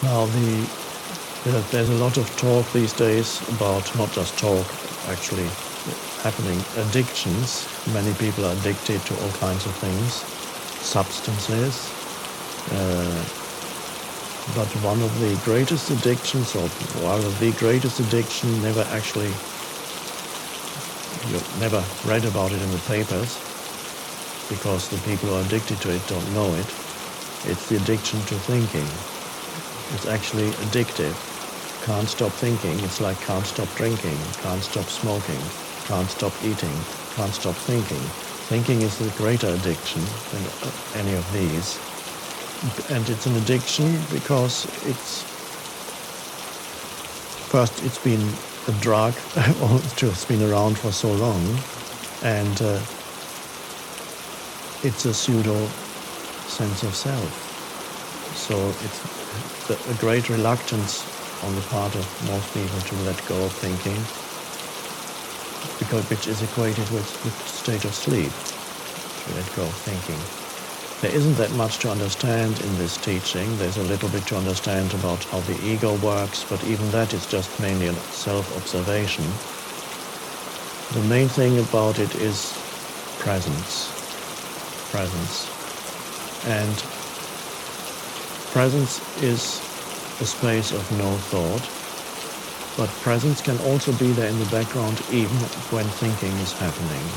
Now, there's a lot of talk these days about, not just talk, actually happening, addictions. Many people are addicted to all kinds of things, substances. But one of the greatest addictions, or rather the greatest addiction, you never read about it in the papers, because the people who are addicted to it don't know it. It's the addiction to thinking. It's actually addictive. Can't stop thinking. It's like can't stop drinking, can't stop smoking, can't stop eating, can't stop thinking. Thinking is the greater addiction than any of these. And it's an addiction because it's been a drug, it's been around for so long, and it's a pseudo sense of self. So it's a great reluctance on the part of most people to let go of thinking, which is equated with the state of sleep, to let go of thinking. There isn't that much to understand in this teaching. There's a little bit to understand about how the ego works, but even that is just mainly a self-observation. The main thing about it is presence. And presence is a space of no thought, but presence can also be there in the background even when thinking is happening.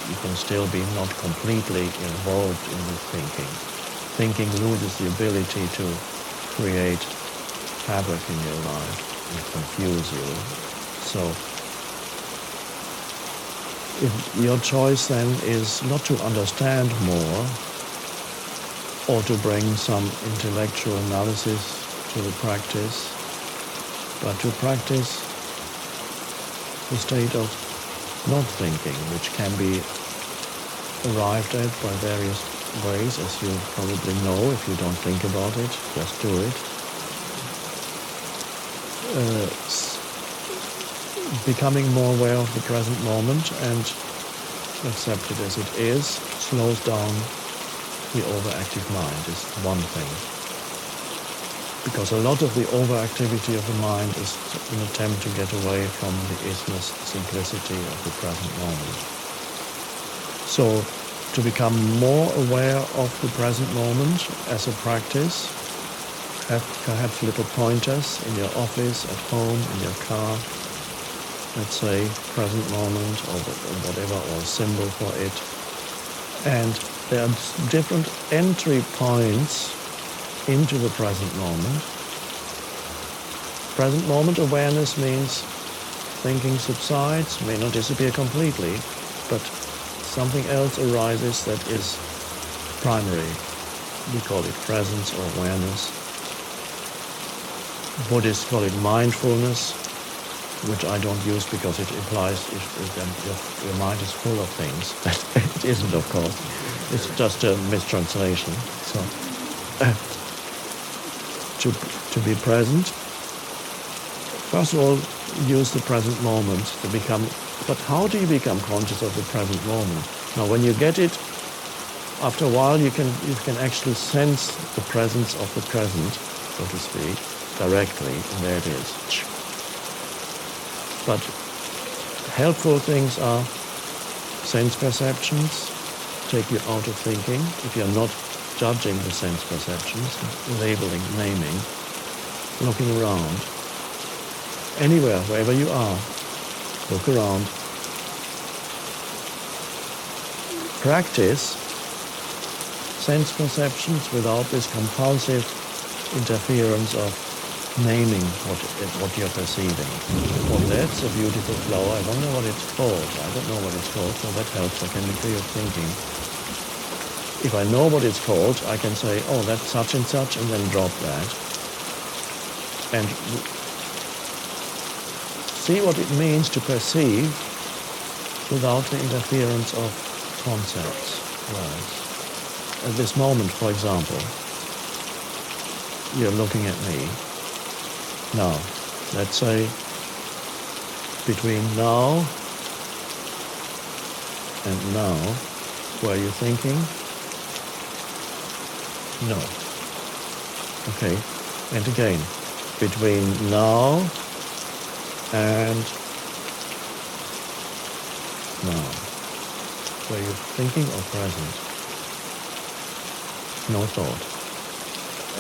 You can still be not completely involved in the thinking. Thinking loses the ability to create havoc in your life and confuse you. So your choice then is not to understand more or to bring some intellectual analysis to the practice, but to practice the state of not thinking, which can be arrived at by various ways, as you probably know. If you don't think about it, just do it. Becoming more aware of the present moment and accept it as it is slows down the overactive mind, is one thing. Because a lot of the overactivity of the mind is an attempt to get away from the isness, simplicity of the present moment. So, to become more aware of the present moment as a practice, have perhaps little pointers in your office, at home, in your car, let's say present moment or whatever, or symbol for it. And there are different entry points into the present moment. Present moment awareness means thinking subsides, may not disappear completely, but something else arises that is primary. We call it presence or awareness. Buddhists call it mindfulness, which I don't use because it implies if your mind is full of things. It isn't, of course. It's just a mistranslation. So, to be present, first of all, use the present moment to become. But how do you become conscious of the present moment? Now, when you get it, after a while, you can actually sense the presence of the present, so to speak, directly, and there it is. But helpful things are sense perceptions, take you out of thinking. If you're not judging the sense perceptions, labeling, naming, looking around, anywhere, wherever you are, look around. Practice sense perceptions without this compulsive interference of naming what you're perceiving. Well, that's a beautiful flower. I wonder what it's called. I don't know what it's called, so that helps. I can be free of thinking. If I know what it's called, I can say, oh, that's such and such, and then drop that. And see what it means to perceive without the interference of concepts, words. At this moment, for example, you're looking at me. Now, let's say between now and now, were you thinking? No. Okay. And again, between now and now, where you're thinking or present, no thought.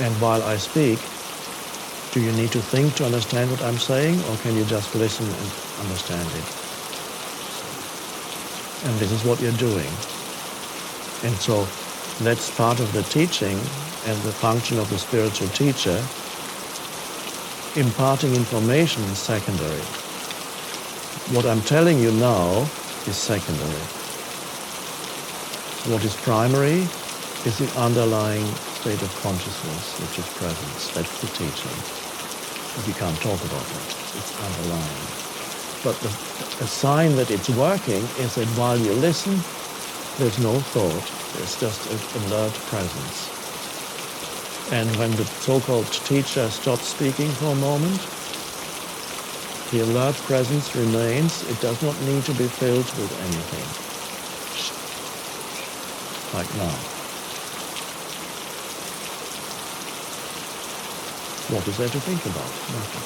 And while I speak, do you need to think to understand what I'm saying, or can you just listen and understand it? And this is what you're doing. And so that's part of the teaching and the function of the spiritual teacher. Imparting information is secondary. What I'm telling you now is secondary. What is primary is the underlying state of consciousness, which is presence. That's the teaching. But you can't talk about it. It's underlying. But a sign that it's working is that while you listen, there's no thought. There's just an alert presence. And when the so-called teacher stops speaking for a moment, the alert presence remains. It does not need to be filled with anything. Like now. What is there to think about? Nothing.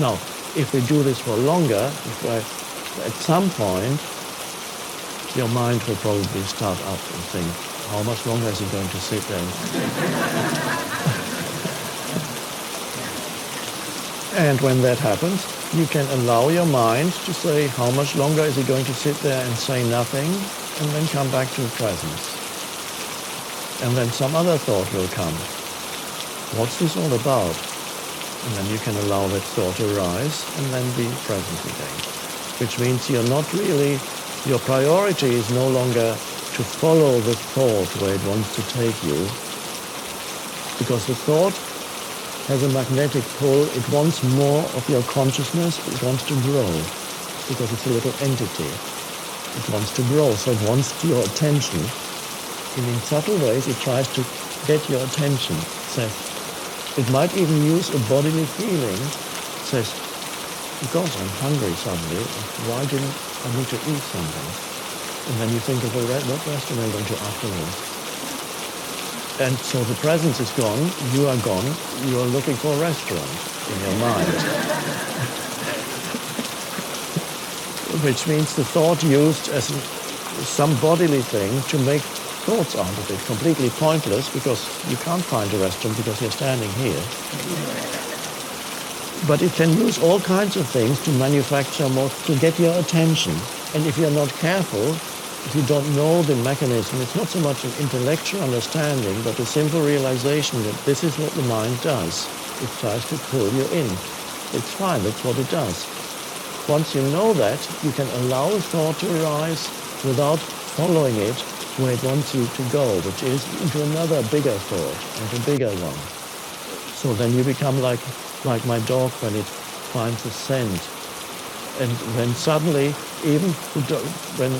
Now, if we do this for longer, at some point, your mind will probably start up and think, how much longer is he going to sit there? And when that happens, you can allow your mind to say, how much longer is he going to sit there and say nothing, and then come back to presence. And then some other thought will come. What's this all about? And then you can allow that thought to arise and then be present again. Which means you're not really, your priority is no longer to follow the thought where it wants to take you. Because the thought has a magnetic pull. It wants more of your consciousness. It wants to grow because it's a little entity. It wants to grow, so it wants your attention. And in subtle ways, it tries to get your attention. So it might even use a bodily feeling. It says, God, I'm hungry suddenly. Why didn't I need to eat something? And then you think of what restaurant am I going to afterwards? And so the presence is gone, you are gone, you are looking for a restaurant in your mind. Which means the thought used as some bodily thing to make thoughts out of it, completely pointless because you can't find a restaurant because you're standing here. But it can use all kinds of things to manufacture more, to get your attention. And if you're not careful, if you don't know the mechanism, it's not so much an intellectual understanding, but a simple realization that this is what the mind does. It tries to pull you in. It's fine, that's what it does. Once you know that, you can allow a thought to arise without following it where it wants you to go, which is into another bigger thought, and a bigger one. So then you become like my dog when it finds a scent. And then suddenly, even when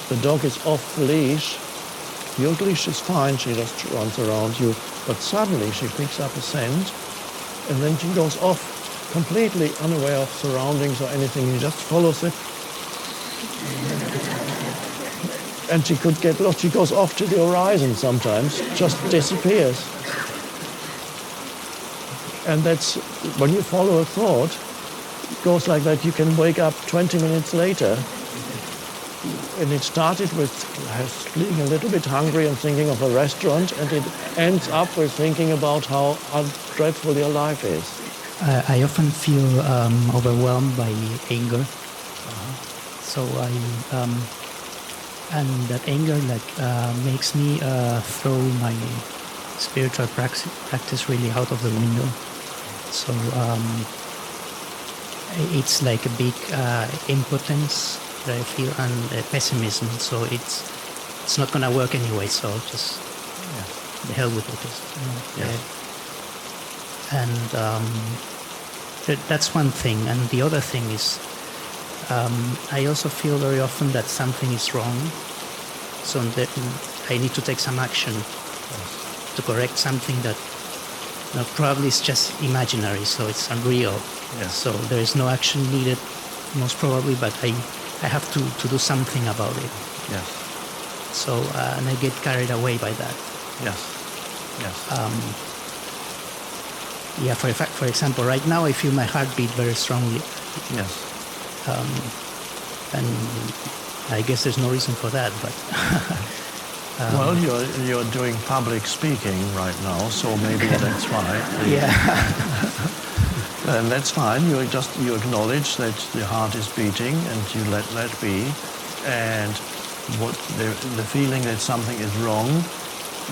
the dog is off the leash, your leash is fine, she just runs around you, but suddenly she picks up a scent, and then she goes off completely unaware of surroundings or anything. He just follows it. And she could get lost. She goes off to the horizon sometimes, just disappears. And that's, when you follow a thought, it goes like that. You can wake up 20 minutes later, and it started with being a little bit hungry and thinking of a restaurant, and it ends up with thinking about how dreadful your life is. I often feel overwhelmed by anger. So and that anger makes me throw my spiritual practice really out of the window. So it's like a big impotence that I feel, and pessimism. So it's not gonna work anyway. So just the hell with it. And that's one thing. And the other thing is, I also feel very often that something is wrong, so that I need to take some action to correct something that probably is just imaginary, so it's unreal. So there is no action needed, most probably, but I have to do something about it. So and I get carried away by that. Yeah, for example, right now I feel my heartbeat very strongly. Yes. And I guess there's no reason for that, but... Well, you're doing public speaking right now, so maybe that's why. Yeah. And that's fine. You acknowledge that the heart is beating, and you let that be. And what the feeling that something is wrong,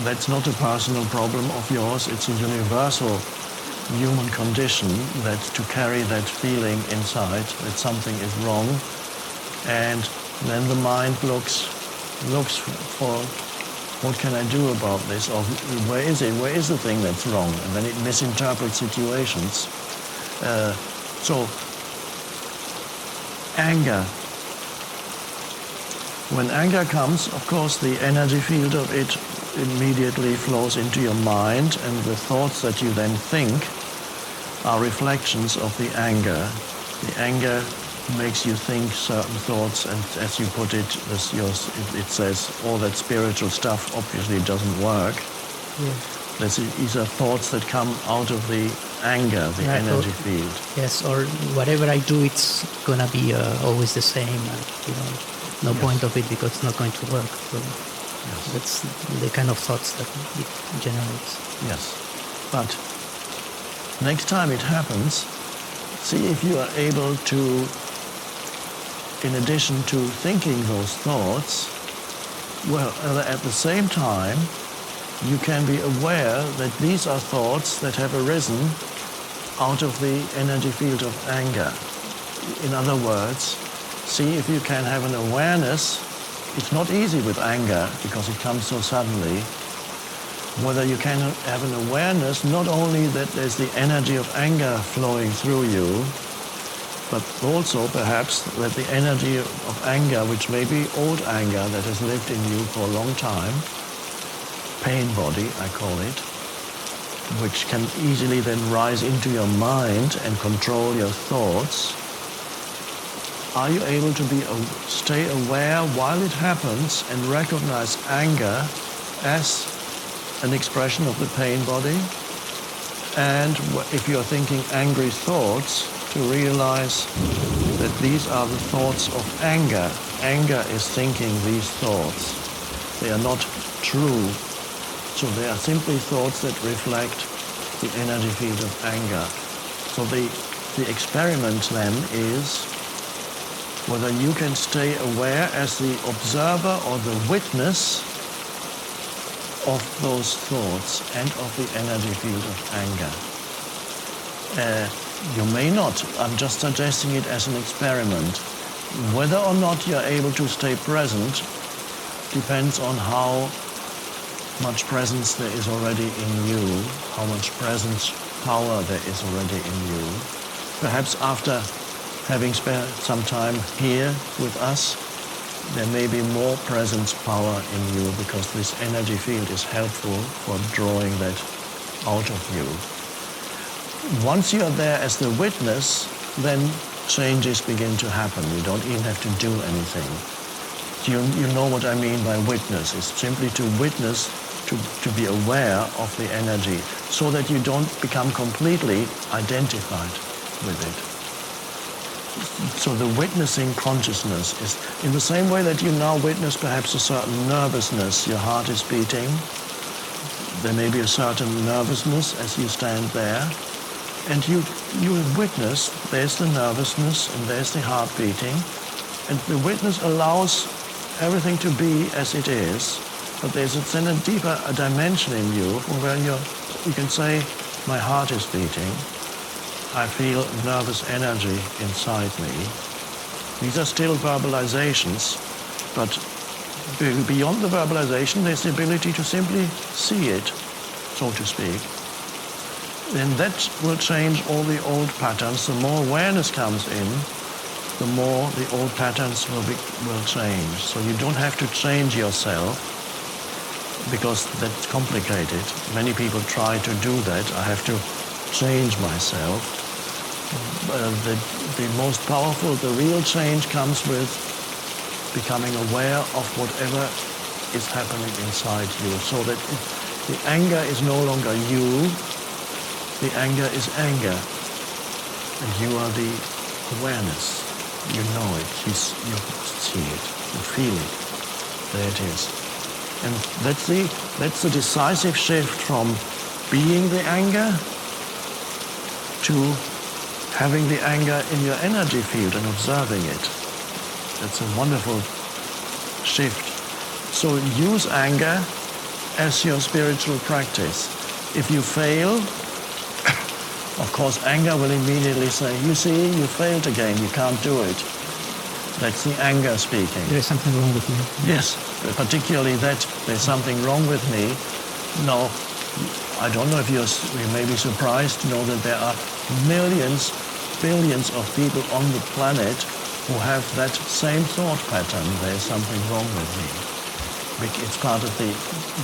that's not a personal problem of yours. It's a universal human condition that to carry that feeling inside that something is wrong, and then the mind looks for what can I do about this, or where is it? Where is the thing that's wrong? And then it misinterprets situations. So anger. When anger comes, of course, the energy field of it immediately flows into your mind, and the thoughts that you then think are reflections of the anger. The anger makes you think certain thoughts, and as you put it, it says all that spiritual stuff obviously doesn't work. Yeah. These are thoughts that come out of the anger, the Right, energy field. Yes, or whatever I do, it's gonna be always the same. No Yes. point of it because it's not going to work. So Yes. that's the kind of thoughts that it generates. Yes. But next time it happens, see if you are able to, in addition to thinking those thoughts, well, at the same time, you can be aware that these are thoughts that have arisen out of the energy field of anger. In other words, see if you can have an awareness. It's not easy with anger because it comes so suddenly. Whether you can have an awareness not only that there's the energy of anger flowing through you, but also perhaps that the energy of anger, which may be old anger that has lived in you for a long time, pain body, I call it, which can easily then rise into your mind and control your thoughts. Are you able to stay aware while it happens and recognize anger as an expression of the pain body? And if you're thinking angry thoughts, to realize that these are the thoughts of anger. Anger is thinking these thoughts. They are not true. So they are simply thoughts that reflect the energy field of anger. So the experiment then is whether you can stay aware as the observer or the witness of those thoughts and of the energy field of anger. You may not. I'm just suggesting it as an experiment. Whether or not you're able to stay present depends on how much presence there is already in you, how much presence power there is already in you. Perhaps after having spent some time here with us, there may be more presence power in you because this energy field is helpful for drawing that out of you. Once you are there as the witness, then changes begin to happen. You don't even have to do anything. You know what I mean by witness. It's simply to witness, to be aware of the energy so that you don't become completely identified with it. So the witnessing consciousness is in the same way that you now witness perhaps a certain nervousness. Your heart is beating. There may be a certain nervousness as you stand there. And you witness, there's the nervousness and there's the heart beating. And the witness allows everything to be as it is. But there's then a deeper dimension in you where you can say, my heart is beating. I feel nervous energy inside me. These are still verbalizations, but beyond the verbalization, there's the ability to simply see it, so to speak. Then that will change all the old patterns. The more awareness comes in, the more the old patterns will change. So you don't have to change yourself, because that's complicated. Many people try to do that. I have to change myself. The most powerful, the real change comes with becoming aware of whatever is happening inside you, so that the anger is no longer you, the anger is anger, and you are the awareness. You know it, you see it, you feel it. There it is. And that's the decisive shift from being the anger to having the anger in your energy field and observing it. That's a wonderful shift. So use anger as your spiritual practice. If you fail, of course, anger will immediately say, you see, you failed again, you can't do it. That's the anger speaking. There is something wrong with me. Yes, particularly that there's something wrong with me. No, I don't know if you may be surprised to know that there are millions, billions of people on the planet who have that same thought pattern. There's something wrong with me. It's part of the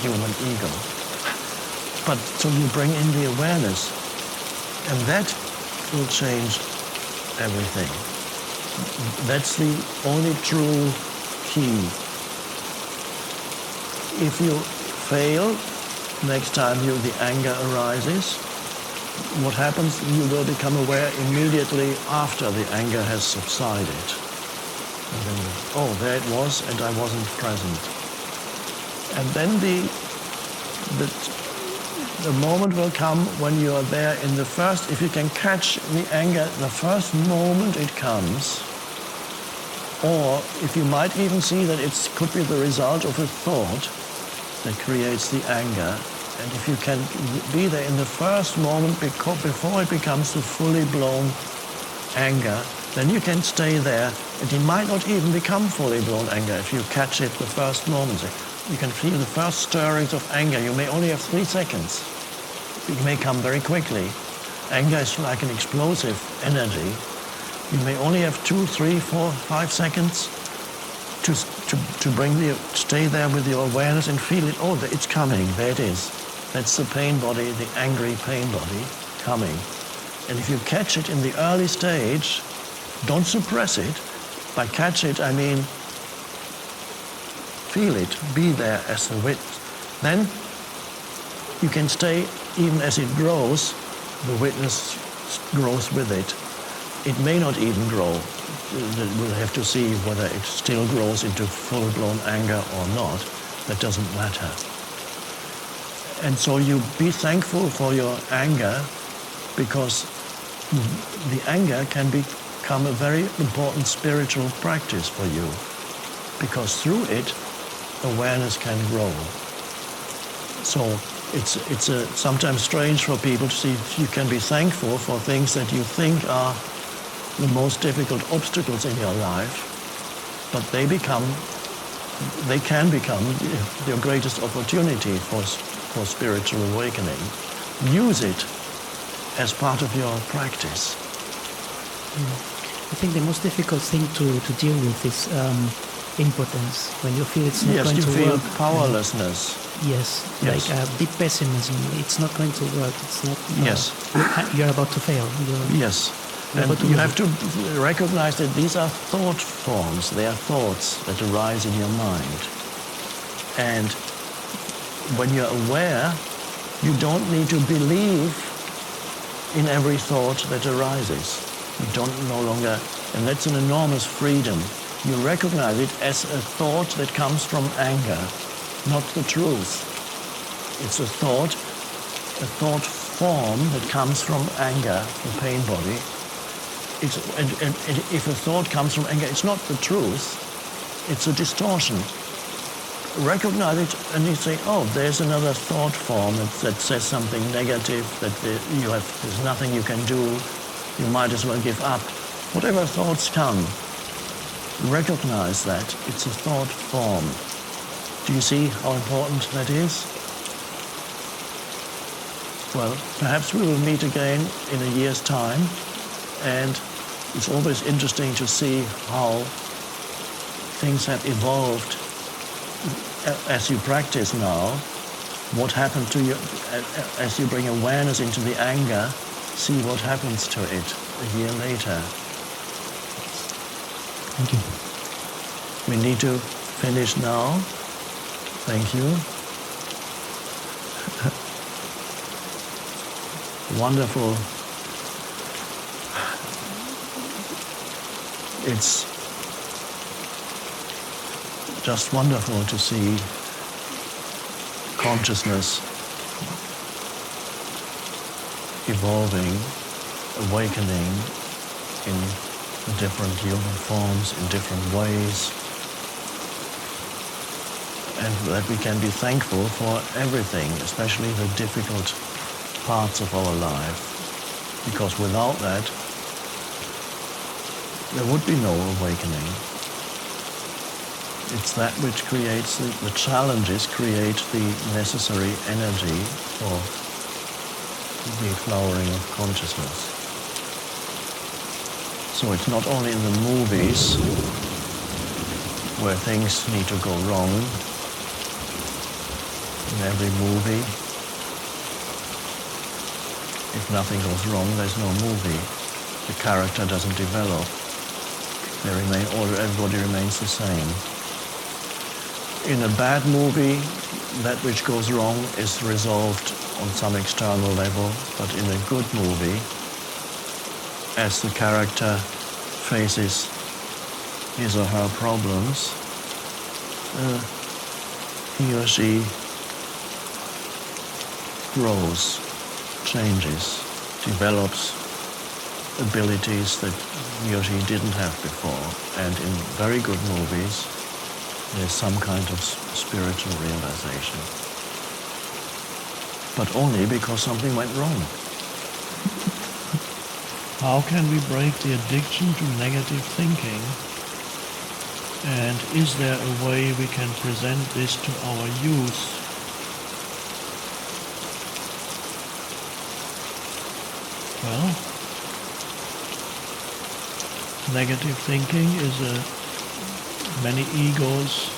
human ego. But so you bring in the awareness, and that will change everything. That's the only true key. If you fail, next time the anger arises, what happens, you will become aware immediately after the anger has subsided. And then, oh, there it was, and I wasn't present. And then the moment will come when you are there in the first, if you can catch the anger the first moment it comes, or if you might even see that it could be the result of a thought that creates the anger, and if you can be there in the first moment before it becomes the fully blown anger, then you can stay there, and it might not even become fully blown anger if you catch it the first moment. You can feel the first stirrings of anger. You may only have 3 seconds. It may come very quickly. Anger is like an explosive energy. You may only have 2, 3, 4, 5 seconds to stay there with your awareness and feel it. Oh, it's coming. There it is. That's the pain body, the angry pain body coming. And if you catch it in the early stage, don't suppress it. By catch it, I mean feel it, be there as a witness. Then you can stay, even as it grows, the witness grows with it. It may not even grow. We'll have to see whether it still grows into full-blown anger or not. That doesn't matter. And so you be thankful for your anger, because the anger can become a very important spiritual practice for you, because through it, awareness can grow. So it's sometimes strange for people to see you can be thankful for things that you think are the most difficult obstacles in your life, but they can become your greatest opportunity for spiritual awakening. Use it as part of your practice. I think the most difficult thing to deal with is impotence, when you feel it's not going to work. Yes, you feel powerlessness. Yes, like deep pessimism. It's not going to work. It's not. Yes. You're about to fail. Yes. And you have to recognize that these are thought forms. They are thoughts that arise in your mind. And when you're aware, you don't need to believe in every thought that arises. You don't no longer, and that's an enormous freedom. You recognize it as a thought that comes from anger, not the truth. It's a thought form that comes from anger, the pain body. And if a thought comes from anger, it's not the truth, it's a distortion. Recognize it and you say, oh, there's another thought form that says something negative, that there's nothing you can do, you might as well give up. Whatever thoughts come, recognize that it's a thought form. Do you see how important that is? Well, perhaps we will meet again in a year's time, and it's always interesting to see how things have evolved as you practice now. What happened to you as you bring awareness into the anger? See what happens to it a year later. Thank you. We need to finish now. Thank you. wonderful. It's just wonderful to see consciousness evolving, awakening in different human forms, in different ways, and that we can be thankful for everything, especially the difficult parts of our life, because without that, there would be no awakening. It's that which creates the challenges, create the necessary energy for the flowering of consciousness. So it's not only in the movies where things need to go wrong. In every movie, if nothing goes wrong, there's no movie. The character doesn't develop. Everybody remains the same. In a bad movie, that which goes wrong is resolved on some external level, but in a good movie, as the character faces his or her problems, he or she grows, changes, develops abilities that he or she didn't have before. And in very good movies, there's some kind of spiritual realization. But only because something went wrong. How can we break the addiction to negative thinking? And is there a way we can present this to our youth? Well, negative thinking is many egos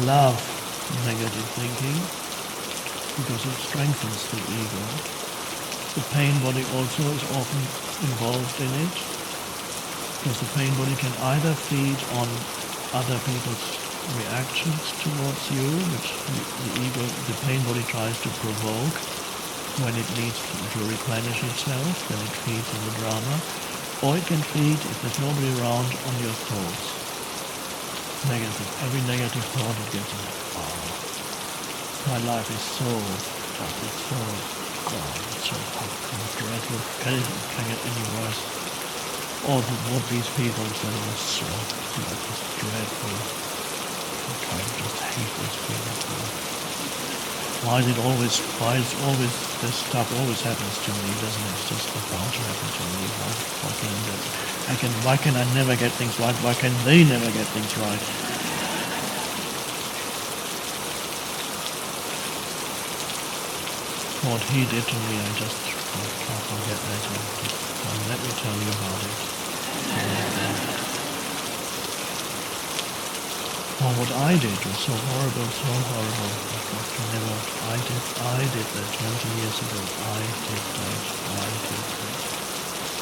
love negative thinking because it strengthens the ego. The pain body also is often involved in it, because the pain body can either feed on other people's reactions towards you, which the pain body tries to provoke when it needs to replenish itself, then it feeds on the drama, or it can feed, if there's nobody around, on your thoughts. Negative. Every negative thought it gets like, oh, my life is so tough, it's so dreadful, can get any worse? Or what these people say was so just dreadful. I just hate these people. Why is this stuff always happens to me, doesn't it? It's just about to happen to me. Why can I never get things right? Why can they never get things right? What he did to me, I just can't forget that. Let me tell you about it. Oh, what I did was so horrible, so horrible. I did that 20 years ago. I did that.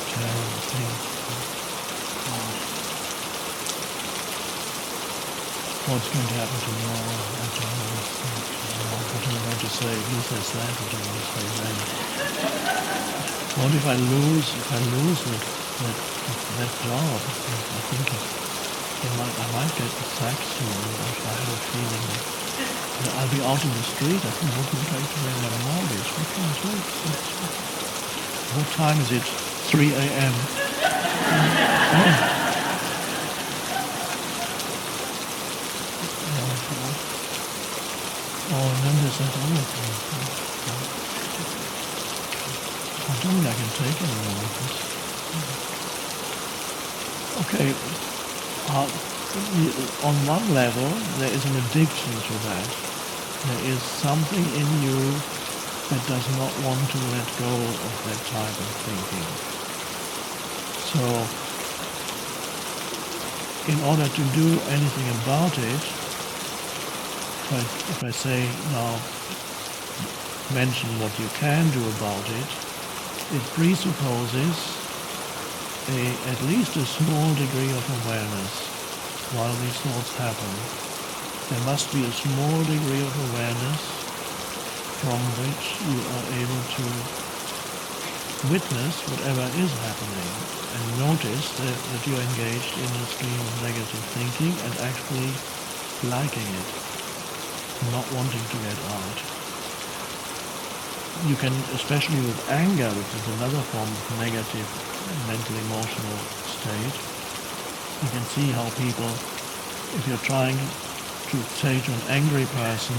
Terrible thing. God. What's going to happen tomorrow? I don't know. What am I going to say? He says that, what am I going to say then? What if I lose that job? I think I might get sacked soon. I have a feeling that I'll be out in the street. I think, what am I going to pay my mortgage? What can I do? What time is it? 3 a.m. And then there's that other thing. I don't think I can take any more of this. Okay, on one level, there is an addiction to that. There is something in you that does not want to let go of that type of thinking. So, in order to do anything about it, if I say now, mention what you can do about it, it presupposes at least a small degree of awareness while these thoughts happen. There must be a small degree of awareness from which you are able to witness whatever is happening and notice that you're engaged in a stream of negative thinking and actually liking it, not wanting to get out. You can, especially with anger, which is another form of negative mental emotional state, you can see how people, if you're trying to say to an angry person,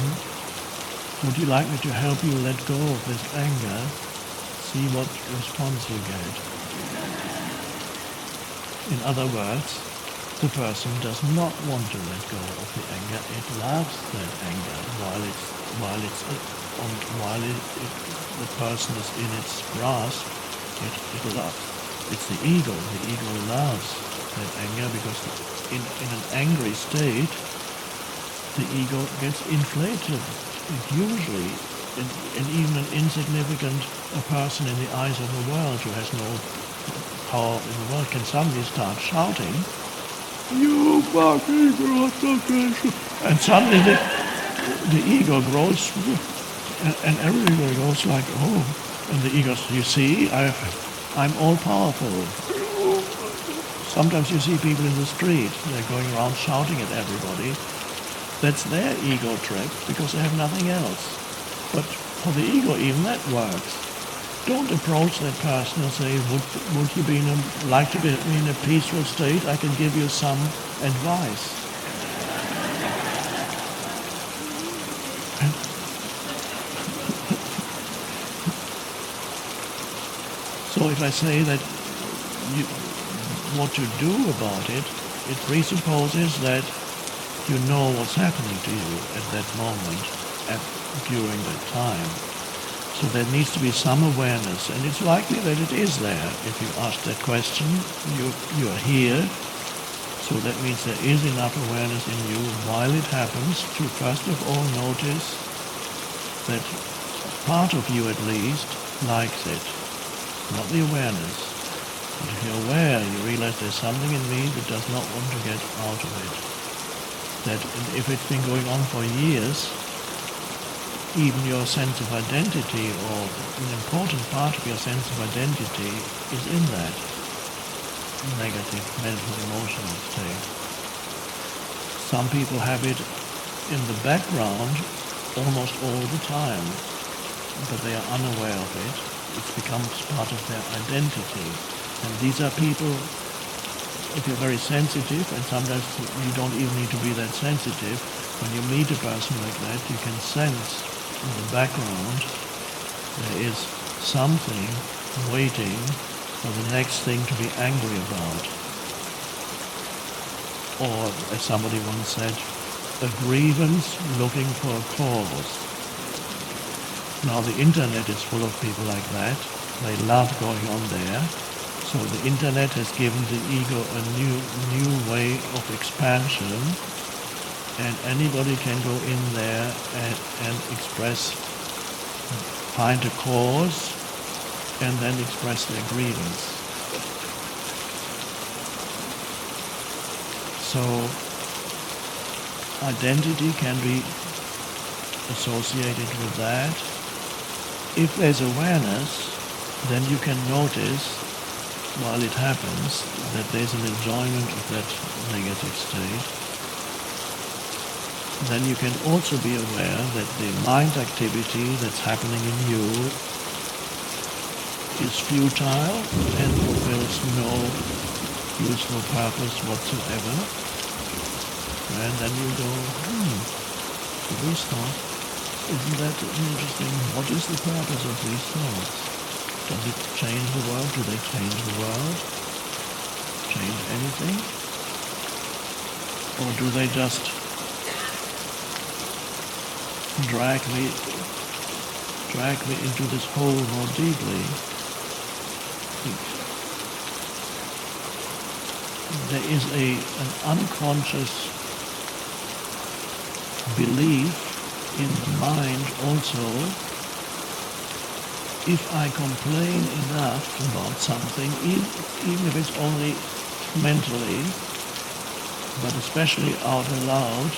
would you like me to help you let go of this anger? See what response you get. In other words, the person does not want to let go of the anger. It loves that anger the person is in its grasp. It loves. It's the ego. The ego loves that anger because in an angry state, the ego gets inflated. It usually, and even an insignificant person in the eyes of the world who has no power in the world can suddenly start shouting, "You fucking bastard!" And suddenly the ego grows, and everybody goes like, "Oh!" And the ego says, "You see, I'm all powerful." Sometimes you see people in the street; they're going around shouting at everybody. That's their ego trip because they have nothing else. But for the ego, even that works. Don't approach that person and say, would you like to be in a peaceful state? I can give you some advice. So if I say that what to do about it, it presupposes that you know what's happening to you at that moment, during that time. So there needs to be some awareness, and it's likely that it is there. If you ask that question, you're here, so that means there is enough awareness in you while it happens to first of all notice that part of you at least likes it, not the awareness. But if you're aware, you realize there's something in me that does not want to get out of it. That if it's been going on for years, even your sense of identity, or an important part of your sense of identity, is in that negative mental emotional state. Some people have it in the background almost all the time, but they are unaware of it. It becomes part of their identity. And these are people, if you're very sensitive, and sometimes you don't even need to be that sensitive, when you meet a person like that, you can sense in the background there is something waiting for the next thing to be angry about. Or, as somebody once said, a grievance looking for a cause. Now the internet is full of people like that. They love going on there. So the internet has given the ego a new way of expansion, and anybody can go in there and find a cause, and then express their grievance. So identity can be associated with that. If there's awareness, then you can notice while it happens that there's an enjoyment of that negative state. Then you can also be aware that the mind activity that's happening in you is futile and fulfills no useful purpose whatsoever. And then you go, these thoughts, isn't that interesting? What is the purpose of these thoughts? Does it change the world? Do they change the world? Change anything? Or do they just drag me into this hole more deeply? There is an unconscious belief in the mind also. If I complain enough about something, even if it's only mentally, but especially out loud,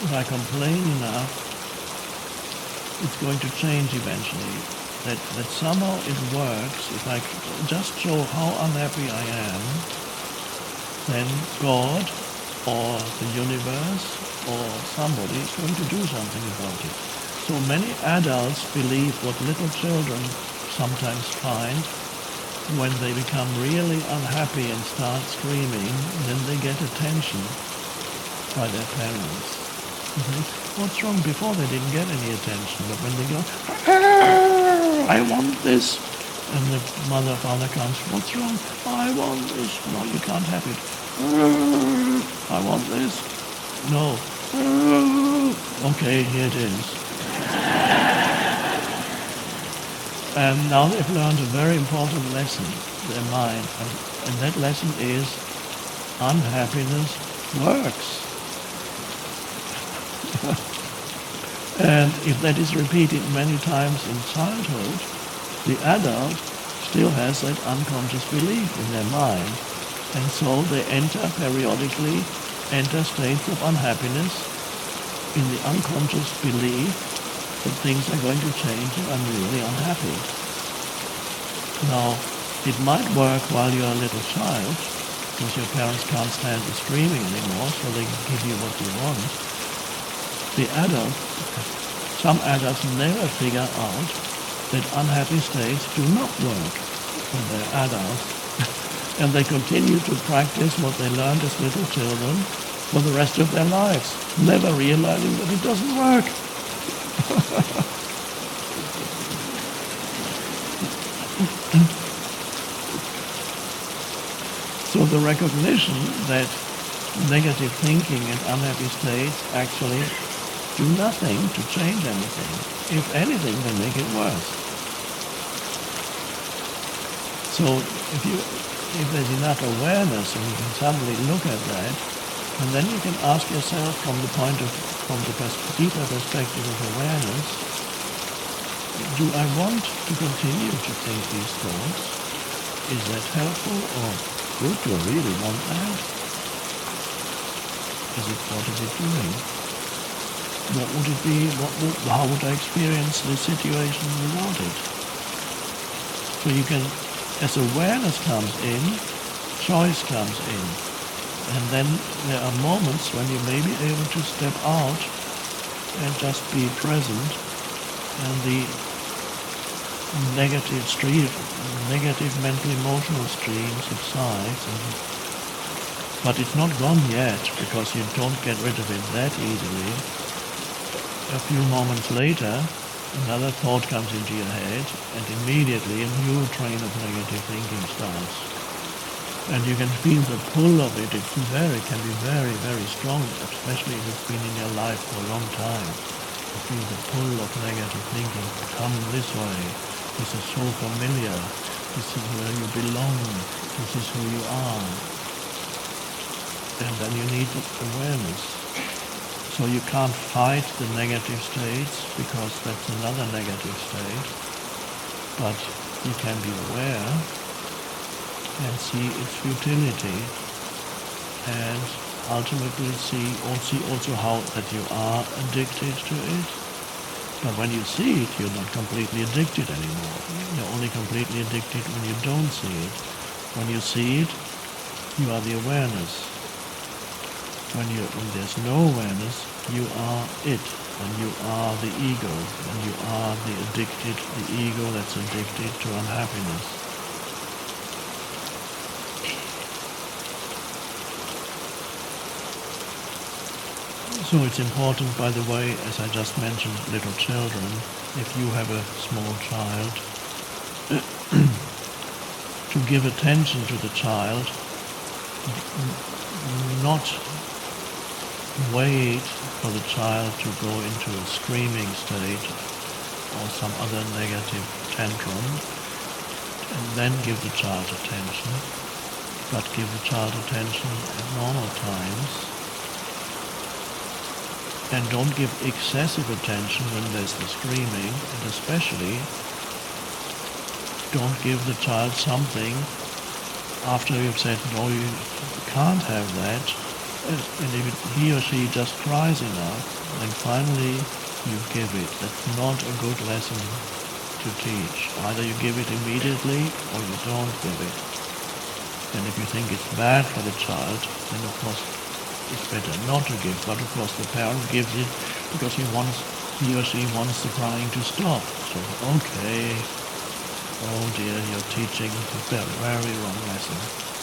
if I complain enough, it's going to change eventually. That somehow it works. If I just show how unhappy I am, then God or the universe or somebody is going to do something about it. So many adults believe what little children sometimes find when they become really unhappy and start screaming, then they get attention by their parents. What's wrong? Before they didn't get any attention, but when they go, I want this, and the mother or father comes, what's wrong? I want this. No, you can't have it. I want this. No. Okay, here it is. And now they've learned a very important lesson, their mind, and that lesson is unhappiness works. And if that is repeated many times in childhood, the adult still has that unconscious belief in their mind. And so they periodically enter states of unhappiness in the unconscious belief that things are going to change and I'm really unhappy. Now, it might work while you're a little child, because your parents can't stand the screaming anymore, so they give you what you want. Some adults never figure out that unhappy states do not work when they're adults. And they continue to practice what they learned as little children for the rest of their lives, never realizing that it doesn't work. So the recognition that negative thinking and unhappy states actually do nothing to change anything. If anything, they make it worse. So if there's enough awareness and you can suddenly look at that, and then you can ask yourself from the deeper perspective of awareness, do I want to continue to think these thoughts? Is that helpful or good? Do I really want that? What is it doing? What would it be? How would I experience this situation without it? So you can, as awareness comes in, choice comes in. And then there are moments when you may be able to step out and just be present, and the negative mental emotional stream subsides. But it's not gone yet, because you don't get rid of it that easily. A few moments later, another thought comes into your head, and immediately a new train of negative thinking starts. And you can feel the pull of it. It can be very, very strong, especially if it's been in your life for a long time. You feel the pull of negative thinking. Come this way. This is so familiar. This is where you belong. This is who you are. And then you need awareness. So you can't fight the negative states, because that's another negative state. But you can be aware and see its futility, and ultimately see also how that you are addicted to it. But when you see it, you're not completely addicted anymore. You're only completely addicted when you don't see it. When you see it, you are the awareness. When there's no awareness, you are it, and you are the ego, and you are the ego that's addicted to unhappiness. So it's important, by the way, as I just mentioned, little children, if you have a small child, to give attention to the child, not wait for the child to go into a screaming state or some other negative tantrum, and then give the child attention, but give the child attention at normal times. And don't give excessive attention when there's the screaming, and especially don't give the child something after you've said, no, you can't have that, And if he or she just cries enough, then finally you give it. That's not a good lesson to teach. Either you give it immediately or you don't give it. And if you think it's bad for the child, then of course it's better not to give. But of course the parent gives it because he or she wants the crying to stop. So, okay, oh dear, you're teaching a very, very wrong lesson.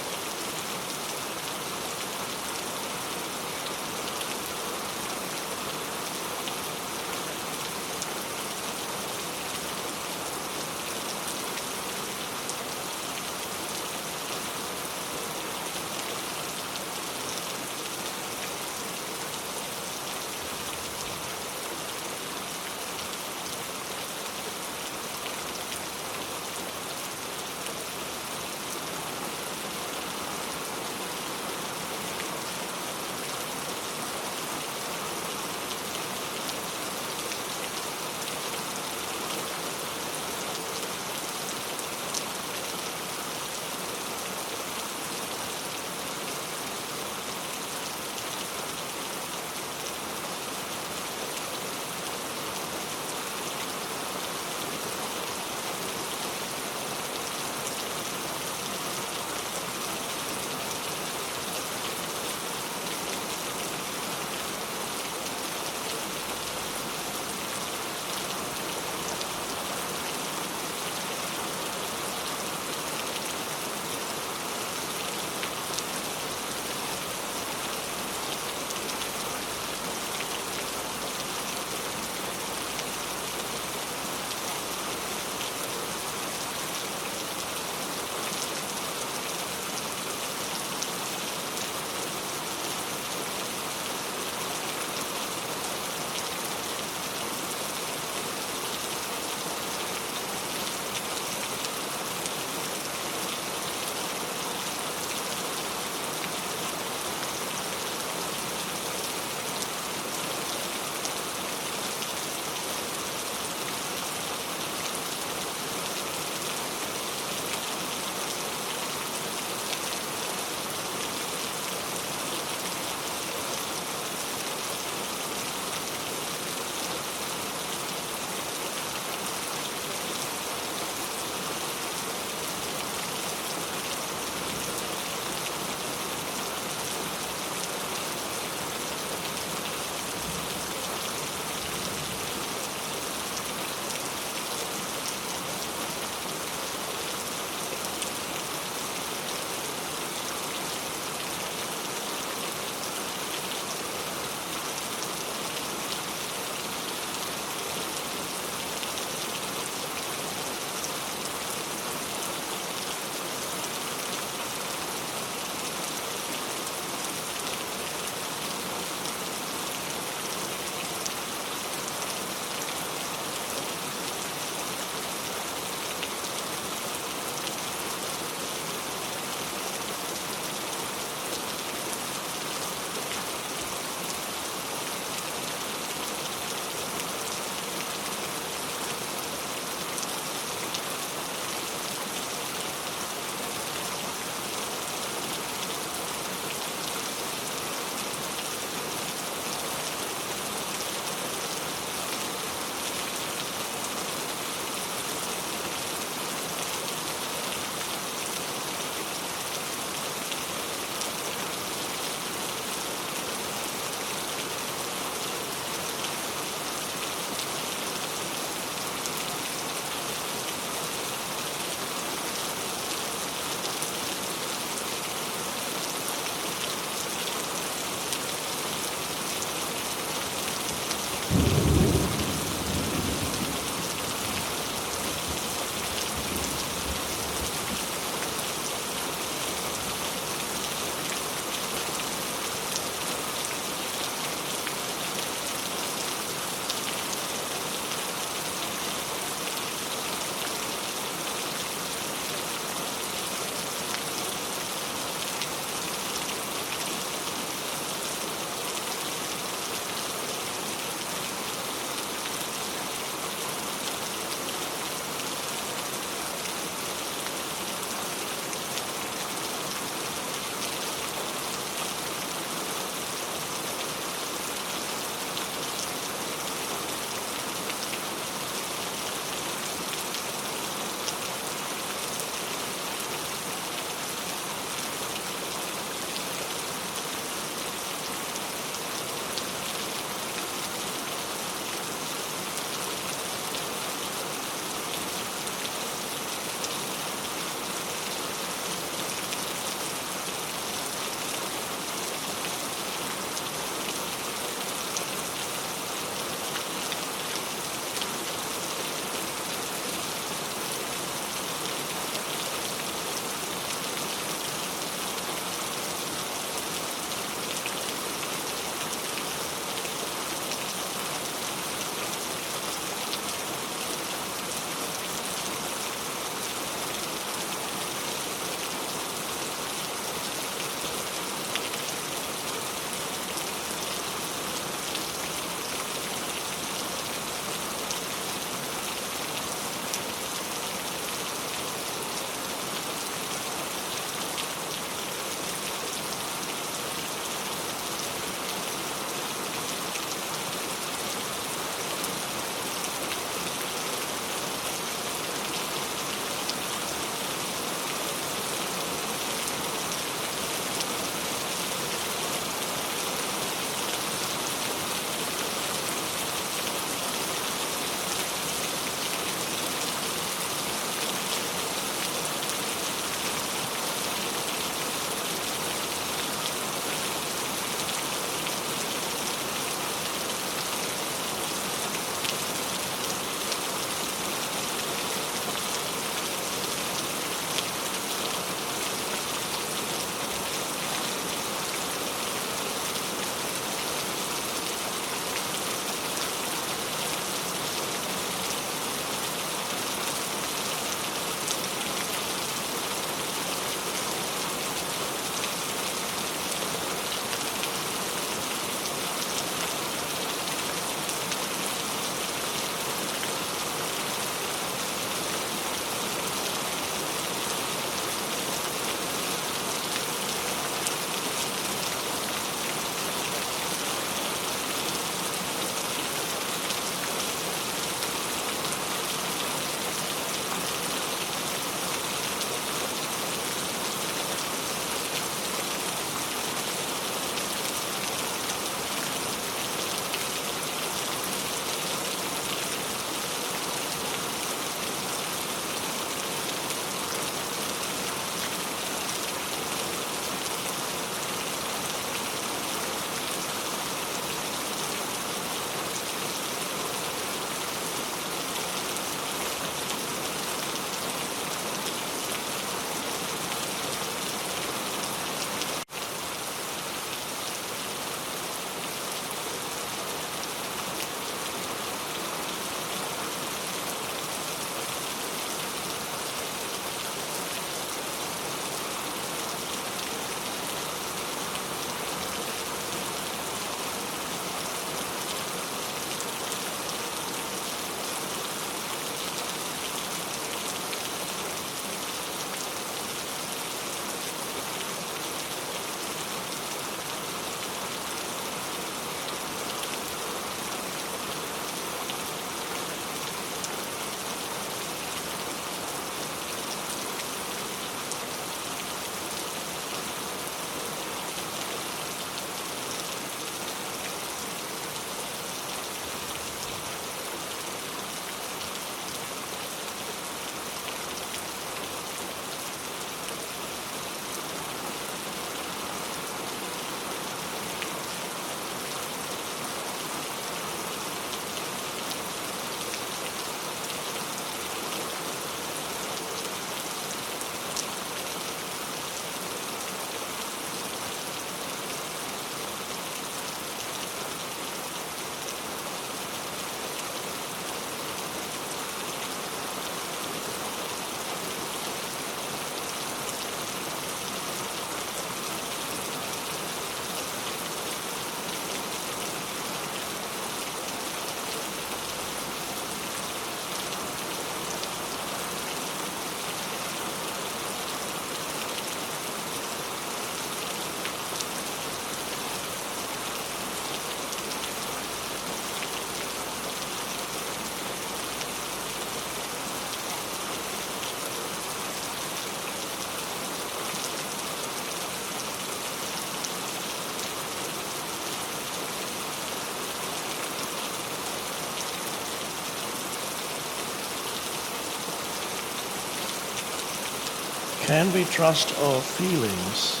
Can we trust our feelings?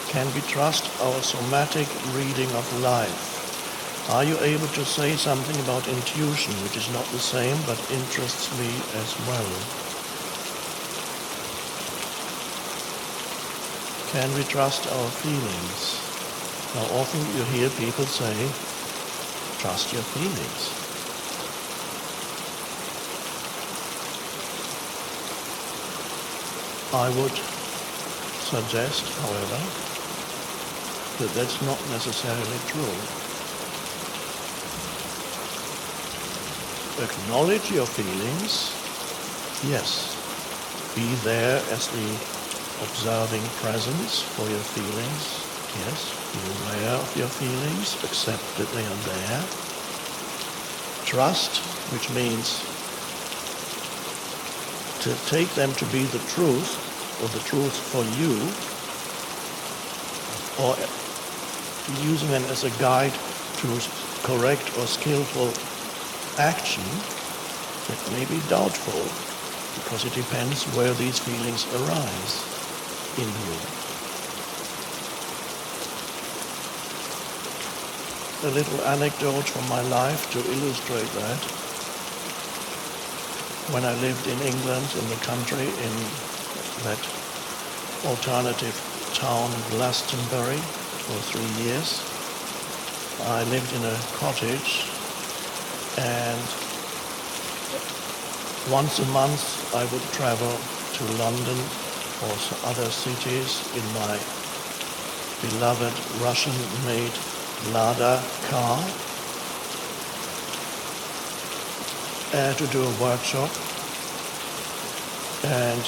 Can we trust our somatic reading of life? Are you able to say something about intuition, which is not the same, but interests me as well? Can we trust our feelings? Now often you hear people say, trust your feelings. I would suggest, however, that that's not necessarily true. Acknowledge your feelings, yes. Be there as the observing presence for your feelings, yes. Be aware of your feelings, accept that they are there. Trust, which means to take them to be the truth, or the truth for you, or using them as a guide to correct or skillful action, that may be doubtful, because it depends where these feelings arise in you. A little anecdote from my life to illustrate that. When I lived in England, in the country, in that alternative town Glastonbury for 3 years, I lived in a cottage, and once a month I would travel to London or other cities in my beloved Russian-made Lada car to do a workshop, and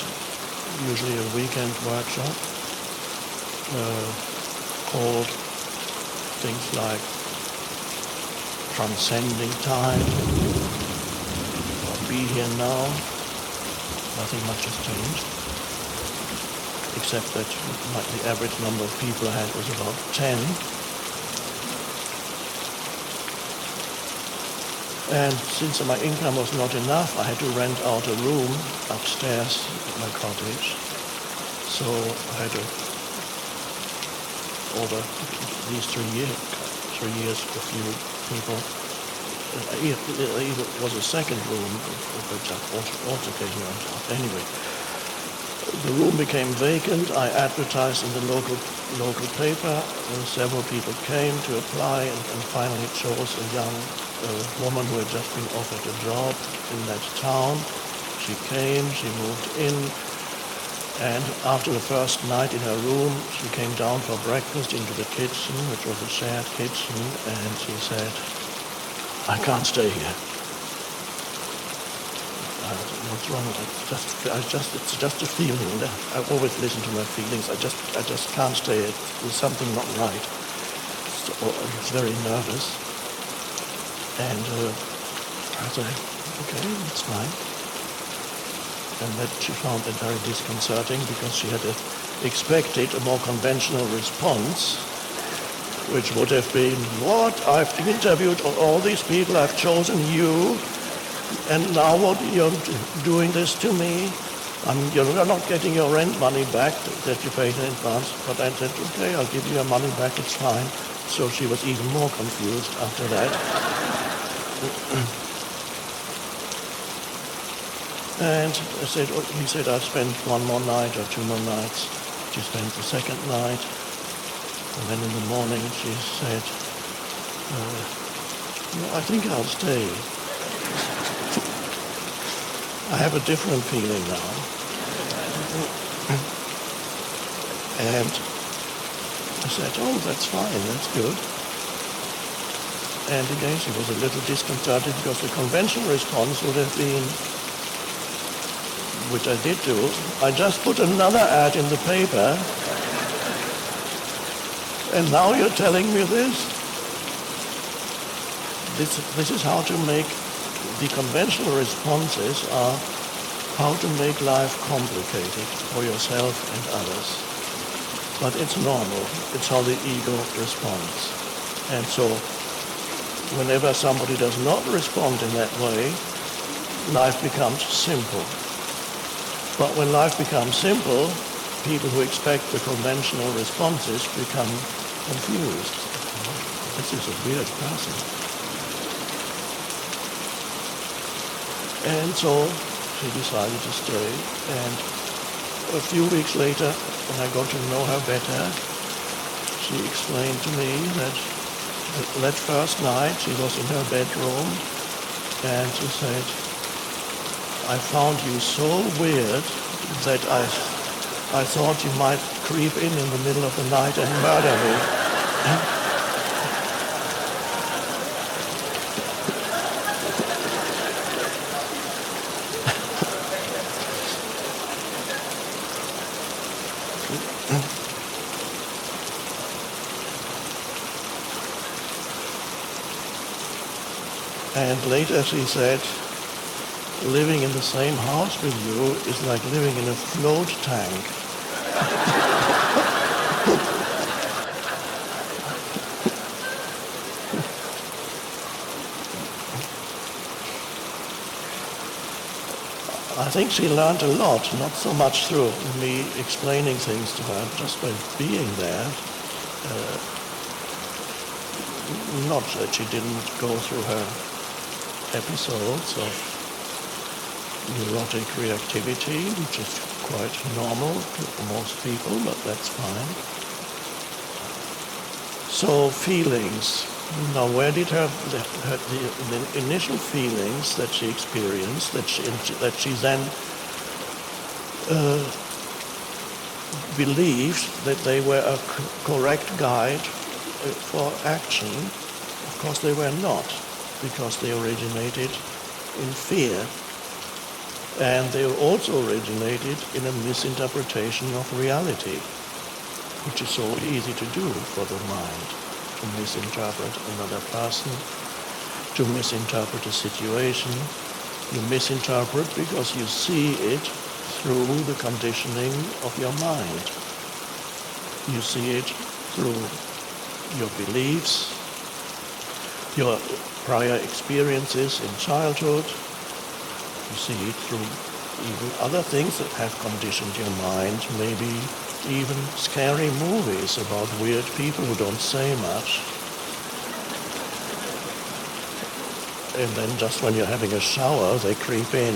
usually a weekend workshop called things like transcending time, or be here now. Nothing much has changed, except that the average number of people I had was about 10. And since my income was not enough, I had to rent out a room upstairs at my cottage. So I had to, over these 3 years, a few people. It was a second room, which also came on top. Anyway, the room became vacant. I advertised in the local paper, and several people came to apply, and finally chose a young woman who had just been offered a job in that town. She came, she moved in, and after the first night in her room, she came down for breakfast into the kitchen, which was a shared kitchen, and she said, "I can't stay here." What's wrong? It's just a feeling. I always listen to my feelings. I just can't stay. There's something not right. So I was very nervous. And I said, okay, that's fine. And that she found it very disconcerting, because she had expected a more conventional response, which would have been, what? I've interviewed all these people, I've chosen you, and now what, you're doing this to me? You're not getting your rent money back that you paid in advance. But I said, okay, I'll give you your money back, it's fine. So she was even more confused after that. And he said, I'll spend one more night or 2 more nights. She spent the second night. And then in the morning she said, I think I'll stay. I have a different feeling now. And I said, oh, that's fine, that's good. And again, she was a little disconcerted, because the conventional response would have been, which I did do, I just put another ad in the paper, and now you're telling me this? This is how to make, the conventional responses are how to make life complicated for yourself and others. But it's normal. It's how the ego responds. And so whenever somebody does not respond in that way, life becomes simple. But when life becomes simple, people who expect the conventional responses become confused. This is a weird person. And so she decided to stay. And a few weeks later, when I got to know her better, she explained to me that first night she was in her bedroom and she said, I found you so weird that I thought you might creep in the middle of the night and murder me. And later she said, living in the same house with you is like living in a float tank. I think she learned a lot, not so much through me explaining things to her, just by being there. Not that she didn't go through her episodes of neurotic reactivity, which is quite normal to most people, but that's fine. So feelings. Now, where did the initial feelings that she experienced, that she then believed that they were a correct guide for action? Of course, they were not, because they originated in fear. And they also originated in a misinterpretation of reality, which is so easy to do for the mind, to misinterpret another person, to misinterpret a situation. You misinterpret because you see it through the conditioning of your mind. You see it through your beliefs, your prior experiences in childhood. You see it through even other things that have conditioned your mind, maybe even scary movies about weird people who don't say much. And then just when you're having a shower, they creep in.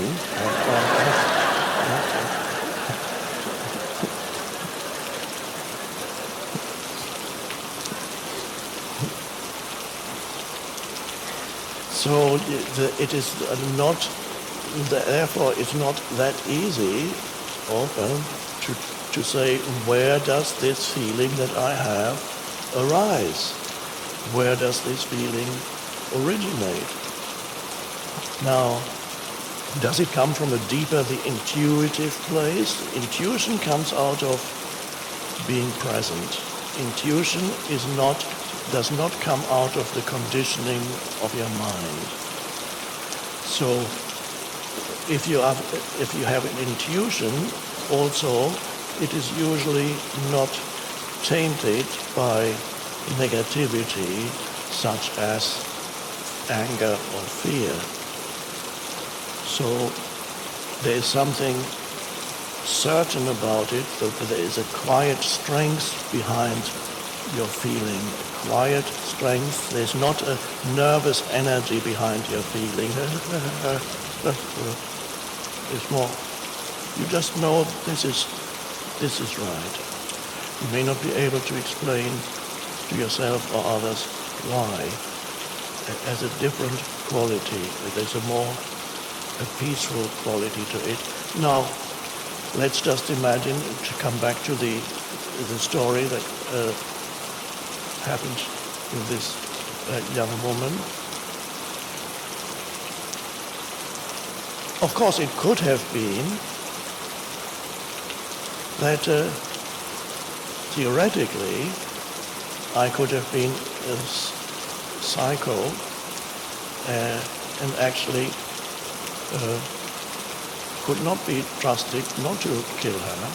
So it is not, therefore it's not that easy often to say, where does this feeling that I have arise? Where does this feeling originate? Now, does it come from a deeper, the intuitive place? Intuition comes out of being present. Intuition does not come out of the conditioning of your mind. So, if you have an intuition, also, it is usually not tainted by negativity, such as anger or fear. So there is something certain about it, that there is a quiet strength behind your feeling, a quiet strength. There's not a nervous energy behind your feeling. It's more, you just know this is right. You may not be able to explain to yourself or others why. It has a different quality. There's a peaceful quality to it. Now, let's just imagine, to come back to the story that happened with this young woman. Of course, it could have been that theoretically I could have been a psycho and actually could not be trusted not to kill her.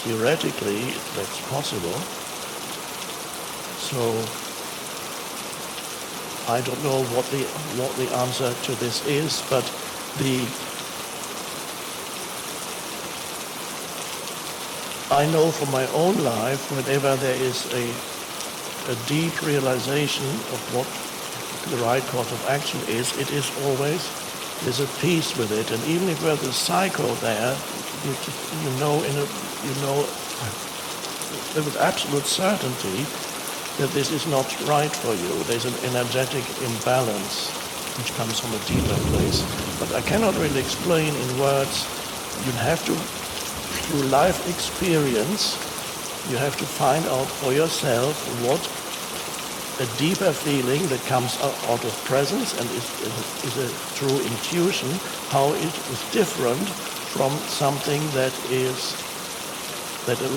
Theoretically, that's possible. So I don't know what the answer to this is, but I know from my own life, whenever there is a deep realization of what the right course of action is, it is always, there's a peace with it. And even if there's a cycle there, you know with absolute certainty that this is not right for you. There's an energetic imbalance which comes from a deeper place. But I cannot really explain in words. You have to, through life experience, you have to find out for yourself what a deeper feeling that comes out of presence and is a true intuition, how it is different from something that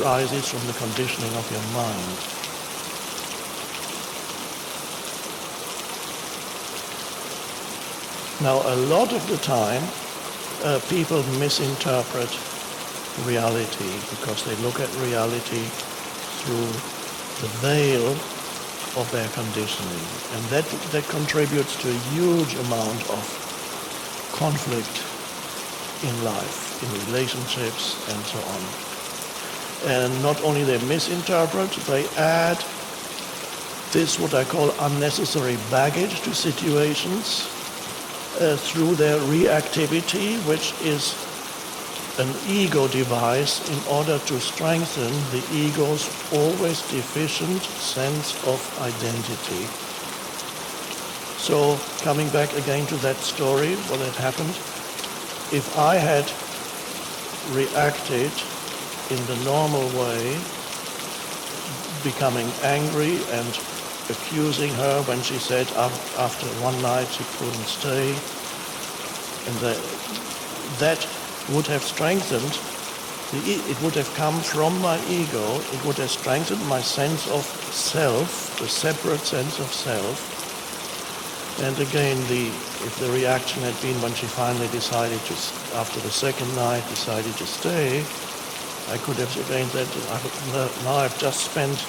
arises from the conditioning of your mind. Now, a lot of the time, people misinterpret reality because they look at reality through the veil of their conditioning. And that contributes to a huge amount of conflict in life, in relationships, and so on. And not only they misinterpret, they add this, what I call unnecessary baggage to situations through their reactivity, which is an ego device in order to strengthen the ego's always deficient sense of identity. So coming back again to that story, what had happened, if I had reacted in the normal way, becoming angry and accusing her when she said after one night she couldn't stay, and that would have strengthened, it would have come from my ego, it would have strengthened my sense of self, the separate sense of self. And again, if the reaction had been when she finally decided to, after the second night, decided to stay, I could have again said, now I've just spent,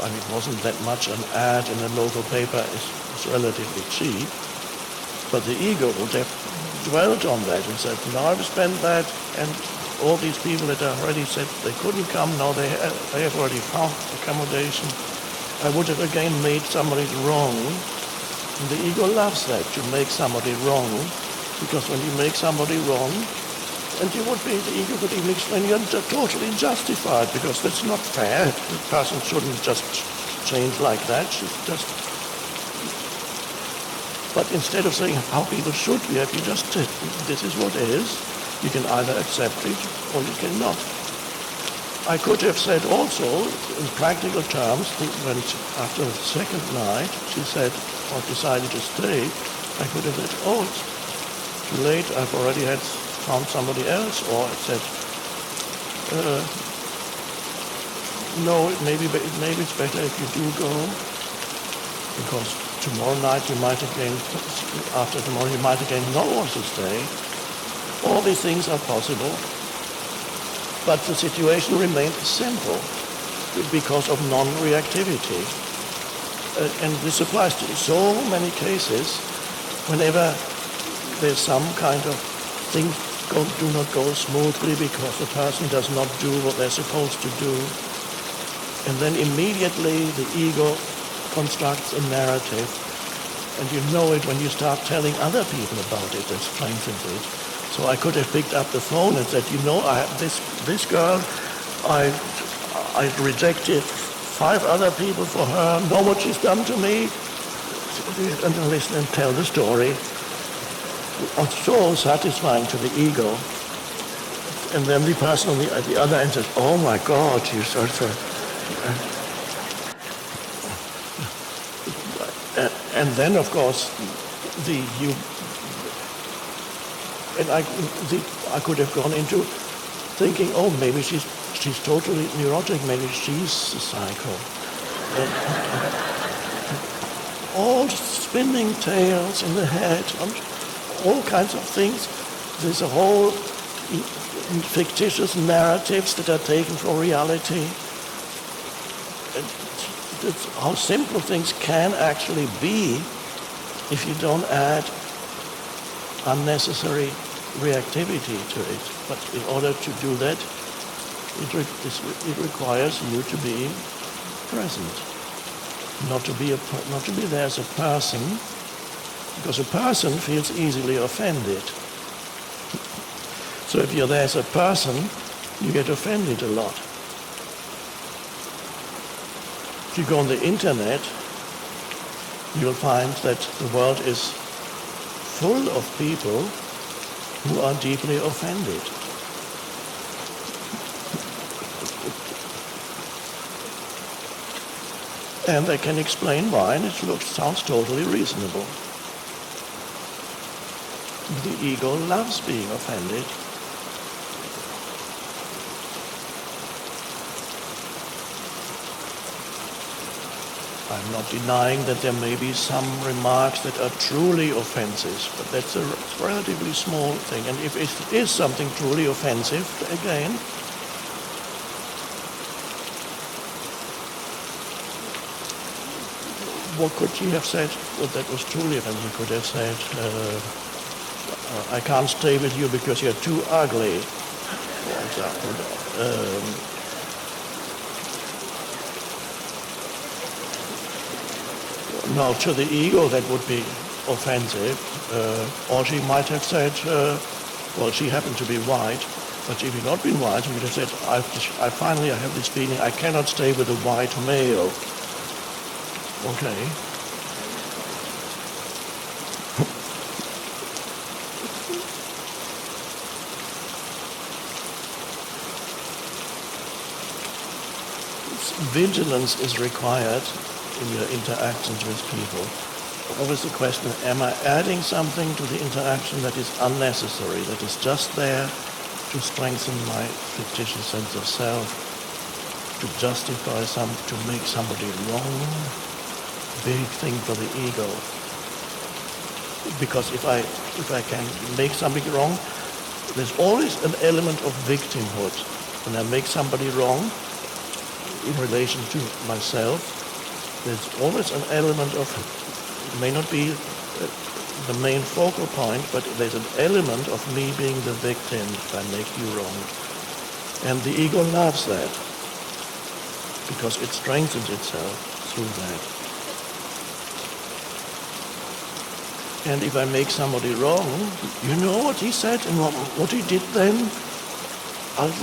I mean, it wasn't that much, an ad in a local paper is relatively cheap, but the ego would have dwelt on that and said, now I've spent that, and all these people that already said they couldn't come, now they have already found accommodation. I would have again made somebody wrong. And the ego loves that, to make somebody wrong, because when you make somebody wrong, and the ego could even explain you're totally justified, because that's not fair. The person shouldn't just change like that. She's just. But instead of saying how people should be, if you just said, this is what is, you can either accept it or you cannot. I could have said also, in practical terms, when after the second night she said, or decided to stay, I could have said, oh, it's too late, I've already found somebody else, or I said, no, maybe it's better if you do go, because tomorrow night you might again, after tomorrow you might again not want to stay. All these things are possible, but the situation remains simple because of non-reactivity. And this applies to so many cases. Whenever there's some kind of things do not go smoothly because the person does not do what they're supposed to do, and then immediately the ego constructs a narrative, and you know it when you start telling other people about it, that strengthens it. So I could have picked up the phone and said, you know, this girl, I rejected 5 other people for her, know what she's done to me, and then listen and tell the story. It's so satisfying to the ego. And then the person at the other end says, oh my God, you sort of... And then, of course, I could have gone into thinking, oh, maybe she's totally neurotic, maybe she's a psycho. All spinning tales in the head, and all kinds of things. There's a whole fictitious narratives that are taken for reality. It's how simple things can actually be if you don't add unnecessary reactivity to it. But in order to do that, It requires you to be present, not to be there as a person, because a person feels easily offended. So if you're there as a person, you get offended a lot. If you go on the internet, you'll find that the world is full of people who are deeply offended. And they can explain why, and it sounds totally reasonable. The ego loves being offended. I'm not denying that there may be some remarks that are truly offensive, but that's a relatively small thing. And if it is something truly offensive, again, what could he have said? Well, that was truly offensive. He could have said, I can't stay with you because you're too ugly, for example. Now, to the ego, that would be offensive. Or she might have said, well, she happened to be white, but if he'd not been white, he would have said, I finally have this feeling I cannot stay with a white male. Okay. Vigilance is required in your interactions with people. Always the question, am I adding something to the interaction that is unnecessary, that is just there to strengthen my fictitious sense of self, to justify to make somebody wrong? Big thing for the ego. Because if I can make somebody wrong, there's always an element of victimhood. When I make somebody wrong in relation to myself, there's always an element of, it may not be the main focal point, but there's an element of me being the victim if I make you wrong. And the ego loves that, because it strengthens itself through that. And if I make somebody wrong, you know what he said and what he did then?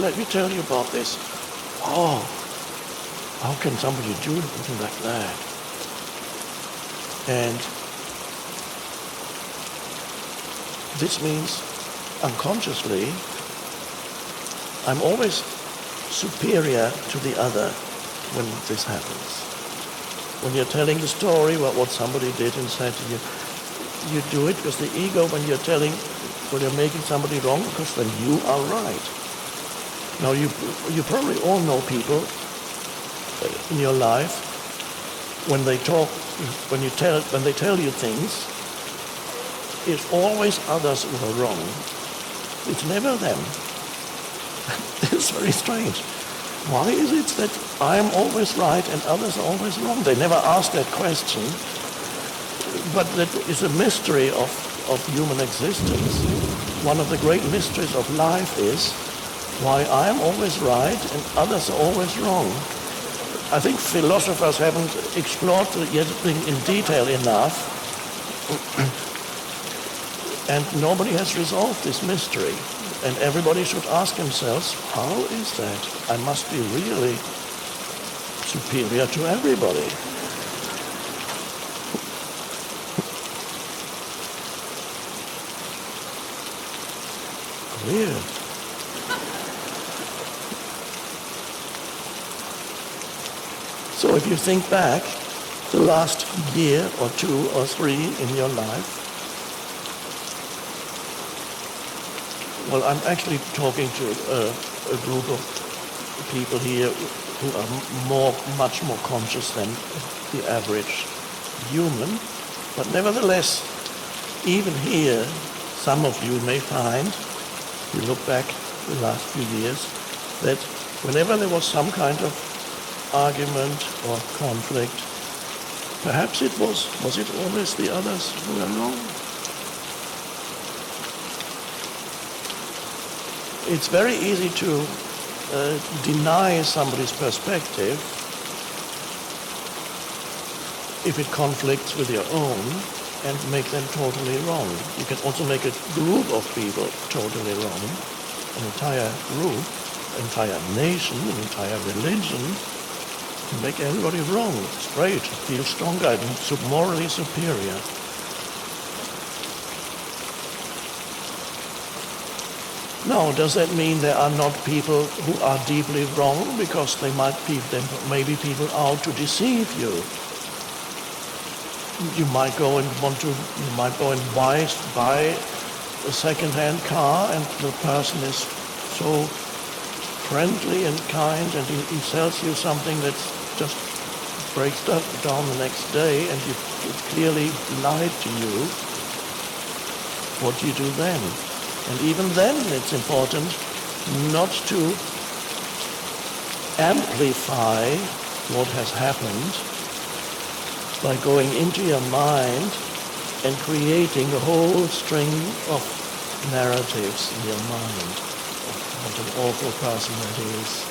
Let me tell you about this. Oh, how can somebody do something like that? And this means unconsciously, I'm always superior to the other when this happens. When you're telling the story about what somebody did and said to you, you do it because the ego, when you're making somebody wrong, because then you are right. Now you probably all know people in your life when they tell you things, it's always others who are wrong. It's never them. It's very strange. Why is it that I'm always right and others are always wrong? They never ask that question. But that is a mystery of human existence. One of the great mysteries of life is why I am always right and others are always wrong. I think philosophers haven't explored yet in detail enough, and nobody has resolved this mystery. And everybody should ask themselves, how is that? I must be really superior to everybody. Weird. So if you think back the last year or 2 or 3 in your life, well, I'm actually talking to a group of people here who are much more conscious than the average human. But nevertheless, even here, some of you may find, if you look back the last few years, that whenever there was some kind of argument or conflict, perhaps was it always the others who were wrong? It's very easy to deny somebody's perspective if it conflicts with your own and make them totally wrong. You can also make a group of people totally wrong, an entire group, entire nation, an entire religion, to make everybody wrong, straight, feel stronger and morally superior. Now, does that mean there are not people who are deeply wrong because there may be people out to deceive you? You might go and buy a second-hand car, and the person is so friendly and kind, and he sells you something that just breaks down the next day, and it clearly lied to you. What do you do then? And even then, it's important not to amplify what has happened by going into your mind and creating a whole string of narratives in your mind of what an awful person that is,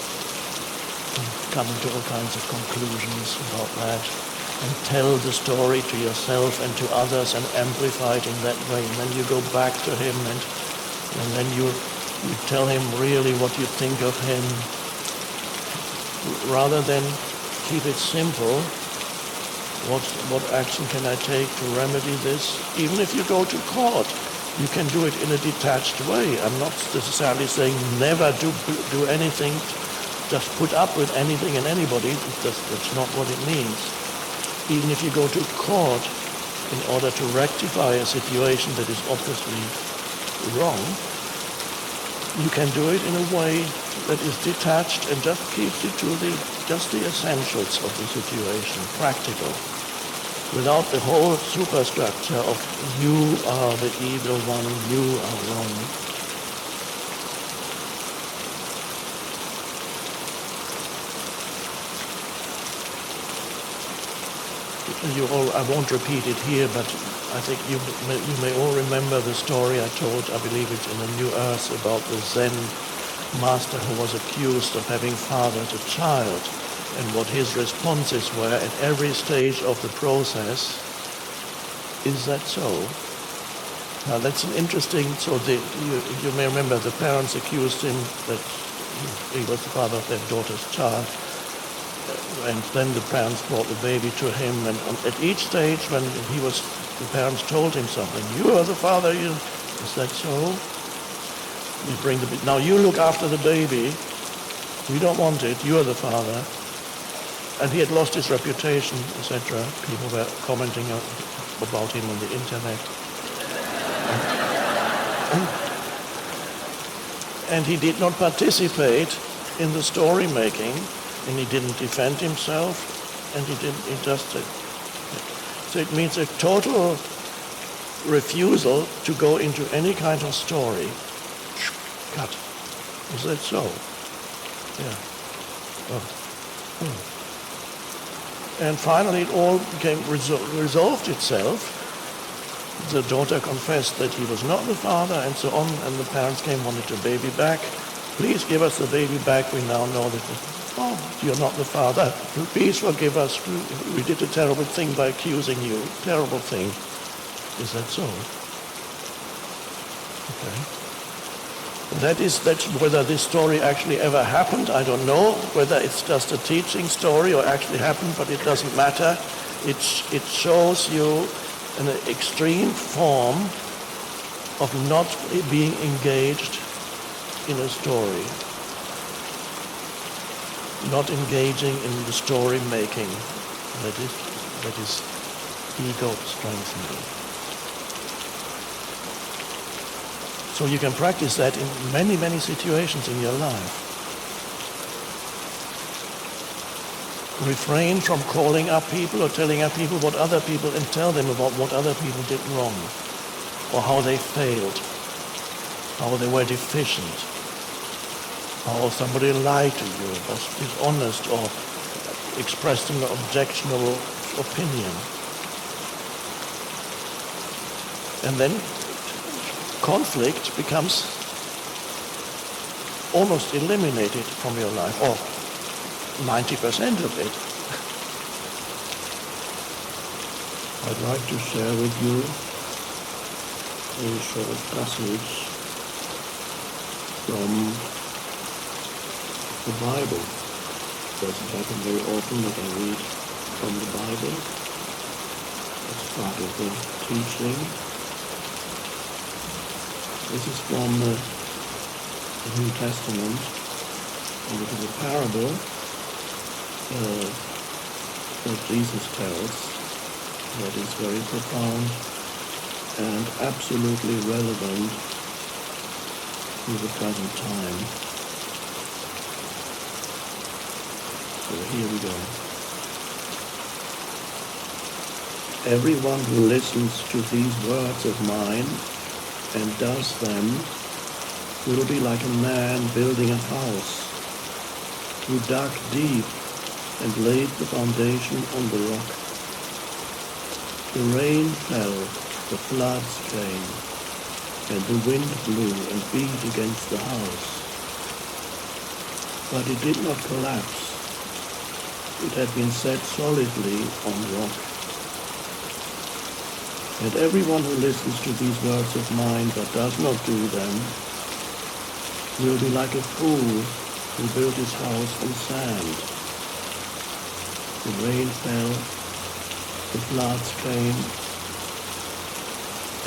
and coming to all kinds of conclusions about that, and tell the story to yourself and to others and amplify it in that way. And then you go back to him and then you tell him really what you think of him, rather than keep it simple. What action can I take to remedy this? Even if you go to court, you can do it in a detached way. I'm not necessarily saying never do anything, just put up with anything and anybody. That's not what it means. Even if you go to court in order to rectify a situation that is obviously wrong, you can do it in a way that is detached and just keeps you to just the essentials of the situation, practical, without the whole superstructure of you are the evil one, you are wrong. I won't repeat it here, but I think you may all remember the story I told, I believe it's in the New Earth, about the Zen master who was accused of having fathered a child, and what his responses were at every stage of the process. Is that so? Now that's an interesting, you may remember the parents accused him that he was the father of their daughter's child. And then the parents brought the baby to him, and at each stage when the parents told him something, you are the father, is that so? You bring now you look after the baby, we don't want it, you are the father. And he had lost his reputation, etc. People were commenting about him on the internet. And he did not participate in the story making, and he didn't defend himself, and he just said. So it means a total refusal to go into any kind of story. Cut. Is that so? Yeah. And finally it all became resolved itself. The daughter confessed that he was not the father, and so on, and the parents came, wanted the baby back. Please give us the baby back, we now know that you're not the father. Please forgive us. We did a terrible thing by accusing you. Terrible thing. Is that so? Okay. That's whether this story actually ever happened, I don't know. Whether it's just a teaching story or actually happened, but it doesn't matter. It shows you an extreme form of not being engaged in a story. Not engaging in the story making that is ego strengthening. So you can practice that in many, many situations in your life. Refrain from calling up people or telling up people what other people, and tell them about what other people did wrong, or how they failed, how they were deficient, or somebody lied to you, was dishonest, or expressed an objectionable opinion. And then conflict becomes almost eliminate it from your life, or 90% of it. I'd like to share with you a short passage from the Bible. It doesn't happen very often that I read from the Bible. It's part of the teaching. This is from the New Testament, and it is a parable that Jesus tells that is very profound and absolutely relevant to the present time. So here we go. Everyone who listens to these words of mine and does them will be like a man building a house who dug deep and laid the foundation on the rock. The rain fell, the floods came, and the wind blew and beat against the house. But it did not collapse. It had been set solidly on rock. And everyone who listens to these words of mine but does not do them will be like a fool who built his house on sand. The rain fell, the floods came,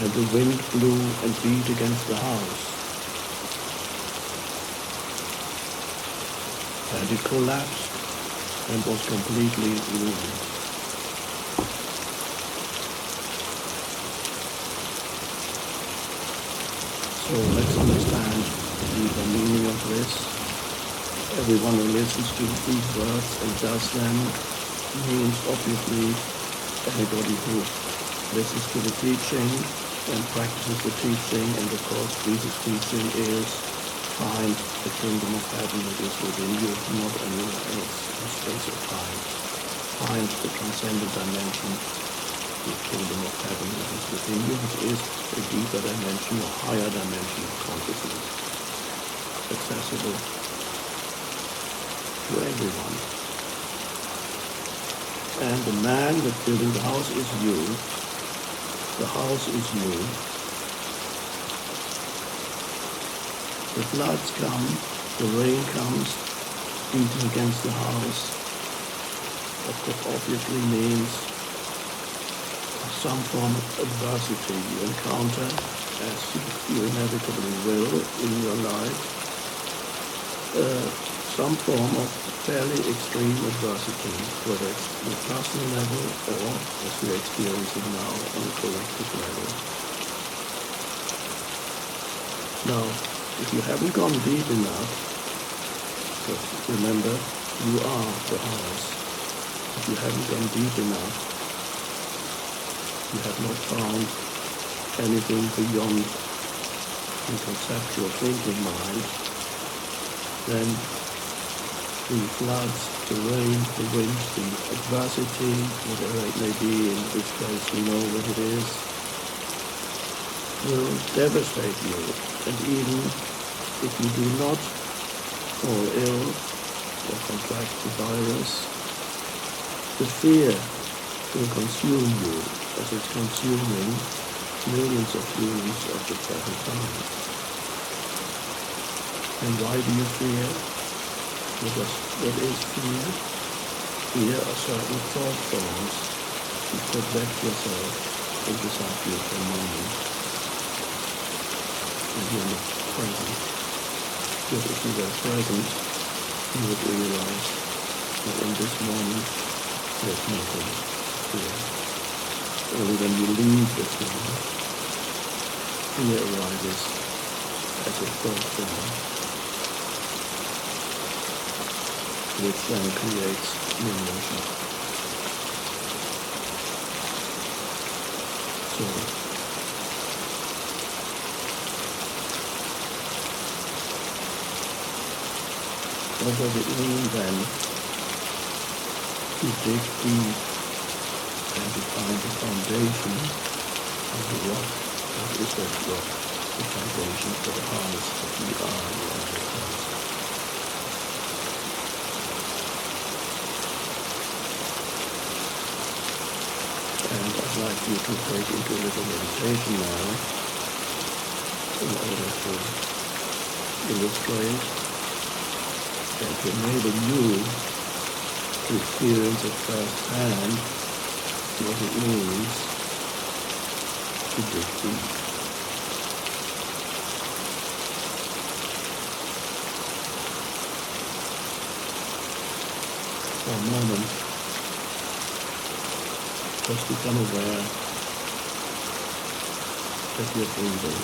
and the wind blew and beat against the house. And it collapsed and was completely ruined. So let's understand the deeper meaning of this. Everyone who listens to these words and does them means obviously anybody who listens to the teaching and practices the teaching, and of course Jesus' teaching is find the kingdom of heaven that is within you, not anywhere else in space or time. Find the transcendent dimension, the kingdom of heaven that is within you, which is a deeper dimension, a higher dimension of consciousness, accessible to everyone. And the man that's building the house is you. The house is you. The floods come, the rain comes, beating against the house. That obviously means some form of adversity you encounter, as you inevitably will in your life. Some form of fairly extreme adversity, whether it's on a personal level or, as we're experiencing now, on a collective level. Now, if you haven't gone deep enough, but remember, you are the house. If you haven't gone deep enough, you have not found anything beyond the conceptual thinking mind, then the floods, the rain, the wind, the adversity, whatever it may be, in this case we know what it is, will devastate you. And even if you do not fall ill or contract the virus, the fear will consume you as it's consuming millions of humans at the present time. And why do you fear? Because what is fear? Fear are certain thought forms you project yourself into some future moment. And you're not present. But if you were present, you would realize that in this moment there's nothing to fear. Only when you leave this moment, fear arises as a thought form, which then creates the emotion. So, what does it mean then to dig deep and to find the foundation of the rock? What is that rock? The foundation for the house that we are in the house. like you to take into a little meditation now in order to illustrate and to enable you to experience at first hand what it means to dig deep. For a moment, just become aware that you're breathing.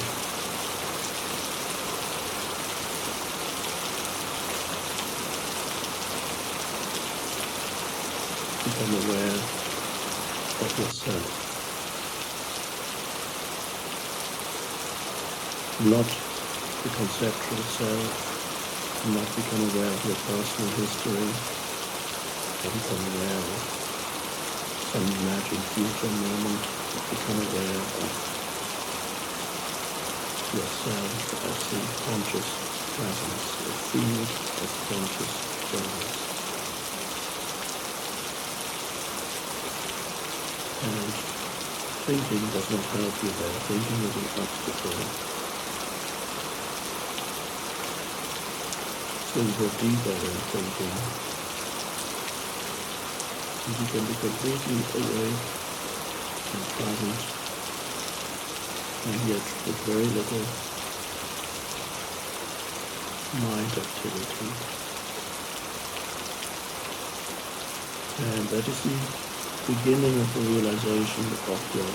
Become aware of yourself. Not the conceptual self, not become aware of your personal history, but become aware of some imagined future moment, become aware of yourself as the conscious presence, a field of conscious presence. And thinking does not help you there. Thinking is an obstacle. So you go deeper than thinking. And you can be completely awake and present, and yet with very little mind activity. And that is the beginning of the realization of your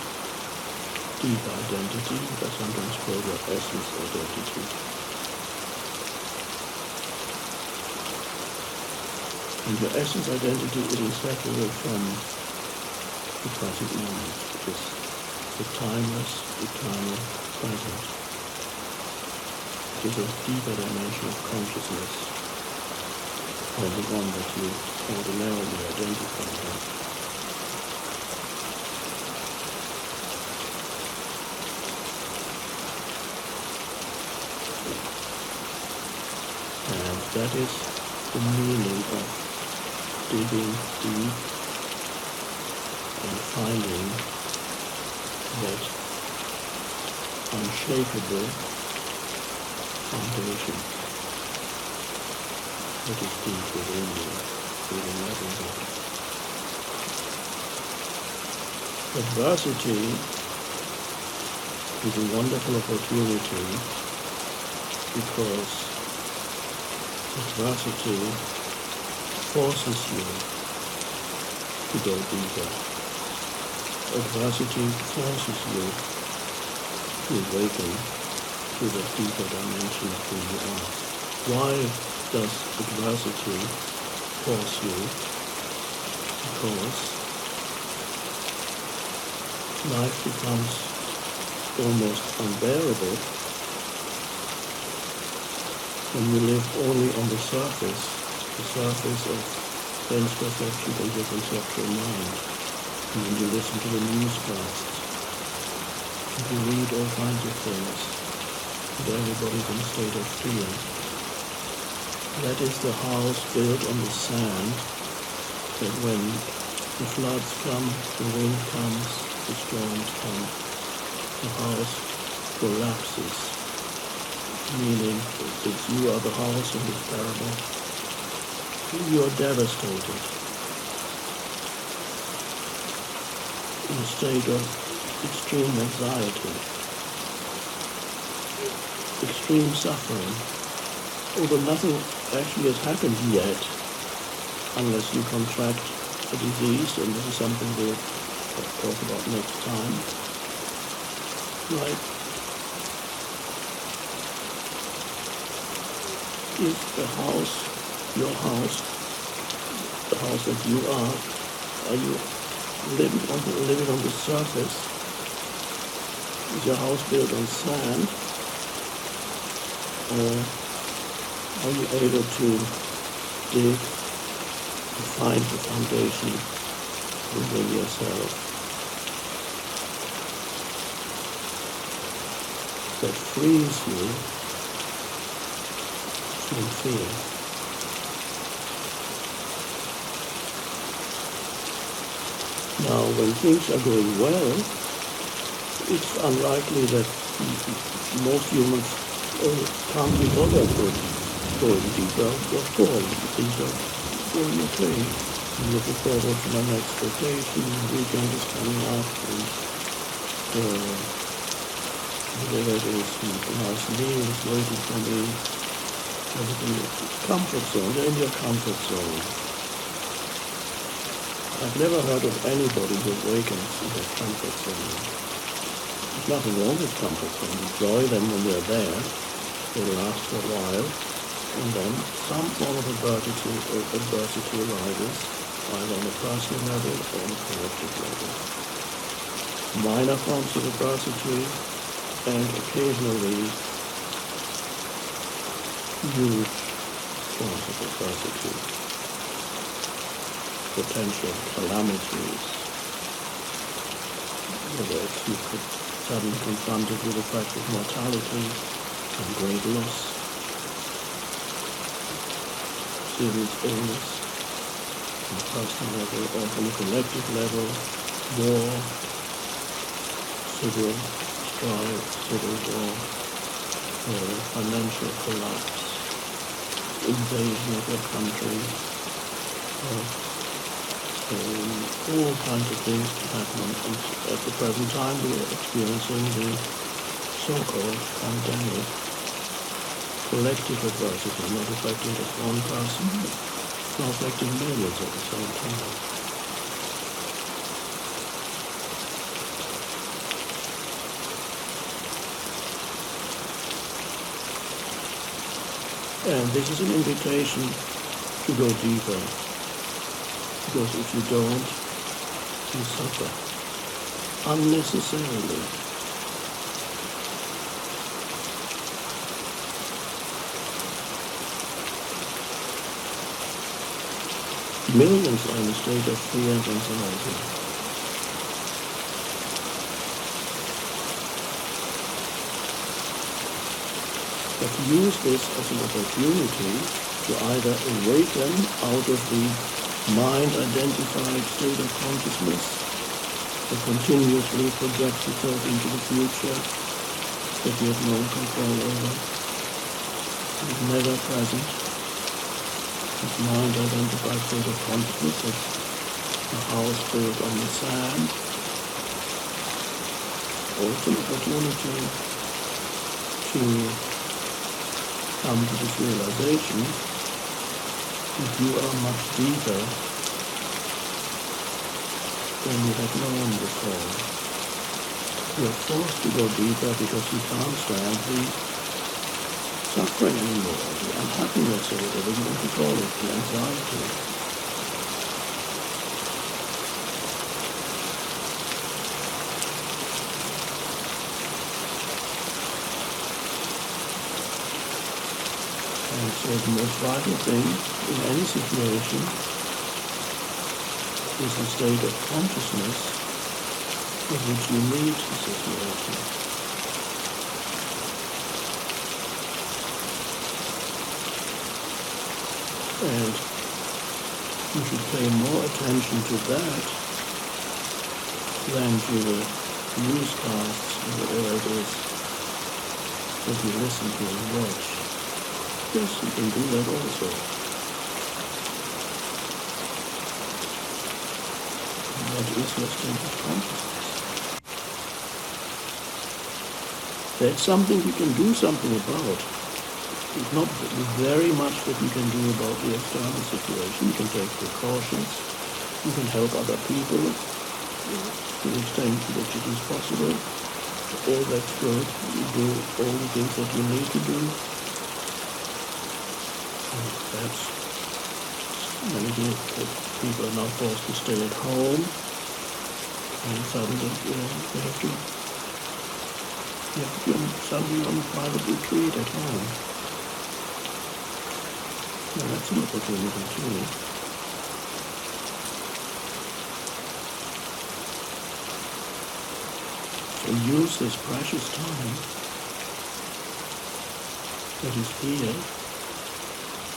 deep identity, that I sometimes call your essence identity. And your essence identity is inseparable from the present moment. It is the timeless, eternal present. It is a deeper dimension of consciousness than the one that you ordinarily identify with. And that is the meaning of digging deep and finding that unshakable foundation that is deep within you, within everyone. Adversity is a wonderful opportunity because adversity forces you to go deeper. Adversity forces you to awaken to the deeper dimension of who you are. Why does adversity force you? Because life becomes almost unbearable when you live only on the surface of sense perception and your conceptual mind. And when you listen to the newscasts, and you read all kinds of things, and everybody's in a state of fear. That is the house built on the sand, that when the floods come, the wind comes, the storms come, the house collapses, meaning that you are the house in this parable. You are devastated, in a state of extreme anxiety, extreme suffering, although nothing actually has happened yet, unless you contract a disease, and this is something we'll talk about next time. Right? Is the house, your house, the house that you are you living on the surface? Is your house built on sand? Or are you able to dig, to find the foundation within yourself that frees you from fear? Now, when things are going well, it's unlikely that most humans can't be bothered with going deeper. Of course, things are going okay. I'm looking forward to my next vacation. The weekend is coming up, and whatever it is, a nice meal is waiting for me. Everything is comfort zone. They're in your comfort zone. I've never heard of anybody who awakens in their comfort zone. There's nothing wrong with comfort zone. Enjoy them when they're there. They last for a while. And then some form of adversity arises, either on a personal level or on a collective level. Minor forms of adversity and occasionally huge forms of adversity. Potential calamities, whether it's you could suddenly confronted with the fact of mortality and great loss, serious illness on a personal level or on a collective level, war, civil strife, civil war, financial collapse, invasion of your country, all kinds of things happen. And at the present time we are experiencing the so-called pandemic, collective adversity, not affecting just one person, but affecting millions at the same time. And this is an invitation to go deeper. Because if you don't, you suffer unnecessarily. Millions are in a state of fear and anxiety. But use this as an opportunity to either awaken out of the mind-identified state of consciousness that continuously projects itself into the future that you have no control over, is never present. This mind-identified state of consciousness is a house built on the sand. Also an opportunity to come to this realization that you are much deeper than you have known before. You are forced to go deeper because you can't stand the suffering anymore, the unhappiness or whatever you want to call it, the anxiety. And so the most vital thing in any situation is a state of consciousness with which you meet the situation. And you should pay more attention to that than to the newscasts or whatever it is that you listen to and watch. Yes, you can do that also. And that is your state of consciousness. That's something you can do something about. It's not very much that you can do about the external situation. You can take precautions. You can help other people to the extent to which it is possible. All that's good. You do all the things that you need to do. Perhaps many people are now forced to stay at home, and suddenly they have to suddenly on a private retreat at home. Well, that's an opportunity too. So use this precious time that is here,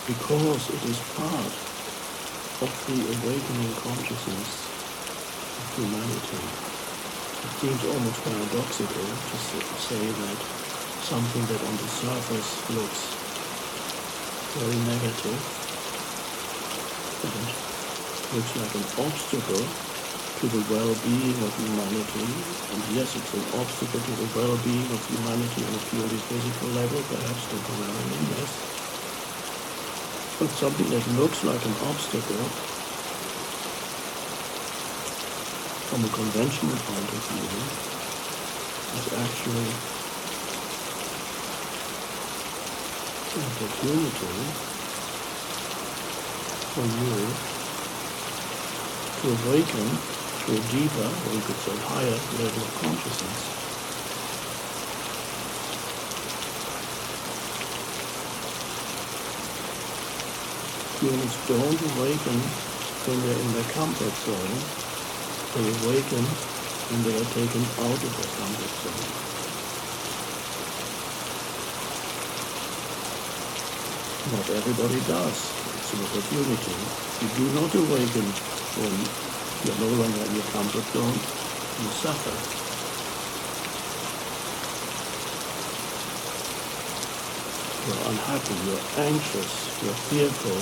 because it is part of the awakening consciousness of humanity. It seems almost paradoxical to say that something that on the surface looks very negative and looks like an obstacle to the well-being of humanity, and yes, it's an obstacle to the well-being of humanity on a purely physical level, perhaps temporarily, yes. But something that looks like an obstacle from a conventional point of view is actually an opportunity for you to awaken to a deeper, or you could say higher, level of consciousness. Humans don't awaken when they're in their comfort zone. They awaken when they are taken out of their comfort zone. Not everybody does. It's an opportunity. You do not awaken when you're no longer in your comfort zone. You suffer. You're unhappy, you're anxious, you're fearful.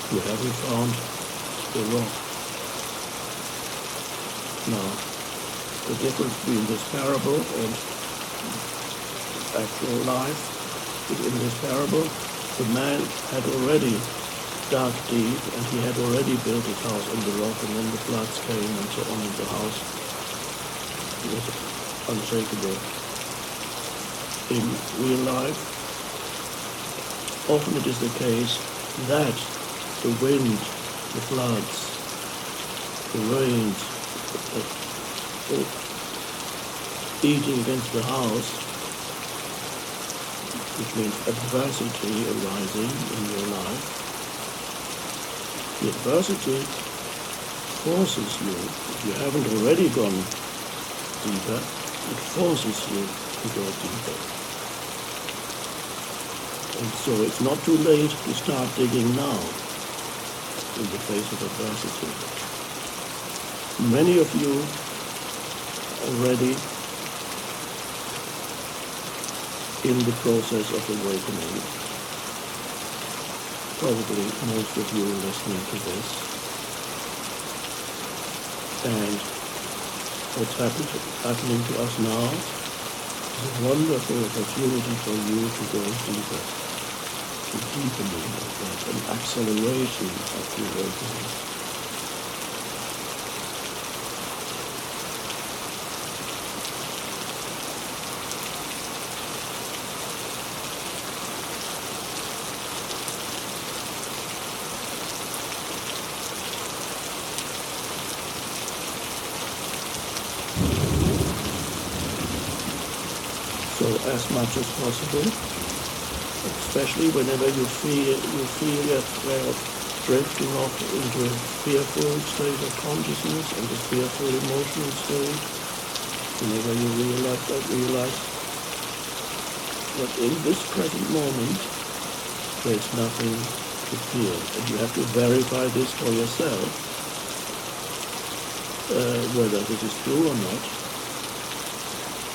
You haven't found the rock. Now, the difference between this parable and actual life is in this parable, the man had already dug deep and he had already built his house on the rock, and then the floods came and so on, and the house was unshakable. In real life, often it is the case that the wind, the floods, the rains, eating against the house, which means adversity arising in your life. The adversity forces you, if you haven't already gone deeper, it forces you to go deeper. And so it's not too late to start digging now in the face of adversity. Many of you already in the process of awakening. Probably most of you are listening to this. And what's happening to us now is a wonderful opportunity for you to go deeper, to deepening of that, an acceleration of the awakening. So as much as possible, especially whenever you feel yourself drifting off into a fearful state of consciousness and a fearful emotional state, whenever you realize that in this present moment there's nothing to fear, and you have to verify this for yourself, whether this is true or not.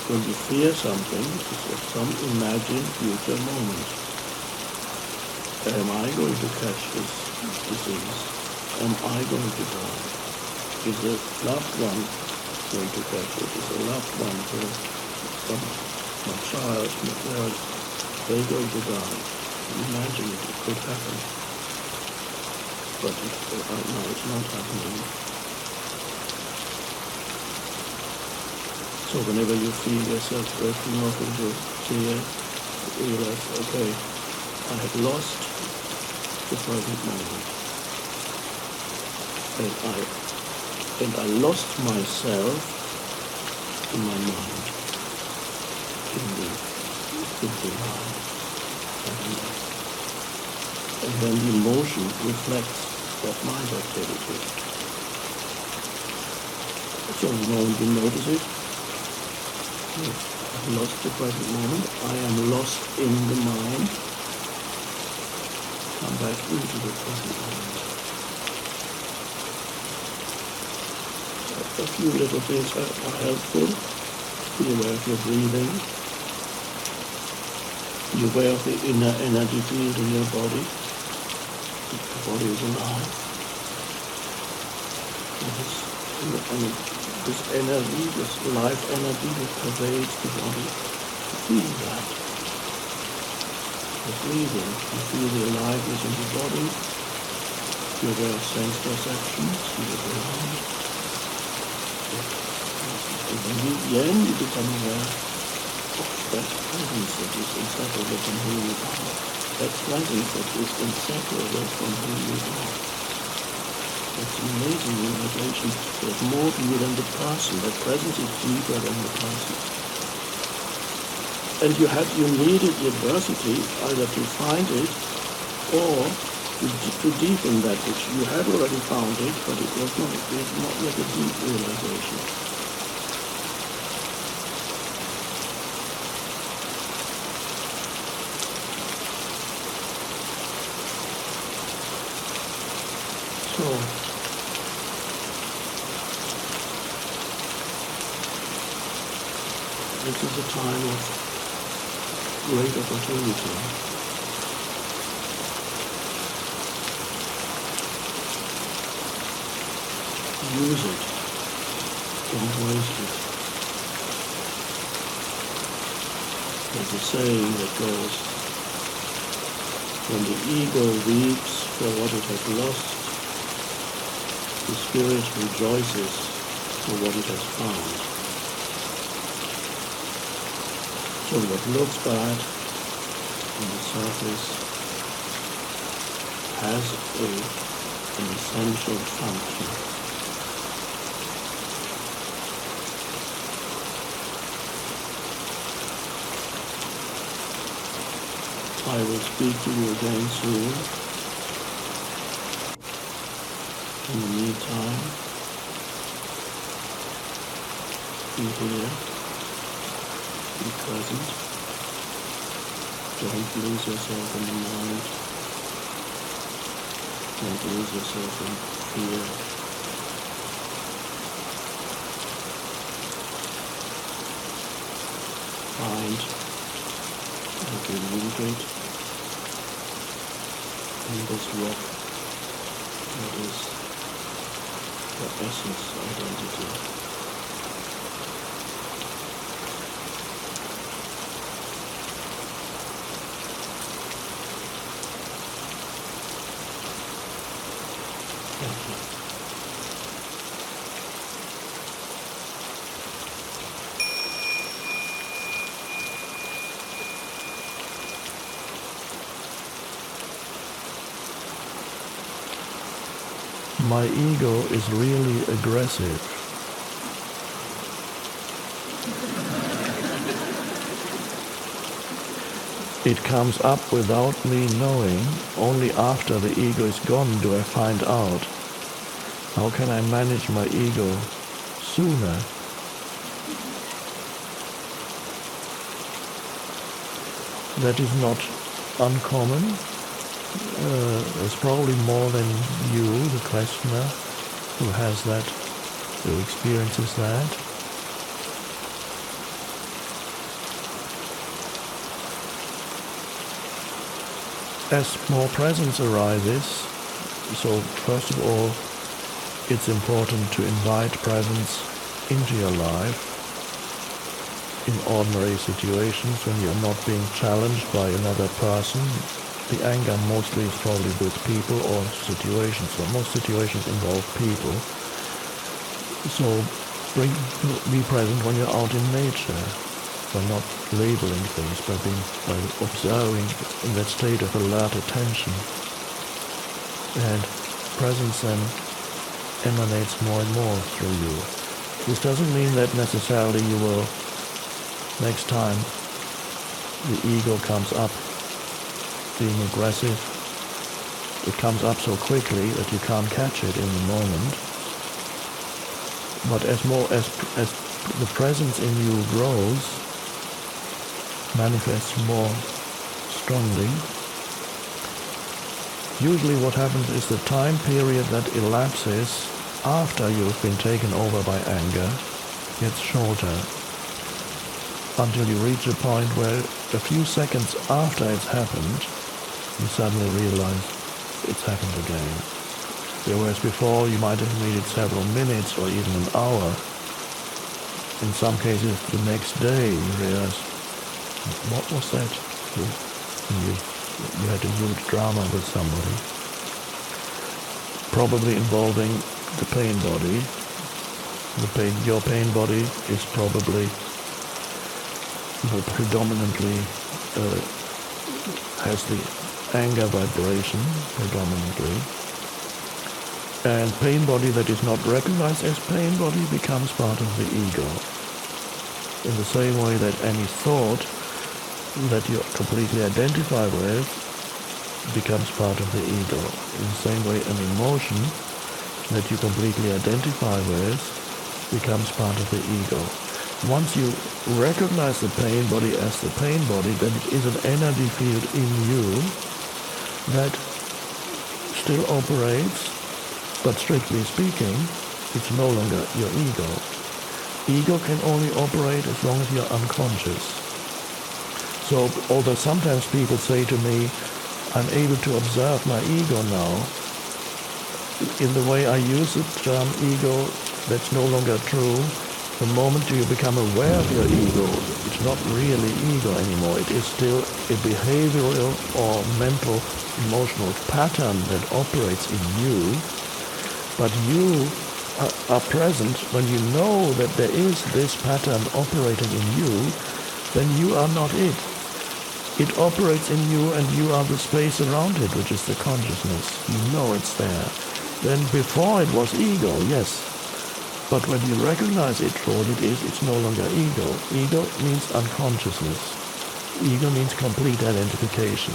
When you fear something, it's of some imagined future moment. Am I going to catch this disease? Am I going to die? Is a loved one going to catch it? Is a loved one, my child, my parents, they're going to die? Imagine it could happen. But right now it's not happening. So whenever you feel yourself drifting off into fear, you realize, okay, I have lost the present moment. And I lost myself in my mind, in the thinking mind. And then the emotion reflects that mind activity. So the moment you notice it, I've lost the present moment. I am lost in the mind. come back into the present moment. A few little things are helpful. Be aware of your breathing. Be aware of the inner energy field in your body. The body is alive. And this energy, this life energy that pervades the body, feel that. The breathing, you feel the aliveness in the body. Be aware of sense perceptions, you look around. Then you become aware of that presence that is inseparable from who you are. That presence that is inseparable from who you are. That's an amazing realization. There's more to you than the person. That presence is deeper than the person. And you needed the adversity either to find it or to deepen that which you had already found it, but it was not yet a deep realization. So, this is a time of great opportunity. Use it. Don't waste it. There's a saying that goes, when the ego weeps for what it has lost, the spirit rejoices for what it has found. So what looks bad on the surface has an essential function. I will speak to you again soon. In the meantime, be here, be present, don't lose yourself in the mind, don't lose yourself in fear. Find and be rooted in this rock that is the essence identity. Thank you. My ego is really aggressive. It comes up without me knowing. Only after the ego is gone do I find out. How can I manage my ego sooner? That is not uncommon. There's probably more than you, the questioner, who has that, who experiences that. As more presence arises, so first of all, it's important to invite presence into your life in ordinary situations when you're not being challenged by another person. The anger mostly is probably with people or situations. So most situations involve people. So be present when you're out in nature, by not labeling things, by observing in that state of alert attention. And presence then emanates more and more through you. This doesn't mean that necessarily you will, next time the ego comes up being aggressive, it comes up so quickly that you can't catch it in the moment. But as the presence in you grows, manifests more strongly, usually what happens is the time period that elapses after you've been taken over by anger gets shorter until you reach a point where a few seconds after it's happened, you suddenly realize it's happened again. Whereas before you might have needed several minutes or even an hour. In some cases the next day you realize, what was that? You had a huge drama with somebody, probably involving the pain body. Your pain body is probably predominantly has the anger vibration predominantly, and pain body that is not recognized as pain body becomes part of the ego. In the same way that any thought that you completely identify with becomes part of the ego. In the same way an emotion that you completely identify with becomes part of the ego. Once you recognize the pain body as the pain body, then it is an energy field in you that still operates, but strictly speaking, it's no longer your ego. Ego can only operate as long as you're unconscious. So, although sometimes people say to me, I'm able to observe my ego now, in the way I use the term ego, that's no longer true. The moment you become aware of your ego, it's not really ego anymore. It is still a behavioral or mental, emotional pattern that operates in you, but you are present when you know that there is this pattern operating in you, then you are not it. It operates in you and you are the space around it, which is the consciousness. You know it's there. Then before it was ego, yes. But when you recognize it for what it is, it's no longer ego. Ego means unconsciousness. Ego means complete identification.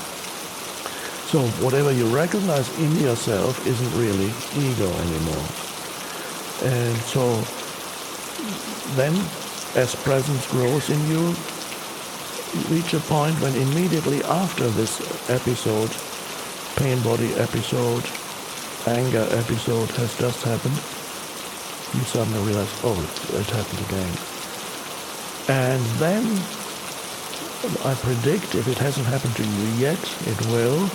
So whatever you recognize in yourself isn't really ego anymore. And so then, as presence grows in you, you reach a point when immediately after this episode, pain body episode, anger episode has just happened, you suddenly realize, oh, it happened again. And then I predict, if it hasn't happened to you yet, it will.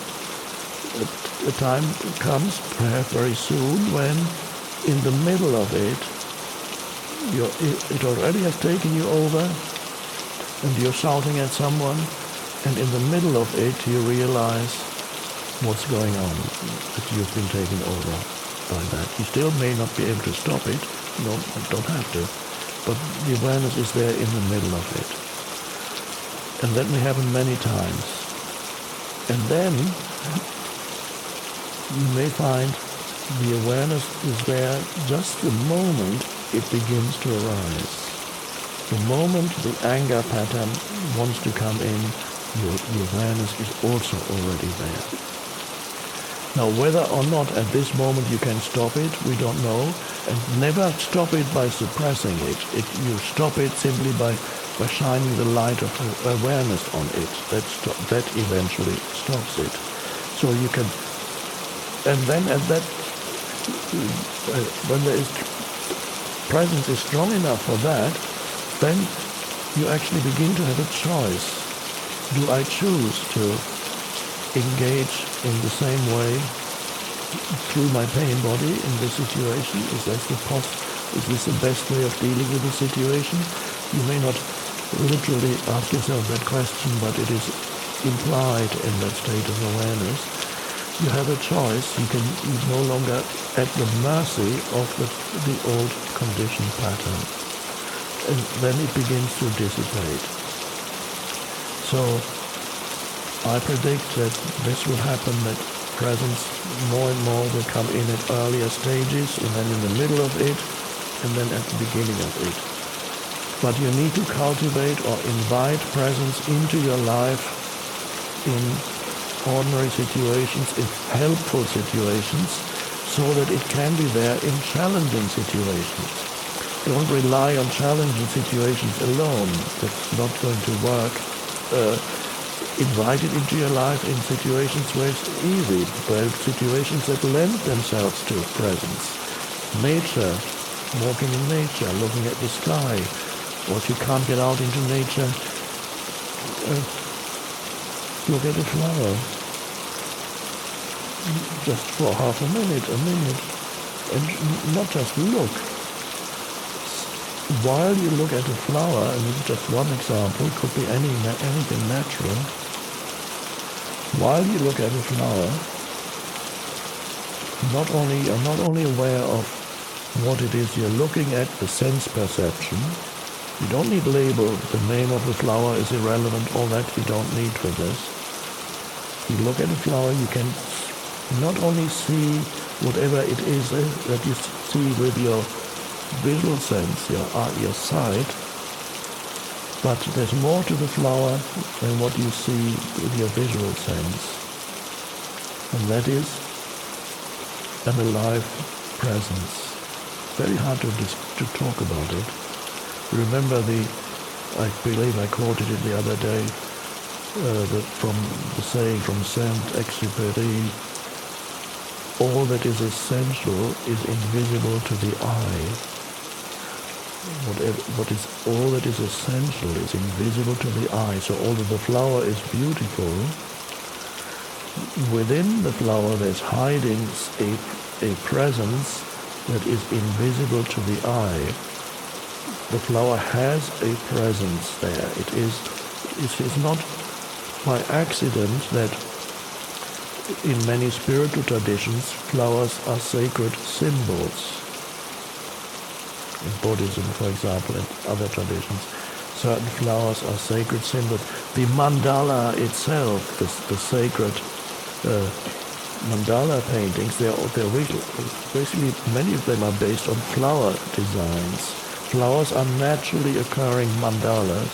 The time comes, perhaps very soon, when in the middle of it, it already has taken you over, and you're shouting at someone, and in the middle of it you realize what's going on, that you've been taken over by that. You still may not be able to stop it, no, don't have to, but the awareness is there in the middle of it. And that may happen many times. And then you may find the awareness is there just the moment it begins to arise. The moment the anger pattern wants to come in, your awareness is also already there. Now, whether or not at this moment you can stop it, we don't know. And never stop it by suppressing it. You stop it simply by shining the light of awareness on it. That eventually stops it. So you can, and then at that, when there is presence is strong enough for that, then you actually begin to have a choice. Do I choose to engage in the same way through my pain body in this situation? Is this the best way of dealing with the situation? You may not literally ask yourself that question, but it is implied in that state of awareness. You have a choice. You're no longer at the mercy of the old conditioned pattern. And then it begins to dissipate. So I predict that this will happen, that presence more and more will come in at earlier stages, and then in the middle of it, and then at the beginning of it. But you need to cultivate or invite presence into your life in ordinary situations, in helpful situations, so that it can be there in challenging situations. Don't rely on challenging situations alone. That's not going to work invite it into your life in situations where it's easy, but situations that lend themselves to presence. Nature, walking in nature, looking at the sky, or if you can't get out into nature, look at a flower, just for half a minute, and not just look. While you look at a flower, and this is just one example, it could be anything natural. While you look at a flower, you're not only aware of what it is you're looking at, the sense perception. You don't need label. The name of the flower is irrelevant. All that you don't need for this. You look at a flower, you can not only see whatever it is that you see with your visual sense, your sight, but there's more to the flower than what you see with your visual sense. And that is an alive presence. Very hard to talk about it. Remember I believe I quoted it the other day, from the saying from Saint-Exupéry, all that is essential is invisible to the eye. All that is essential is invisible to the eye. So although the flower is beautiful, within the flower there's hiding a presence that is invisible to the eye. The flower has a presence there. It is not by accident that in many spiritual traditions flowers are sacred symbols. In Buddhism, for example, and other traditions, certain flowers are sacred symbols. The mandala itself, the sacred mandala paintings, they're basically many of them are based on flower designs. Flowers are naturally occurring mandalas,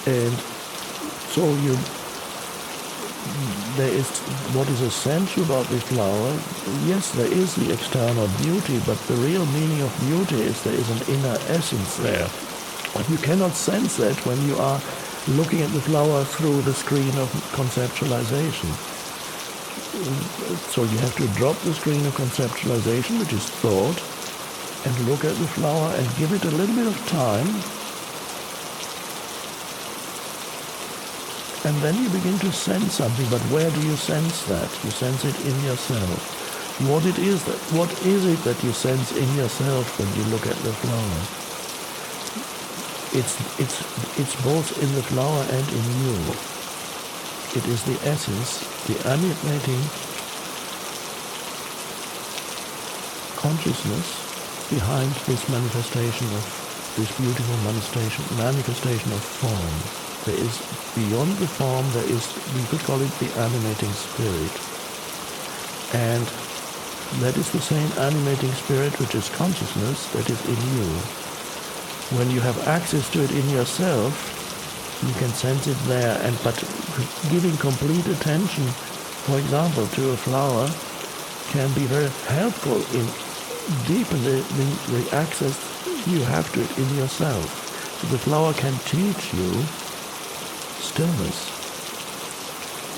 and so there is what is essential about the flower. Yes, there is the external beauty, but the real meaning of beauty is there is an inner essence there. But you cannot sense that when you are looking at the flower through the screen of conceptualization. So you have to drop the screen of conceptualization, which is thought, and look at the flower and give it a little bit of time. And then you begin to sense something, but where do you sense that? You sense it in yourself. What is it that you sense in yourself when you look at the flower? It's both in the flower and in you. It is the essence, the animating consciousness behind this manifestation of this beautiful manifestation of form. There is, beyond the form, there is, we could call it the animating spirit. And that is the same animating spirit which is consciousness that is in you. When you have access to it in yourself, you can sense it there, but giving complete attention, for example, to a flower can be very helpful in deepening the access you have to it in yourself. So the flower can teach you stillness,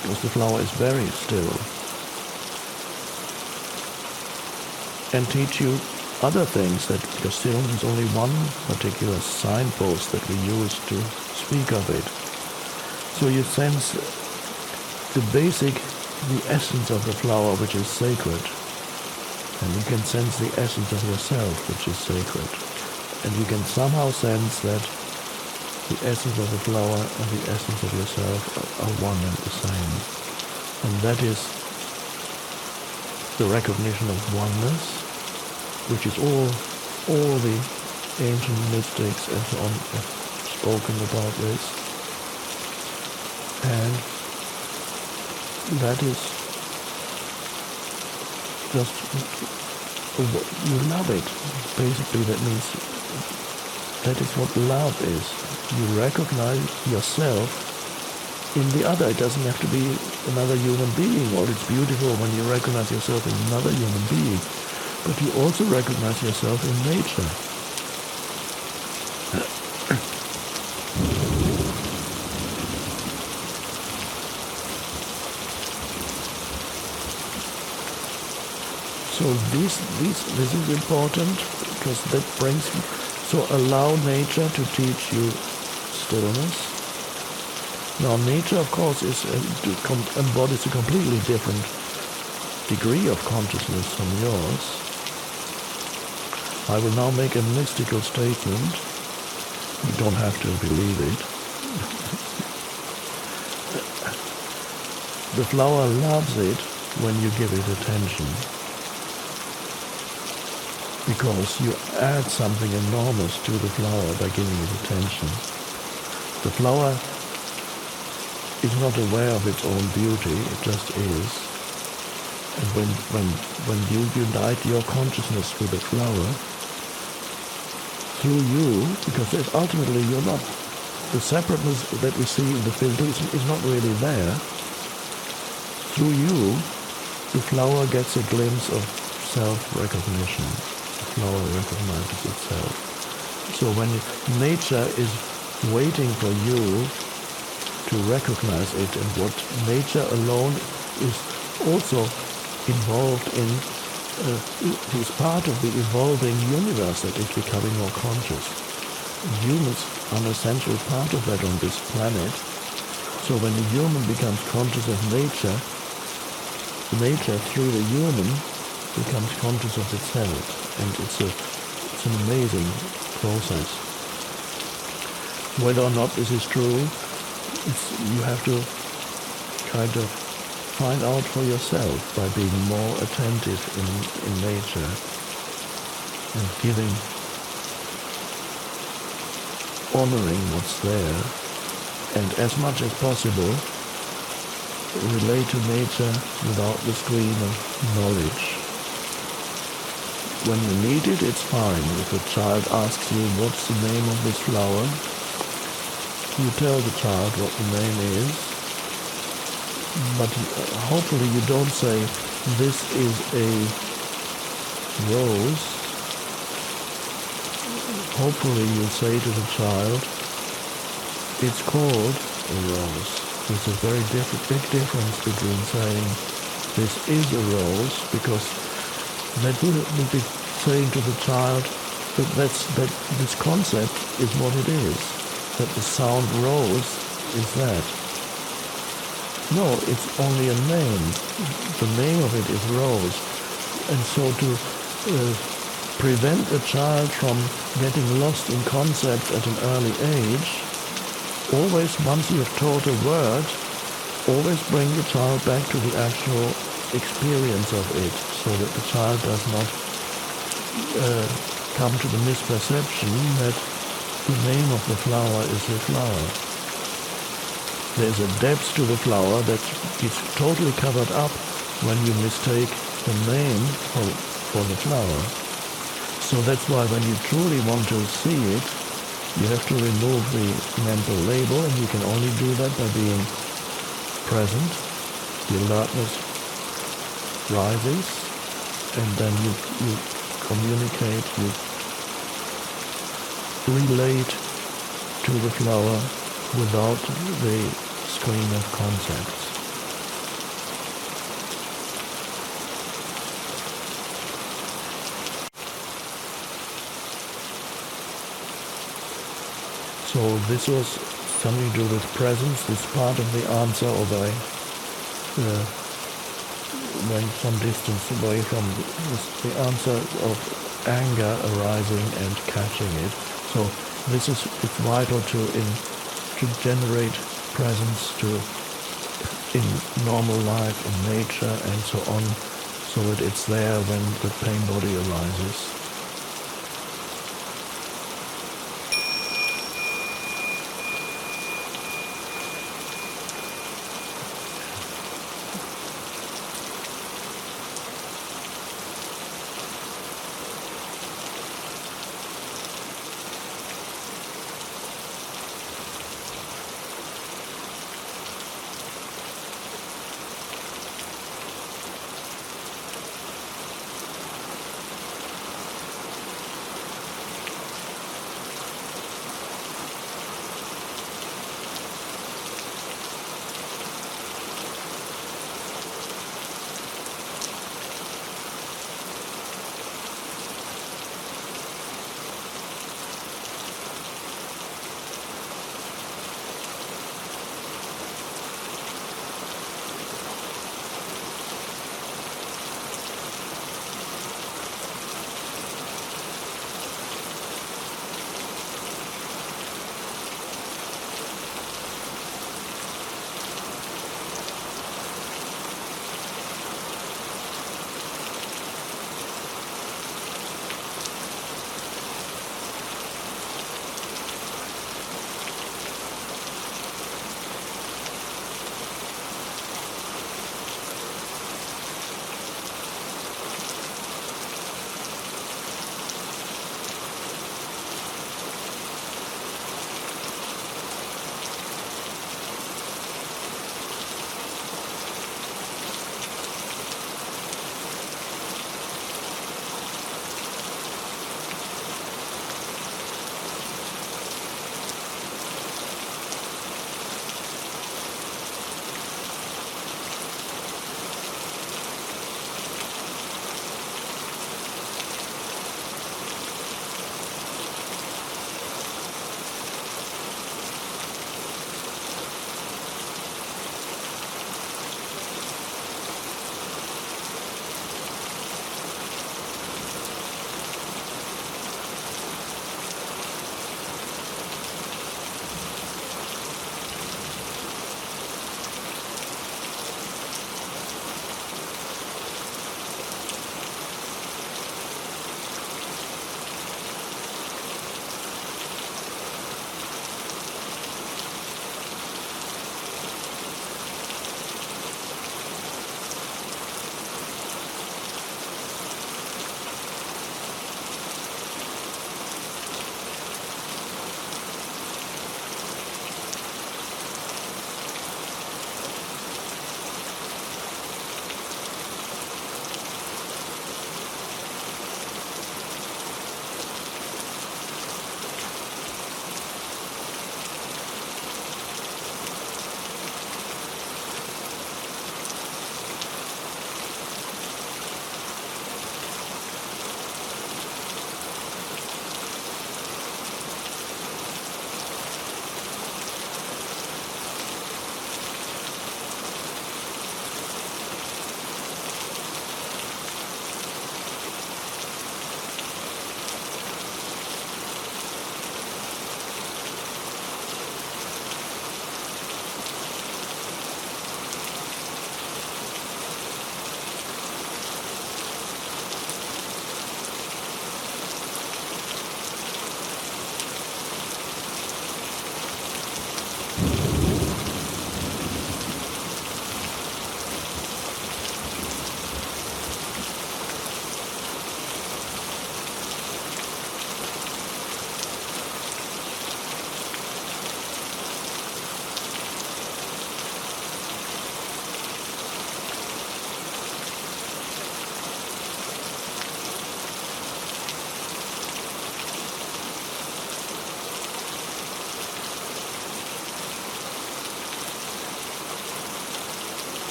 because the flower is very still, and teach you other things, that because stillness is only one particular signpost that we use to speak of it. So you sense the essence of the flower, which is sacred, and you can sense the essence of yourself, which is sacred, and you can somehow sense that the essence of the flower and the essence of yourself are one and the same. And that is the recognition of oneness, which is all the ancient mystics and so on have spoken about this. And that is just, you love it. Basically that means that is what love is. You recognize yourself in the other. It doesn't have to be another human being, or it's beautiful when you recognize yourself in another human being, but you also recognize yourself in nature. So this is important, because that brings, so allow nature to teach you stillness. Now nature, of course, embodies a completely different degree of consciousness from yours. I will now make a mystical statement. You don't have to believe it. The flower loves it when you give it attention, because you add something enormous to the flower by giving it attention. The flower is not aware of its own beauty, it just is. And when you unite your consciousness with the flower, through you, because ultimately you're not, the separateness that we see in the physical is not really there. Through you, the flower gets a glimpse of self-recognition. The flower recognizes itself. So when nature is waiting for you to recognize it, and what nature alone is also involved in, is part of the evolving universe that is becoming more conscious. Humans are an essential part of that on this planet. So when the human becomes conscious of nature, nature through the human becomes conscious of itself, and it's an amazing process. Whether or not this is true, you have to kind of find out for yourself by being more attentive in nature and honoring what's there, and as much as possible relate to nature without the screen of knowledge. When you need it, it's fine. If a child asks you what's the name of this flower, you tell the child what the name is, but hopefully you don't say, this is a rose. Hopefully you say to the child, it's called a rose. There's a very big difference between saying, this is a rose, because that would be saying to the child that this concept is what it is. That the sound rose is that. No, it's only a name. The name of it is rose. And so to prevent a child from getting lost in concepts at an early age, always, once you have taught a word, always bring the child back to the actual experience of it, so that the child does not come to the misperception that the name of the flower is the flower. There's a depth to the flower that is totally covered up when you mistake the name for the flower. So that's why when you truly want to see it, you have to remove the mental label, and you can only do that by being present. The alertness rises, and then you communicate, you relate to the flower without the screen of concepts. So this was something to do with presence, this part of the answer, although I went some distance away from the answer of anger arising and catching it. So this is, it's vital to generate presence in normal life, in nature, and so on, so that it's there when the pain body arises.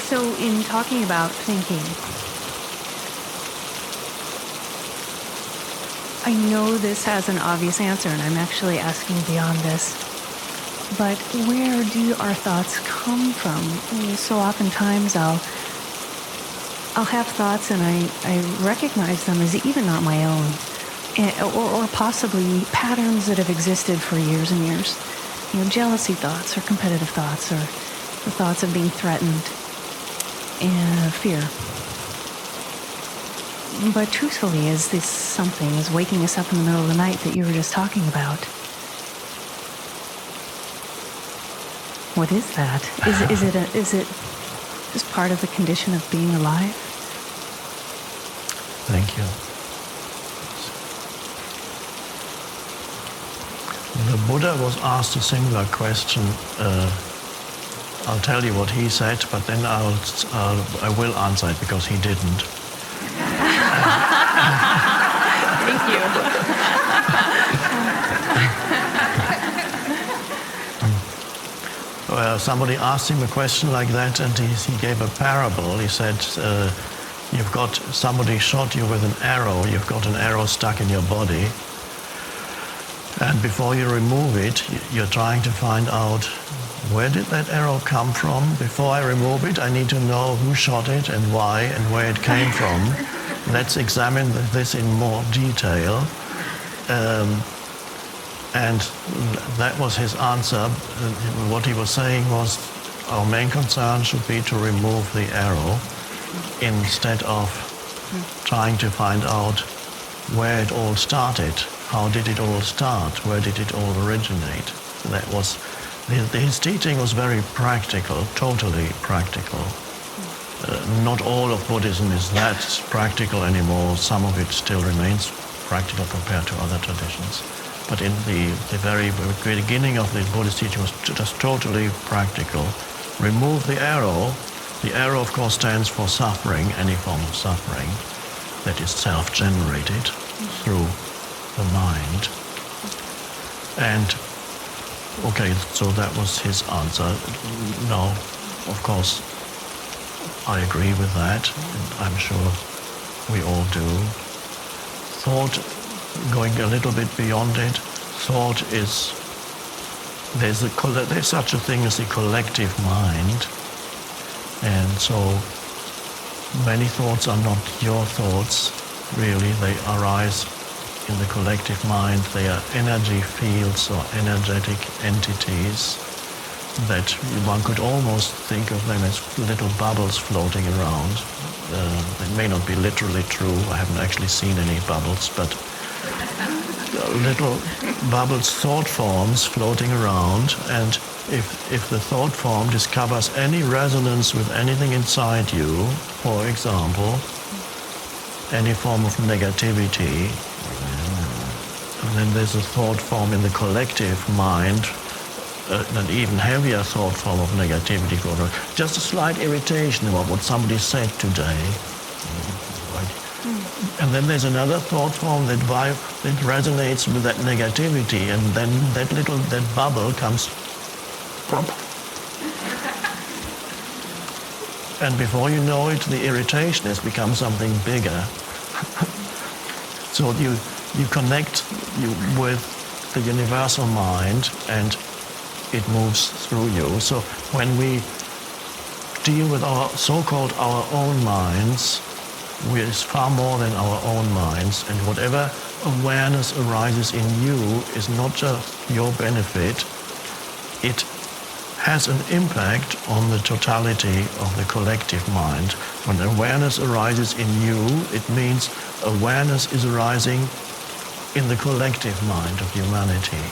So in talking about thinking, I know this has an obvious answer, and I'm actually asking beyond this. But where do our thoughts come from? I mean, so oftentimes I'll have thoughts and I recognize them as even not my own, or possibly patterns that have existed for years and years. You know, jealousy thoughts or competitive thoughts or the thoughts of being threatened and fear. But truthfully, is this something is waking us up in the middle of the night that you were just talking about? What is that? Is it just part of the condition of being alive? Thank you. The Buddha was asked a similar question. I'll tell you what he said, but then I will answer it because he didn't. Thank you. Well, somebody asked him a question like that, and he gave a parable. He said, you've got somebody shot you with an arrow. You've got an arrow stuck in your body. And before you remove it, you're trying to find out, where did that arrow come from? Before I remove it, I need to know who shot it and why and where it came from. Let's examine this in more detail. And that was his answer. What he was saying was, our main concern should be to remove the arrow instead of trying to find out where it all started. How did it all start? Where did it all originate? That was his teaching was very practical, totally practical. Not all of Buddhism is that practical anymore. Some of it still remains practical compared to other traditions. But in the very beginning of the Buddhist teaching was just totally practical. Remove the arrow. The arrow, of course, stands for suffering, any form of suffering that is self-generated through the mind. And, okay, so that was his answer. No, of course, I agree with that. I'm sure we all do. Thought, going a little bit beyond it, thought is, there's such a thing as the collective mind. And so many thoughts are not your thoughts, really. They arise in the collective mind. They are energy fields or energetic entities that one could almost think of them as little bubbles floating around. It may not be literally true. I haven't actually seen any bubbles, but little bubbles, thought forms floating around. And if the thought form discovers any resonance with anything inside you, for example, any form of negativity, and then there's a thought form in the collective mind, an even heavier thought form of negativity, just a slight irritation about what somebody said today. And then there's another thought form that resonates with that negativity, and then that bubble comes. And before you know it, the irritation has become something bigger. So you connect with the universal mind, and it moves through you. So when we deal with our so-called our own minds, is far more than our own minds, and whatever awareness arises in you is not just your benefit, it has an impact on the totality of the collective mind. When awareness arises in you, it means awareness is arising in the collective mind of humanity.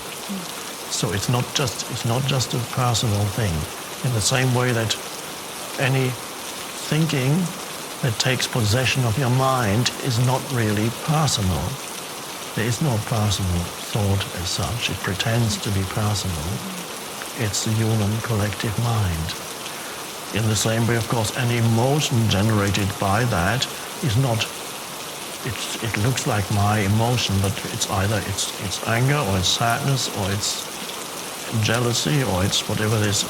So it's not just a personal thing. In the same way that any thinking that takes possession of your mind is not really personal. There is no personal thought as such. It pretends to be personal. It's the human collective mind. In the same way, of course, any emotion generated by that is not, it looks like my emotion, but it's either it's anger or it's sadness or it's jealousy or it's whatever it is.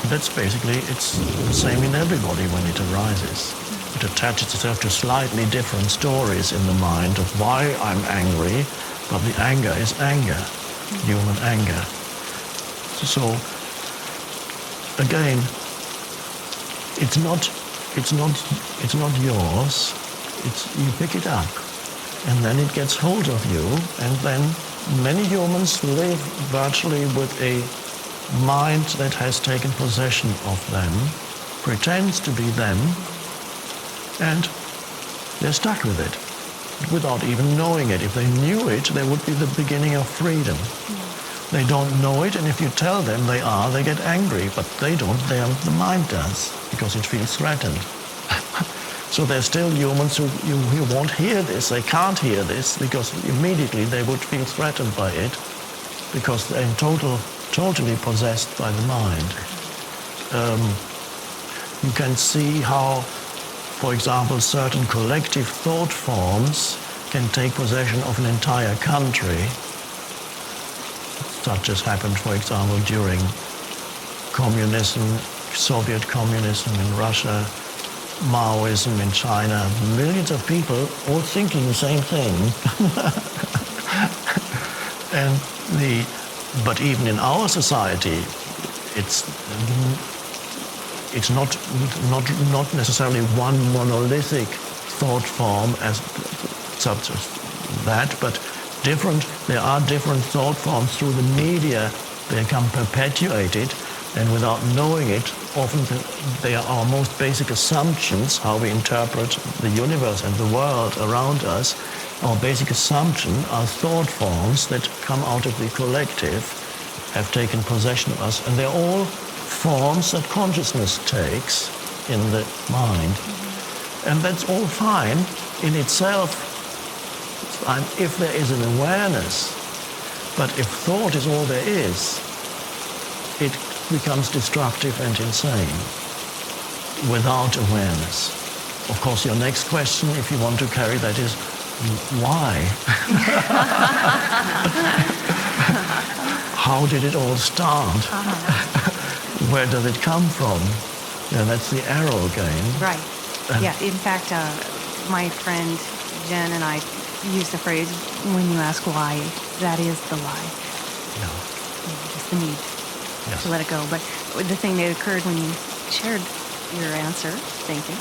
That's basically, it's the same in everybody when it arises. It attaches itself to slightly different stories in the mind of why I'm angry, but the anger is anger, human anger. So, again, it's not yours. You pick it up, and then it gets hold of you, and then many humans live virtually with a mind that has taken possession of them, pretends to be them, and they're stuck with it without even knowing it. If they knew it, there would be the beginning of freedom. They don't know it, and if you tell them they get angry, but they don't, the mind does, because it feels threatened. So there's still humans who won't hear this, they can't hear this, because immediately they would feel threatened by it, because they're totally possessed by the mind. You can see how, for example, certain collective thought forms can take possession of an entire country, such as happened, for example, during communism, Soviet communism in Russia, Maoism in China. Millions of people all thinking the same thing. But even in our society, it's not necessarily one monolithic thought form as such as that, but there are different thought forms through the media. They become perpetuated, and without knowing it, often they are our most basic assumptions, how we interpret the universe and the world around us. Our basic assumption are thought forms that come out of the collective, have taken possession of us, and they're all forms that consciousness takes in the mind. And that's all fine in itself, if there is an awareness. But if thought is all there is, it becomes destructive and insane without awareness. Of course, your next question, if you want to carry that, is why? How did it all start? Where does it come from? Yeah, that's the arrow again. Right. Yeah, in fact, my friend Jen and I use the phrase, when you ask why, that is the lie. Yeah. Just the need to let it go. But the thing that occurred when you shared your answer, thank you,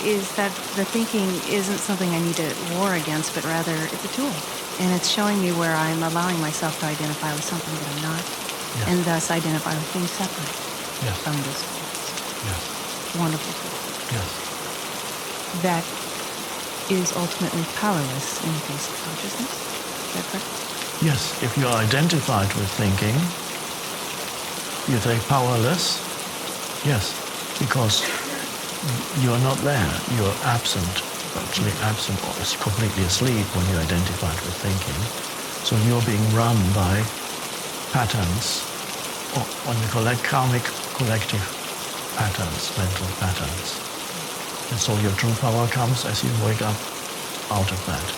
is that the thinking isn't something I need to war against, but rather it's a tool. And it's showing me where I'm allowing myself to identify with something that I'm not, and thus identify with things separate from this force. Yes. Wonderful tool. Yes. That is ultimately powerless in the face of consciousness. Is that correct? Yes, if you're identified with thinking, you say powerless. Yes, because you're not there. You're absent, virtually absent, or completely asleep when you're identified with thinking. So you're being run by patterns, or on the karmic collective patterns, mental patterns. And so your true power comes as you wake up out of that.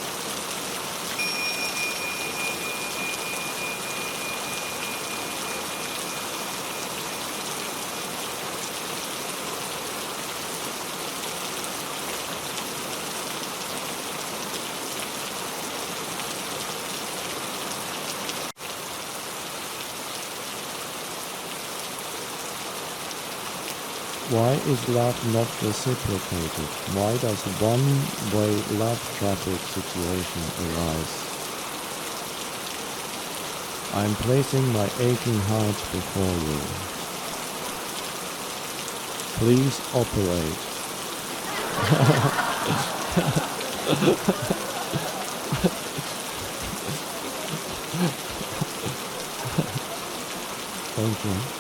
Why is love not reciprocated? Why does one-way love traffic situation arise? I am placing my aching heart before you. Please operate.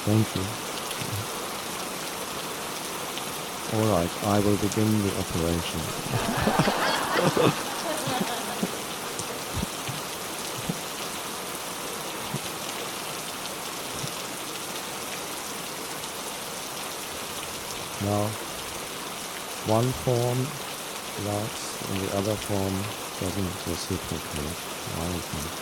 Thank you. All right, I will begin the operation. Now, one form loves and the other form doesn't reciprocate. Why is that?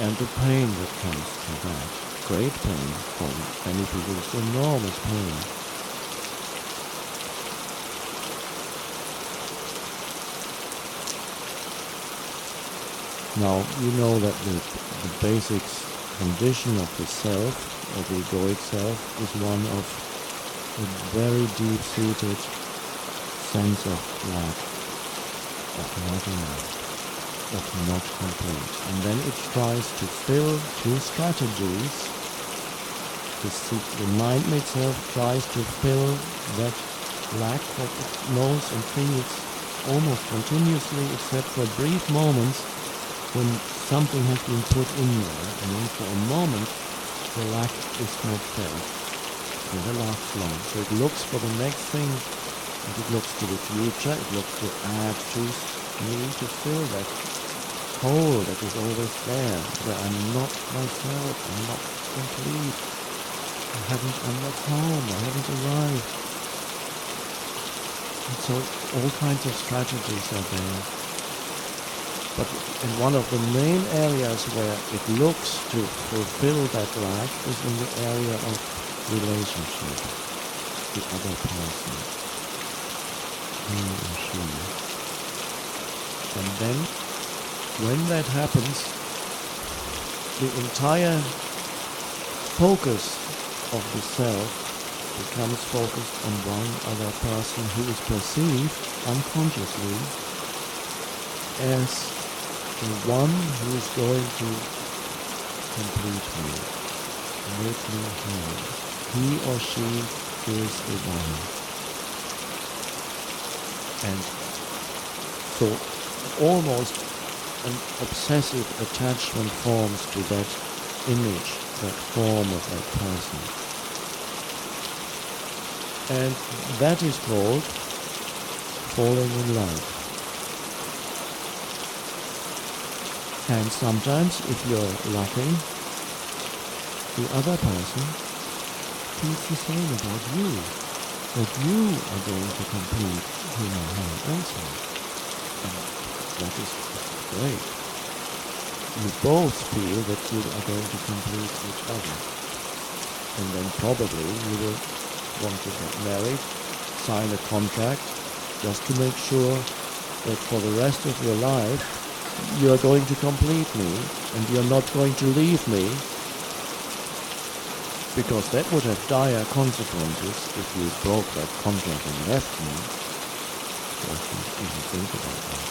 And the pain that comes to that. great pain. For many people, it's enormous pain. Now, you know that the basic condition of the self, or the egoic self, is one of a very deep-seated sense of lack, of not enough, of not complete. And then it tries to fill through strategies. The mind itself tries to fill that lack that it knows and feels almost continuously, except for brief moments when something has been put in there, and then for a moment the lack is not felt. It never lasts long. So it looks for the next thing, and it looks to the future, it looks to add to me to fill that hole that is always there, where I'm not myself, I'm not complete, I'm not home, I haven't arrived. And so all kinds of strategies are there. But in one of the main areas where it looks to fulfill that lack is in the area of relationship, the other person, he or she. And then, when that happens, the entire focus of the self becomes focused on one other person who is perceived unconsciously as the one who is going to complete me, make me whole. He or she is the one. And so almost an obsessive attachment forms to that image, that form of that person. And that is called falling in love. And sometimes, if you're lucky, the other person feels the same about you, that you are going to complete him or her also. And that is great. You both feel that you are going to complete each other. And then probably you will want to get married, sign a contract, just to make sure that for the rest of your life you are going to complete me, and you're not going to leave me, because that would have dire consequences if you broke that contract and left me. Just even think about that.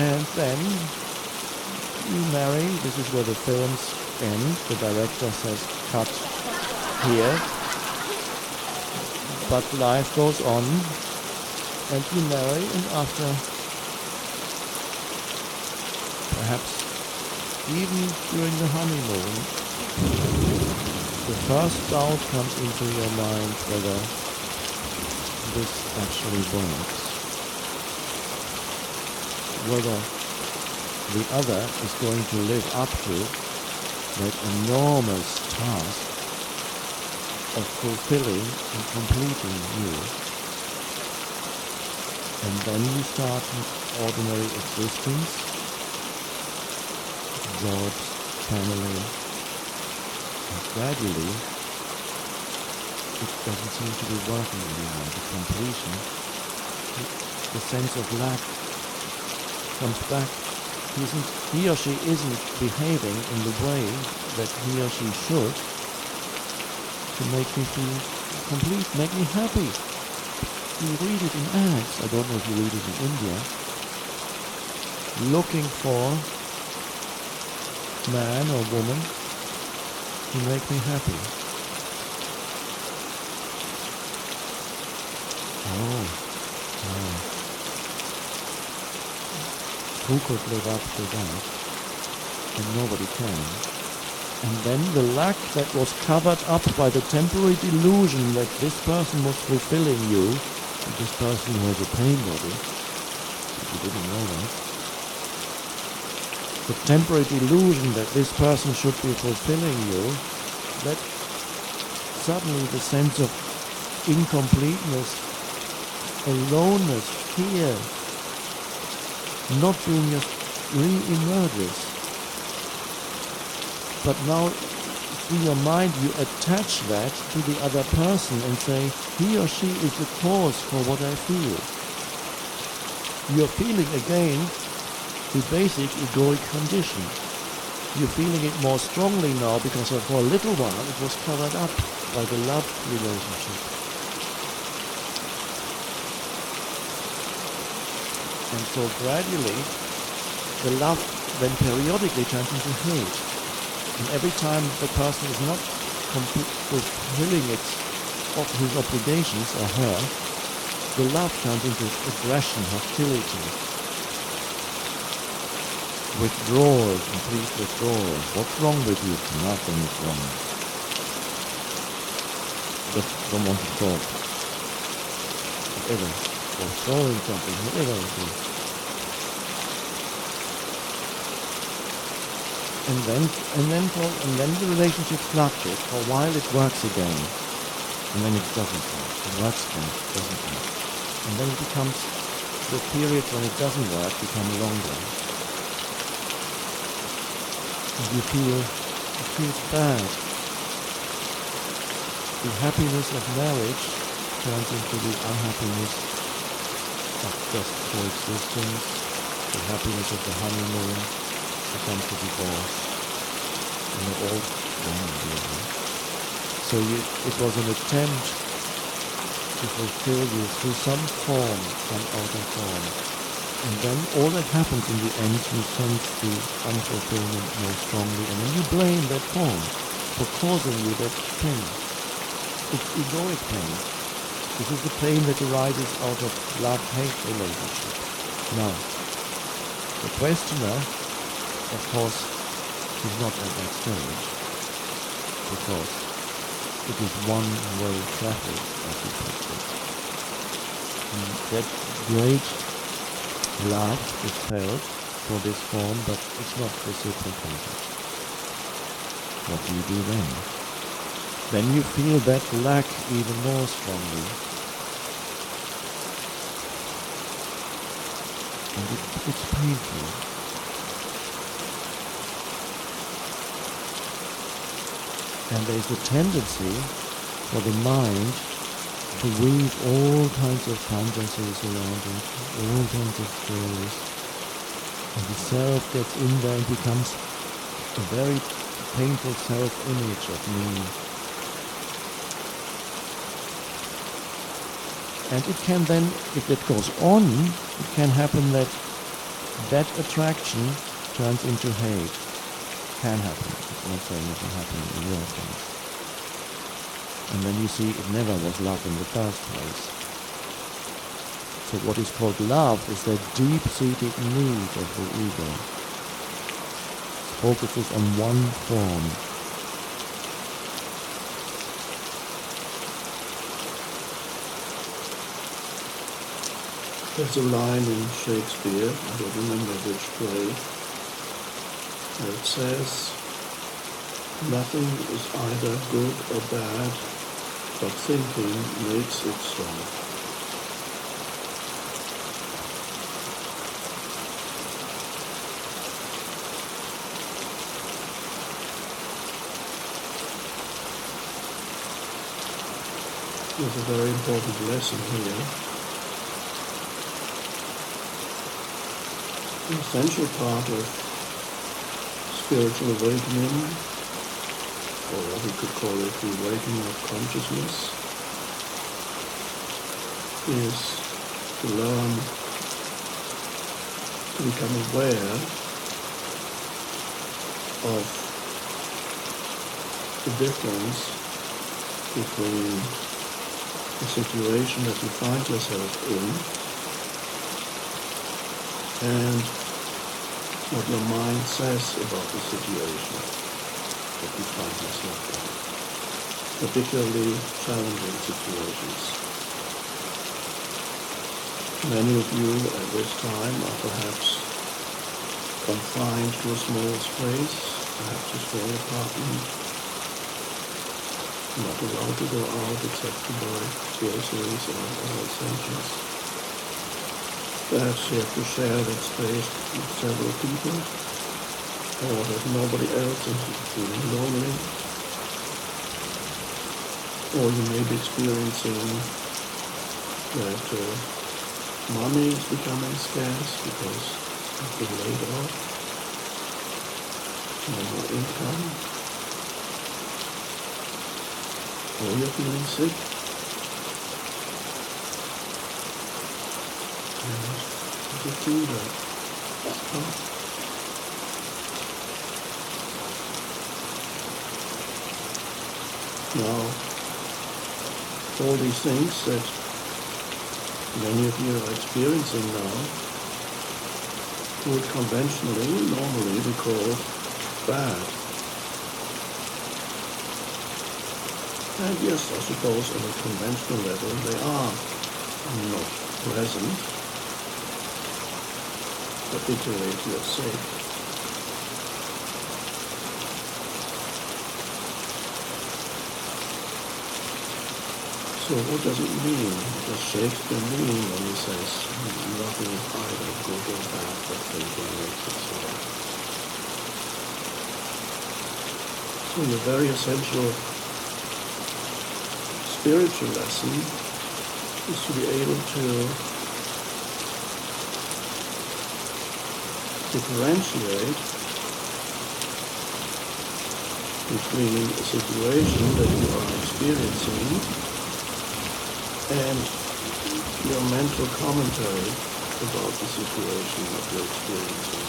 And then you marry. This is where the films end. The director says, cut here. But life goes on. And you marry, and after perhaps even during the honeymoon, the first doubt comes into your mind whether this actually works, whether the other is going to live up to that enormous task of fulfilling and completing you. And then you start with ordinary existence, jobs, family, and gradually it doesn't seem to be working anymore. The completion, the sense of lack comes back. He or she isn't behaving in the way that he or she should to make me feel complete, make me happy. You read it in ads, I don't know if you read it in India, looking for man or woman to make me happy. Oh. Who could live up to that? And nobody can. And then the lack that was covered up by the temporary delusion that this person was fulfilling you, this person who has a pain body, if you didn't know that, the temporary delusion that this person should be fulfilling you, that suddenly the sense of incompleteness, aloneness, fear, not being just re-emerges. But now, through your mind, you attach that to the other person and say, he or she is the cause for what I feel. You're feeling again the basic egoic condition. You're feeling it more strongly now because for a little while it was covered up by the love relationship. And so gradually, the love then periodically turns into hate. And every time the person is not fulfilling his obligations, or her, the love turns into aggression, hostility. Withdrawal, complete withdrawal. What's wrong with you? Nothing is wrong. Just don't want to talk. Whatever. Or throwing something, whatever it is. And then the relationship fluctuates. For a while it works again. And then it doesn't work. It works again, it doesn't work. And then it becomes, the periods when it doesn't work become longer. And it feels bad. The happiness of marriage turns into the unhappiness of just coexistence. The happiness of the honeymoon becomes the divorce. And they're all wrong, really. So it was an attempt to fulfill you through some form, some outer form. And then all that happens in the end, you sense the unfulfillment more strongly, and then you blame that form for causing you that pain. It's egoic pain. This is the pain that arises out of love-hate relationship. Now, the questioner, of course, is not at that stage, because it is one-way traffic, as we put it. And that great love is felt for this form, but it's not reciprocated. What do you do then? Then you feel that lack even more strongly. And it's painful. And there is a tendency for the mind to weave all kinds of fantasies around it, all kinds of stories. And the self gets in there and becomes a very painful self-image of me. And it can then, if it goes on, it can happen that that attraction turns into hate. Can happen. I'm not saying it will happen in your case. And then you see it never was love in the first place. So what is called love is that deep-seated need of the ego. It focuses on one form. There's a line in Shakespeare, I don't remember which play, where it says, nothing is either good or bad, but thinking makes it so. There's a very important lesson here. The essential part of spiritual awakening, or we could call it the awakening of consciousness, is to learn to become aware of the difference between the situation that you find yourself in and what your mind says about the situation that you find yourself in, particularly challenging situations. Many of you at this time are perhaps confined to a small space, perhaps a small apartment, not allowed to go out except to buy groceries or other essentials. Perhaps you have to share that space with several people. or that nobody else is feeling lonely, or you may be experiencing that money is becoming scarce because you've been laid off, no more income, or you're feeling sick, and you feel that. Now, all these things that many of you are experiencing now would normally be called bad. And yes, I suppose on a conventional level they are not pleasant, particularly if you're sick. So what does it mean? What does Shakespeare mean when he says nothing is either good or bad but thinking makes it so? So your very essential spiritual lesson is to be able to differentiate between a situation that you are experiencing and your mental commentary about the situation that you're experiencing.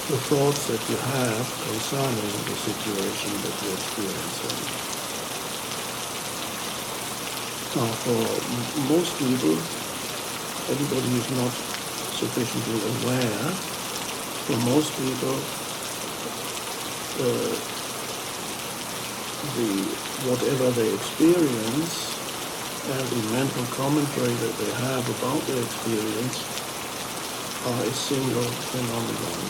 The thoughts that you have concerning the situation that you're experiencing. Now, for most people, everybody is not sufficiently aware. For most people, whatever they experience and the mental commentary that they have about their experience are a single phenomenon.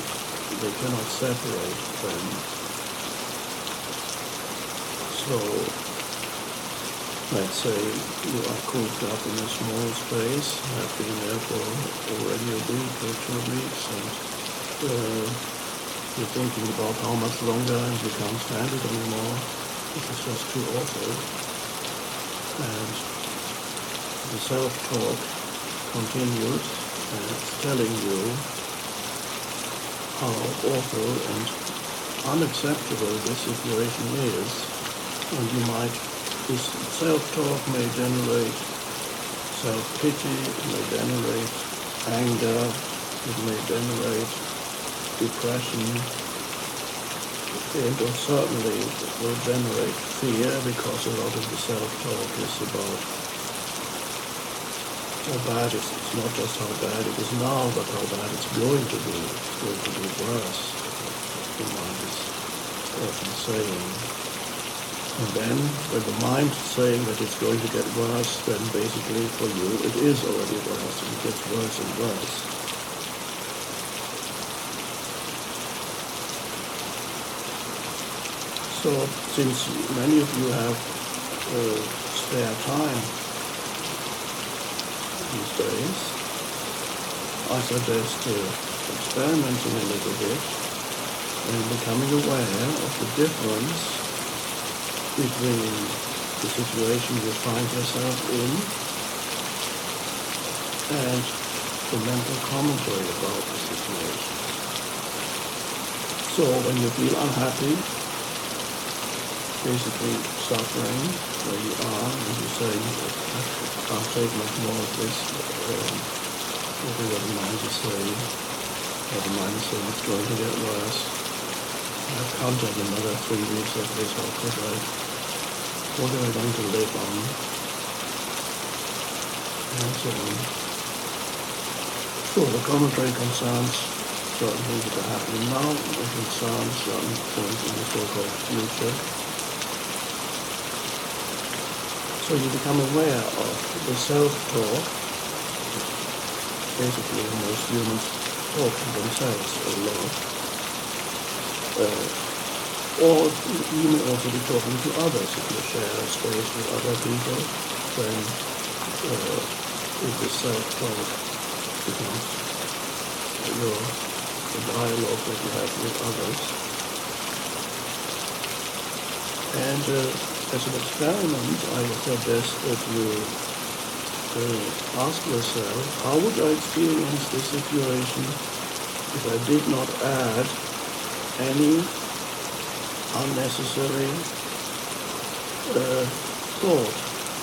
They cannot separate them. So, let's say you are cooped up in a small space, have been there for already a week or 2 weeks, and you're thinking about how much longer and you can't stand it anymore. This is just too awful. And the self-talk continues and it's telling you how awful and unacceptable this situation is. And this self-talk may generate self-pity, it may generate anger, it may generate depression, and certainly it will generate fear, because a lot of the self-talk is about how bad it's not just how bad it is now, but how bad it's going to be. It's going to be worse, the mind is often saying. And then, when the mind is saying that it's going to get worse, then basically for you it is already worse, and it gets worse and worse. So, since many of you have spare time these days, I suggest experimenting a little bit and becoming aware of the difference between the situation you find yourself in and the mental commentary about the situation. So when you feel unhappy, basically suffering where you are, and you say, I can't take much more of this, whatever the mind is saying, or the mind is saying it's going to get worse. I can't take another 3 weeks of this, how could I? What am I going to live on? And so on. So the commentary concerns certain things that are happening now, it concerns certain points in the so-called future. So you become aware of the self-talk. Basically, most humans talk to themselves a lot. Or you may also be talking to others. If you share a space with other people, then if the self-talk becomes your the dialogue that you have with others. And as an experiment, I suggest that you ask yourself, how would I experience this situation if I did not add any unnecessary thought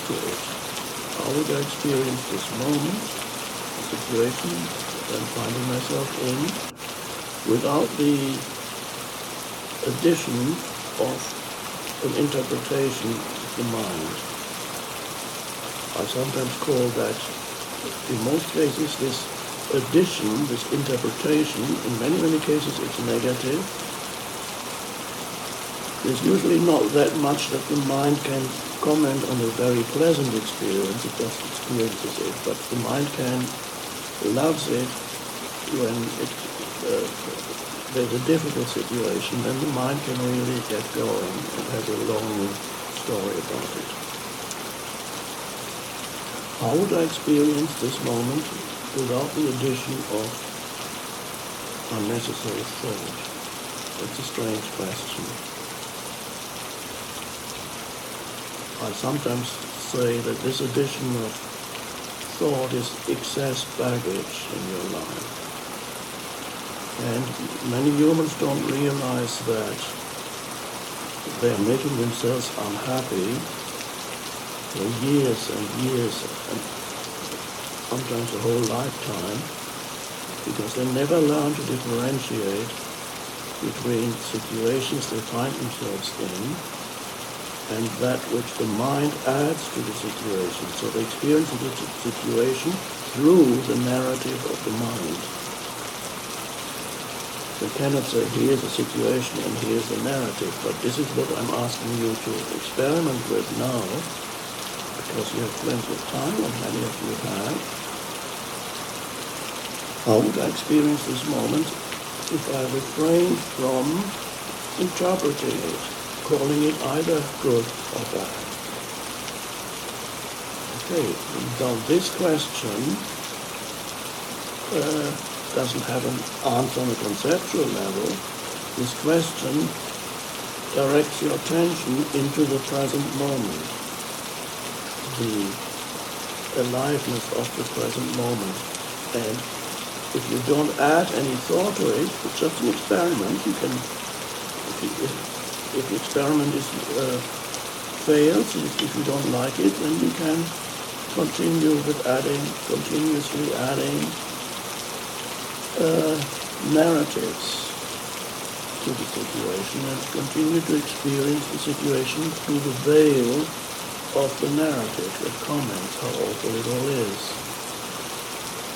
to it? How would I experience this moment, the situation that I'm finding myself in, without the addition of an interpretation of the mind? I sometimes call that, in most cases, this addition, this interpretation, in many, many cases it's negative. There's usually not that much that the mind can comment on a very pleasant experience, it just experiences it, but the mind loves it when there's a difficult situation, then the mind can really get going and has a long story about it. How would I experience this moment without the addition of unnecessary thought? That's a strange question. I sometimes say that this addition of thought is excess baggage in your life. And many humans don't realize that they're making themselves unhappy for years and years, and sometimes a whole lifetime, because they never learn to differentiate between situations they find themselves in and that which the mind adds to the situation. So they experience the situation through the narrative of the mind. They cannot say, here's the situation and here's the narrative, but this is what I'm asking you to experiment with now, because you have plenty of time, and many of you have. How would I experience this moment if I refrain from interpreting it, calling it either good or bad? Okay, now this question doesn't have an answer on a conceptual level. This question directs your attention into the present moment, the aliveness of the present moment. And if you don't add any thought to it, it's just an experiment. You can, if the experiment fails, if you don't like it, then you can continue with continuously adding narratives to the situation and continue to experience the situation through the veil of the narrative that comments how awful it all is,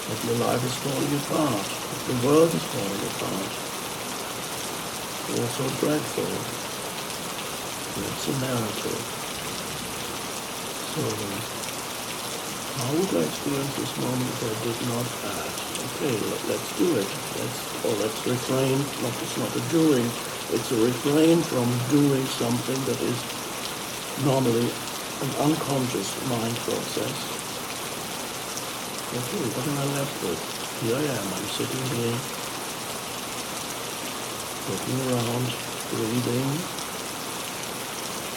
that your life is falling apart, that the world is falling apart, all so dreadful. That's a narrative. So, how would I experience this moment if I did not add? Okay, let's do it. Let's refrain. It's not a doing. It's a refrain from doing something that is normally an unconscious mind process. Okay, what am I left with? Here I am. I'm sitting here, looking around, breathing.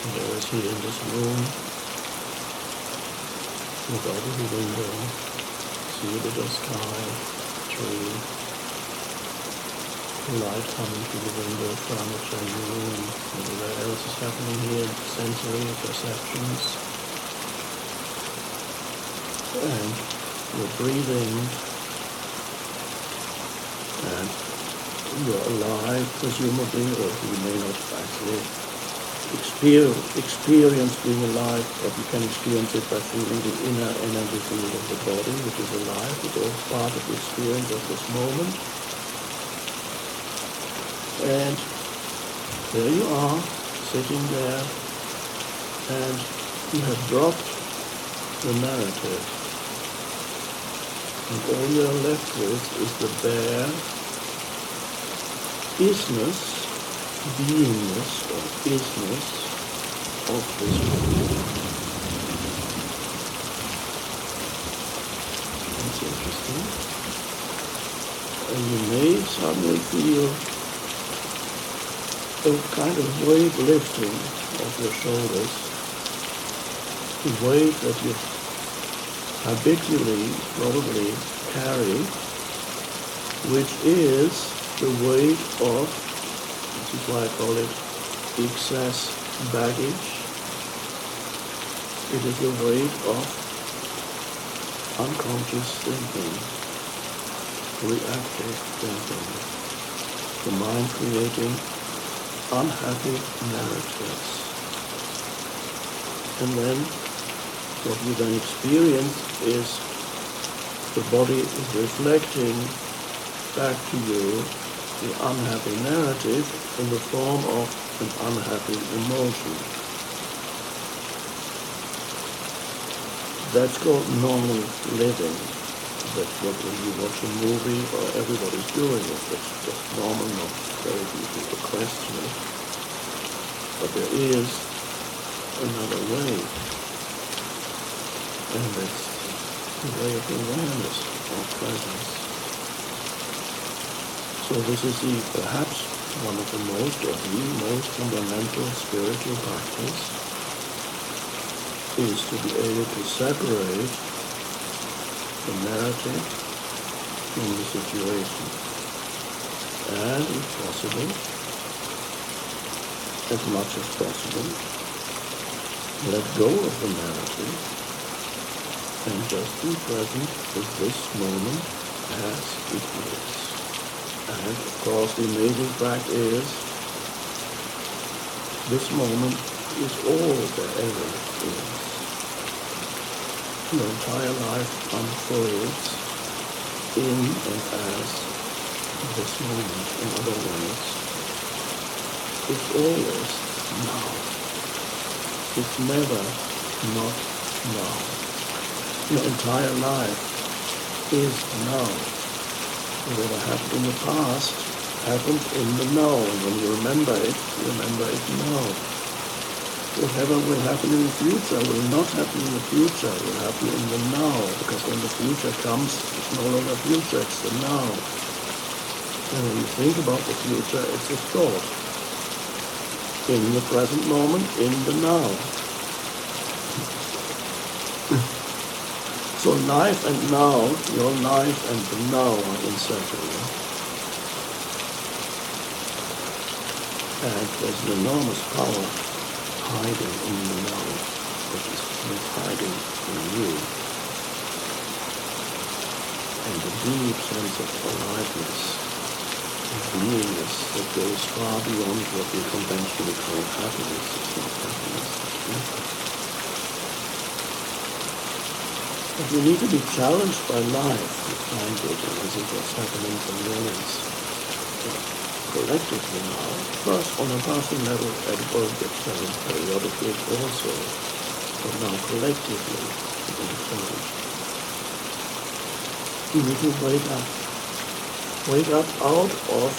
There is here in this room. Look out of the window, see a bit of sky, tree, light coming through the window, furniture in the room, whatever else is happening here, sensory perceptions. And you're breathing, and you're alive, presumably, or you may not actually experience being alive, but you can experience it by feeling the inner energy field of the body, which is alive. It's all part of the experience of this moment. And there you are, sitting there, and you have dropped the narrative. And all you're left with is the bare isness, beingness or isness of this moment. That's interesting. And you may suddenly feel a kind of weight lifting of your shoulders, the weight that you habitually probably carry, which is the weight of, this is why I call it excess baggage. It is the weight of unconscious thinking, reactive thinking, the mind creating unhappy narratives. And then what you then experience is the body is reflecting back to you the unhappy narrative in the form of an unhappy emotion. That's called normal living. That's what when you watch a movie or everybody's doing it. That's just normal, not very easy to question it. But there is another way. And that's the way of awareness or presence. So this is perhaps one of the most fundamental spiritual practice is to be able to separate the narrative from the situation. And if possible, as much as possible, let go of the narrative and just be present with this moment as it is. And of course the amazing fact is, this moment is all there ever is. Your entire life unfolds in and as this moment. In other words, it's always now. It's never not now. Your entire life is now. Whatever happened in the past happened in the now. And when you remember it now. Whatever will happen in the future will not happen in the future, it will happen in the now, because when the future comes, it's no longer future, it's the now. And when you think about the future, it's a thought. In the present moment, in the now. So life and now, your life and the now are inseparable. And there's an enormous power hiding in the now, which is hiding in you. And the deep sense of aliveness, of beingness that goes far beyond what we conventionally call happiness. It's not happiness, it's nothing. But we need to be challenged by life to find it, and this is what's happening for millions. Collectively now, first on a personal level, at work gets challenged periodically also, but now collectively we're going to challenge. You need to wake up out of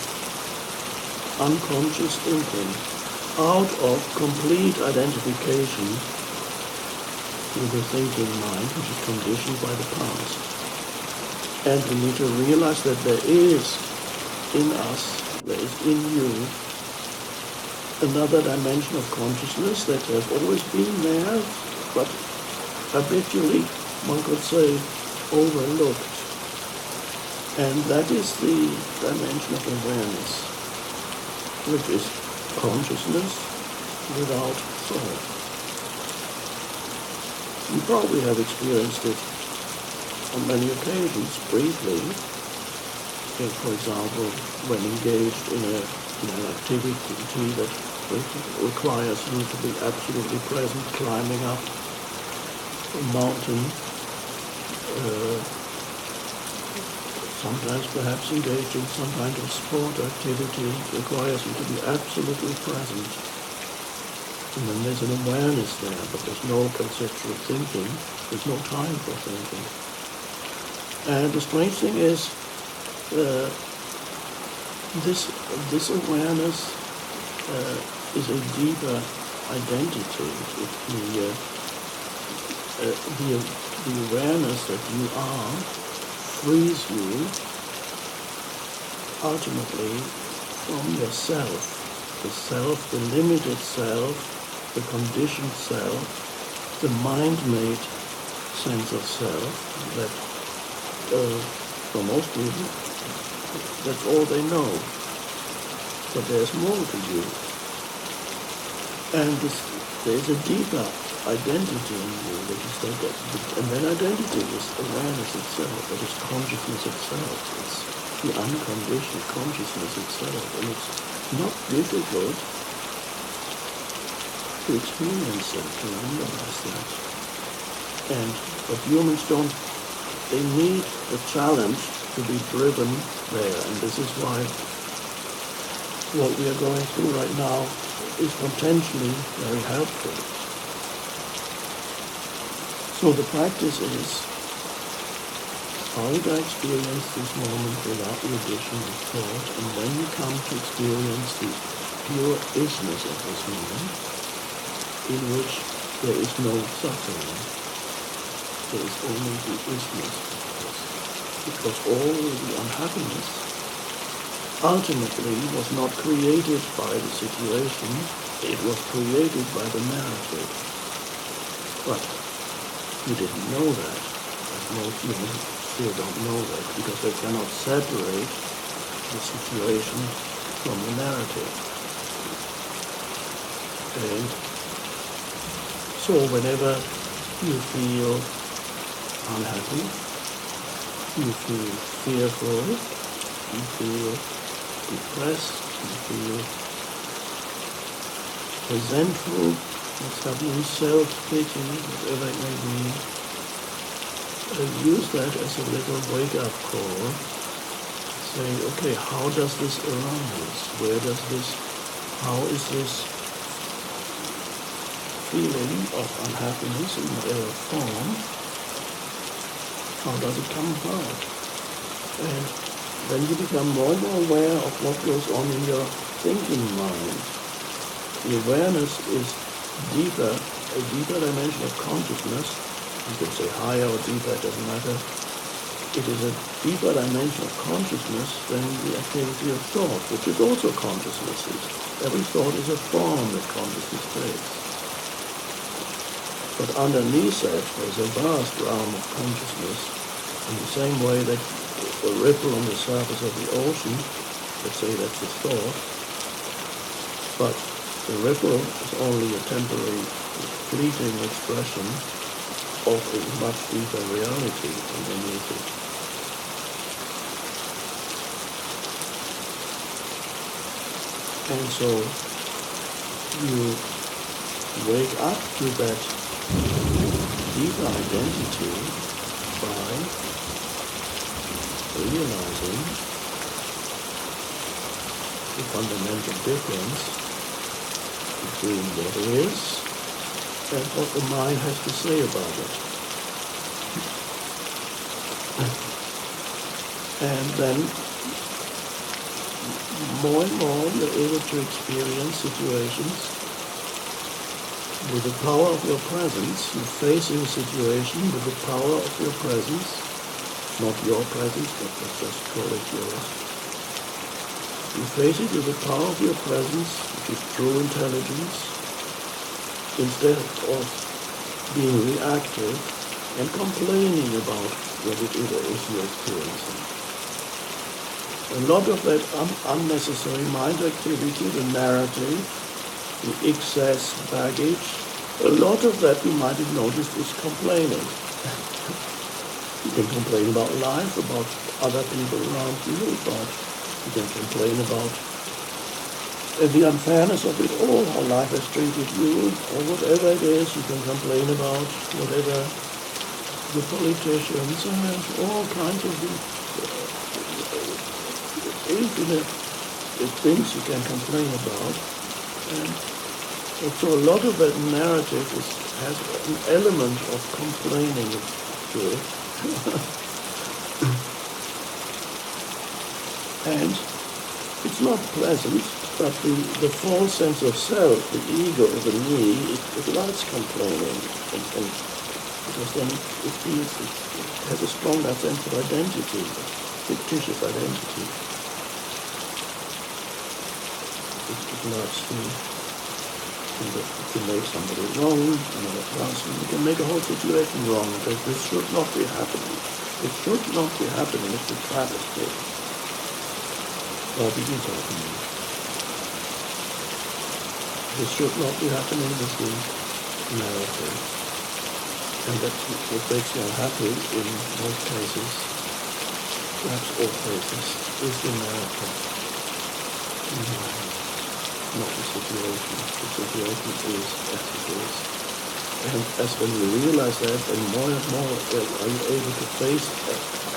unconscious thinking, out of complete identification with the thinking mind, which is conditioned by the past. And we need to realize that there is in us, there is in you another dimension of consciousness that has always been there, but habitually, one could say, overlooked. And that is the dimension of awareness, which is consciousness without thought. You probably have experienced it on many occasions, briefly. For example, when engaged in an activity that requires you to be absolutely present, climbing up a mountain, sometimes perhaps engaged in some kind of sport activity, requires you to be absolutely present. And then there's an awareness there, but there's no conceptual thinking, there's no time for thinking. And the strange thing is, this awareness is a deeper identity. The awareness that you are frees you ultimately from yourself, the limited self, the conditioned self, the mind-made sense of self, that for most people, that's all they know. But there's more to you. And there's a deeper identity in you that is that, and that identity is awareness itself, that is consciousness itself. It's the unconditioned consciousness itself, and it's not difficult to experience that, to realize that. But humans don't, they need the challenge to be driven there, and this is why what we are going through right now is potentially very helpful. So the practice is, how do I experience this moment without the addition of thought? And when you come to experience the pure isness of this moment, in which there is no suffering, there is only the isness of this. Because all the unhappiness ultimately was not created by the situation, it was created by the narrative. But you didn't know that, as most humans still don't know that, because they cannot separate the situation from the narrative. And so whenever you feel unhappy, you feel fearful, you feel depressed, you feel resentful, what's happening, self-pity, whatever it may be, use that as a little wake-up call, saying, okay, how does this arise? How is this feeling of unhappiness in whatever form, how does it come about? And then you become more and more aware of what goes on in your thinking mind. The awareness is deeper, a deeper dimension of consciousness. You can say higher or deeper, it doesn't matter. It is a deeper dimension of consciousness than the activity of thought, which is also consciousness. Every thought is a form that consciousness takes. But underneath that, there's a vast realm of consciousness, in the same way that a ripple on the surface of the ocean, let's say that's a thought, but the ripple is only a temporary, fleeting expression of a much deeper reality underneath it. And so you wake up to that deeper identity by realizing the fundamental difference between what is and what the mind has to say about it. And then more and more you're able to experience situations with the power of your presence. You're facing a situation with the power of your presence, not your presence, but let's just call it yours. You face it with the power of your presence, which is true intelligence, instead of being reactive and complaining about what it is you're experiencing. A lot of that unnecessary mind activity, the narrative, the excess baggage, a lot of that you might have noticed is complaining. You can complain about life, about other people around you, but you can complain about the unfairness of it all, how life has treated you, or whatever it is. You can complain about whatever the politicians and all kinds of infinite things you can complain about. And so a lot of that narrative has an element of complaining to it. And it's not pleasant, but the false sense of self, the ego, the me, it likes complaining. And because then it feels, it has a stronger sense of identity, fictitious identity. loves to make somebody wrong, another person. You can make a whole situation wrong. This should not be happening. It should not be happening. It's a travesty. Or begin talking. This should not be happening. This is narrative. And that's what makes you unhappy in most cases, perhaps all cases, is the narrative. Not the situation. The situation is as it is. And as when you realize that, then more and more are you able to face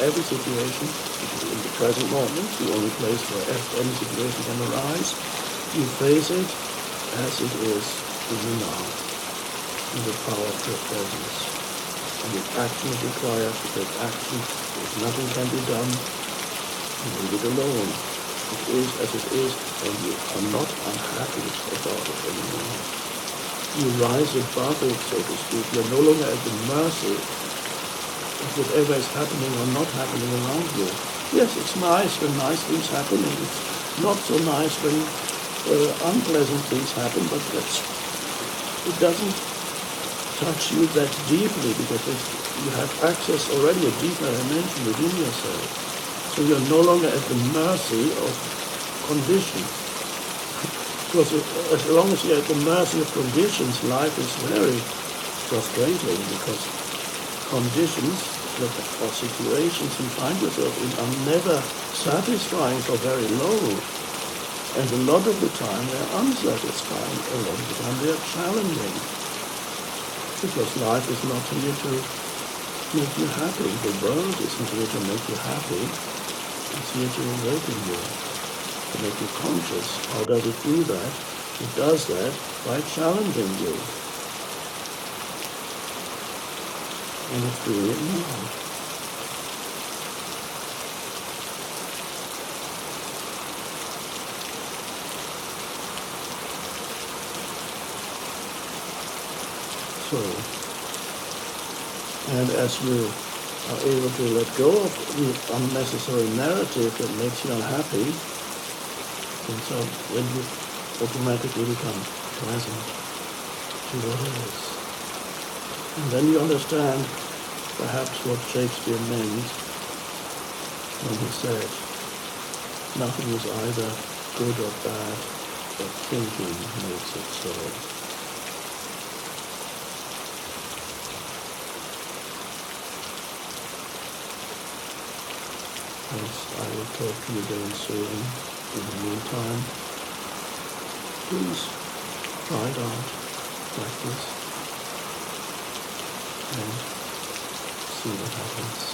every situation, because in the present moment, the only place where any situation can arise, you face it as it is in you now, in the power of your presence. And if action is required, to take action, if nothing can be done, you leave it alone. It is as it is, and you are not unhappy about it anymore. You rise above it, so to speak. You're no longer at the mercy of whatever is happening or not happening around you. Yes, it's nice when nice things happen, and it's not so nice when unpleasant things happen, but it doesn't touch you that deeply, because you have access already a deeper dimension within yourself. So you're no longer at the mercy of conditions. Because as long as you're at the mercy of conditions, life is very frustrating, because conditions or situations you find yourself in are never satisfying for very long. And a lot of the time they're unsatisfying, a lot of the time they're challenging. Because life is not here to make you happy. The world isn't here to make you happy. It's here to awaken you, to make you conscious. How does it do that? It does that by challenging you. And it's doing it now. So, and as you are able to let go of the unnecessary narrative that makes you unhappy, and so then you automatically become present to what is. And then you understand perhaps what Shakespeare meant when he said, nothing is either good or bad, but thinking makes it so. As I will talk to you again soon. In the meantime, please try it out, practice, and see what happens.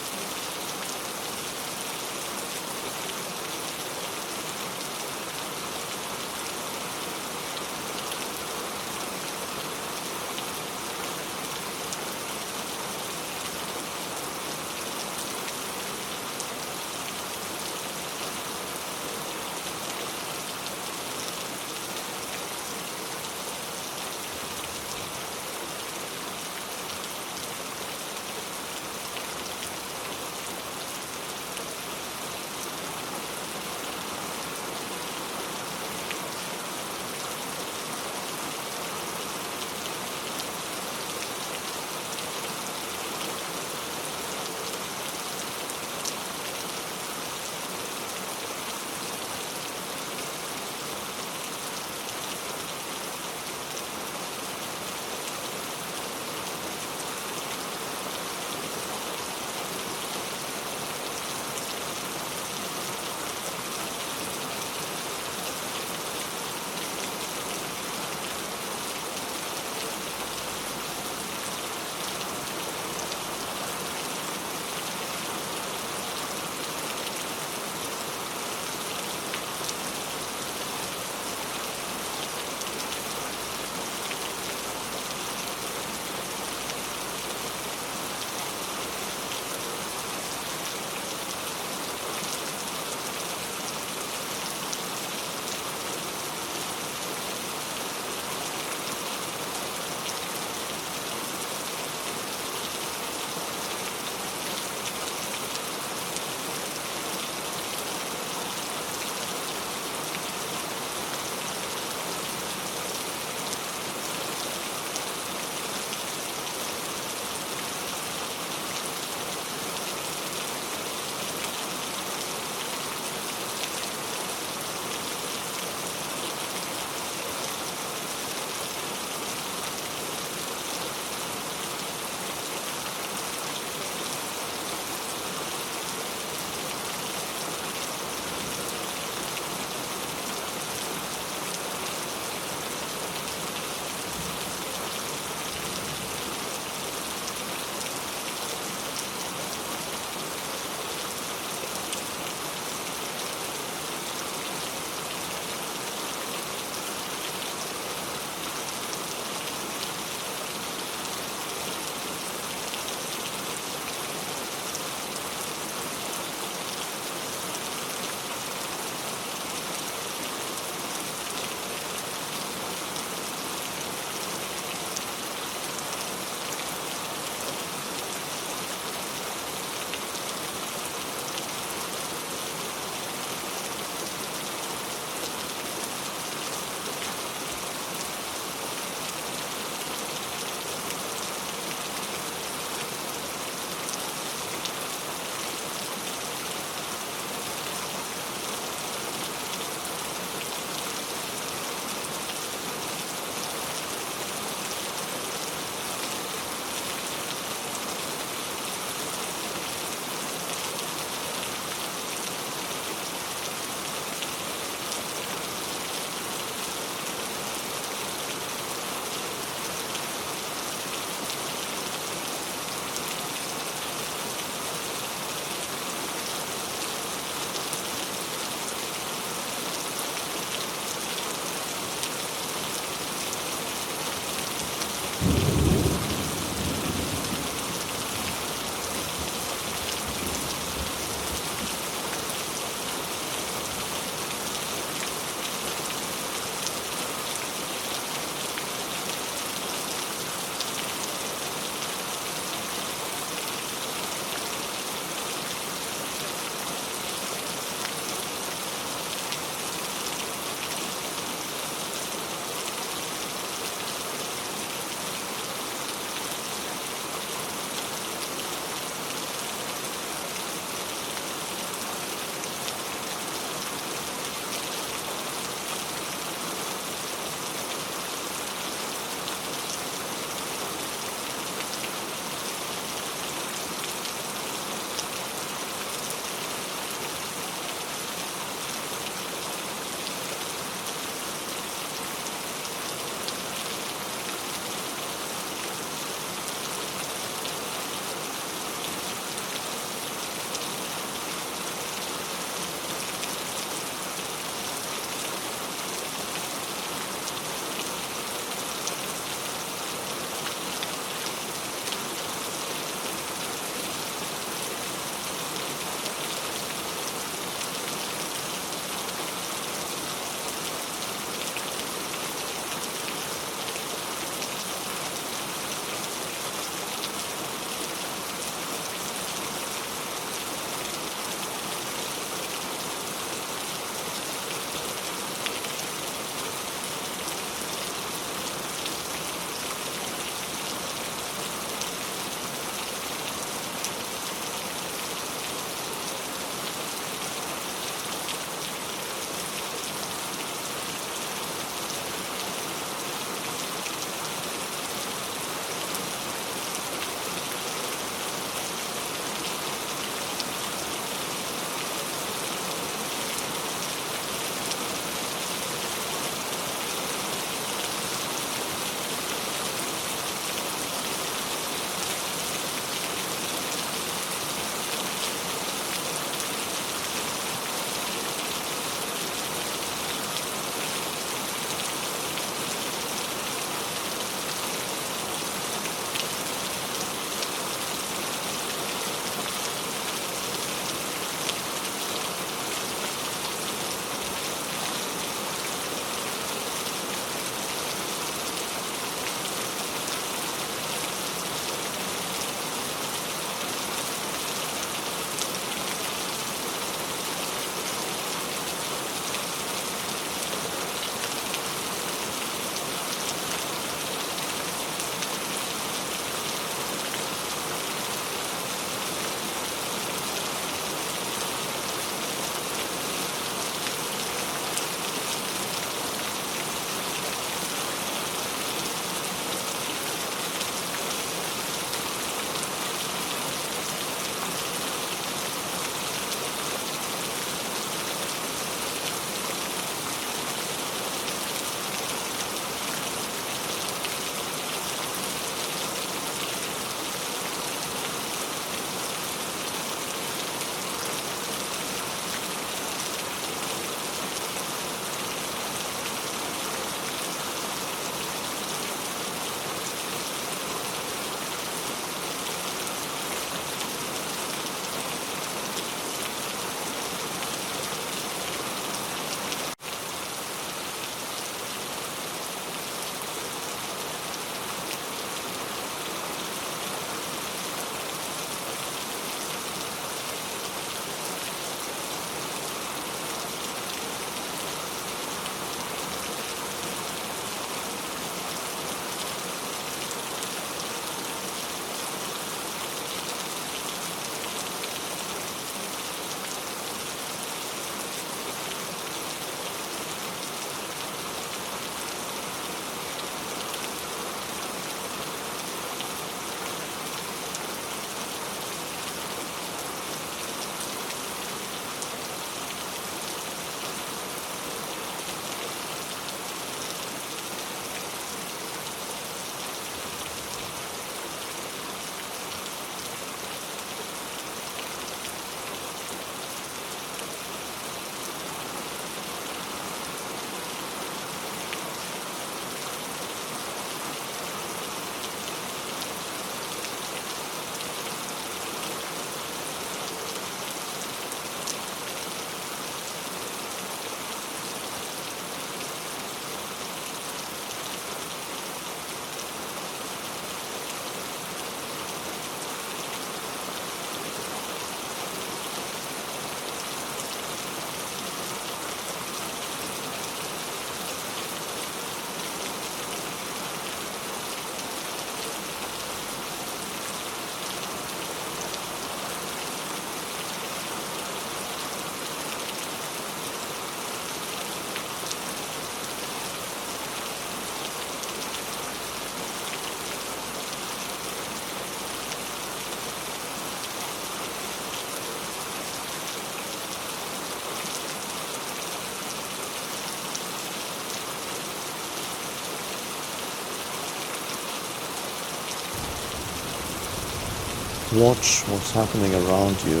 watch what's happening around you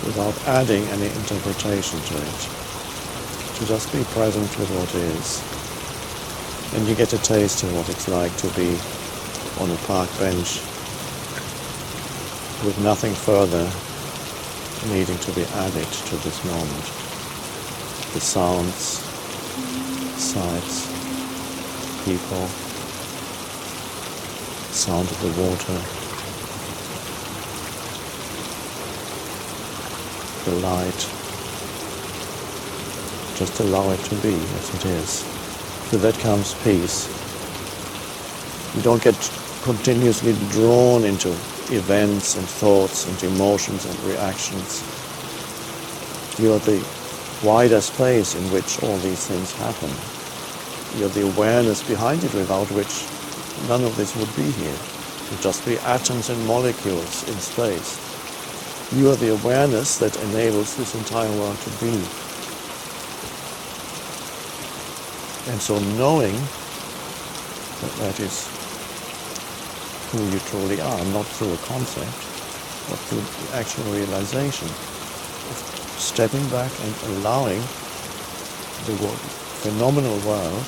without adding any interpretation to it. To just be present with what is. And you get a taste of what it's like to be on a park bench with nothing further needing to be added to this moment. The sounds, sights, people, sound of the water, the light. Just allow it to be as it is. With that comes peace. You don't get continuously drawn into events and thoughts and emotions and reactions. You're the wider space in which all these things happen. You're the awareness behind it, without which none of this would be here. It would just be atoms and molecules in space. You are the awareness that enables this entire world to be. And so knowing that that is who you truly are, not through a concept, but through the actual realization of stepping back and allowing the phenomenal world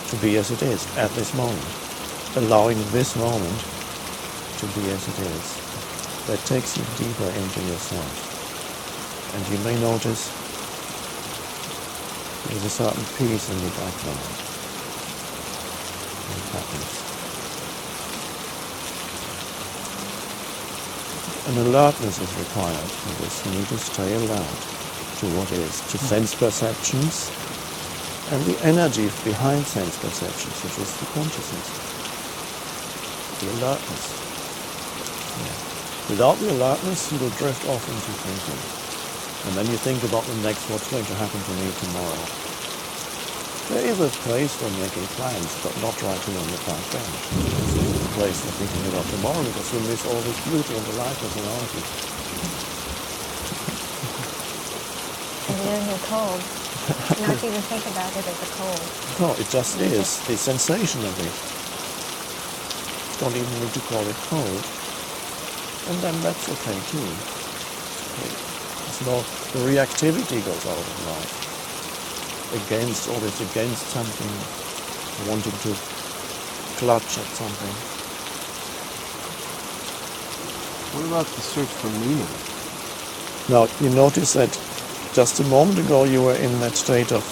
to be as it is at this moment. Allowing this moment to be as it is. That takes you deeper into yourself. And you may notice there's a certain peace in the background. It happens. An alertness is required for this. You need to stay alert to what is, to sense perceptions and the energy behind sense perceptions, which is the consciousness. The alertness. Yeah. Without the alertness, you will drift off into thinking. And then you think about the next, what's going to happen to me tomorrow. There is a place for making plans, but not right here on the park bench. There's a place for thinking about tomorrow, because you miss all this beauty and the light that's around you. And then you're cold. Not to even think about it as a cold. No, it just is. The sensation of it. You don't even need to call it cold. And then that's okay too. No, the reactivity goes out of life. Always against something, wanting to clutch at something. What about the search for meaning? Now, you notice that just a moment ago you were in that state of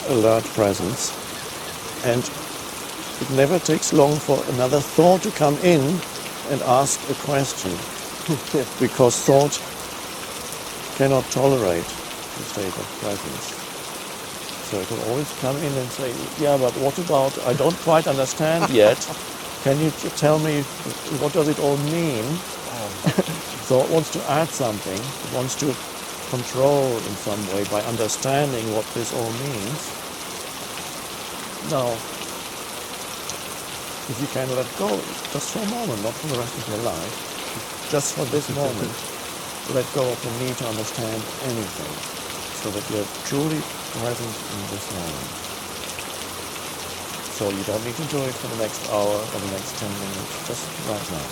alert presence, and it never takes long for another thought to come in and ask a question, because thought cannot tolerate the state of presence. So it will always come in and say, yeah, but what about, I don't quite understand yet. Can you tell me, what does it all mean? So it wants to add something. It wants to control in some way by understanding what this all means. Now, if you can let go, just for a moment, not for the rest of your life, just for this moment, let go of the need to understand anything, so that you're truly present in this moment. So you don't need to do it for the next hour or the next 10 minutes, just right now.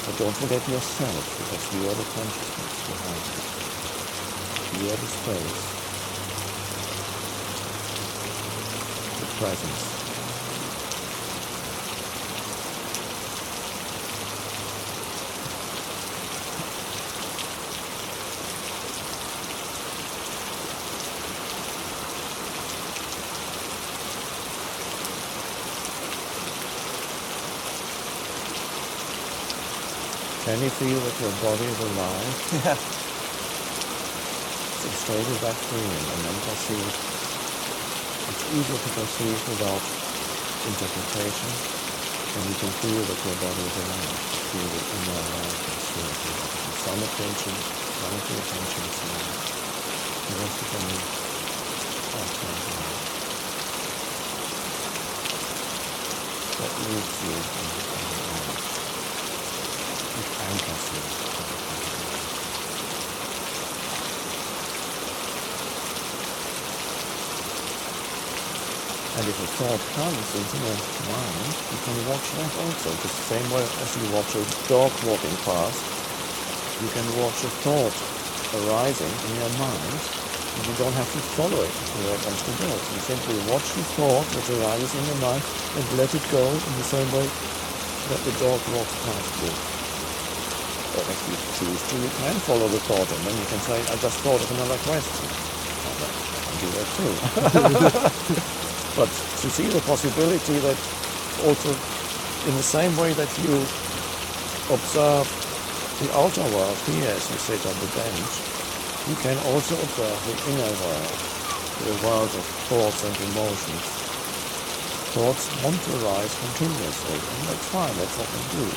But don't forget yourself, because you are the consciousness behind it. You are the space, the presence. Can you feel that your body is alive? Yeah. So stay with that feeling and then perceive. It's easier to perceive without interpretation, and you can feel that your body is alive. Feel the inner aliveness. Some attention, some of the attention is alive. The rest of them is outside alive. That leaves you in the alive. It anchors you. And if a thought comes into the mind, you can watch that also. The same way as you watch a dog walking past, you can watch a thought arising in your mind, and you don't have to follow it where it wants to go. You simply watch the thought that arises in your mind and let it go in the same way that the dog walks past you. Or if you choose to, you can follow the thought, and then you can say, I just thought of another question. I can do that too. But to see the possibility that also in the same way that you observe the outer world here as you sit on the bench, you can also observe the inner world, the world of thoughts and emotions. Thoughts want to arise continuously, and that's fine, that's what we do.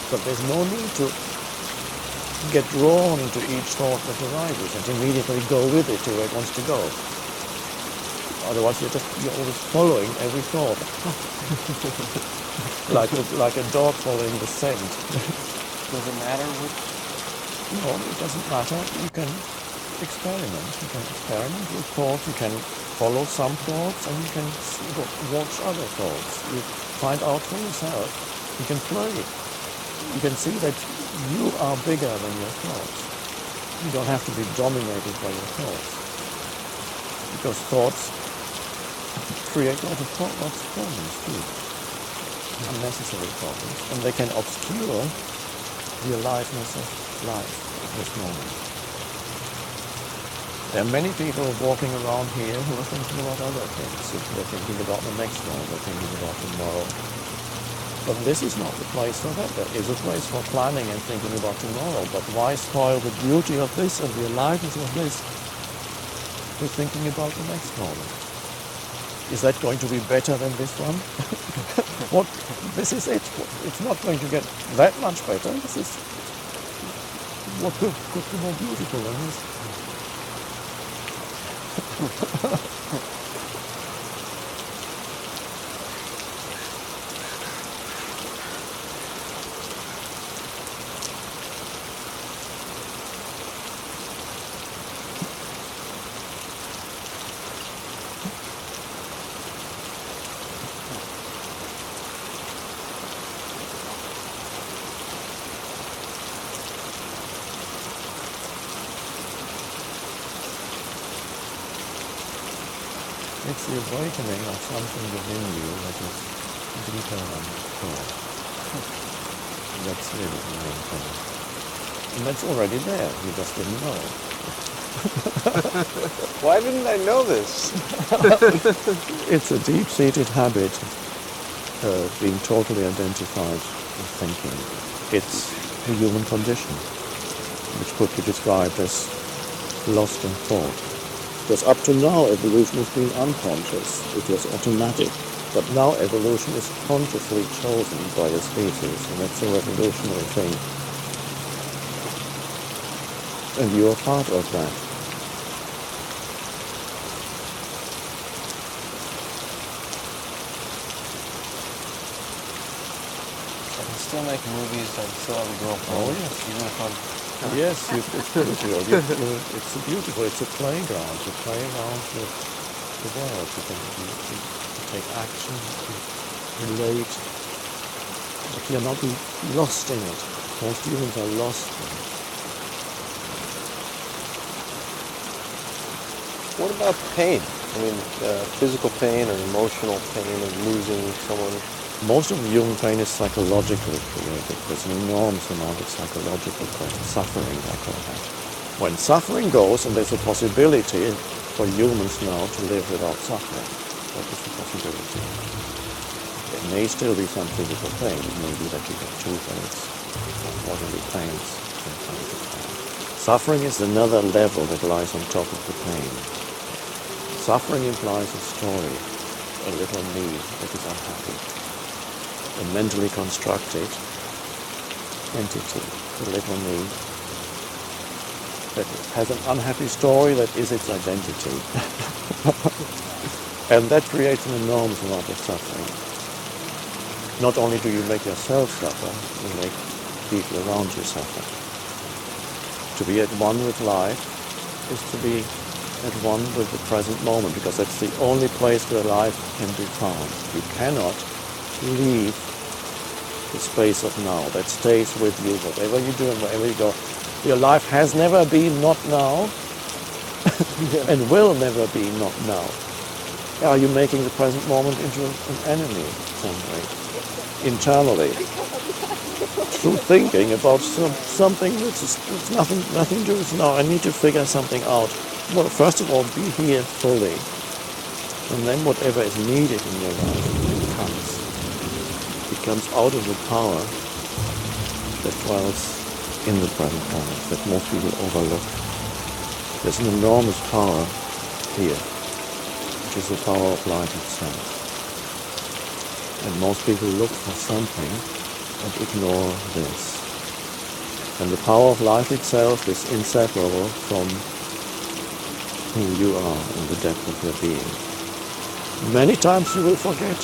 But there's no need to get drawn into each thought that arises and immediately go with it to where it wants to go. Otherwise, you're always following every thought, like a dog following the scent. Does it matter which? No, it doesn't matter. You can experiment. You can experiment with thoughts. You can follow some thoughts, and you can watch other thoughts. You find out for yourself. You can play. You can see that you are bigger than your thoughts. You don't have to be dominated by your thoughts, because thoughts create lots of problems too, unnecessary problems, and they can obscure the aliveness of life at this moment. There are many people walking around here who are thinking about other things. They're thinking about the next one, they're thinking about tomorrow. But this is not the place for that. There is a place for planning and thinking about tomorrow, but why spoil the beauty of this and the aliveness of this with thinking about the next moment? Is that going to be better than this one? This is it. It's not going to get that much better. This is what could be more beautiful than this. It's the awakening of something within you that is deeper than thought. That's really the main thing. And that's already there, you just didn't know it. Why didn't I know this? It's a deep-seated habit, being totally identified with thinking. It's the human condition, which could be described as lost in thought. Because up to now, evolution has been unconscious. It was automatic. But now evolution is consciously chosen by a species, and that's a revolutionary thing. And you are part of that. I can still make movies and still have a girlfriend. Oh, yes. Even if I'm... Yes, it's beautiful. It's a playground. To play around with the world. You can take action, to relate. But you're not lost in it. Most humans are lost in it. What about pain? I mean, physical pain or emotional pain of losing someone? Most of the human pain is psychologically created. There's an enormous amount of psychological pain, suffering, I call that. When suffering goes, and there's a possibility for humans now to live without suffering, that is the possibility. There may still be some physical pain. It may be that you get toothaches, bodily pains, some kinds of pain. Suffering is another level that lies on top of the pain. Suffering implies a story, a little me that is unhappy. A mentally constructed entity, a little me, that has an unhappy story that is its identity. And that creates an enormous amount of suffering. Not only do you make yourself suffer, you make people around you suffer. To be at one with life is to be at one with the present moment, because that's the only place where life can be found. You cannot leave the space of now. That stays with you, whatever you do and wherever you go. Your life has never been not now and will never be not now. Are you making the present moment into an enemy some way, internally? Through thinking about something that's nothing to do with now. I need to figure something out. Well, first of all, be here fully. And then whatever is needed in your life comes out of the power that dwells in the present moment, that most people overlook. There's an enormous power here, which is the power of life itself. And most people look for something and ignore this. And the power of life itself is inseparable from who you are in the depth of your being. Many times you will forget.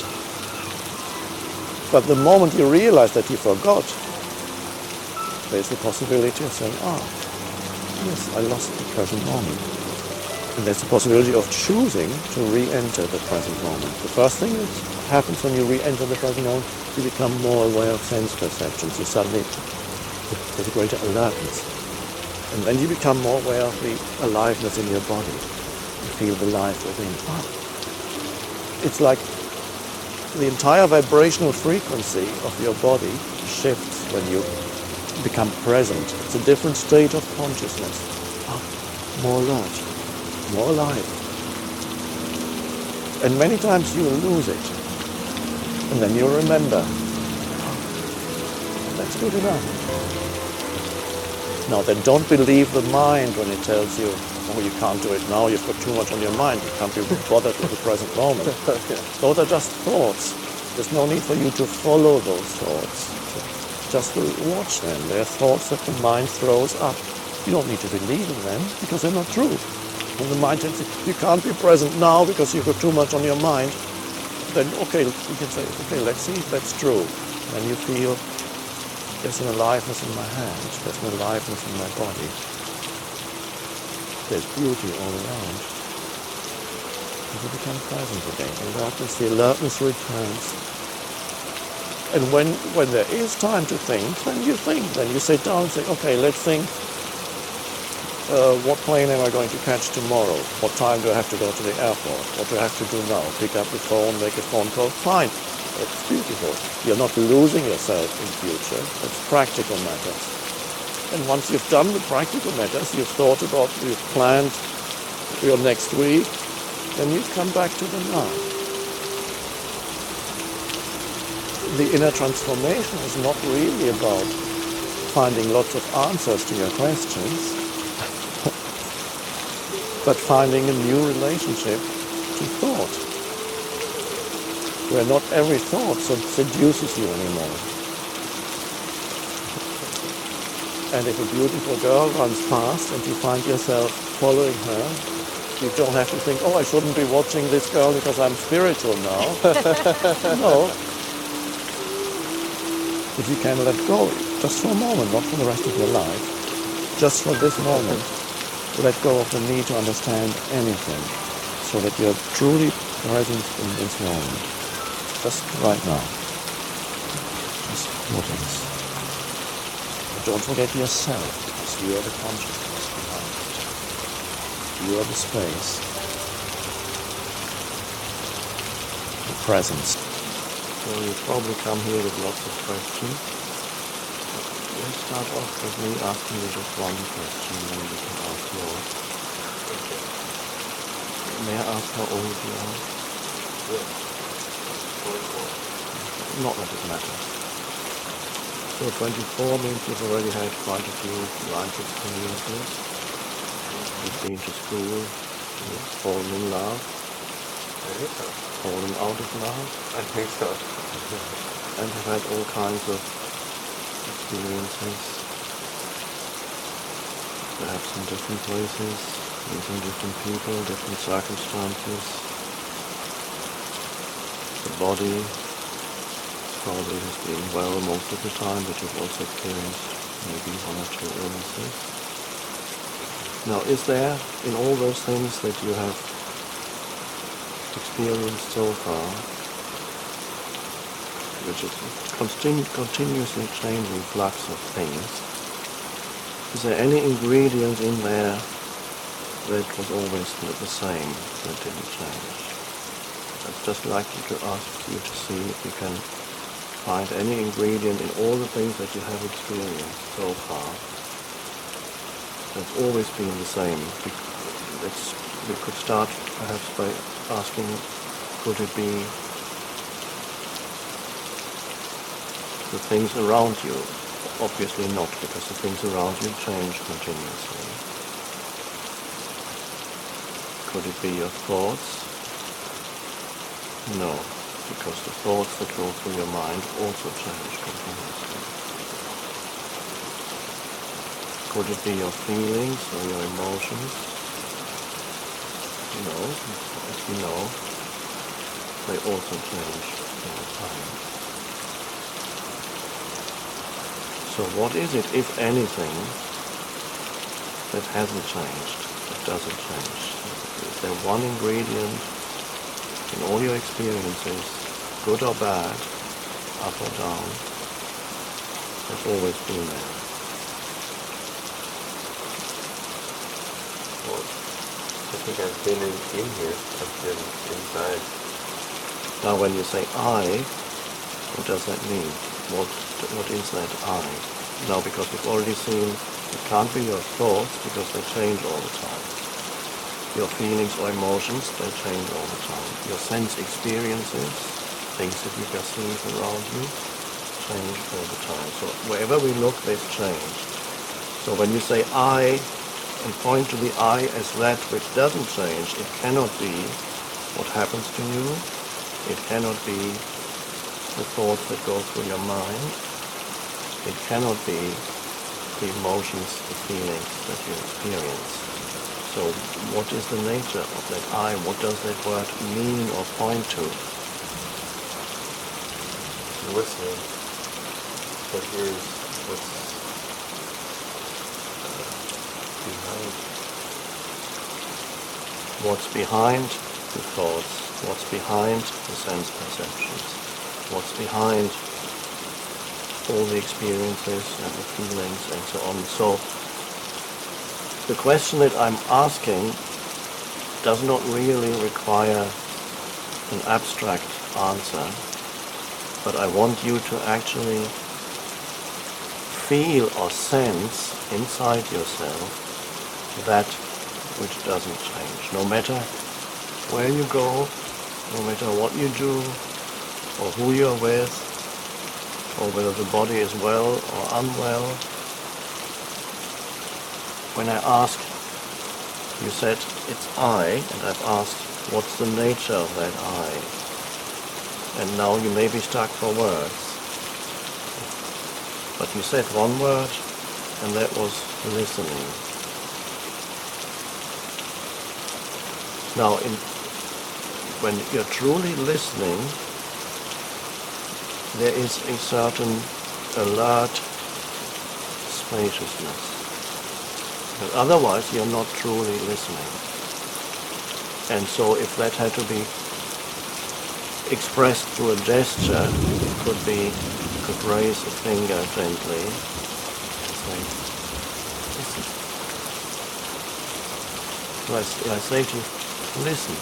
But the moment you realize that you forgot, there's the possibility of saying, yes, I lost the present moment. And there's the possibility of choosing to re-enter the present moment. The first thing that happens when you re-enter the present moment, you become more aware of sense perceptions. You suddenly, there's a greater alertness. And then you become more aware of the aliveness in your body. You feel the life within. It's like the entire vibrational frequency of your body shifts when you become present. It's a different state of consciousness. More alert, more alive. And many times you will lose it. And then you'll remember. That's good enough. Now then, don't believe the mind when it tells you, you can't do it now, you've got too much on your mind, you can't be bothered with the present moment. Those are just thoughts. There's no need for you to follow those thoughts. Just to watch them. They're thoughts that the mind throws up. You don't need to believe in them, because they're not true. When the mind tells you, you can't be present now because you've got too much on your mind, then okay, you can say, okay, let's see if that's true. And you feel, there's an aliveness in my hand, there's an aliveness in my body. There's beauty all around. And you become present again. The alertness returns. And when there is time to think, then you think. Then you sit down and say, okay, let's think. What plane am I going to catch tomorrow? What time do I have to go to the airport? What do I have to do now? Pick up the phone, make a phone call? Fine. It's beautiful. You're not losing yourself in future. It's practical matters. And once you've done the practical matters, you've thought about, you've planned your next week, then you come back to the now. The inner transformation is not really about finding lots of answers to your questions, but finding a new relationship to thought, where not every thought seduces you anymore. And if a beautiful girl runs past and you find yourself following her, you don't have to think, I shouldn't be watching this girl because I'm spiritual now. No. If you can let go, just for a moment, not for the rest of your life, just for this moment, let go of the need to understand anything, so that you're truly present in this moment, just right now. Just what is. Don't forget yourself, because you are the consciousness behind it. You are the space, the presence. So you probably come here with lots of questions. Let's start off with me asking you just one question, and then you can ask yours. May I ask how old you are? Not that it matters. So 24 means you've already had quite a few life experiences. You've been to school, you've fallen in love, fallen out of love. I think so. And you've had all kinds of experiences, perhaps in different places, meeting different people, different circumstances. The body probably has been well most of the time, but you've also experienced maybe one or two illnesses. Now, is there, in all those things that you have experienced so far, which is a continuously changing flux of things, is there any ingredient in there that was always the same, that didn't change? I'd just like to ask you to see if you can find any ingredient in all the things that you have experienced so far that's always been the same. We could start perhaps by asking, could it be the things around you? Obviously not, because the things around you change continuously. Could it be your thoughts? No, because the thoughts that go through your mind also change continuously. Could it be your feelings or your emotions? No, as you know, they also change all the time. So what is it, if anything, that hasn't changed, that doesn't change? Is there one ingredient in all your experiences, good or bad, up or down, that's always been there? Well, I think I've been in here, I've been inside. Now when you say I, what does that mean? What is that I? Now, because we've already seen it can't be your thoughts because they change all the time. Your feelings or emotions, they change all the time. Your sense experiences, things that you perceive around you, change all the time. So wherever we look, they've changed. So when you say I and point to the I as that which doesn't change, it cannot be what happens to you. It cannot be the thoughts that go through your mind. It cannot be the emotions, the feelings that you experience. So what is the nature of that I? What does that word mean or point to? Listening. But here's what's behind. What's behind the thoughts? What's behind the sense perceptions? What's behind all the experiences and the feelings and so on. So the question that I'm asking does not really require an abstract answer, but I want you to actually feel or sense inside yourself that which doesn't change. No matter where you go, no matter what you do, or who you're with, or whether the body is well or unwell. When I asked, you said it's I, and I've asked what's the nature of that I. And now you may be stuck for words. But you said one word, and that was listening. Now, when you're truly listening, there is a certain alert spaciousness. But otherwise, you're not truly listening. And so if that had to be expressed through a gesture, it could be, you could raise a finger gently and say, listen. So I say to you, listen.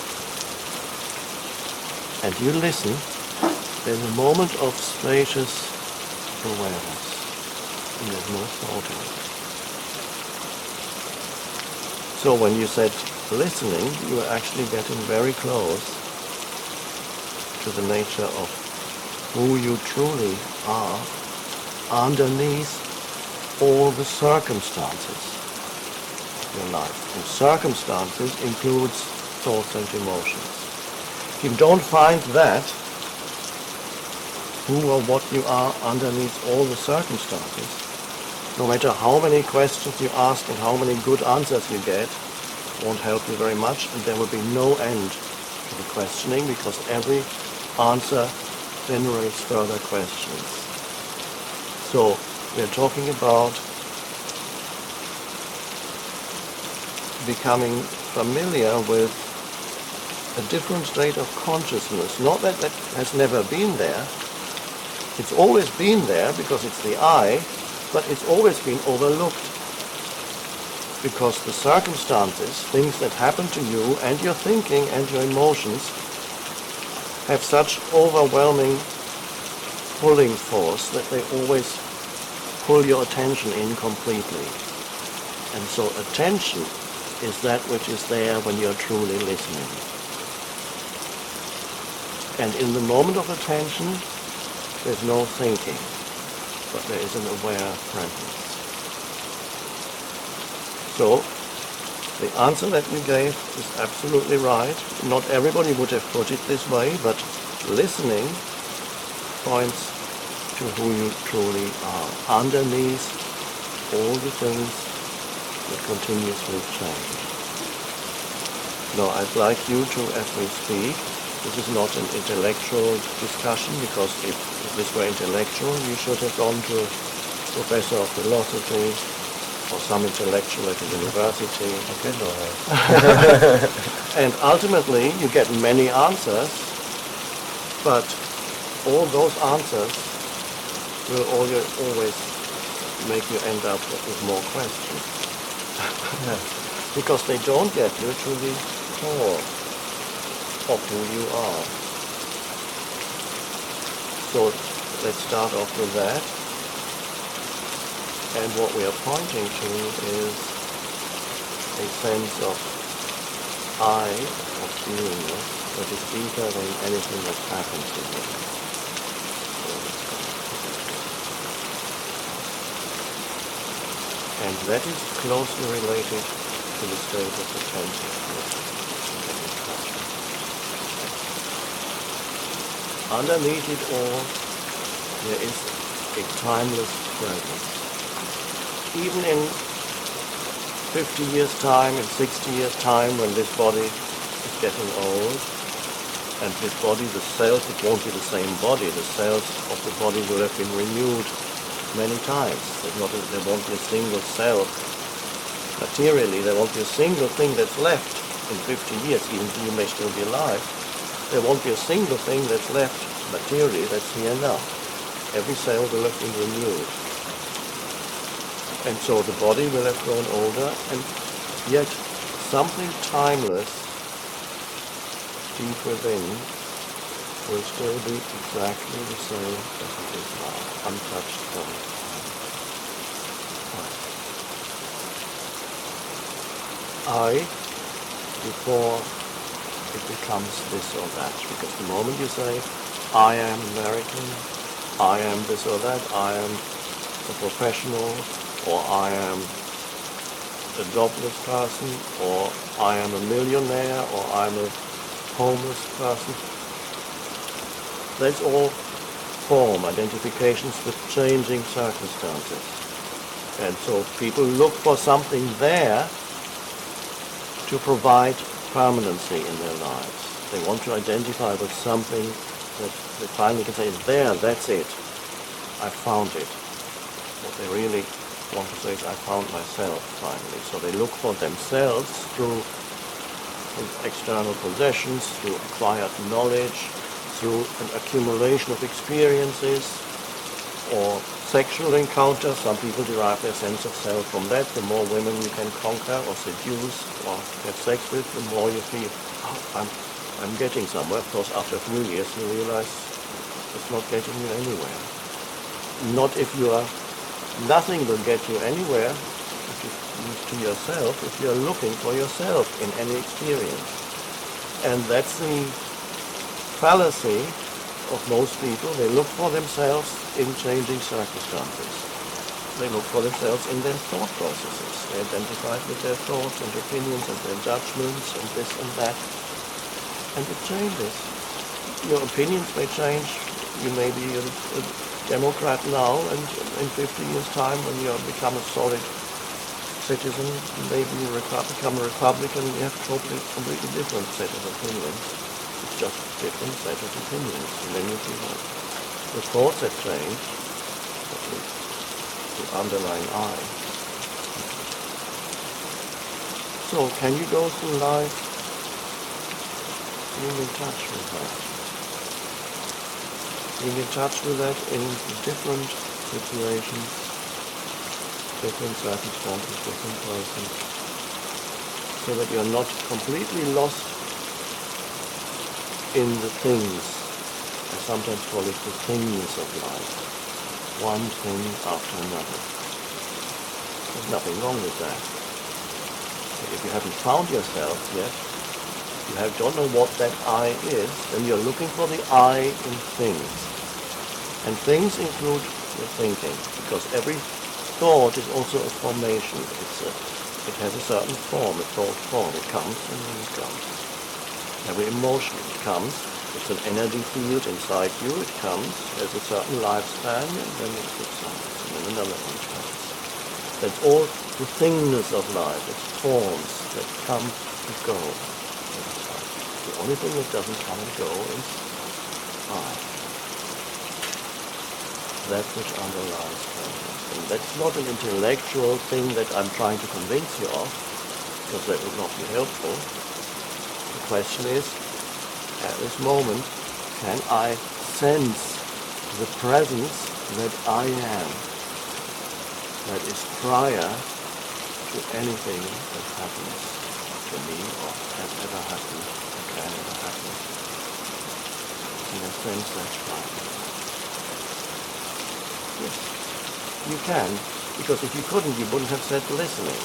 And you listen. There's a moment of spacious awareness, and there's no thought in it. So when you said listening, you were actually getting very close to the nature of who you truly are underneath all the circumstances of your life. And circumstances includes thoughts and emotions. If you don't find that, who or what you are underneath all the circumstances, no matter how many questions you ask and how many good answers you get, won't help you very much, and there will be no end to the questioning, because every answer generates further questions. So we're talking about becoming familiar with a different state of consciousness. Not that that has never been there. It's always been there because it's the I, but it's always been overlooked. Because the circumstances, things that happen to you and your thinking and your emotions have such overwhelming pulling force that they always pull your attention in completely. And so attention is that which is there when you're truly listening. And in the moment of attention, there's no thinking, but there is an aware presence. So, the answer that you gave is absolutely right. Not everybody would have put it this way, but listening points to who you truly are, underneath all the things that continuously change. Now, I'd like you to, as we speak, this is not an intellectual discussion, because if this were intellectual, you should have gone to a professor of philosophy or some intellectual at a university. Okay, no, right. And ultimately, you get many answers, but all those answers will always make you end up with more questions. Because they don't get you to the core of who you are. So let's start off with that. And what we are pointing to is a sense of I, of beingness, that is deeper than anything that happens to you. And that is closely related to the state of attentiveness. Underneath it all, there is a timeless presence. Even in 50 years' time, in 60 years' time, when this body is getting old, and this body, the cells, it won't be the same body. The cells of the body will have been renewed many times. There won't be a single cell. Materially, there won't be a single thing that's left in 50 years, even though you may still be alive. There won't be a single thing that's left materially that's here now. Every cell will have been renewed. And so the body will have grown older, and yet something timeless deep within will still be exactly the same as it is now, untouched from I, before it becomes this or that. Because the moment you say, I am American, I am this or that, I am a professional, or I am a jobless person, or I am a millionaire, or I'm a homeless person, that's all form, identifications with changing circumstances. And so people look for something there to provide permanency in their lives. They want to identify with something that they finally can say, there, that's it. I found it. What they really want to say is, I found myself finally. So they look for themselves through external possessions, through acquired knowledge, through an accumulation of experiences, or sexual encounters. Some people derive their sense of self from that. The more women you can conquer or seduce or have sex with, the more you feel, oh, I'm getting somewhere. Of course, after a few years you realize it's not getting you anywhere. Not if you are, nothing will get you anywhere if you use to yourself, if you are looking for yourself in any experience. And that's the fallacy of most people. They look for themselves in changing circumstances. They look for themselves in their thought processes. They identify with their thoughts and opinions and their judgments and this and that. And it changes. Your opinions may change. You may be a Democrat now, and in 50 years' time, when you become a solid citizen, maybe you become a Republican, you have a completely different set of opinions. It's just a different set of opinions. And then you feel like the thoughts have changed, but the underlying I. So can you go through life being in touch with that? Being in touch with that in different situations, different circumstances, different persons, so that you're not completely lost in the things. I sometimes call it the things of life. One thing after another. There's nothing wrong with that. But if you haven't found yourself yet, don't know what that I is, then you're looking for the I in things. And things include your thinking, because every thought is also a formation. It has a certain form, a thought form. It comes and then it goes. Every emotion comes, it's an energy field inside you, it comes, there's a certain lifespan, and then it subsides, and then another one comes. That's all the thingness of life, it's forms that come and go. The only thing that doesn't come and go is I. That which underlies consciousness. And that's not an intellectual thing that I'm trying to convince you of, because that would not be helpful. The question is, at this moment, can I sense the presence that I am, that is prior to anything that happens to me or has ever happened or can ever happen? Can I sense that prior? Yes, you can, because if you couldn't, you wouldn't have said listening.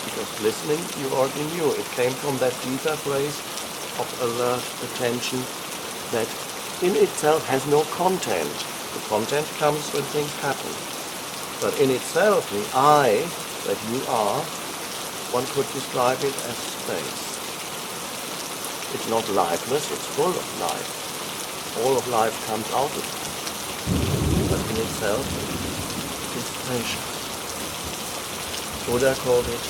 Because listening, you already knew. It came from that deeper place of alert attention that in itself has no content. The content comes when things happen. But in itself, the I that you are, one could describe it as space. It's not lifeless, it's full of life. All of life comes out of it. But in itself, it's spacious. Buddha called it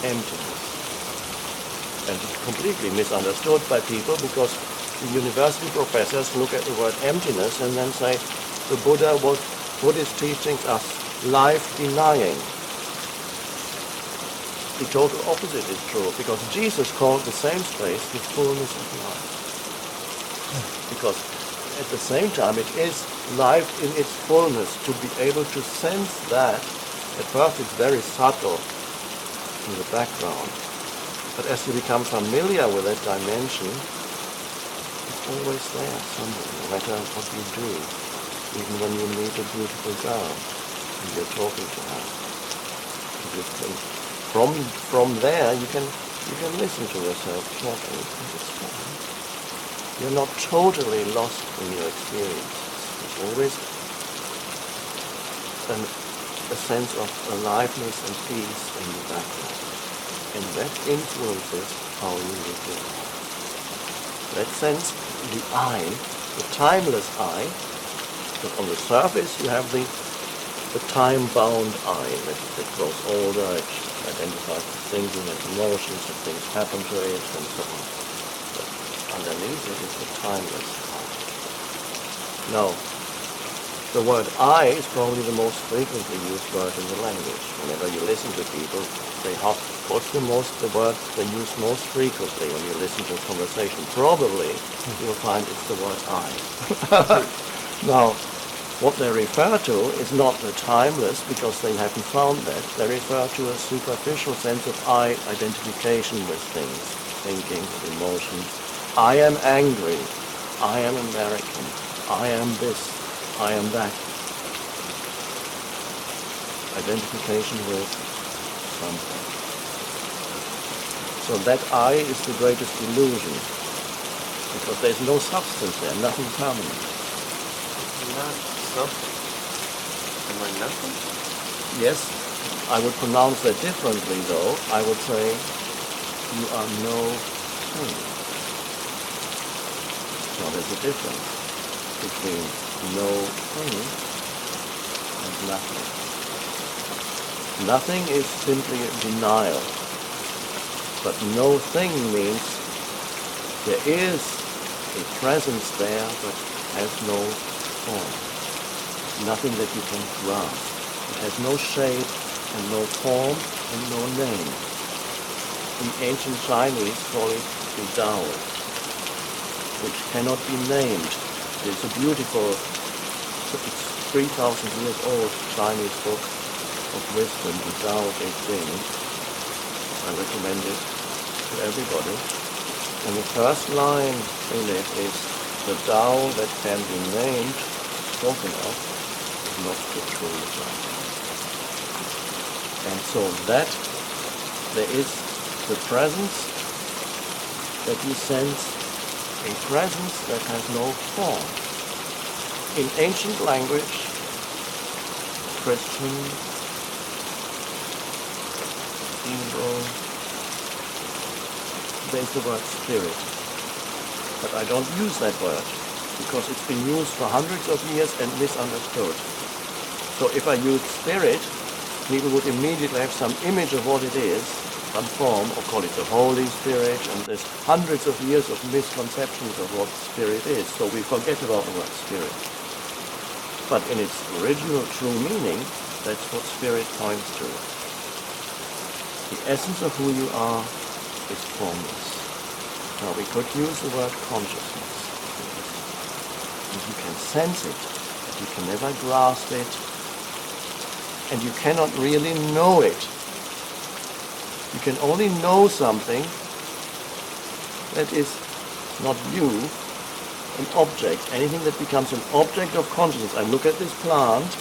emptiness. And it's completely misunderstood by people because the university professors look at the word emptiness and then say the Buddhist teachings are life-denying. The total opposite is true, because Jesus called the same space the fullness of life. Because at the same time it is life in its fullness. To be able to sense that, at first it's very subtle in the background, but as you become familiar with that dimension, it's always there somewhere, no matter what you do. Even when you meet a beautiful girl and you're talking to her, you can, from there you can listen to yourself talking, and it's fine. You're not totally lost in your experience. There's always a sense of aliveness and peace in the background, and that influences how you live your life. That sense, the I, the timeless I. But on the surface, you have the time-bound I that grows older, it identifies the thinking and emotions, that things happen to it, and so on. But underneath it is the timeless I. Now, the word I is probably the most frequently used word in the language. Whenever you listen to people, they have what's the word they use most frequently when you listen to a conversation. Probably you'll find it's the word I. Now, what they refer to is not the timeless, because they haven't found that. They refer to a superficial sense of I identification with things, thinking, emotions. I am angry. I am American. I am this. I am that. Identification with something. So that I is the greatest illusion, because there's no substance there, nothing permanent. Not something. Am I nothing? Yes, I would pronounce that differently though. I would say you are no thing. So there's a difference between no thing and nothing. Nothing is simply a denial. But no thing means there is a presence there but has no form. Nothing that you can grasp. It has no shape and no form and no name. In ancient Chinese call it the Tao, which cannot be named. It's a beautiful, it's 3,000 years old Chinese book of wisdom, the Tao Te Ching. I recommend it to everybody. And the first line in it is, the Tao that can be named, spoken of, is not the true Tao. And so that there is the presence that you sense, a presence that has no form. In ancient language, Christian, Hebrew, there's the word spirit. But I don't use that word because it's been used for hundreds of years and misunderstood. So if I use spirit, people would immediately have some image of what it is, some form, or call it the Holy Spirit, and there's hundreds of years of misconceptions of what spirit is, so we forget about the word spirit. But in its original true meaning, that's what spirit points to. The essence of who you are is formless. Now we could use the word consciousness. And you can sense it, but you can never grasp it, and you cannot really know it. You can only know something that is not you, an object, anything that becomes an object of consciousness. I look at this plant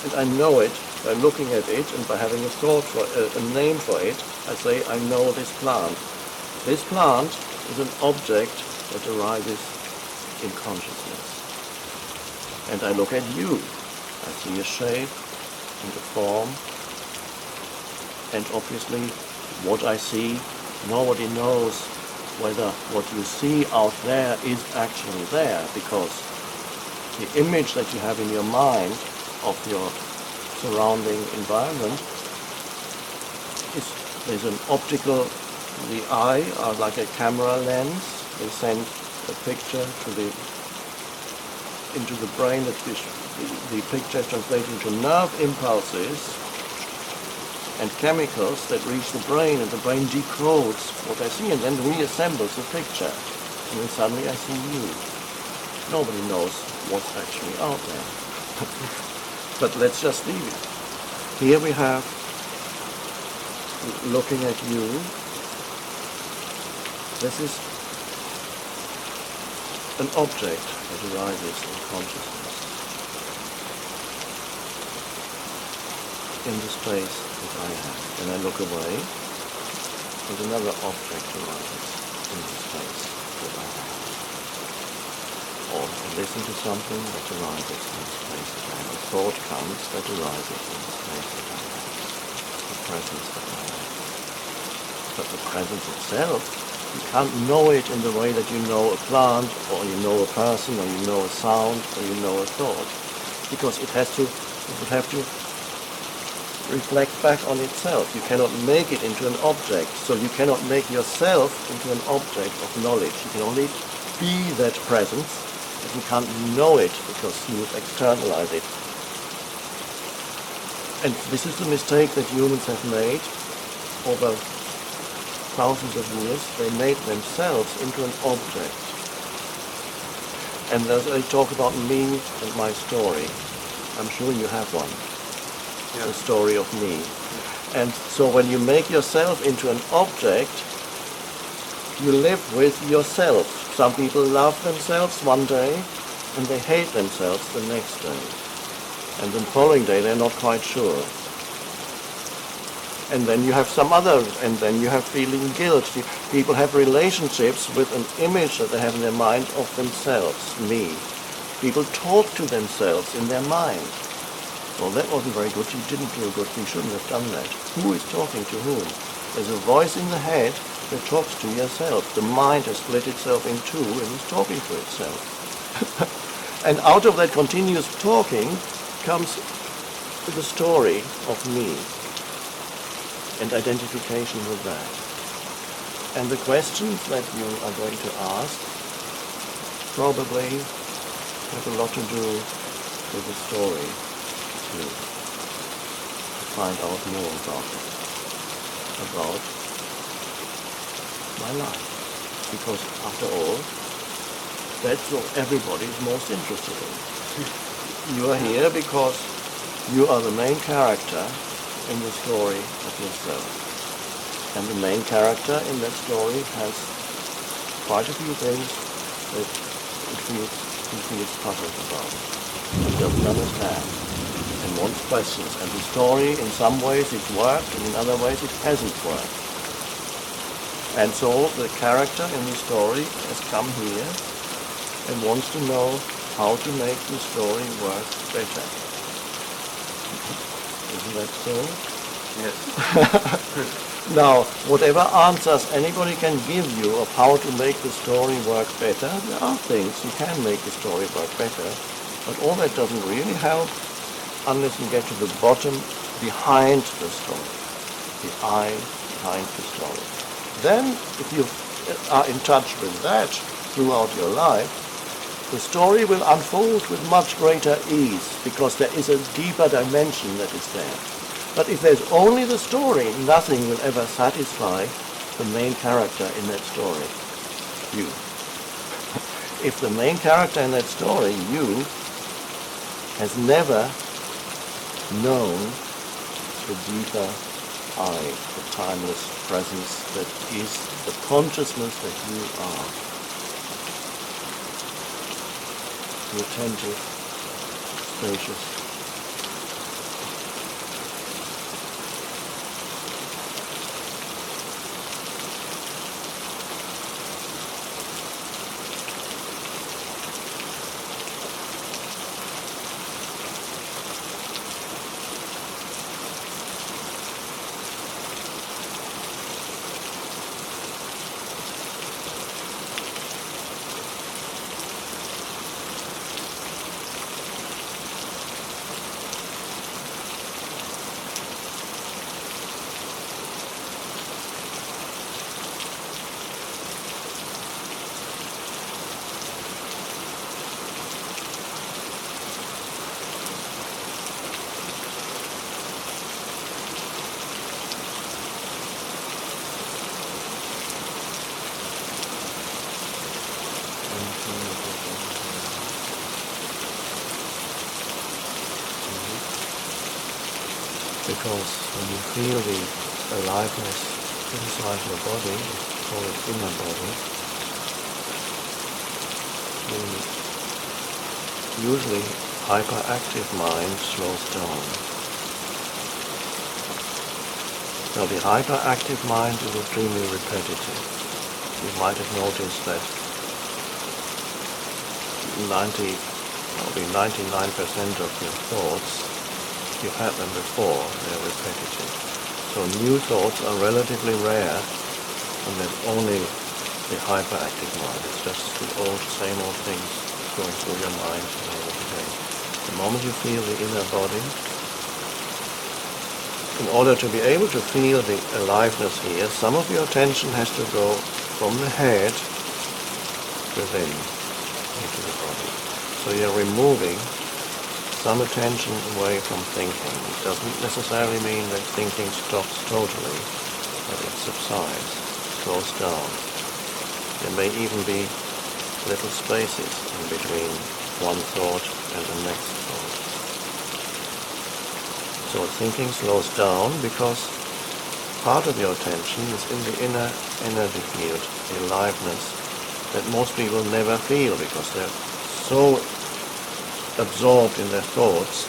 and I know it by looking at it and by having a thought for a name for it. I say I know this plant. This plant is an object that arises in consciousness. And I look at you. I see a shape and a form. And obviously, what I see, nobody knows whether what you see out there is actually there, because the image that you have in your mind of your surrounding environment is an optical, the eye are like a camera lens. They send a picture into the brain, that the picture translates into nerve impulses and chemicals that reach the brain, and the brain decodes what I see and then reassembles the picture. And then suddenly I see you. Nobody knows what's actually out there. But let's just leave it. Here we have, looking at you, this is an object that arises in consciousness. In the space that I have. When I look away, there's another object arises in the space that I have. Or I listen to something that arises in the space that I have. A thought comes that arises in the space that I have. The presence that I have. But the presence itself, you can't know it in the way that you know a plant, or you know a person, or you know a sound, or you know a thought. Because it would have to reflect back on itself. You cannot make it into an object, so you cannot make yourself into an object of knowledge. You can only be that presence, but you can't know it because you externalize it. And this is the mistake that humans have made over thousands of years. They made themselves into an object. And as I talk about me and my story, I'm sure you have one. The story of me. And so when you make yourself into an object, you live with yourself. Some people love themselves one day and they hate themselves the next day. And the following day they're not quite sure. And then you have and then you have feeling guilt. People have relationships with an image that they have in their mind of themselves, me. People talk to themselves in their mind. Well, that wasn't very good. You didn't feel good. You shouldn't have done that. Who is talking to whom? There's a voice in the head that talks to yourself. The mind has split itself in two and is talking to itself. And out of that continuous talking comes the story of me and identification with that. And the questions that you are going to ask probably have a lot to do with the story. To find out more about my life. Because after all, that's what everybody is most interested in. You are here because you are the main character in the story of yourself. And the main character in that story has quite a few things that he feels puzzled about. He doesn't understand and wants questions. And the story, in some ways, it's worked, and in other ways, it hasn't worked. And so the character in the story has come here and wants to know how to make the story work better. Isn't that so? Yes. Now, whatever answers anybody can give you of how to make the story work better, there are things you can make the story work better, but all that doesn't really help unless you get to the bottom behind the story, the I behind the story. Then, if you are in touch with that throughout your life, the story will unfold with much greater ease because there is a deeper dimension that is there. But if there's only the story, nothing will ever satisfy the main character in that story, you. If the main character in that story, you, has never known the deeper I, the timeless presence that is the consciousness that you are, the attentive, spacious, because when you feel the aliveness inside your body, call it inner body, the usually hyperactive mind slows down. Now the hyperactive mind is extremely repetitive. You might have noticed that 99% of your thoughts, you've had them before, they're repetitive. So new thoughts are relatively rare, and there's only the hyperactive mind. It's just the same old things going through your mind all the day. The moment you feel the inner body, in order to be able to feel the aliveness here, some of your attention has to go from the head within into the body. So you're removing some attention away from thinking. It doesn't necessarily mean that thinking stops totally, but it subsides, slows down. There may even be little spaces in between one thought and the next thought. So thinking slows down because part of your attention is in the inner energy field, the aliveness that most people never feel because they're so absorbed in their thoughts,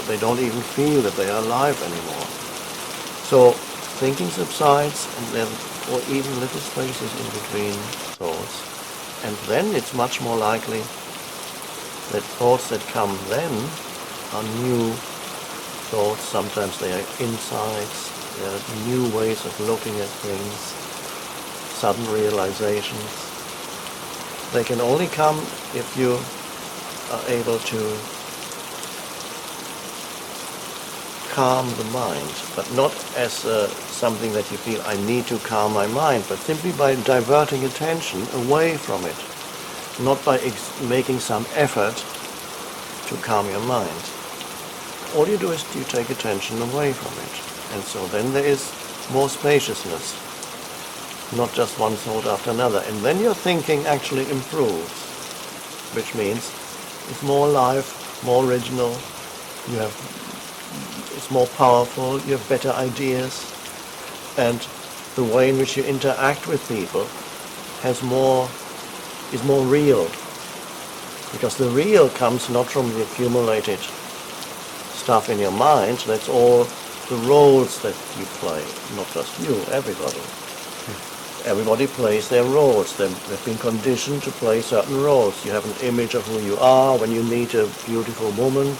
they don't even feel that they are alive anymore. So thinking subsides, and then, or even little spaces in between thoughts, and then it's much more likely that thoughts that come then are new thoughts. Sometimes they are insights, they are new ways of looking at things, sudden realizations. They can only come if you are able to calm the mind, but not as something that you feel, I need to calm my mind, but simply by diverting attention away from it, not by making some effort to calm your mind. All you do is you take attention away from it, and so then there is more spaciousness. not just one thought after another. And then your thinking actually improves, which means it's more alive, more original, it's more powerful, you have better ideas, and the way in which you interact with people is more real. Because the real comes not from the accumulated stuff in your mind, that's all the roles that you play, not just you, everybody. Everybody plays their roles. They've been conditioned to play certain roles. You have an image of who you are. When you meet a beautiful woman,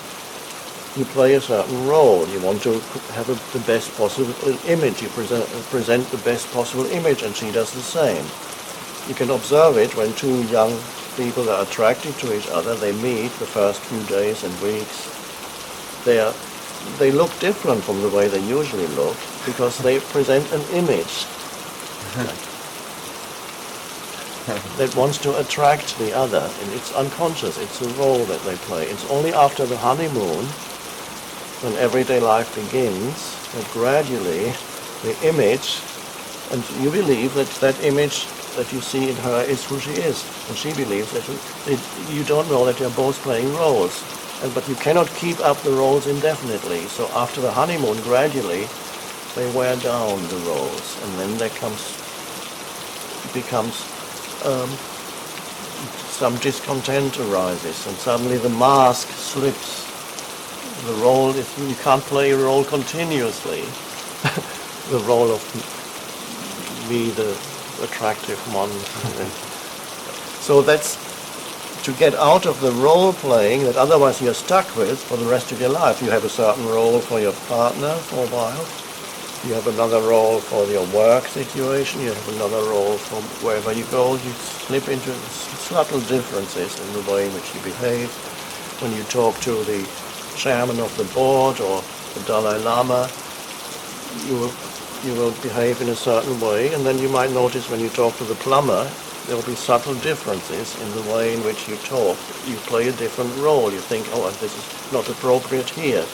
you play a certain role. You want to have the best possible image. You present the best possible image, and she does the same. You can observe it when two young people are attracted to each other. They meet the first few days and weeks. They look different from the way they usually look because they present an image that wants to attract the other, and it's unconscious. It's a role that they play. It's only after the honeymoon, when everyday life begins, that gradually the image, and you believe that image that you see in her is who she is, and she believes that you don't know that you're both playing roles, but you cannot keep up the roles indefinitely. So after the honeymoon, gradually they wear down the roles, and then becomes some discontent arises, and suddenly the mask slips. The role is, you can't play a role continuously. The role of me, the attractive one. So that's to get out of the role playing that otherwise you're stuck with for the rest of your life. You have a certain role for your partner for a while. You have another role for your work situation. You have another role for wherever you go. You slip into subtle differences in the way in which you behave. When you talk to the chairman of the board or the Dalai Lama, you will behave in a certain way, and then you might notice when you talk to the plumber, there will be subtle differences in the way in which you talk. You play a different role. You think, oh, this is not appropriate here.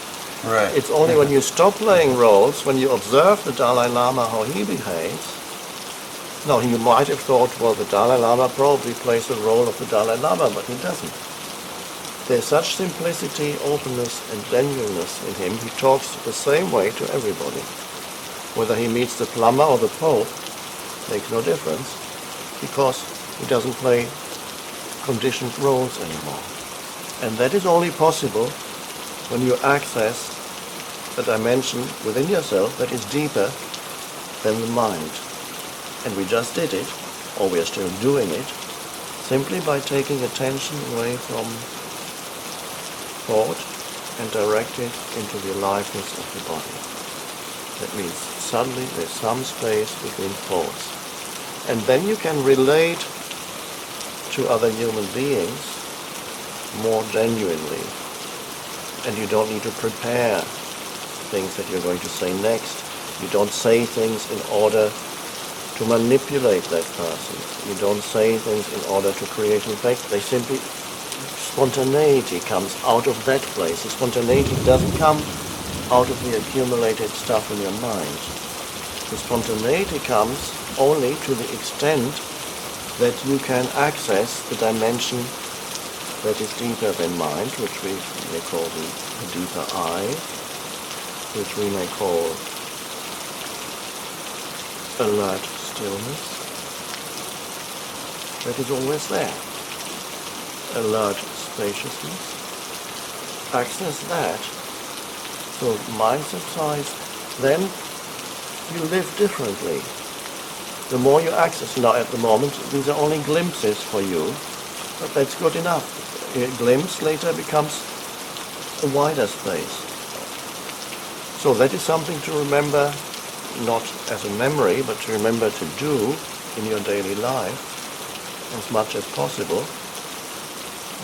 Right. It's only when you stop playing roles, when you observe the Dalai Lama, how he behaves. Now, you might have thought, well, the Dalai Lama probably plays the role of the Dalai Lama, but he doesn't. There's such simplicity, openness, and genuineness in him. He talks the same way to everybody. Whether he meets the plumber or the Pope makes no difference, because he doesn't play conditioned roles anymore. And that is only possible when you access a dimension within yourself that is deeper than the mind. And we just did it, or we are still doing it, simply by taking attention away from thought and direct it into the aliveness of the body. That means suddenly there's some space between thoughts. And then you can relate to other human beings more genuinely. And you don't need to prepare things that you're going to say next. You don't say things in order to manipulate that person. You don't say things in order to create an effect. They simply, spontaneity comes out of that place. The spontaneity doesn't come out of the accumulated stuff in your mind. The spontaneity comes only to the extent that you can access the dimension that is deeper than mind, which we may call the deeper I, which we may call alert stillness. That is always there. Alert spaciousness. Access that. So mind subsides, then you live differently. The more you access, now at the moment, these are only glimpses for you, but that's good enough. A glimpse later becomes a wider space. So that is something to remember, not as a memory, but to remember to do in your daily life as much as possible.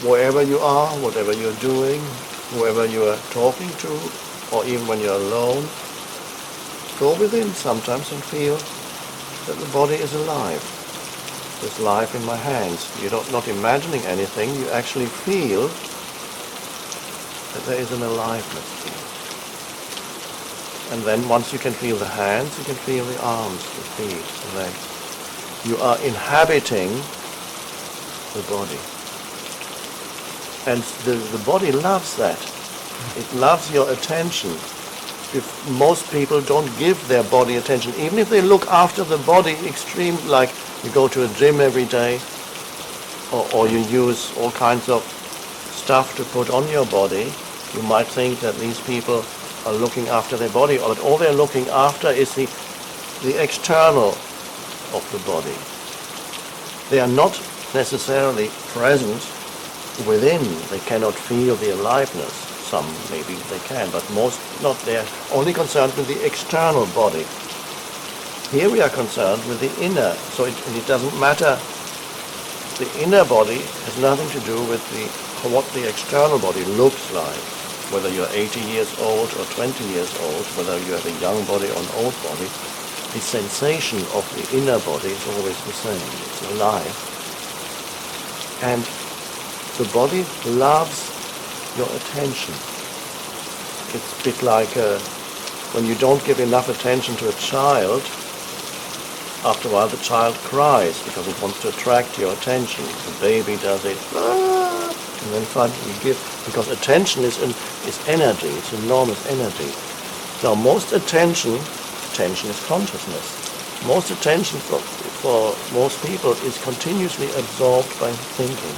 Wherever you are, whatever you're doing, whoever you are talking to, or even when you're alone, go within sometimes and feel that the body is alive. There's life in my hands. You're not imagining anything, you actually feel that there is an aliveness here. And then once you can feel the hands, you can feel the arms, the feet, the legs. You are inhabiting the body. And the body loves that. It loves your attention. If most people don't give their body attention, even if they look after the body extreme, like you go to a gym every day, or you use all kinds of stuff to put on your body, you might think that these people are looking after their body, but all they're looking after is the external of the body. They are not necessarily present within. They cannot feel the aliveness. Some maybe they can, but most not. They're only concerned with the external body. Here we are concerned with the inner, so it doesn't matter. The inner body has nothing to do with what the external body looks like, whether you're 80 years old or 20 years old, whether you have a young body or an old body. The sensation of the inner body is always the same. It's alive. And the body loves your attention. It's a bit like when you don't give enough attention to a child, after a while the child cries because it wants to attract your attention. The baby does it, and then finally you give, because attention is energy, it's enormous energy. Now most attention is consciousness. Most attention for most people is continuously absorbed by thinking.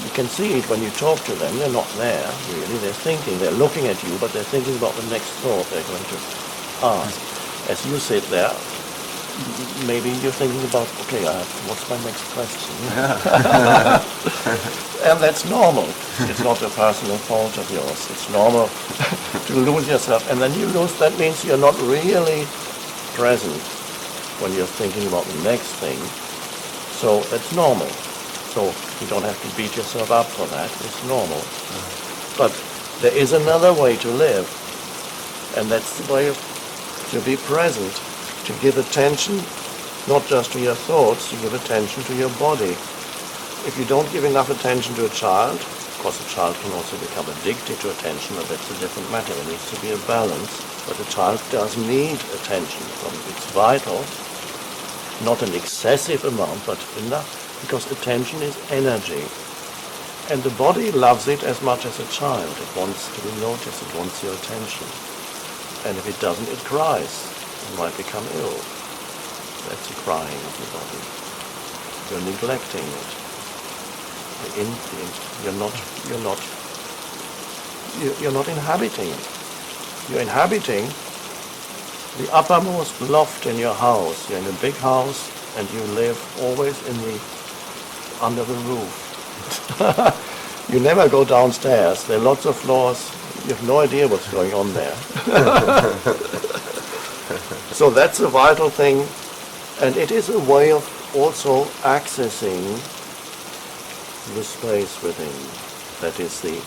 You can see it when you talk to them. They're not there, really. They're thinking. They're looking at you, but they're thinking about the next thought they're going to ask. As you sit there, maybe you're thinking about, okay, what's my next question? And that's normal. It's not a personal fault of yours. It's normal to lose yourself. And then you lose, that means you're not really present when you're thinking about the next thing. So that's normal. So you don't have to beat yourself up for that. It's normal. But there is another way to live. And that's the way to be present, to give attention not just to your thoughts, to give attention to your body. If you don't give enough attention to a child, of course a child can also become addicted to attention, but that's a different matter. There needs to be a balance. But a child does need attention. It's vital, not an excessive amount, but enough. Because attention is energy. And the body loves it as much as a child. It wants to be noticed, it wants your attention. And if it doesn't, it cries. It might become ill. That's the crying of the body. You're neglecting it. You're not inhabiting it. You're inhabiting the uppermost loft in your house. You're in a big house and you live always under the roof. You never go downstairs. There are lots of floors. You have no idea what's going on there. So that's a vital thing, and it is a way of also accessing the space within. That is the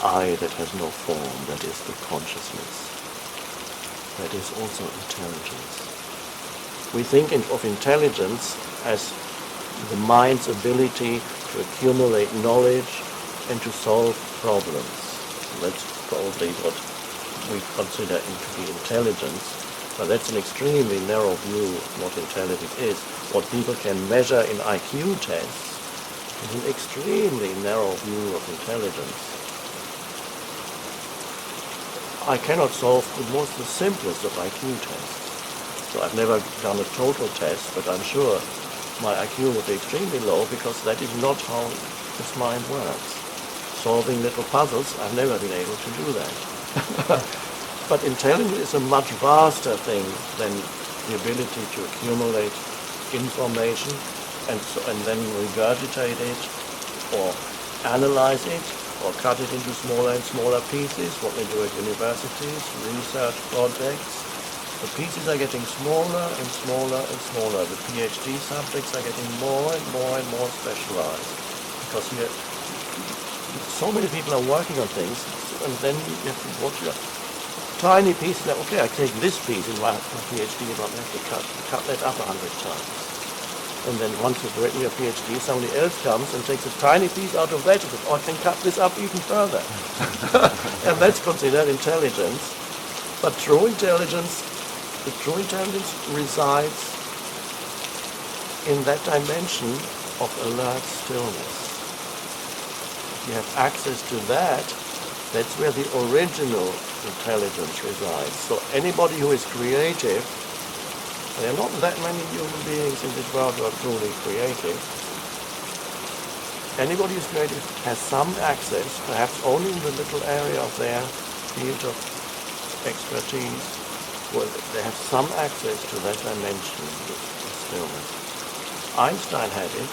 I that has no form. That is the consciousness. That is also intelligence. We think of intelligence as the mind's ability to accumulate knowledge and to solve problems. That's probably what we consider to be intelligence, but that's an extremely narrow view of what intelligence is. What people can measure in IQ tests is an extremely narrow view of intelligence. I cannot solve the simplest of IQ tests. So I've never done a total test, but I'm sure my IQ would be extremely low because that is not how this mind works. Solving little puzzles, I've never been able to do that. But intelligence is a much vaster thing than the ability to accumulate information and then regurgitate it or analyze it or cut it into smaller and smaller pieces, what they do at universities, research projects. The pieces are getting smaller and smaller and smaller. The PhD subjects are getting more and more and more specialized. Because so many people are working on things, and then you have to watch your tiny piece. Now, okay, I take this piece in my PhD, but I have to cut that up 100 times. And then once you've written your PhD, somebody else comes and takes a tiny piece out of that and says, oh, I can cut this up even further. And that's considered intelligence. But true intelligence The true intelligence resides in that dimension of alert stillness. If you have access to that, that's where the original intelligence resides. So anybody who is creative, there are not that many human beings in this world who are truly creative. Anybody who is creative has some access, perhaps only in the little area of their field of expertise, where they have some access to that dimension of stillness. Einstein had it.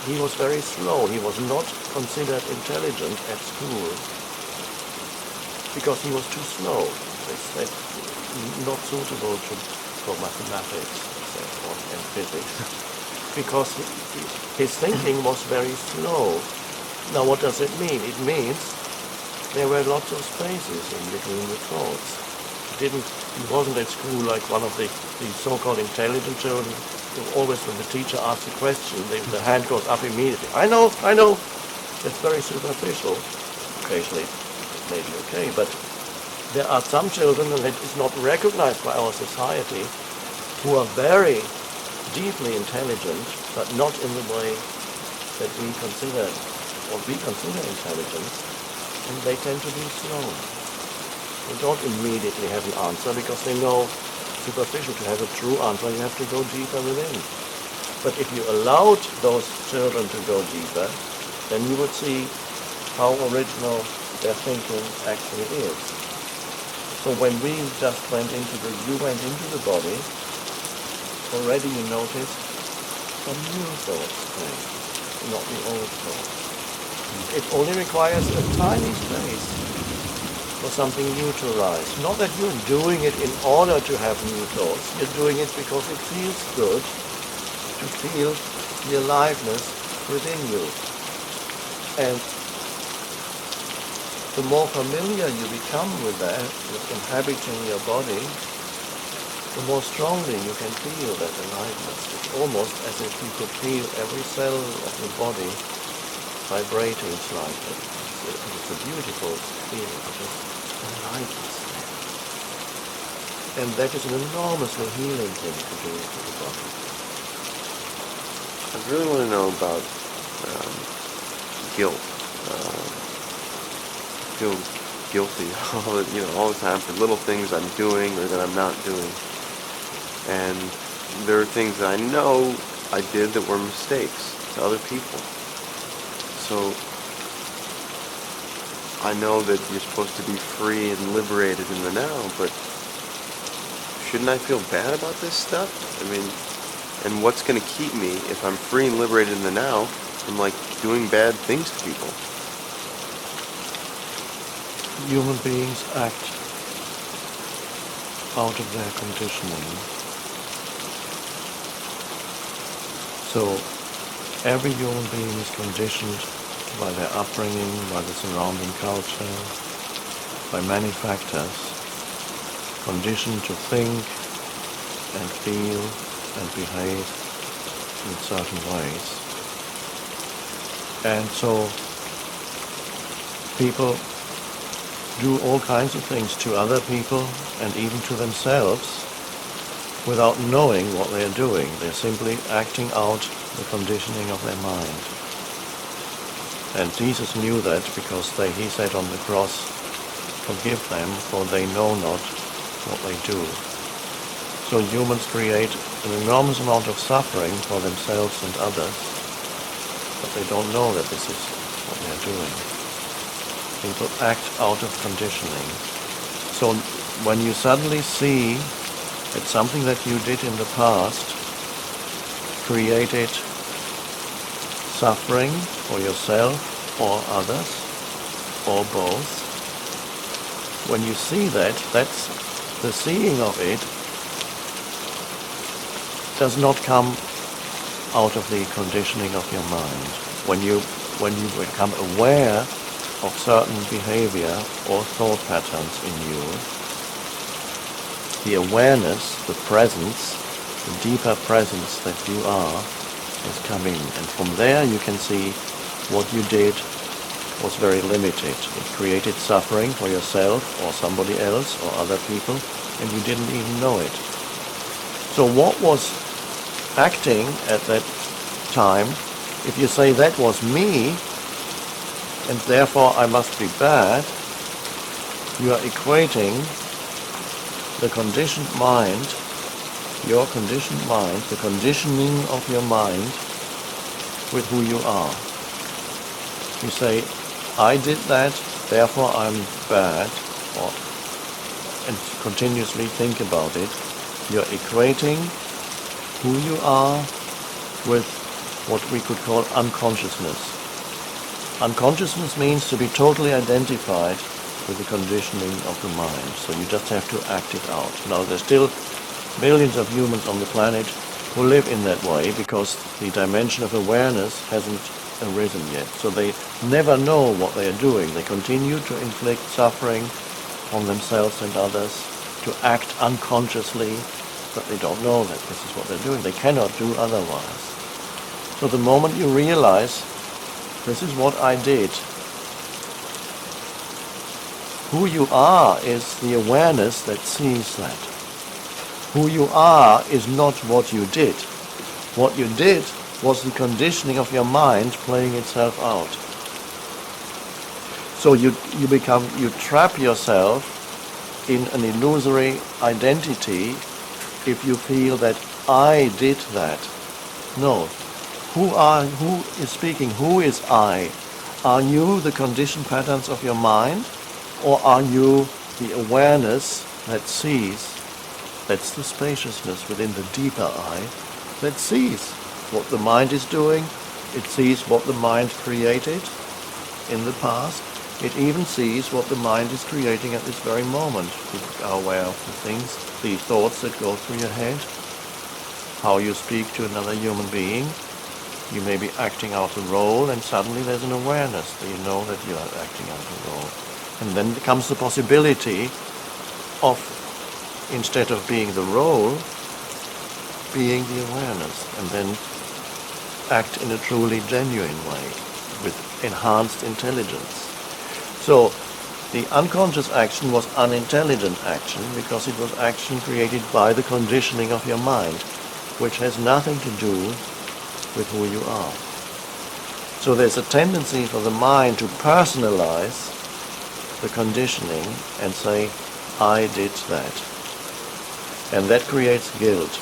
He was very slow. He was not considered intelligent at school because he was too slow. They said not suitable for mathematics and physics because his thinking was very slow. Now what does it mean? It means there were lots of spaces in between the thoughts. He wasn't at school like one of the so-called intelligent children. Always when the teacher asks a question, the hand goes up immediately. I know. It's very superficial. Occasionally, it may be okay, but there are some children, and it is not recognized by our society, who are very deeply intelligent, but not in the way that we consider intelligence, and they tend to be slow. They don't immediately have an answer because they know superficial. To have a true answer, you have to go deeper within. But if you allowed those children to go deeper, then you would see how original their thinking actually is. So when we just went into the body, already you noticed some new thoughts came, not the old thoughts. It only requires a tiny space for something new to arise. Not that you're doing it in order to have new thoughts. You're doing it because it feels good to feel the aliveness within you. And the more familiar you become with that, with inhabiting your body, the more strongly you can feel that aliveness. It's almost as if you could feel every cell of the body vibrating slightly. It's a beautiful feeling, just aliveness. And that is an enormously healing thing to do to the body. I really want to know about guilt. I feel guilty all the time for little things I'm doing or that I'm not doing. And there are things that I know I did that were mistakes to other people. So I know that you're supposed to be free and liberated in the now, but shouldn't I feel bad about this stuff? I mean, and what's going to keep me, if I'm free and liberated in the now, from doing bad things to people? Human beings act out of their conditioning. So every human being is conditioned by their upbringing, by the surrounding culture, by many factors, conditioned to think and feel and behave in certain ways. And so people do all kinds of things to other people and even to themselves without knowing what they're doing. They're simply acting out the conditioning of their mind. And Jesus knew that because he said on the cross, "Forgive them, for they know not what they do." So humans create an enormous amount of suffering for themselves and others, but they don't know that this is what they're doing. People act out of conditioning. So when you suddenly see that something that you did in the past created suffering for yourself or others, or both, when you see that, that's the seeing of it does not come out of the conditioning of your mind. When you become aware of certain behavior or thought patterns in you, the awareness, the presence, the deeper presence that you are is coming. And from there you can see what you did was very limited. It created suffering for yourself or somebody else or other people, and you didn't even know it. So what was acting at that time, if you say that was me, and therefore I must be bad, you are equating the conditioned mind, your conditioned mind, the conditioning of your mind, with who you are. You say, I did that, therefore I'm bad, and continuously think about it. You're equating who you are with what we could call unconsciousness. Unconsciousness means to be totally identified with the conditioning of the mind. So you just have to act it out. Now there's still millions of humans on the planet who live in that way because the dimension of awareness hasn't arisen yet. So they never know what they are doing. They continue to inflict suffering on themselves and others, to act unconsciously, but they don't know that this is what they're doing. They cannot do otherwise. So the moment you realize, this is what I did, who you are is the awareness that sees that. Who you are is not what you did. What you did was the conditioning of your mind playing itself out. So you trap yourself in an illusory identity if you feel that I did that. No. Who is speaking? Who is I? Are you the conditioned patterns of your mind? Or are you the awareness that sees? That's the spaciousness within the deeper I that sees what the mind is doing. It sees what the mind created in the past. It even sees what the mind is creating at this very moment. You are aware of the things, the thoughts that go through your head, how you speak to another human being. You may be acting out a role, and suddenly there's an awareness that you know that you are acting out a role. And then comes the possibility of, instead of being the role, being the awareness, and then act in a truly genuine way with enhanced intelligence. So the unconscious action was unintelligent action because it was action created by the conditioning of your mind, which has nothing to do with who you are. So there's a tendency for the mind to personalize the conditioning and say, I did that. And that creates guilt.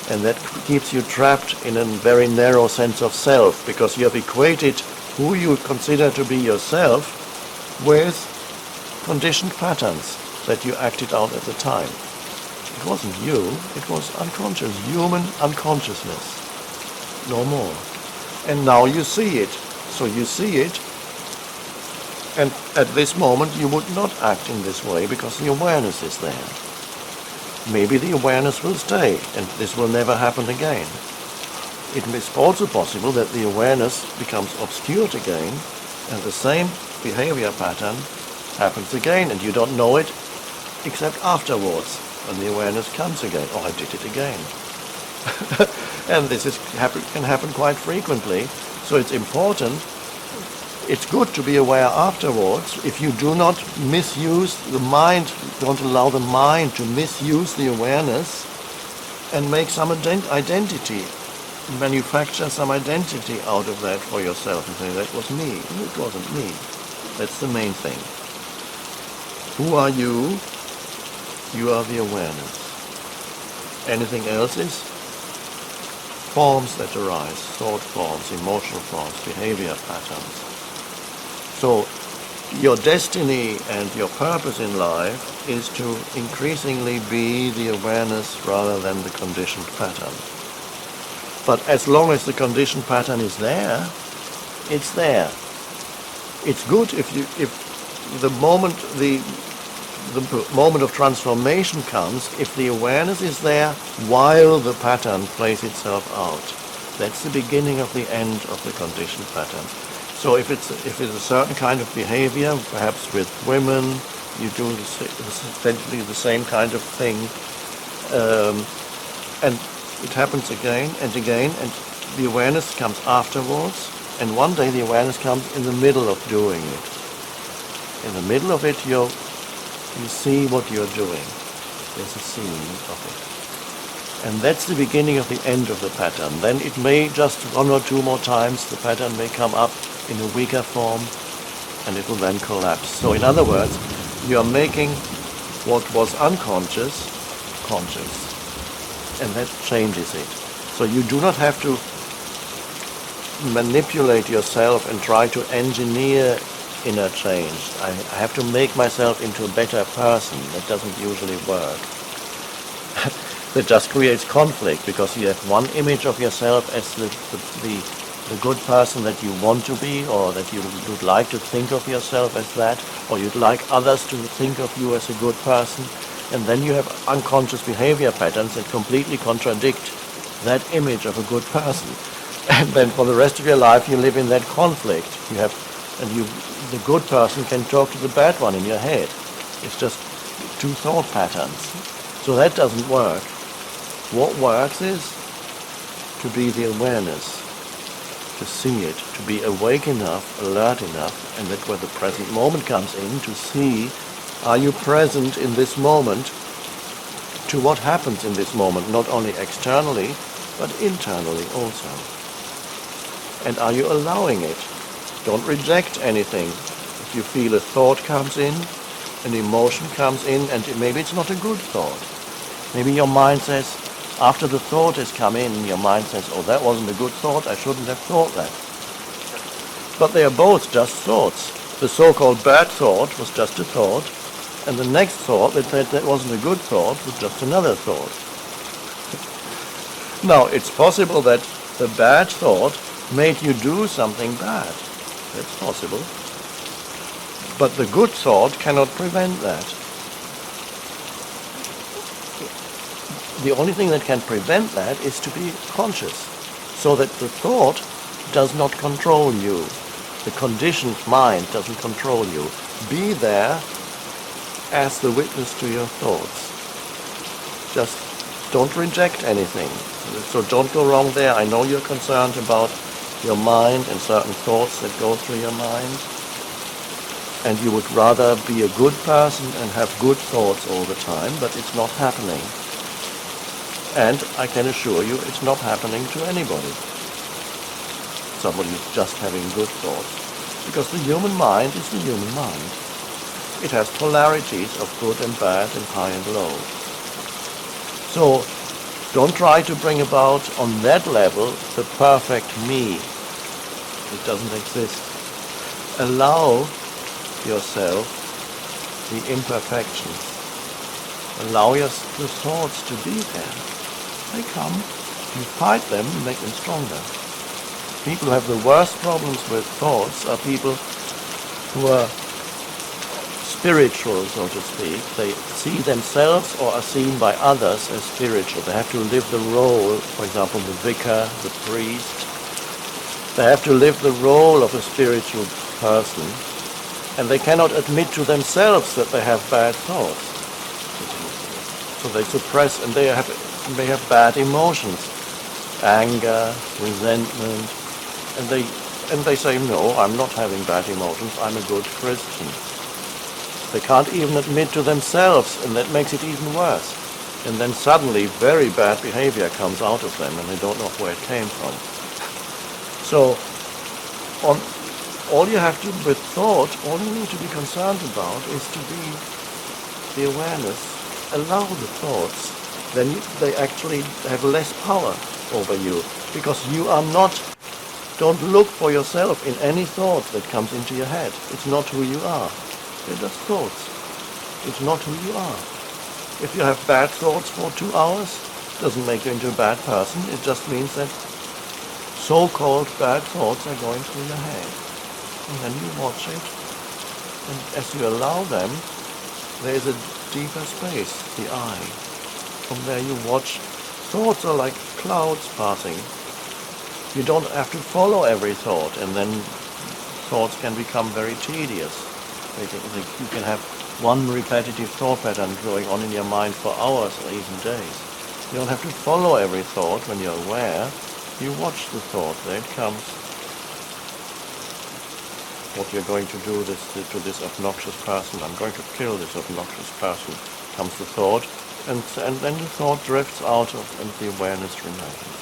And that keeps you trapped in a very narrow sense of self, because you have equated who you consider to be yourself with conditioned patterns that you acted out at the time. It wasn't you, it was unconscious, human unconsciousness. No more. And now you see it. So you see it, and at this moment you would not act in this way because the awareness is there. Maybe the awareness will stay, and this will never happen again. It is also possible that the awareness becomes obscured again, and the same behavior pattern happens again, and you don't know it except afterwards, when the awareness comes again. Oh, I did it again. And this can happen quite frequently. So it's important, it's good to be aware afterwards. If you do not misuse the mind, don't allow the mind to misuse the awareness and make some identity, manufacture some identity out of that for yourself and say, that was me. It wasn't me. That's the main thing. Who are you? You are the awareness. Anything else is forms that arise, thought forms, emotional forms, behavior patterns. So your destiny and your purpose in life is to increasingly be the awareness rather than the conditioned pattern. But as long as the conditioned pattern is there, it's there. It's good if the moment of transformation comes, if the awareness is there while the pattern plays itself out. That's the beginning of the end of the conditioned pattern. So if it's a certain kind of behavior, perhaps with women, you do essentially the same kind of thing, and it happens again and again, and the awareness comes afterwards, And one day the awareness comes in the middle of doing it. In the middle of it, you see what you're doing. There's a scene of it. And that's the beginning of the end of the pattern. Then it may just one or two more times, the pattern may come up in a weaker form, and it will then collapse. So in other words, you are making what was unconscious conscious, and that changes it. So you do not have to manipulate yourself and try to engineer inner change. I have to make myself into a better person. That doesn't usually work. That just creates conflict, because you have one image of yourself as the good person that you want to be, or that you would like to think of yourself as that, or you'd like others to think of you as a good person, and then you have unconscious behavior patterns that completely contradict that image of a good person. And then for the rest of your life you live in that conflict. The good person can talk to the bad one in your head. It's just two thought patterns. So that doesn't work. What works is to be the awareness, to see it, to be awake enough, alert enough, and that when the present moment comes in, to see, are you present in this moment to what happens in this moment, not only externally, but internally also. And are you allowing it? Don't reject anything. If you feel a thought comes in, an emotion comes in, and maybe it's not a good thought. Maybe your mind says, after the thought has come in, your mind says, oh, that wasn't a good thought, I shouldn't have thought that. But they are both just thoughts. The so-called bad thought was just a thought, and the next thought that said that wasn't a good thought was just another thought. Now, it's possible that the bad thought made you do something bad. That's possible. But the good thought cannot prevent that. The only thing that can prevent that is to be conscious, so that the thought does not control you. The conditioned mind doesn't control you. Be there as the witness to your thoughts. Just don't reject anything. So don't go wrong there. I know you're concerned about your mind and certain thoughts that go through your mind. And you would rather be a good person and have good thoughts all the time, but it's not happening. And I can assure you it's not happening to anybody. Somebody who's just having good thoughts. Because the human mind is the human mind. It has polarities of good and bad and high and low. So don't try to bring about on that level the perfect me. It doesn't exist. Allow yourself the imperfections. Allow the thoughts to be there. They come. You fight them, you make them stronger. People who have the worst problems with thoughts are people who are spiritual, so to speak. They see themselves or are seen by others as spiritual. They have to live the role, for example, the vicar, the priest. They have to live the role of a spiritual person, and they cannot admit to themselves that they have bad thoughts. So they suppress, and they have bad emotions, anger, resentment, and they say, no, I'm not having bad emotions, I'm a good Christian. They can't even admit to themselves, and that makes it even worse. And then suddenly very bad behavior comes out of them, and they don't know where it came from. So, all you have to, with thought, all you need to be concerned about is to be the awareness. Allow the thoughts. Then they actually have less power over you, because you are not. Don't look for yourself in any thought that comes into your head. It's not who you are. They're just thoughts. It's not who you are. If you have bad thoughts for 2 hours, it doesn't make you into a bad person. It just means that so-called bad thoughts are going through your head. And then you watch it. And as you allow them, there is a deeper space, the eye. From there you watch. Thoughts are like clouds passing. You don't have to follow every thought, and then thoughts can become very tedious. You can have one repetitive thought pattern going on in your mind for hours or even days. You don't have to follow every thought when you're aware. You watch the thought, there it comes. what you're going to do to this obnoxious person. I'm going to kill this obnoxious person, comes the thought, and then the thought drifts out of, and the awareness remains.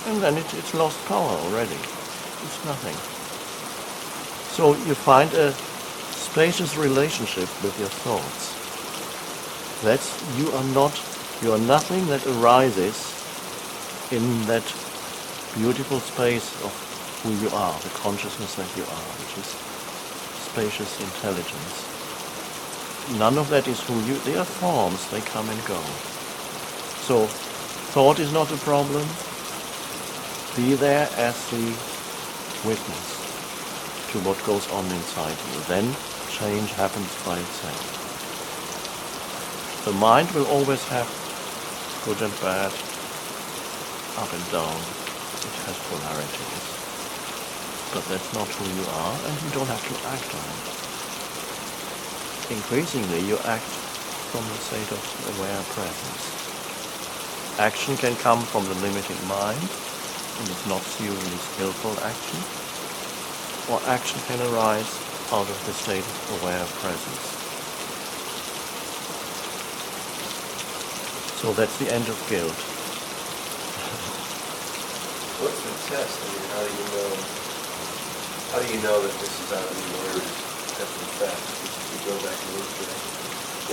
And then it's lost power already. It's nothing. So you find a spacious relationship with your thoughts. You are nothing that arises in that beautiful space of who you are, the consciousness that you are, which is spacious intelligence. None of that is who you, they are forms, they come and go. So thought is not a problem. Be there as the witness to what goes on inside you. Then change happens by itself. The mind will always have good and bad, up and down. It has polarities. But that's not who you are, and you don't have to act on it. Increasingly, you act from the state of aware presence. Action can come from the limited mind, and it's not usually skillful action, or action can arise out of the state of aware presence. So that's the end of guilt. What's the test? I mean, how do you know that this is out of the awareness? That's the fact. You go back and look at it.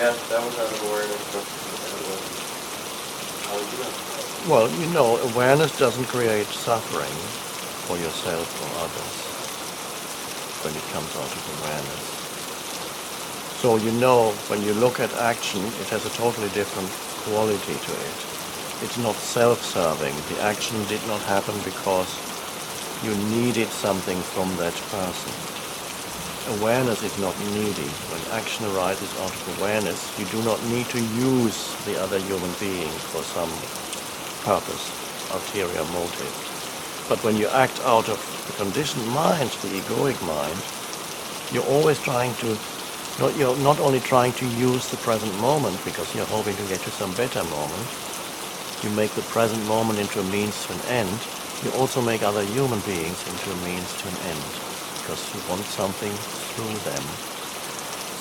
Yeah, that was out of awareness. No, that wasn't. How do you know? Well, you know, awareness doesn't create suffering for yourself or others when it comes out of awareness. So you know, when you look at action, it has a totally different quality to it. It's not self-serving. The action did not happen because you needed something from that person. Awareness is not needy. When action arises out of awareness, you do not need to use the other human being for some purpose, ulterior motive. But when you act out of the conditioned mind, the egoic mind, you're always trying to, you're not only trying to use the present moment because you're hoping to get to some better moment, you make the present moment into a means to an end, you also make other human beings into a means to an end because you want something through them.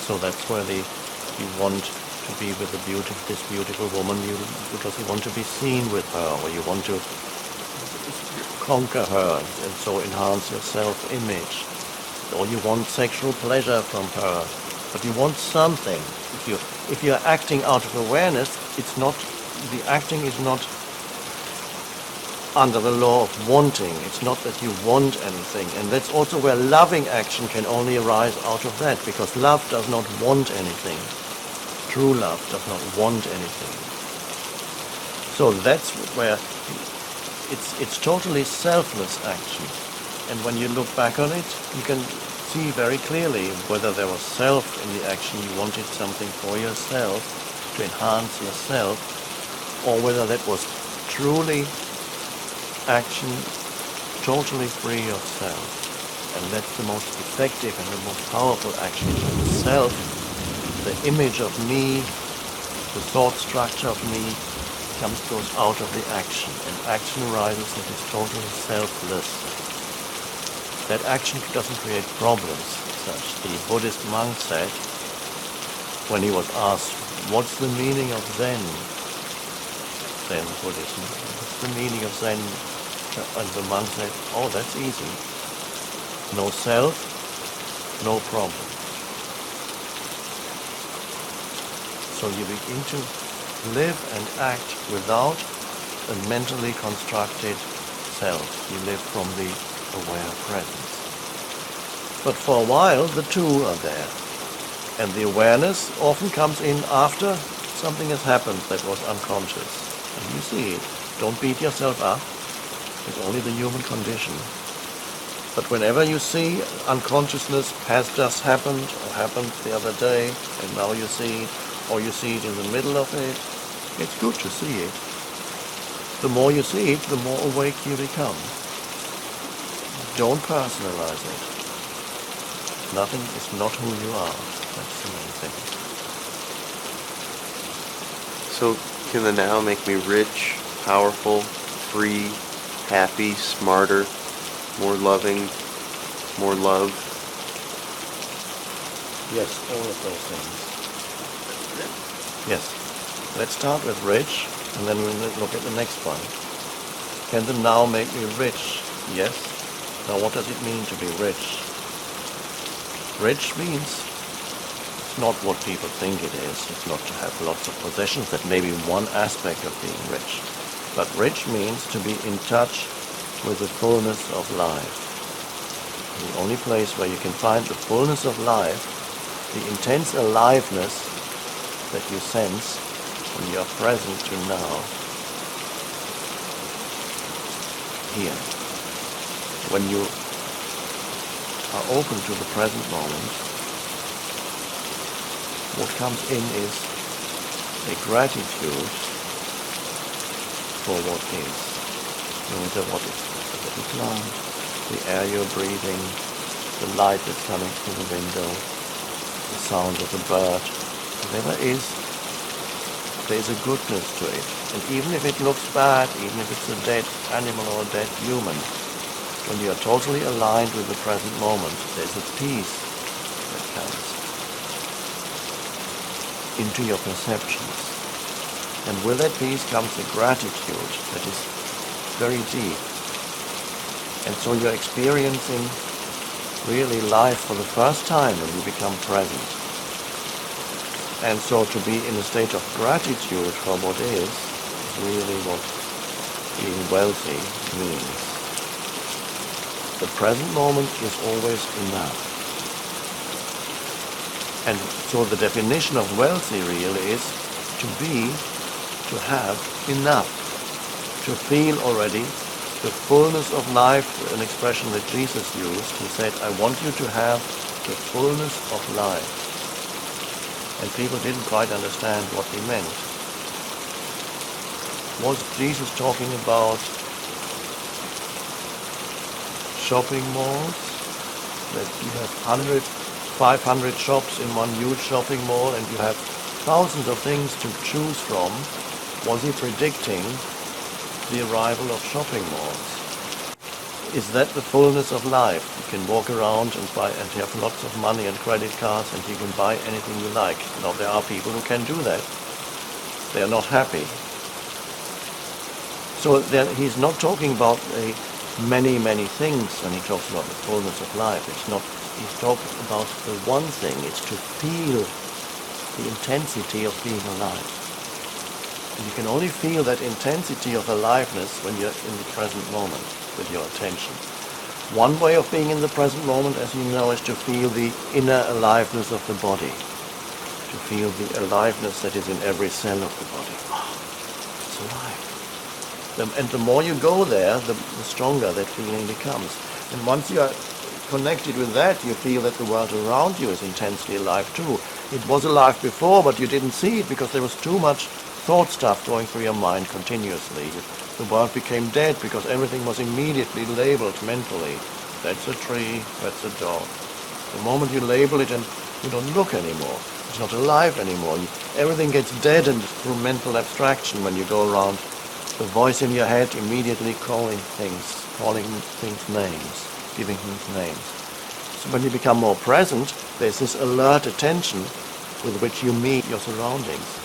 So that's where you want to be with this beautiful woman because you want to be seen with her, or you want to conquer her and so enhance your self-image, or you want sexual pleasure from her, but you want something. If you're acting out of awareness, the acting is not under the law of wanting. It's not that you want anything, and that's also where loving action can only arise out of that, because love does not want anything. True love does not want anything. So that's where it's totally selfless action. And when you look back on it, you can see very clearly whether there was self in the action, you wanted something for yourself, to enhance yourself, or whether that was truly action totally free of self. And that's the most effective and the most powerful action. Self, the image of me, the thought structure of me, goes out of the action, and action arises that is totally selfless. That action doesn't create problems. Such the Buddhist monk said when he was asked, "What's the meaning of Zen?" Zen Buddhism. What's the meaning of Zen? And the monk said, "Oh, that's easy. No self, no problem." So you begin to live and act without a mentally constructed self. You live from the aware presence. But for a while, the two are there. And the awareness often comes in after something has happened that was unconscious. And you see it. Don't beat yourself up. It's only the human condition. But whenever you see unconsciousness has just happened or happened the other day, and now you see it, or you see it in the middle of it, it's good to see it. The more you see it, the more awake you become. Don't personalize it. Nothing is not who you are. That's the main thing. So can the now make me rich, powerful, free, happy, smarter, more loving, more love. Yes, all of those things. Yes. Let's start with rich, and then we'll look at the next one. Can the now make me rich? Yes. Now what does it mean to be rich? Rich means it's not what people think it is. It's not to have lots of possessions. That may be one aspect of being rich. But rich means to be in touch with the fullness of life. The only place where you can find the fullness of life, the intense aliveness that you sense when you are present to now, here. When you are open to the present moment, what comes in is a gratitude for what is. No matter what is, the little plant, the air you're breathing, the light that's coming through the window, the sound of the bird, whatever is, there is a goodness to it. And even if it looks bad, even if it's a dead animal or a dead human, when you are totally aligned with the present moment, there's a peace that comes into your perceptions. And with that peace comes a gratitude that is very deep. And so you're experiencing really life for the first time when you become present. And so to be in a state of gratitude for what is really what being wealthy means. The present moment is always enough. And so the definition of wealthy really is to have enough, to feel already the fullness of life, an expression that Jesus used. He said, I want you to have the fullness of life. And people didn't quite understand what he meant. Was Jesus talking about shopping malls? That you have 100, 500 shops in one huge shopping mall and you have thousands of things to choose from? Was he predicting the arrival of shopping malls? Is that the fullness of life? You can walk around and buy and have lots of money and credit cards and you can buy anything you like. Now there are people who can do that. They are not happy. So he's not talking about many things when he talks about the fullness of life. He's talking about the one thing. It's to feel the intensity of being alive. And you can only feel that intensity of aliveness when you're in the present moment with your attention. One way of being in the present moment, as you know, is to feel the inner aliveness of the body. To feel the aliveness that is in every cell of the body. Oh, it's alive. And the more you go there, the stronger that feeling becomes. And once you are connected with that, you feel that the world around you is intensely alive too. It was alive before, but you didn't see it because there was too much thought stuff going through your mind continuously. The world became dead because everything was immediately labeled mentally. That's a tree, that's a dog. The moment you label it and you don't look anymore, it's not alive anymore. Everything gets deadened through mental abstraction when you go around. The voice in your head immediately calling things names, giving things names. So when you become more present, there's this alert attention with which you meet your surroundings.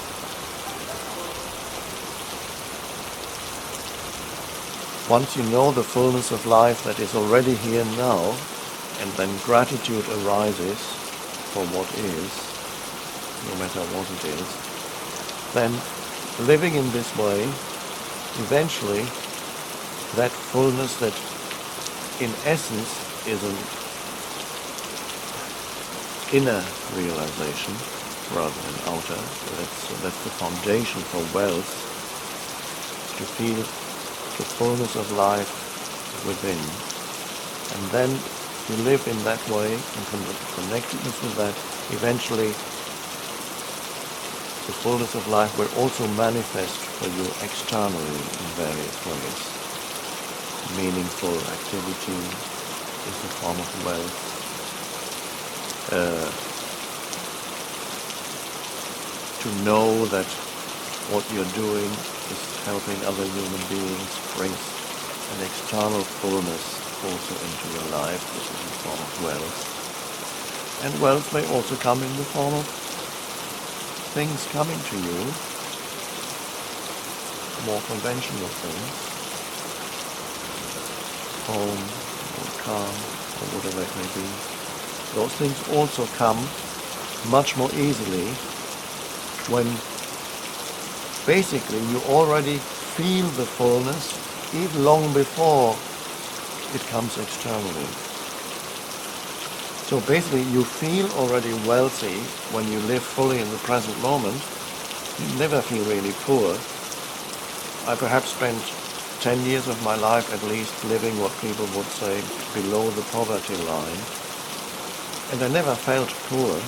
Once you know the fullness of life that is already here now, and then gratitude arises for what is, no matter what it is, then living in this way, eventually, that fullness that in essence is an inner realization rather than outer. That's the foundation for wealth, to feel the fullness of life within. And then you live in that way and connectedness with that, eventually the fullness of life will also manifest for you externally in various ways. Meaningful activity is a form of wealth. To know that what you're doing is helping other human beings brings an external fullness also into your life. This is a form of wealth. And wealth may also come in the form of things coming to you, more conventional things, home or car or whatever it may be. Those things also come much more easily when basically you already feel the fullness even long before it comes externally. So basically you feel already wealthy when you live fully in the present moment. You never feel really poor. I perhaps spent 10 years of my life at least living what people would say below the poverty line. And I never felt poor.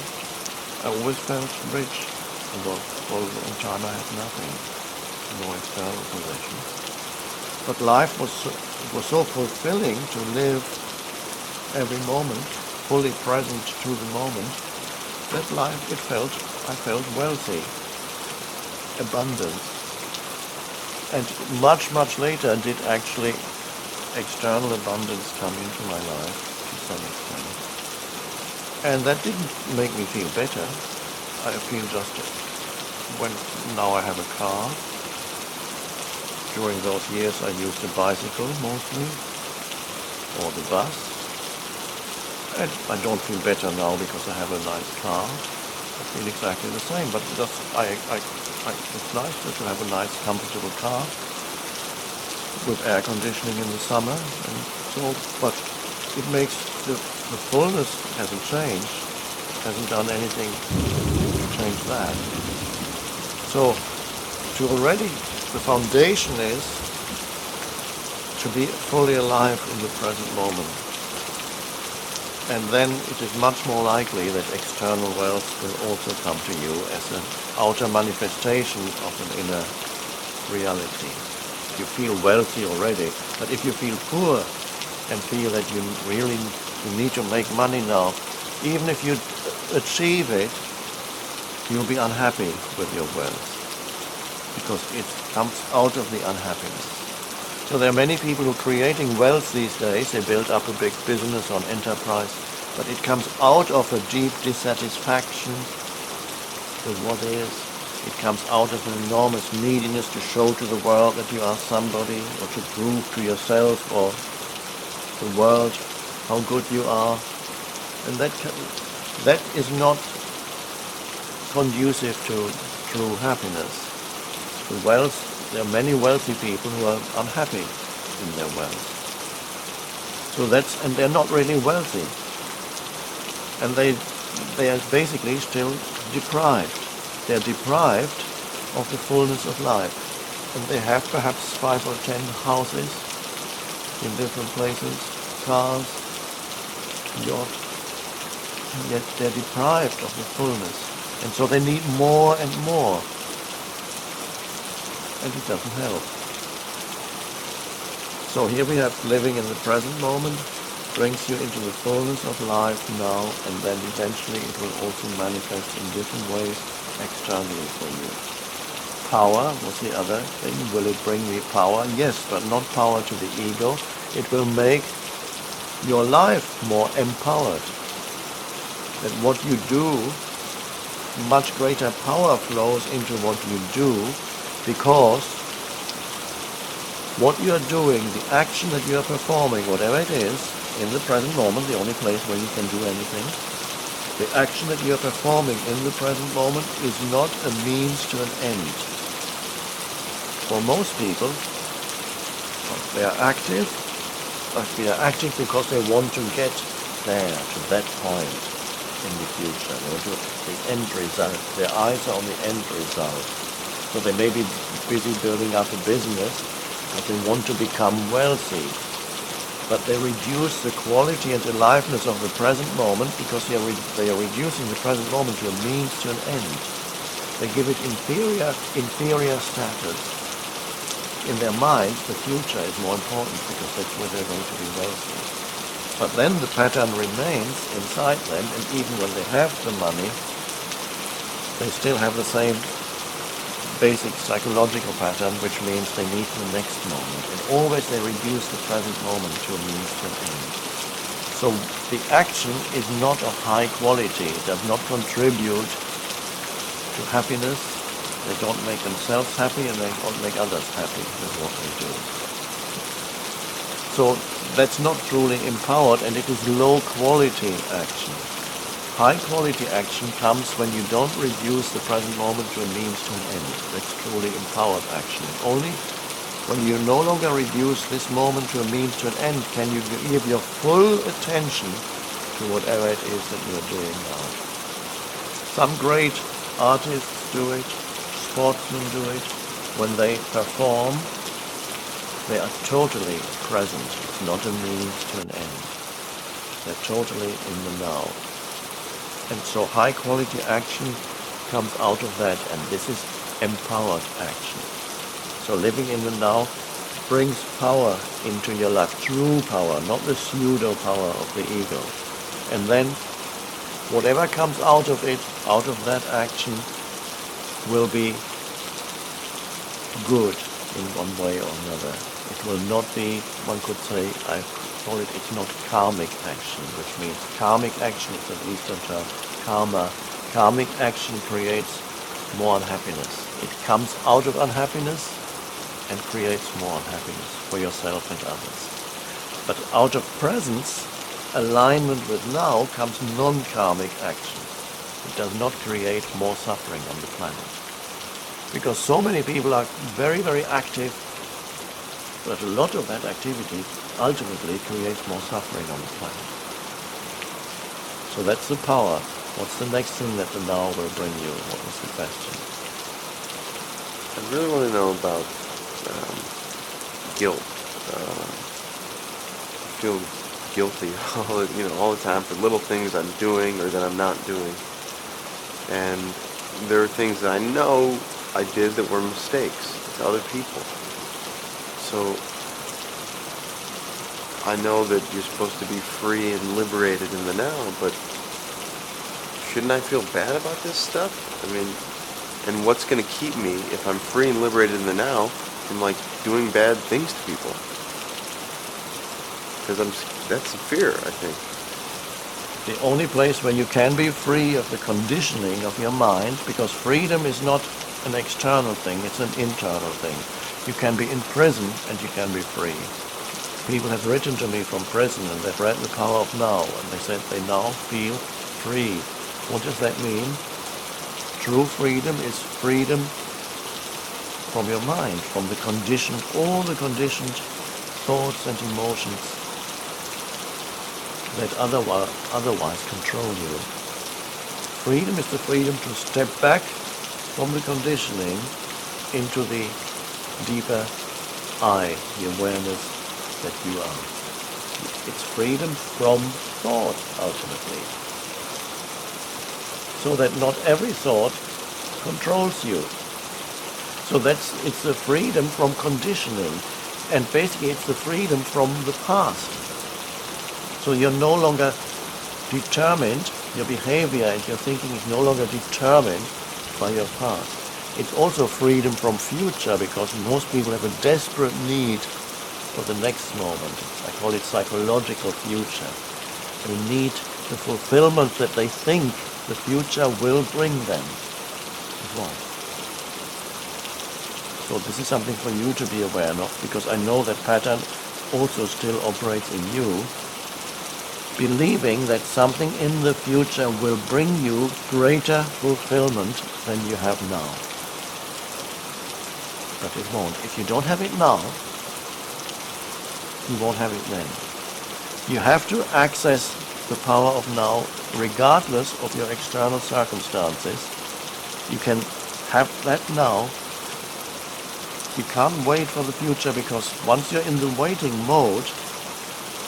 I always felt rich. Although for a long time I had nothing, no external possessions. But life was so fulfilling to live every moment, fully present to the moment, that life, I felt wealthy, abundant. And much, much later did actually external abundance come into my life to some extent. And that didn't make me feel better. I feel just when now I have a car. During those years I used a bicycle mostly, or the bus. And I don't feel better now because I have a nice car. I feel exactly the same, but just it's nice to have a nice, comfortable car with air conditioning in the summer, and so. But it makes the fullness hasn't changed, hasn't done anything to change that. So, the foundation is to be fully alive in the present moment. And then it is much more likely that external wealth will also come to you as an outer manifestation of an inner reality. You feel wealthy already, but if you feel poor and feel that you need to make money now, even if you achieve it, you'll be unhappy with your wealth, because it comes out of the unhappiness. So there are many people who are creating wealth these days. They build up a big business on enterprise, but it comes out of a deep dissatisfaction with what is. It comes out of an enormous neediness to show to the world that you are somebody, or to prove to yourself or the world how good you are. And that is not conducive to true happiness. The wealth, there are many wealthy people who are unhappy in their wealth. So and they're not really wealthy. And they are basically still deprived. They're deprived of the fullness of life. And they have perhaps 5 or 10 houses in different places, cars, yachts, and yet they're deprived of the fullness. And so they need more and more. And it doesn't help. So here we have living in the present moment, brings you into the fullness of life now, and then eventually it will also manifest in different ways externally for you. Power was the other thing. Will it bring me power? Yes, but not power to the ego. It will make your life more empowered. That what you do, much greater power flows into what you do, because what you are doing, the action that you are performing, whatever it is, in the present moment, the only place where you can do anything, the action that you are performing in the present moment is not a means to an end. For most people, they are active because they want to get there, to that point in the future. They want to the end result. Their eyes are on the end result. So they may be busy building up a business, but they want to become wealthy. But they reduce the quality and aliveness of the present moment because they are reducing the present moment to a means to an end. They give it inferior status. In their minds, the future is more important because that's where they're going to be wealthy. But then the pattern remains inside them, and even when they have the money, they still have the same basic psychological pattern, which means they need the next moment. And always they reduce the present moment to a means to an end. So the action is not of high quality, does not contribute to happiness. They don't make themselves happy and they don't make others happy with what they do. So that's not truly empowered, and it is low quality action. High quality action comes when you don't reduce the present moment to a means to an end. That's truly empowered action. Only when you no longer reduce this moment to a means to an end can you give your full attention to whatever it is that you are doing now. Some great artists do it, sportsmen do it. When they perform, they are totally present. It's not a means to an end. They're totally in the now. And so high quality action comes out of that, and this is empowered action. So living in the now brings power into your life, true power, not the pseudo power of the ego. And then whatever comes out of it, out of that action, will be good in one way or another. It will not be, one could say, I call it, it's not karmic action, which means karmic action is an Eastern term, karma. Karmic action creates more unhappiness. It comes out of unhappiness and creates more unhappiness for yourself and others. But out of presence, alignment with now, comes non-karmic action. It does not create more suffering on the planet. Because so many people are very, very active, but a lot of that activity ultimately creates more suffering on the planet. So that's the power. What's the next thing that the now will bring you? What was the question? I really want to know about guilt. I feel guilty all the time for little things I'm doing or that I'm not doing. And there are things that I know I did that were mistakes to other people. So I know that you're supposed to be free and liberated in the now, but shouldn't I feel bad about this stuff? I mean, and what's going to keep me, if I'm free and liberated in the now, from doing bad things to people? Because that's a fear, I think. The only place where you can be free of the conditioning of your mind, because freedom is not an external thing, it's an internal thing. You can be in prison and you can be free. People have written to me from prison and they've read The Power of Now, and they said they now feel free. What does that mean? True freedom is freedom from your mind, from the conditioned, all the conditioned thoughts and emotions that otherwise control you. Freedom is the freedom to step back from the conditioning into the deeper I, the awareness that you are. It's freedom from thought, ultimately. So that not every thought controls you. So it's the freedom from conditioning. And basically it's the freedom from the past. So you're no longer determined, your behavior and your thinking is no longer determined by your past. It's also freedom from future, because most people have a desperate need for the next moment. I call it psychological future. They need the fulfillment that they think the future will bring them. Right. So this is something for you to be aware of, because I know that pattern also still operates in you, believing that something in the future will bring you greater fulfillment than you have now. But it won't. If you don't have it now, you won't have it then. You have to access the power of now regardless of your external circumstances. You can have that now. You can't wait for the future, because once you're in the waiting mode,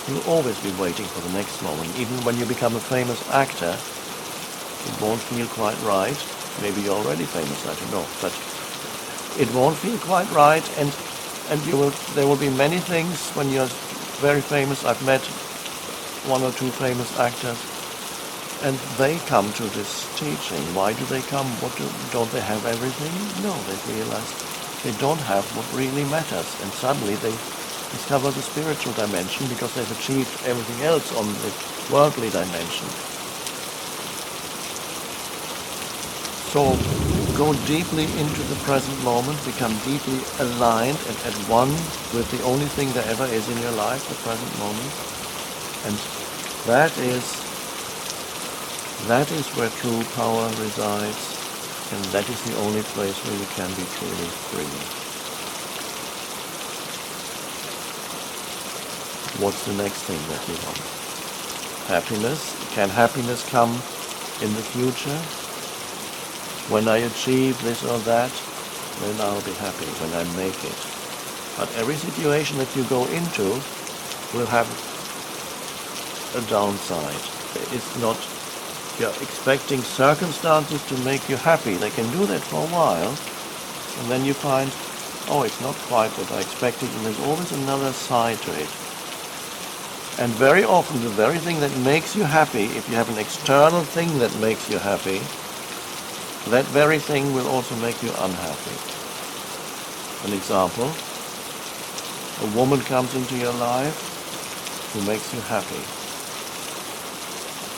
you'll always be waiting for the next moment. Even when you become a famous actor, it won't feel quite right. Maybe you're already famous, I don't know. But it won't feel quite right, and there will be many things when you're very famous. I've met one or two famous actors, and they come to this teaching. Why do they come? Don't they have everything? No, they realize they don't have what really matters. And suddenly they discover the spiritual dimension because they've achieved everything else on the worldly dimension. So go deeply into the present moment, become deeply aligned and at one with the only thing there ever is in your life, the present moment. And that is where true power resides, and that is the only place where you can be truly free. What's the next thing that we want? Happiness. Can happiness come in the future? When I achieve this or that, then I'll be happy, when I make it. But every situation that you go into will have a downside. It's not, you're expecting circumstances to make you happy. They can do that for a while, and then you find, oh, it's not quite what I expected, and there's always another side to it. And very often the very thing that makes you happy, if you have an external thing that makes you happy, that very thing will also make you unhappy. An example, a woman comes into your life who makes you happy.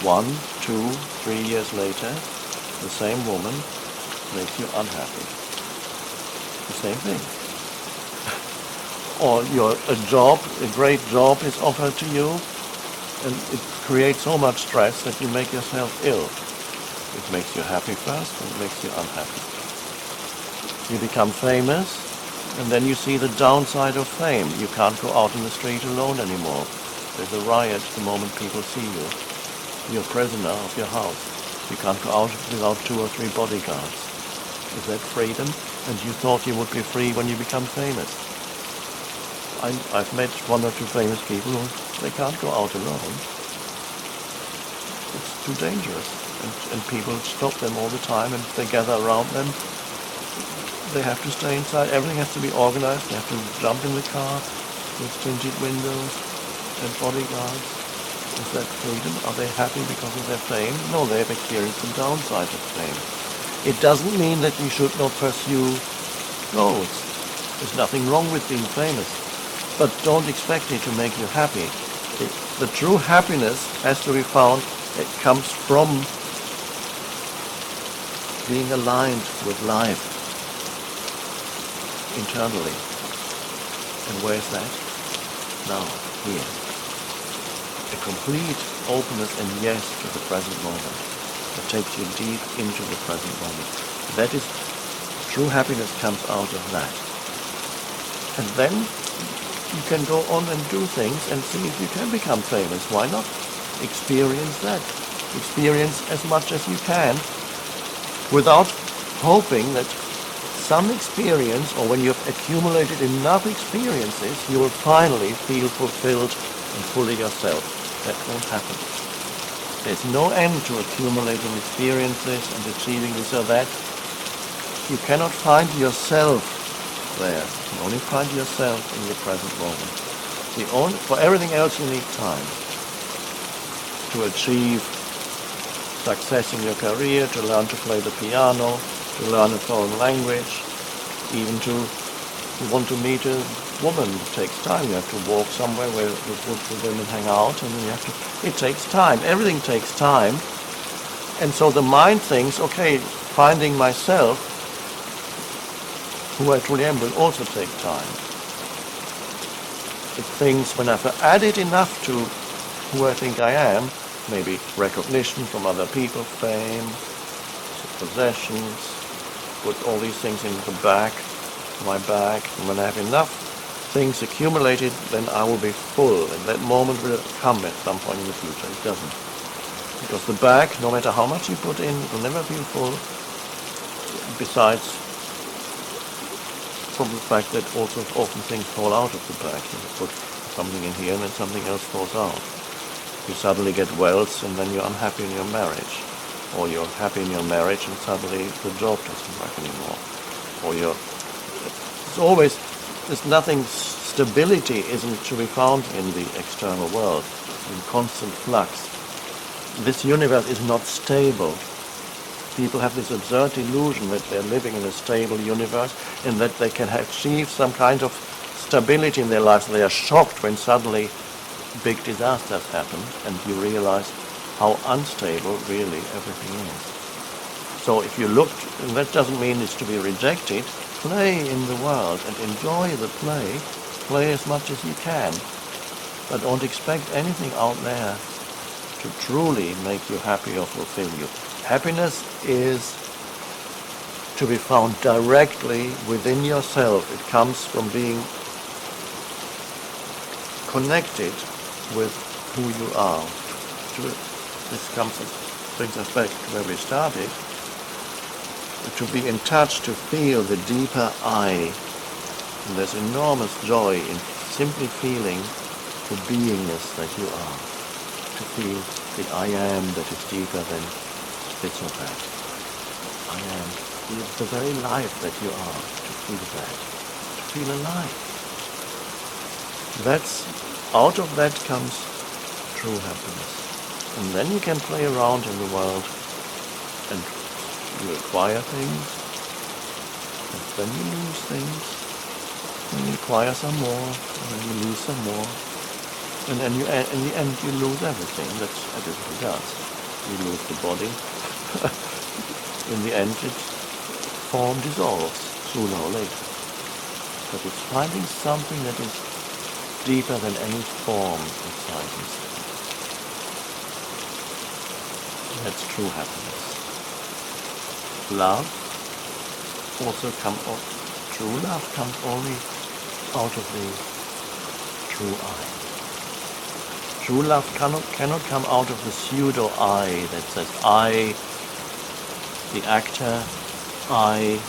1, 2, 3 years later, the same woman makes you unhappy. The same thing. Or a great job is offered to you, and it creates so much stress that you make yourself ill. It makes you happy first, and it makes you unhappy. You become famous, and then you see the downside of fame. You can't go out in the street alone anymore. There's a riot the moment people see you. You're a prisoner of your house. You can't go out without 2 or 3 bodyguards. Is that freedom? And you thought you would be free when you become famous. I've met 1 or 2 famous people who they can't go out alone. It's too dangerous. And people stop them all the time, and if they gather around them, they have to stay inside. Everything has to be organized. They have to jump in the car with tinted windows and bodyguards. Is that freedom? Are they happy because of their fame? No, they have experienced the downside of fame. It doesn't mean that you should not pursue goals. There's nothing wrong with being famous. But don't expect it to make you happy. The true happiness has to be found. It comes from being aligned with life internally. And where's that? Now, here. A complete openness and yes to the present moment that takes you deep into the present moment. That is, true happiness comes out of that. And then you can go on and do things and see if you can become famous. Why not? Experience that. Experience as much as you can without hoping that some experience, or when you've accumulated enough experiences, you will finally feel fulfilled and fully yourself. That won't happen. There's no end to accumulating experiences and achieving this or that. You cannot find yourself there. You can only find yourself in the present moment. For everything else you need time. To achieve success in your career, to learn to play the piano, to learn a foreign language, even to want to meet a woman. It takes time. You have to walk somewhere where the women hang out, and then you have to. It takes time. Everything takes time. And so the mind thinks, okay, finding myself, who I truly am, will also take time. It thinks when I've added enough to who I think I am, maybe recognition from other people, fame, possessions, put all these things in my bag, and when I have enough things accumulated, then I will be full, and that moment will come at some point in the future. It doesn't. Because the bag, no matter how much you put in, will never feel full, besides from the fact that also often things fall out of the bag. You put something in here and then something else falls out. You suddenly get wealth and then you're unhappy in your marriage. Or you're happy in your marriage and suddenly the job doesn't work anymore. Or there's nothing, stability isn't to be found in the external world. It's in constant flux. This universe is not stable. People have this absurd illusion that they're living in a stable universe and that they can achieve some kind of stability in their lives. They are shocked when suddenly big disasters happen and you realize how unstable really everything is. So if you look, and that doesn't mean it's to be rejected, play in the world and enjoy the play. Play as much as you can, but don't expect anything out there to truly make you happy or fulfill you. Happiness is to be found directly within yourself. It comes from being connected with who you are. This brings us back to where we started. To be in touch, to feel the deeper I. And there's enormous joy in simply feeling the beingness that you are. To feel the I am that is deeper than this or that. I am the very life that you are. To feel that. To feel alive. Out of that comes true happiness. And then you can play around in the world and you acquire things, and then you lose things, and you acquire some more, and then you lose some more, and then in the end you lose everything. That's everybody does. You lose the body. In the end its form dissolves sooner or later. But it's finding something that is deeper than any form inside us. That's true happiness. Love also true love comes only out of the true I. True love cannot come out of the pseudo I that says I, the actor, I,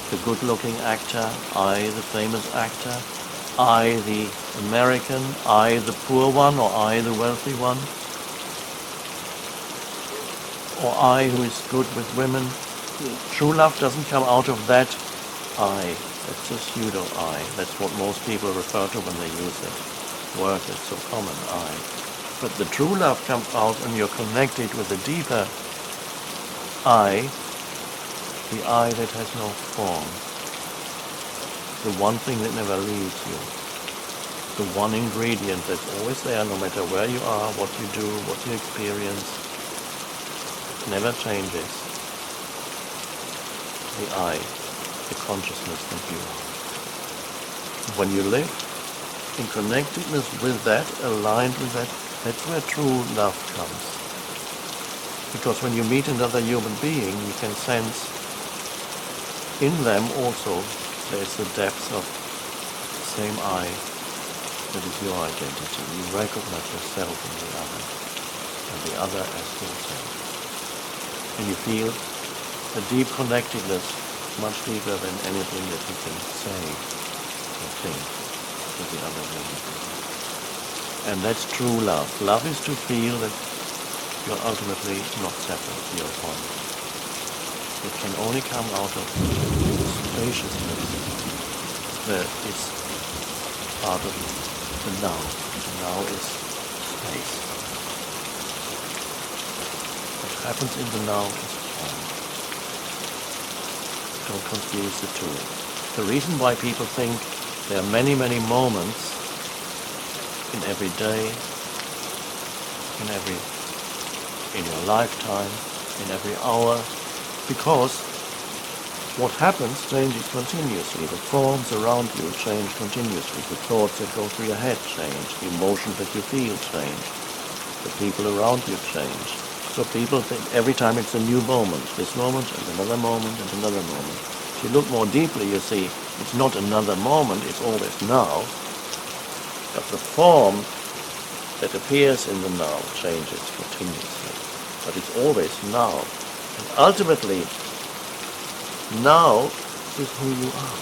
the good-looking actor, I, the famous actor, I, the American, I, the poor one, or I, the wealthy one, or I who is good with women. True love doesn't come out of that I. That's a pseudo I. That's what most people refer to when they use that word that's so common, I. But the true love comes out when you're connected with the deeper I, the I that has no form, the one thing that never leaves you, the one ingredient that's always there no matter where you are, what you do, what you experience, never changes. The I, the consciousness that you are. When you live in connectedness with that, aligned with that, that's where true love comes. Because when you meet another human being, you can sense in them also there's the depth of the same I that is your identity. You recognize yourself in the other, and the other as yourself. And you feel a deep connectedness, much deeper than anything that you can say or think to the other human being. And that's true love. Love is to feel that you're ultimately not separate, you're one. It can only come out of spaciousness that is part of the now. The now is space. What happens in the now is form. Don't confuse the two. The reason why people think there are many, many moments in every day, in your lifetime, in every hour, because what happens changes continuously. The forms around you change continuously. The thoughts that go through your head change. The emotions that you feel change. The people around you change. So people think every time it's a new moment. This moment and another moment and another moment. If you look more deeply, you see it's not another moment, it's always now. But the form that appears in the now changes continuously. But it's always now. And ultimately, now is who you are.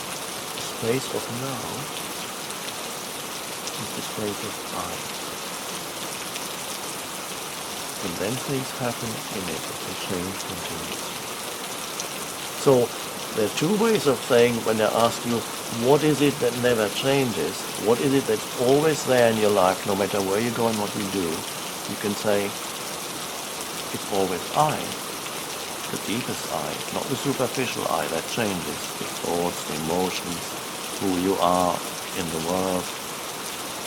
The space of now is the space of I. And then things happen in it, they change continuously. So there are two ways of saying when I ask you, what is it that never changes? What is it that's always there in your life, no matter where you go and what you do? You can say, it's always I. the deepest I, not the superficial I that changes, the thoughts, the emotions, who you are in the world.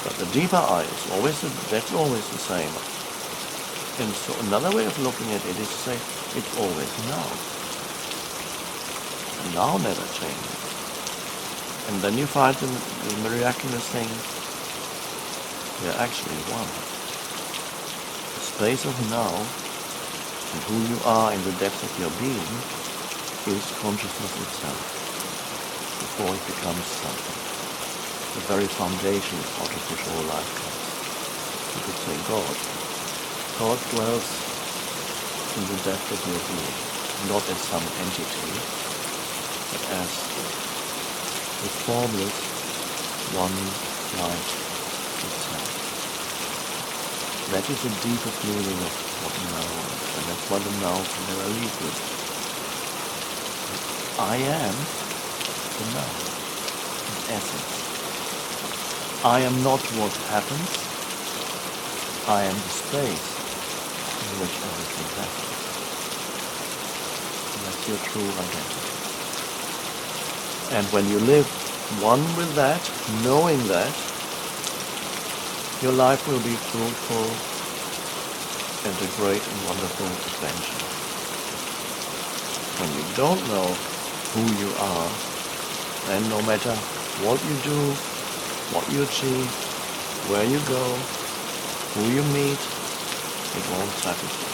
But the deeper I is that's always the same. And so another way of looking at it is to say, it's always now. And now never changes. And then you find the miraculous thing, they're actually one. The space of now and who you are in the depths of your being is consciousness itself, before it becomes something. The very foundation out of which all life comes. You could say God. God dwells in the depth of your being, not as some entity, but as the formless one life itself. That is the deepest meaning of what now is, and that's why the now can never leave you. I am the now, in essence. I am not what happens, I am the space in which everything happens. And that's your true identity. And when you live one with that, knowing that, your life will be fruitful and a great and wonderful adventure. When you don't know who you are, then no matter what you do, what you achieve, where you go, who you meet, it won't satisfy.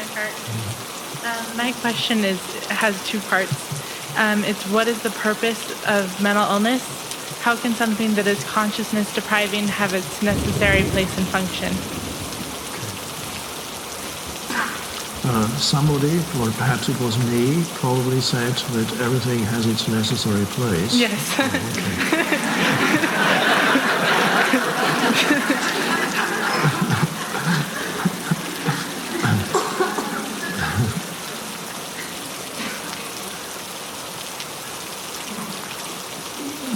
Eckhart. My question has two parts. It's what is the purpose of mental illness? How can something that is consciousness depriving have its necessary place and function? Somebody, or perhaps it was me, probably said that everything has its necessary place. Yes.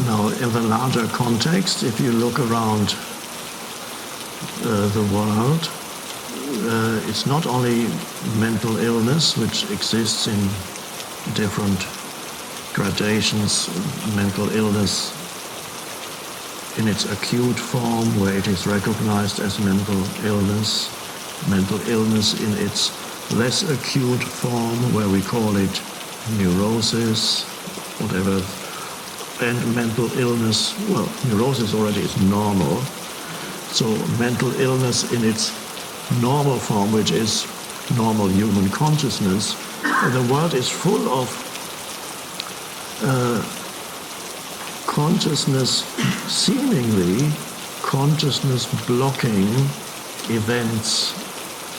Now, in the larger context, if you look around the world, it's not only mental illness, which exists in different gradations, mental illness in its acute form, where it is recognized as mental illness in its less acute form, where we call it neurosis, whatever. And mental illness, well, neurosis already is normal. So mental illness in its normal form, which is normal human consciousness, the world is full of consciousness, seemingly consciousness blocking events,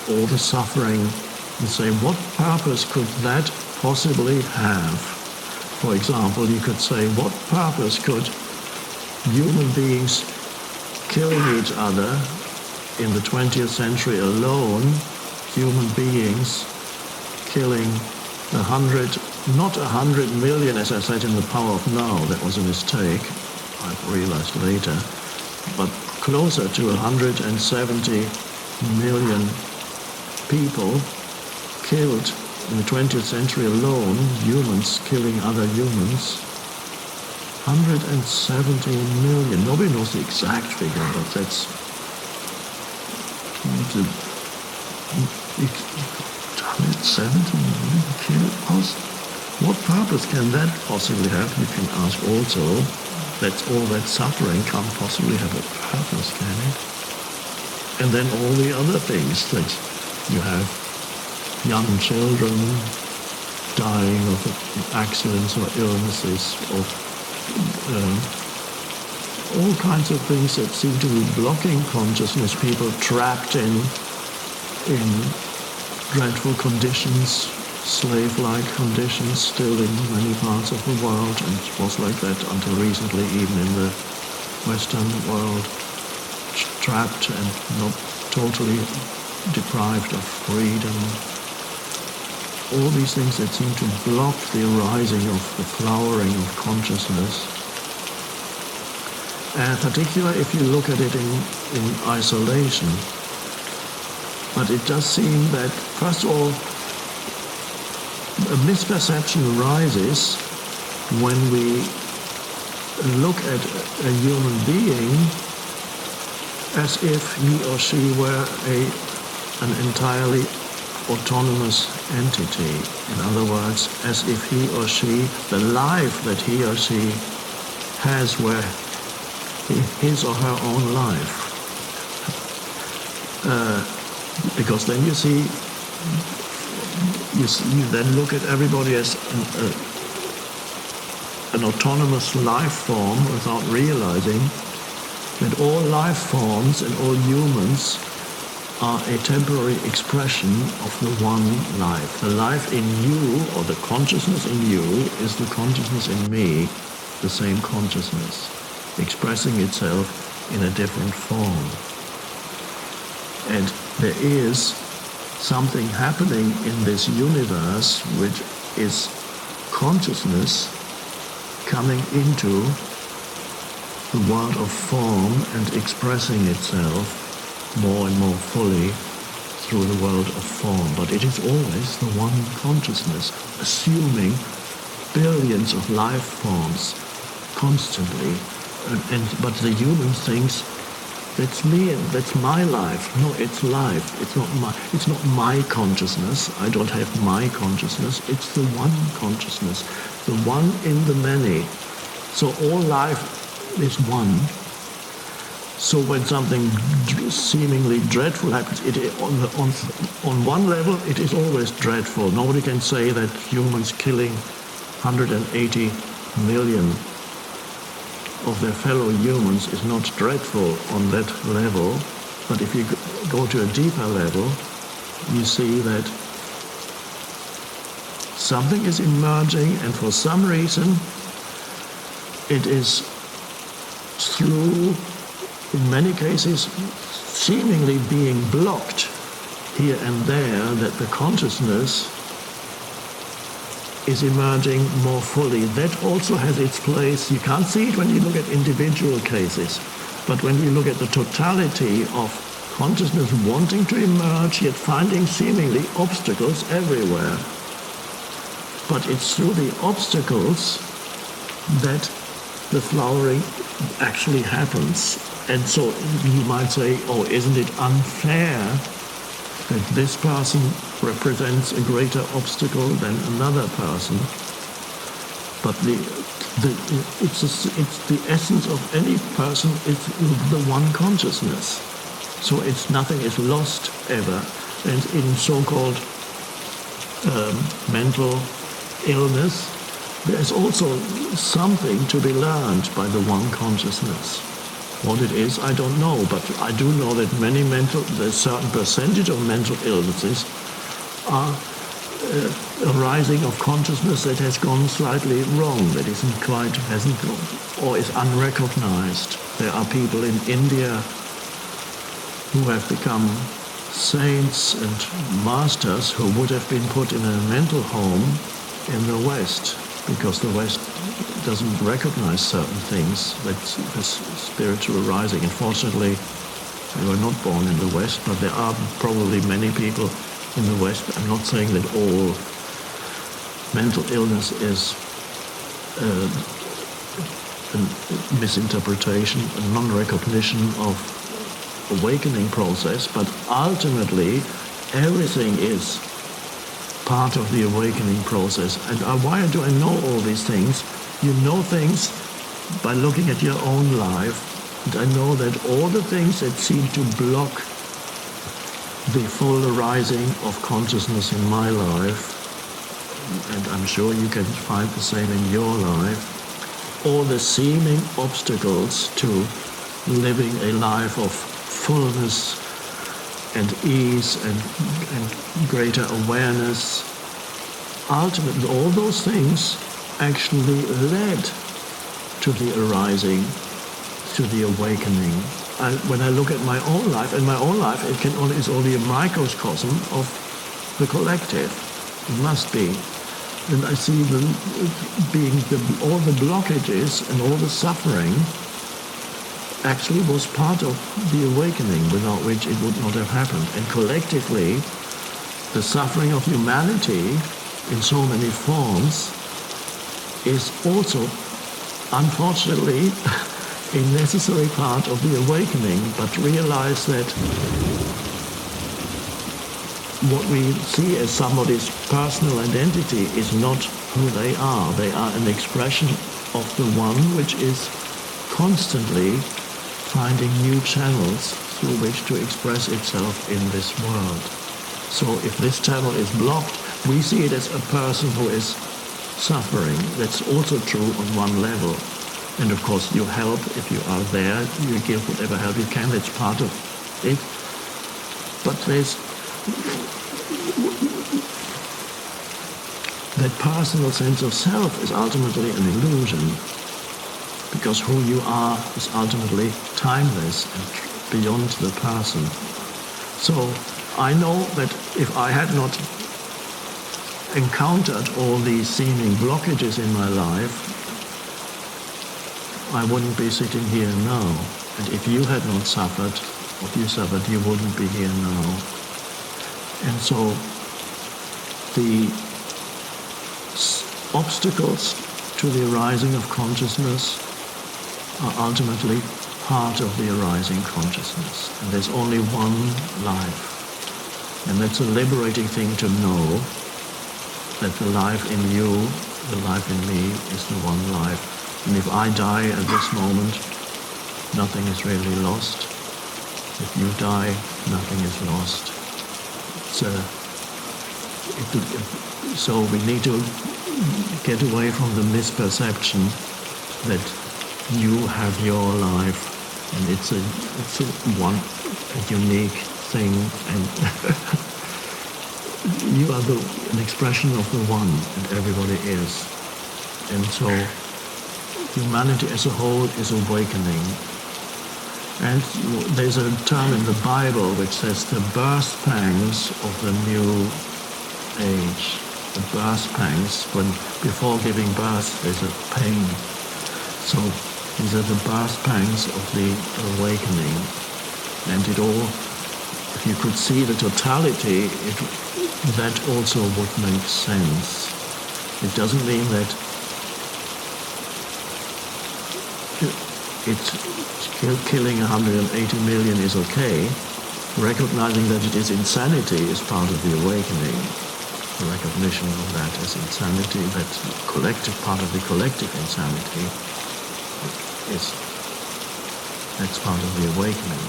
all the suffering, and say, what purpose could that possibly have? For example, you could say, what purpose could human beings killing each other in the 20th century alone, human beings killing not 100 million, as I said in The Power of Now, that was a mistake, I've realized later, but closer to 170 million people killed in the 20th century alone, humans killing other humans. 170 million. Nobody knows the exact figure, but that's 170 million killed. What purpose can that possibly have? You can ask also. That's all that suffering can't possibly have a purpose, can it? And then all the other things that you have. Young children dying of accidents or illnesses, of all kinds of things that seem to be blocking consciousness, people trapped in dreadful conditions, slave-like conditions still in many parts of the world, and it was like that until recently, even in the Western world, trapped and not totally deprived of freedom. All these things that seem to block the arising of the flowering of consciousness. And particularly if you look at it in isolation. But it does seem that, first of all, a misperception arises when we look at a human being as if he or she were an entirely autonomous entity. In other words, as if he or she, the life that he or she has were his or her own life. Because then you then look at everybody as an autonomous life form without realizing that all life forms and all humans are a temporary expression of the one life. The life in you, or the consciousness in you, is the consciousness in me, the same consciousness, expressing itself in a different form. And there is something happening in this universe which is consciousness coming into the world of form and expressing itself more and more fully through the world of form. But it is always the one consciousness, assuming billions of life forms constantly. But the human thinks, that's me, that's my life. No, it's life. It's not my consciousness. I don't have my consciousness. It's the one consciousness, the one in the many. So all life is one. So when something seemingly dreadful happens, on one level it is always dreadful. Nobody can say that humans killing 180 million of their fellow humans is not dreadful on that level. But if you go to a deeper level, you see that something is emerging, and for some reason it is through, in many cases, seemingly being blocked here and there, that the consciousness is emerging more fully. That also has its place. You can't see it when you look at individual cases, but when you look at the totality of consciousness wanting to emerge, yet finding seemingly obstacles everywhere. But it's through the obstacles that the flowering actually happens. And so you might say, oh, isn't it unfair that this person represents a greater obstacle than another person? But it's the essence of any person is the one consciousness. So nothing is lost ever. And in so-called mental illness, there's also something to be learned by the one consciousness. What it is, I don't know, but I do know that there's a certain percentage of mental illnesses are a rising of consciousness that has gone slightly wrong, that hasn't gone, or is unrecognized. There are people in India who have become saints and masters who would have been put in a mental home in the West, because the West doesn't recognize certain things, like this spiritual rising. Unfortunately, they were not born in the West, but there are probably many people in the West. I'm not saying that all mental illness is a misinterpretation, a non-recognition of awakening process, but ultimately everything is part of the awakening process. And why do I know all these things? You know things by looking at your own life. And I know that all the things that seem to block the full arising of consciousness in my life, and I'm sure you can find the same in your life, all the seeming obstacles to living a life of fullness and ease and greater awareness, ultimately all those things actually led to the arising, to the awakening. When I look at my own life, is only a microcosm of the collective. It must be. And I see all the blockages and all the suffering actually was part of the awakening, without which it would not have happened. And collectively, the suffering of humanity in so many forms is also, unfortunately, a necessary part of the awakening. But realize that what we see as somebody's personal identity is not who they are. They are an expression of the one which is constantly finding new channels through which to express itself in this world. So if this channel is blocked, we see it as a person who is suffering. That's also true on one level. And of course you help if you are there, you give whatever help you can, that's part of it. But that personal sense of self is ultimately an illusion, because who you are is ultimately timeless and beyond the person. So I know that if I had not encountered all these seeming blockages in my life, I wouldn't be sitting here now. And if you had not suffered what you suffered, you wouldn't be here now. And so the obstacles to the arising of consciousness are ultimately part of the arising consciousness. And there's only one life. And that's a liberating thing to know, that the life in you, the life in me, is the one life. And if I die at this moment, nothing is really lost. If you die, nothing is lost. So we need to get away from the misperception that you have your life and it's a unique thing, and you are an expression of the one, and everybody is. And so humanity as a whole is awakening. And there's a term in the Bible which says the birth pangs of the new age. The birth pangs, when before giving birth there's a pain. So these are the birth pangs of the awakening. And it all, if you could see the totality, that also would make sense. It doesn't mean that killing 180 million is okay. Recognizing that it is insanity is part of the awakening. The recognition of that as insanity, that collective part of the collective insanity, that's part of the awakening.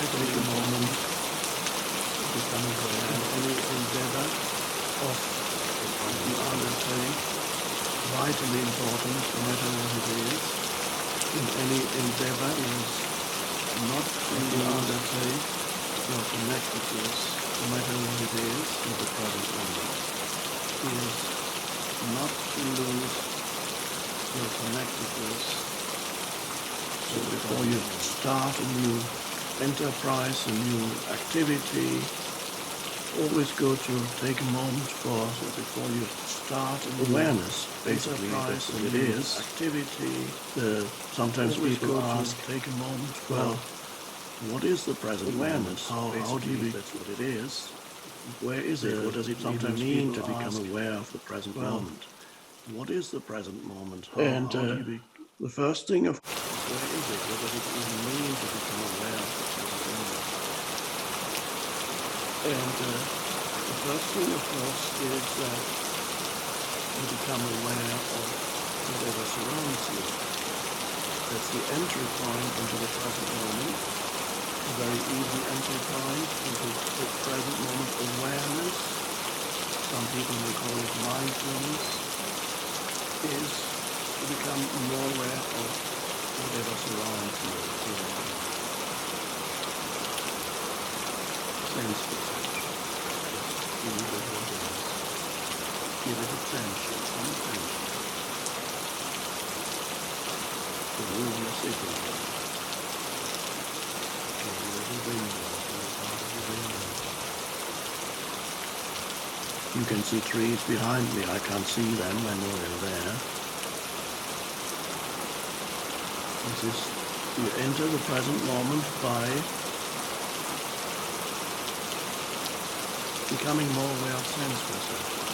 Take a moment to become aware of any endeavor of the undertake, vitally important, no matter what it is. In any endeavor is not in the undertake, your connectedness, no matter what it is, to the present moment, is not to lose your connectedness. So before you start a new enterprise, a new activity, always good to take a moment before you start an awareness, basically, that's what it is. Activity. Sometimes people ask, take a moment, well, what is the present awareness? How do you, that's what it is. Where is it? What does it sometimes mean to become aware of the present moment? What is the present moment? And the first thing of where is it? What does it even mean to become aware of the present moment? And the first thing, of course, is that you become aware of whatever surrounds you. That's the entry point into the present moment. A very easy entry point into the present moment awareness. Some people may call it mindfulness. Is to become more aware of whatever surrounds you. Sense perception. Give it what it is. Give it attention, some attention. The room you're sitting in. Maybe there's a window, or part of the window. You can see trees behind me. I can't see them when you're there. This is, you enter the present moment by becoming more aware of sense perception,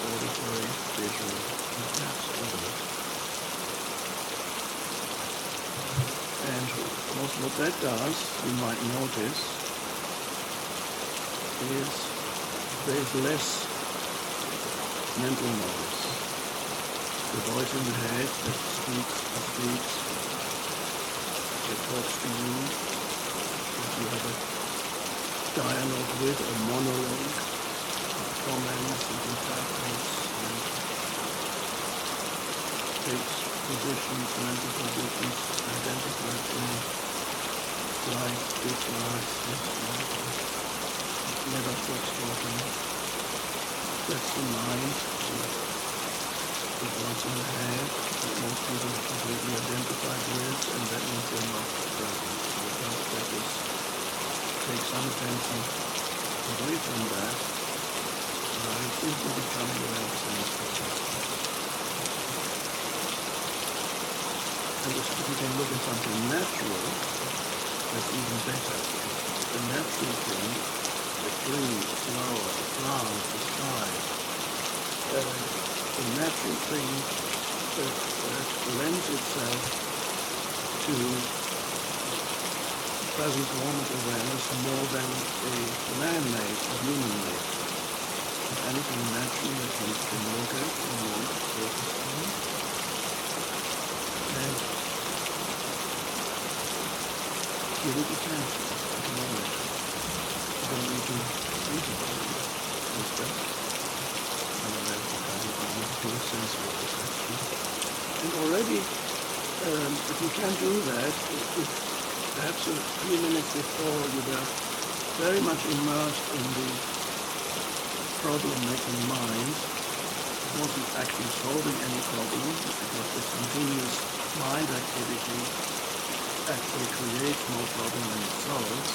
auditory, visual, and perhaps others. And of course what that does, you might notice, is there's less mental noise. The voice in the head that speaks, that talks to you, that you have a dialogue with, a monologue, comments and interprets and takes positions, mental positions, identifies things, likes, dislikes, never stops talking. That's the mind, the voice in the head that most people are completely identified with, and that means they're not present. So just that is, take some attention away from that, right into becoming aware of sense perception. And if you can look at something natural, that's even better. The natural thing, the tree, the flower, the plant, the sky, the natural thing that lends itself to present moment awareness more than a man-made or human-made. If anything natural that you can look at and want to focus on. And give it attention, acknowledge it. You don't need to think about it. It's just unaware of the present moment, pure sensory perception. And already, if you can do that, if perhaps a few minutes before you were very much immersed in the problem-making mind, wasn't actually solving any problem, because this continuous mind activity actually creates more problem than it solves.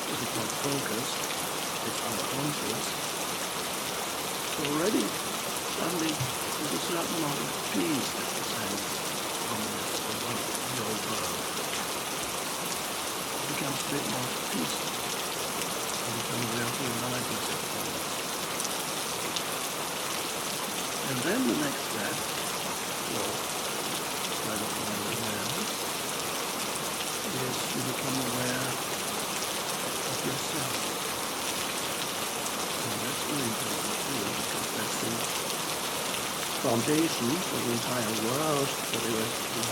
If it's not focused, it's unconscious. So already, suddenly, there's a certain amount of peace that descends from your world. It becomes a bit more peaceful. You become aware of the aliveness of things. And then the next step, or kind of awareness, is you become aware of yourself. And that's very important too, because that's the foundation for the entire world, for the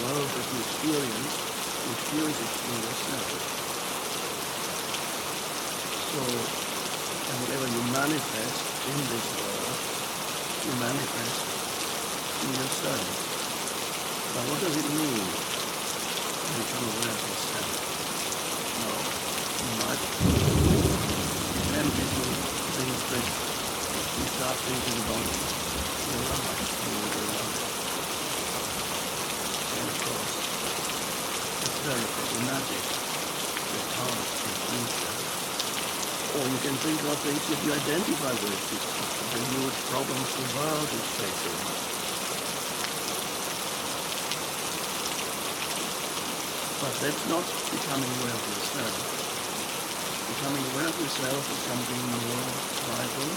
world that you experience it through yourself. So, and whatever you manifest in this world, you manifest in yourself. Now, what does it mean to become aware of yourself? Now, you might be tempted to think that you start thinking about your life, your life. And of course, it's very problematic, your past, your future. Or you can think about things that you identify with, the huge problems the world is facing. But that's not becoming aware of yourself. Becoming aware of yourself is something more vital,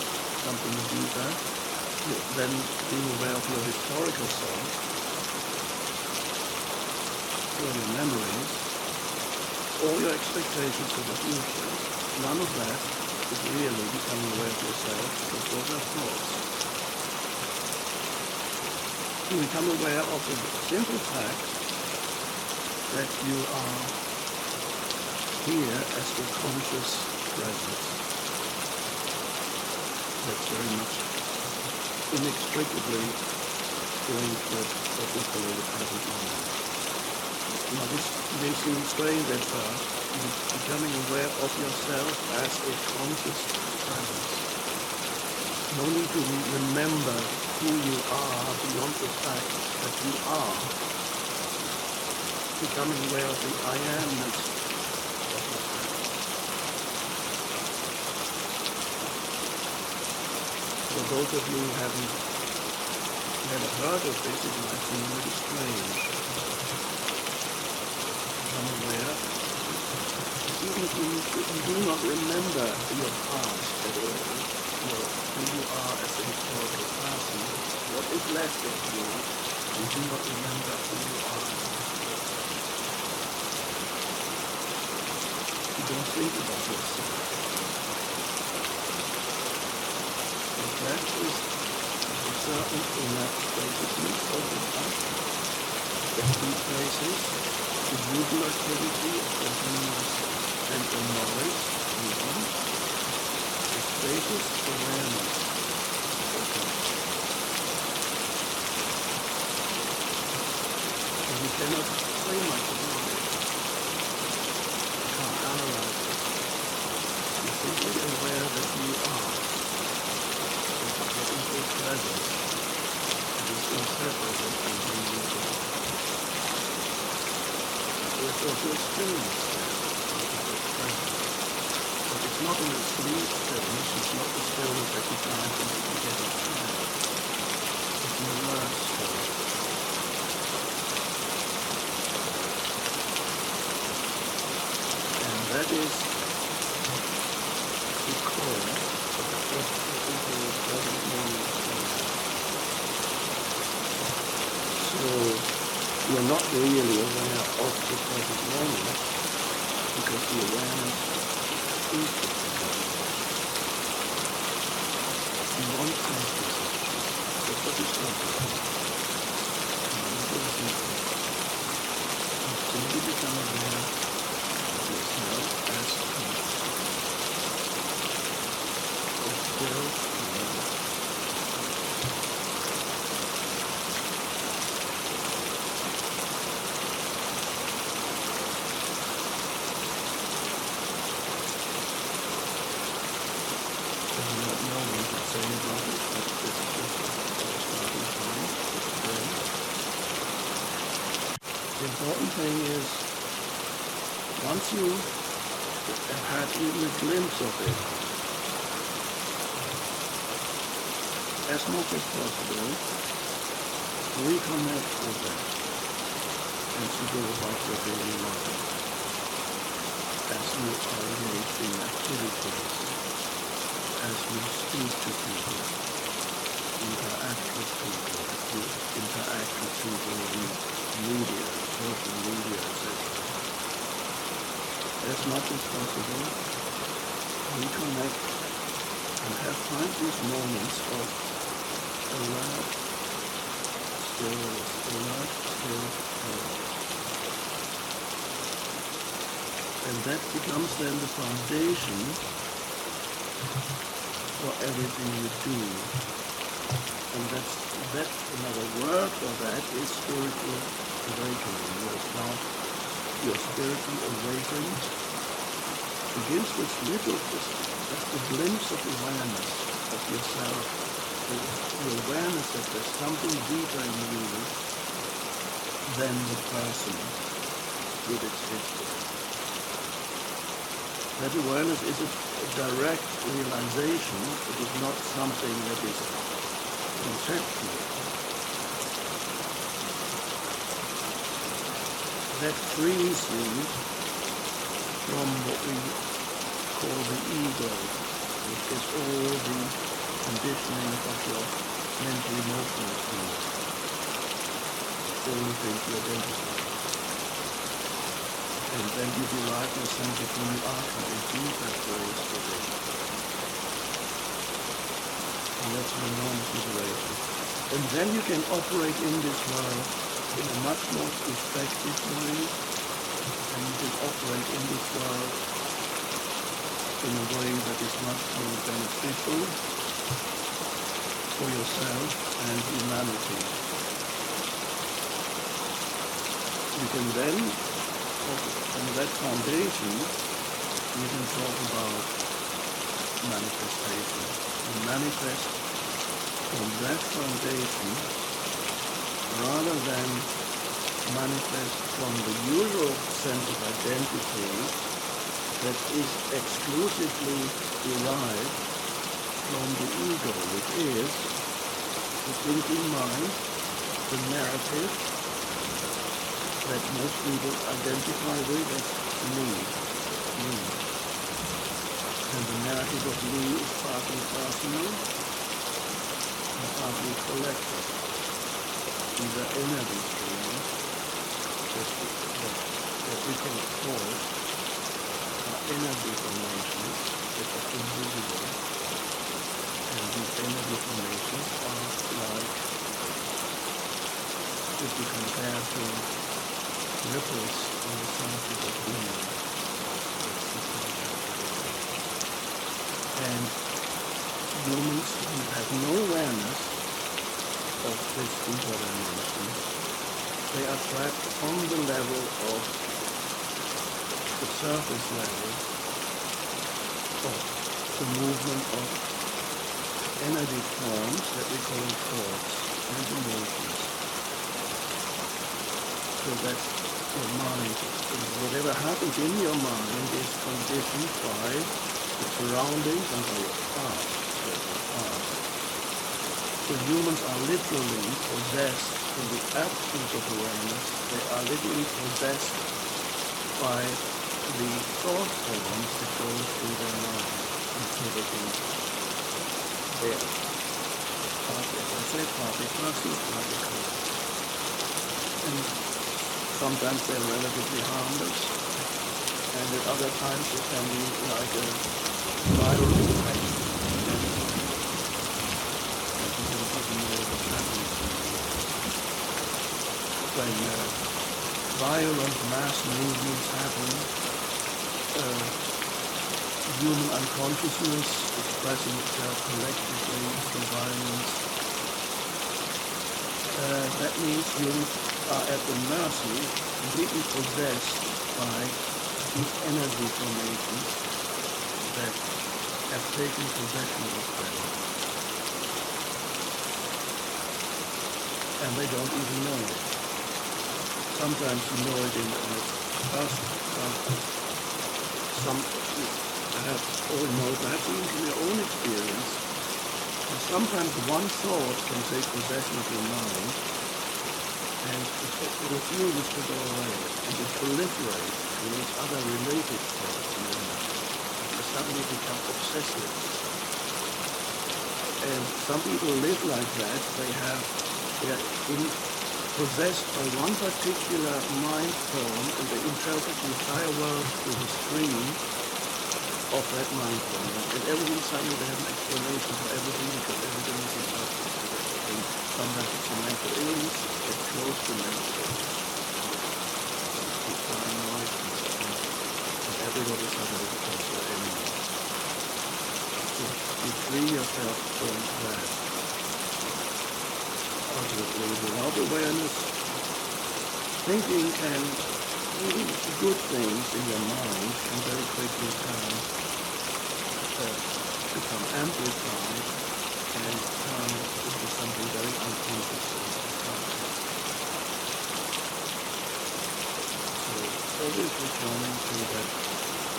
something deeper than being aware of your historical self, all your memories, all your expectations for the future. None of that is really becoming aware of yourself, because those are thoughts. You become aware of the simple fact that you are here as the conscious presence. That's very much inextricably linked with what we call the present moment. Now this may seem strange at first, becoming aware of yourself as a conscious presence. No need to remember who you are beyond the fact that you are. Becoming aware of the I amness of yourself. For those of you who haven't never heard of this, it might seem really strange. Become aware, even if you do not remember your past at all, who you are as a historical person, what is left of you, you do not remember who you are as a historical person. You don't think about yourself. What left is a certain inner spaciousness of the past, empty places, the usual activity of continuous central knowledge, a spacious awareness of God. And you cannot say much about it. You can't analyze it. You're simply aware that you are. That you get into a presence that is inseparable from who you are. Therefore, to experience that, but it's not an absolute stillness, it's not the stillness that you find when you get a child. It's an alert stillness. And that is the core of what we call present moment. So, you're not really aware of the present moment, because the awareness is the present moment. You want consciousness. That's what it's talking about. Until you become aware of yourself as consciousness. It's still awareness. The important thing is, once you have had even a glimpse of it, as much as possible, reconnect with that and to go about your daily life as you are engaged in activities, as you speak to people, interact with people, as you interact with people in media, social media, etc. As much as possible, reconnect and find these moments of alert, stillness, alert, still, alert. And that becomes then the foundation for everything you do. And that's another word for that is spiritual awakening. Your spiritual awakening begins with little, just a glimpse of awareness of yourself, the awareness that there's something deeper in you than the person with its history. That awareness is a direct realization. It is not something that is conceptual. That frees you from what we call the ego, which is all the conditioning of your mental emotional state, all the things you identify. And then you derive your sense of who you are from a deeper place within. And that's an enormous liberation. And then you can operate in this world in a much more effective way, and you can operate in this world in a way that is much more beneficial for yourself and humanity. You can then, on that foundation, you can talk about manifestation. You manifest on that foundation rather than manifest from the usual sense of identity that is exclusively derived from the ego, which is the thinking mind, the narrative that most people identify with as me. And the narrative of me is partly personal and partly collective. These are energy streams that we can call energy formations that are invisible. And these energy formations are like, if you compare to ripples on the surface of the wind. And humans who have no awareness of this deeper dimension, they are trapped on the level of the surface level of the movement of energy forms that we call thoughts and emotions. So that your mind, whatever happens in your mind is conditioned by the surroundings and by your past. So humans are literally possessed in the absence of awareness. They are literally possessed by the thought forms that go through their mind until they can bear. Partly, as I said, partly personal, partly collective. And sometimes they're relatively harmless, and at other times it can be like a viral effect. And you can even know what happens when violent mass movements happen. Human unconsciousness expressing itself collectively through violence. That means you are at the mercy, completely possessed by these energy formations that have taken possession of them. And they don't even know it. Sometimes you know it in a personal, perhaps all know that in your own experience. And sometimes one thought can take possession of your mind, and it refuses to go away, and it proliferates, creates other related thoughts in your mind. They suddenly become obsessive. And some people live like that. They are possessed by one particular mind form, and they interpret the entire world through the stream of that mind form. And everything suddenly they have an explanation for everything, because everything is interpreted to that. And sometimes it's a mental illness, it's close to mental illness. It's paranoid, and everybody suddenly becomes your enemy. So you free yourself from that. Ultimately, without awareness, thinking and even good things in your mind can very quickly become amplified and turn into something very unconscious. So always returning to that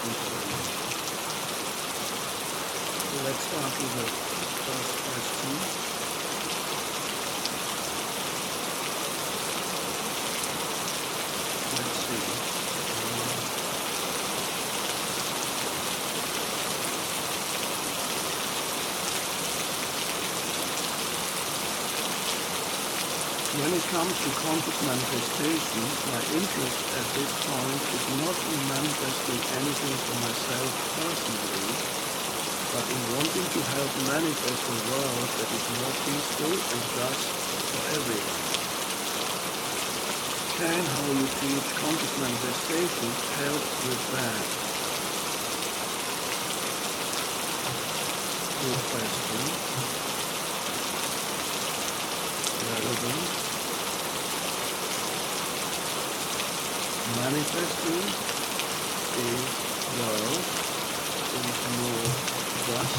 intervention. So let's start with the first question. Let's see. When it comes to conscious manifestation, my interest at this point is not in manifesting anything for myself personally, but in wanting to help manifest a world that is more peaceful and just for everyone. Can how you teach conscious manifestation help with that? Good question. Relevant. Manifesting a world that is more just,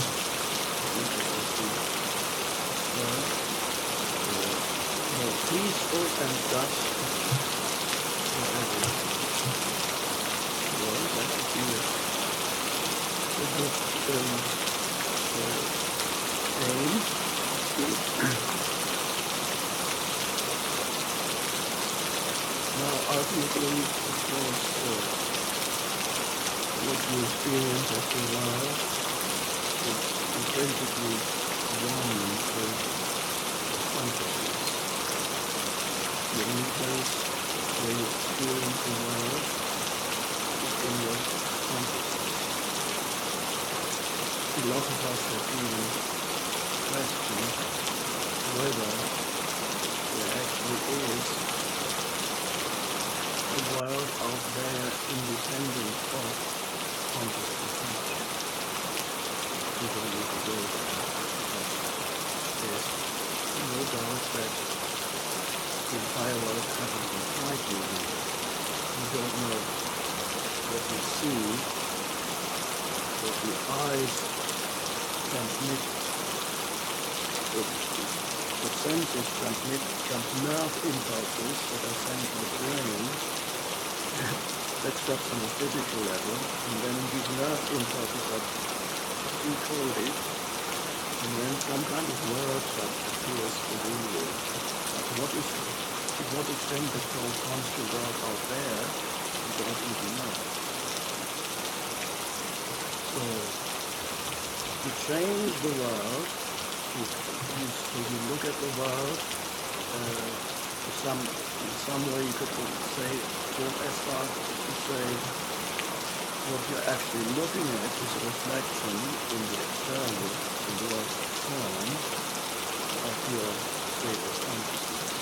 more peaceful and just for everyone. Well, that would be a good aim. Now, ultimately, of course, what you experience as the world is intrinsically one with consciousness. The only place where you experience the world is in your consciousness. Philosophers have even questioned whether there actually is a world out there independent of consciousness. People need to go there. There's no doubt that the entire world happens inside you. You don't know what you see, what the eyes transmit, the senses transmit nerve impulses that are sent to the brain. That's just on the physical level, and then these nerve impulses are decoded, and then some kind of world appears within you. To what extent the conscious world out there, you don't even know. So, to change the world, you look at the world, to some way you could say, go as far as to say, what you're actually looking at is a reflection in the external, in the form of your state of consciousness.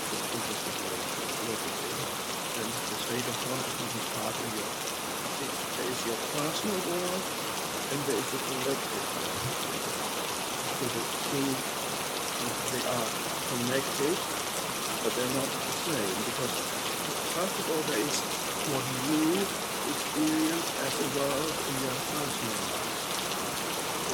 It's interesting way to look at it. And the state of consciousness is part of there is your personal world, and there is the collective world. So the two, they are connected, but they're not the same, because first of all, there is what you experience as a world in your personal life.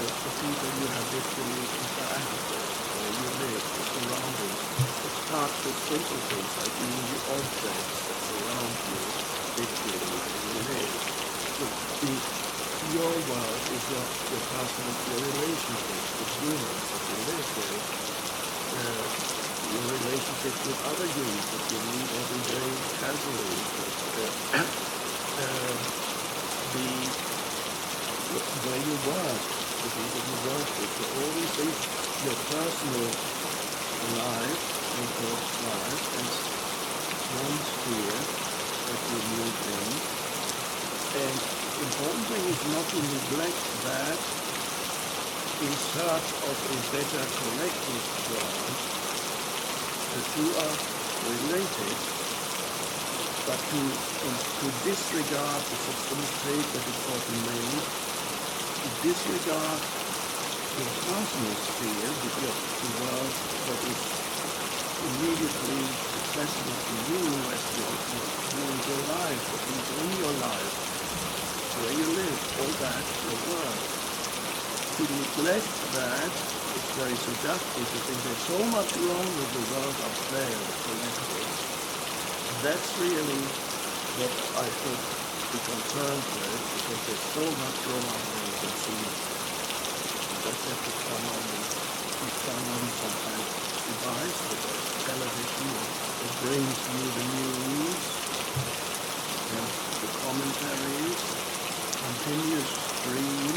The people you habitually interact with, where you live, the surroundings. It starts with simple things like even the objects that surround you habitually where you live. So your world is your personal, your relationships with humans that you live with. Your relationships with other humans that you meet every day casually, where you work, the people you work with, so all these things, your personal life, your thoughts life, is one sphere that you move in. And the important thing is not to neglect that in search of a better collective world. The two are related, but to disregard the mistake that is often made, to disregard the personal sphere, the world that is immediately accessible to you as your life, the people in your life, where you live, all that, your world. To neglect that, it's very seductive to think there's so much wrong with the world up there, the collective. That's really what I should be concerned with, because there's so much wrong out there you can see. That's have to come on some kind of device with a television that brings you the news and the commentaries, continuous stream.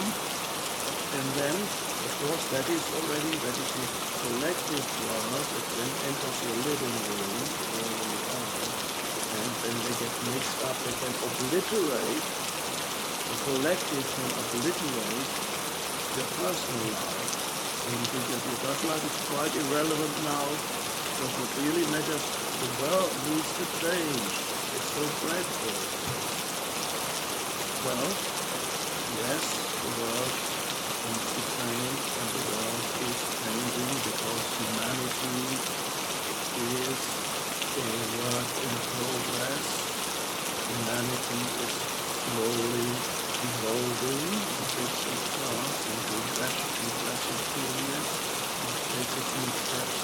And then, of course, that is the collective world that then enters your living room, where you are, and then they get mixed up, they can obliterate, the collective can obliterate your personal life. And you think that your personal life is quite irrelevant now, because what really matters, the world needs to change. It's so dreadful. Well, yes, the world needs to change, and the world is changing because humanity is a work in progress. Humanity is slowly evolving in bits and parts into a progressive period. It takes a few steps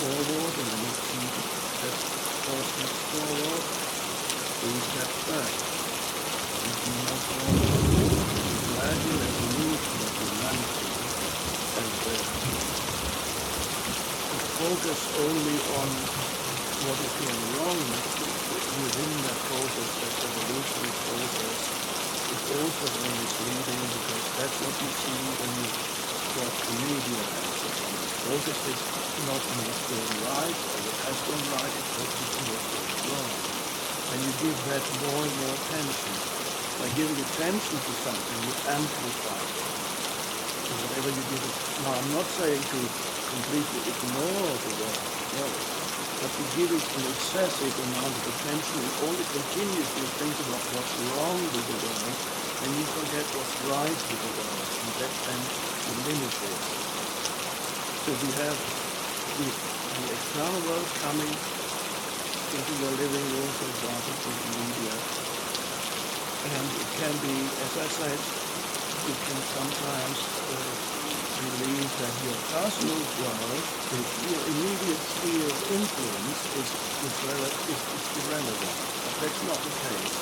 forward and the next few steps, 4 steps forward, 3 steps back. And more forward, gradual evolution of humanity, and to focus only on what is going wrong within that process, that evolutionary process, is also very misleading, because that's what you see when you watch the media and so on. Focus is not on what's going right or what has gone right, it's focused on what's going wrong. And you give that more and more attention. By giving attention to something, you amplify it. So whatever you give it. Now, I'm not saying to completely ignore the world, no. But to give it an excessive amount of attention and only continuously think about what's wrong with the world, and you forget what's right with the world, and that tends to limit it. So we have the external world coming into your living room, for example, through the media. And it can be, as I said, you can sometimes believe that your personal world, your immediate sphere of influence is irrelevant. But that's not the case.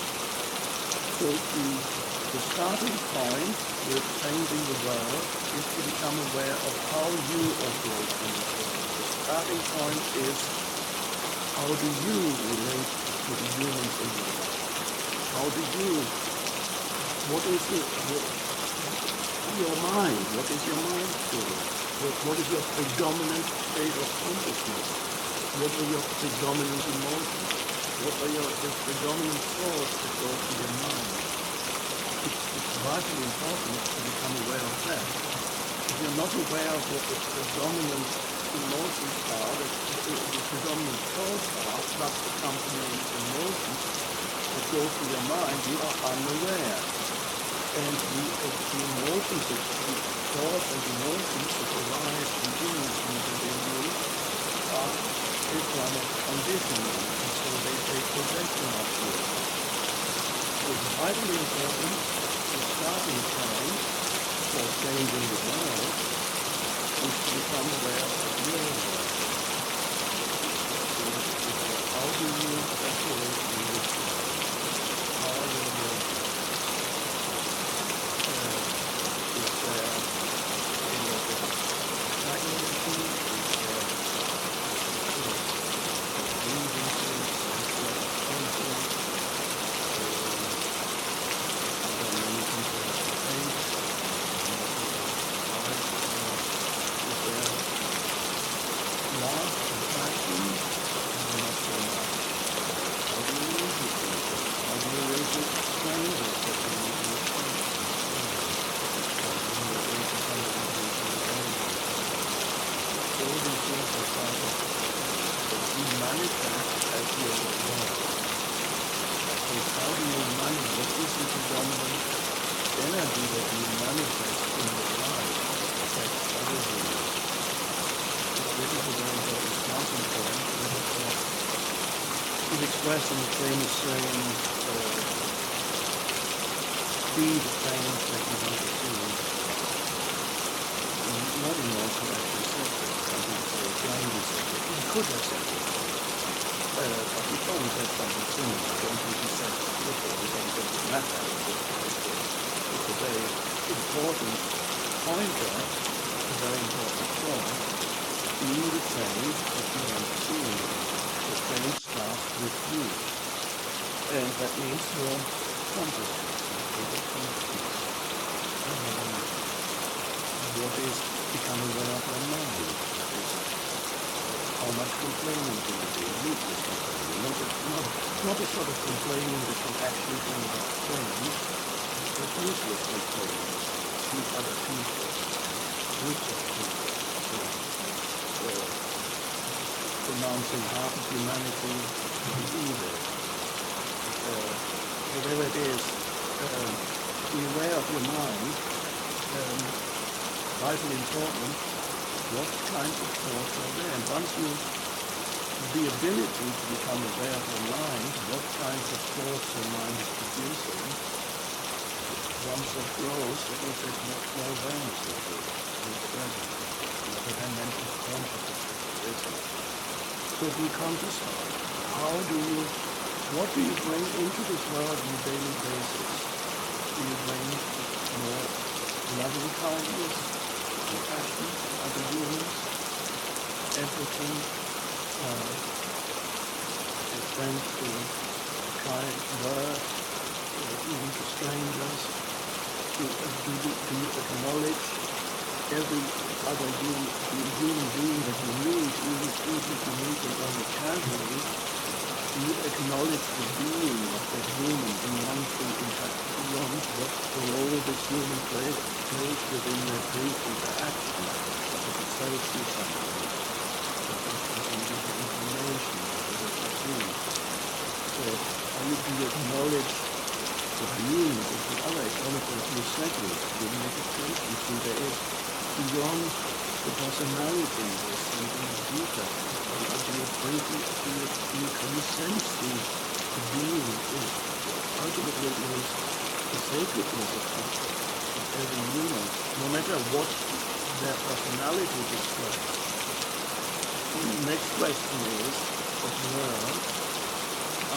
So the starting point with changing the world is to become aware of how you operate in this world. The starting point is, how do you relate to the humans in your life? How do you, what is your mind? What is your mind doing? What is your predominant state of consciousness? What are your predominant emotions? What are the predominant thoughts that go through your mind? It's vitally important to become aware of that. If you're not aware of what the predominant emotions are, the predominant thoughts are, plus the accompanying emotions that go through your mind, you are unaware. And the emotions, the thoughts and emotions that arise continuously within you are a form of conditioning, and so they take possession of you. So it's vitally important, the starting point for changing the world is to become aware of your world. How do you operate in this world? How are you working? Is there a lot of stagnation? Is there breathing things? Is there conflict? Are there many people at the face? Is there love and passion? Or not so much? How do you live with people? How do you live with strangers that you meet in the street? All these things are part of what you manifest as your world. So how do you manage, what is the predominant energy that you manifest in your life that affects other humans? This is a very important starting point. He's expressed in the famous saying, be the change that you want to see. Not in also actually said that, I think very blindly said that. He could have said it, but he probably said something similar. I don't think he said it literally, but it doesn't matter. It's a very important pointer, a very important point. Be the change that you want to see in the world. The change starts with you. And that means your consciousness. What is becoming aware of your mind? That is, how much complaining do you do? Needless complaining. Not a sort of complaining that you actually bring about change, but useless complaining with other people, groups of people, pronouncing half of humanity to be evil. Whatever it is, be aware of your mind. Vitally important, what kinds of thoughts are there? And once you have the ability to become aware of your mind, what kinds of thoughts your mind is producing, once that grows, it will take much more awareness of it, in the present, another dimension of consciousness. So be conscious of it. What do you bring into this world on a daily basis? Do you bring more loving kindness, compassion to other humans, empathy, a sense to kind word, even to strangers? Do you acknowledge every other human being that you meet, even if you meet them only casually? Do you acknowledge the being of that human in one thing, in fact, beyond what the role this human plays within their brief interaction? If it tells you something, if it can give you information, whatever it might be. So, do you acknowledge the being of the other? Acknowledge you said it, you make a statement. See, there is beyond the personality, there's something deeper. Do you sense the being? Ultimately, it means the sacredness of every human, no matter what their personality displays. The next question is, observe,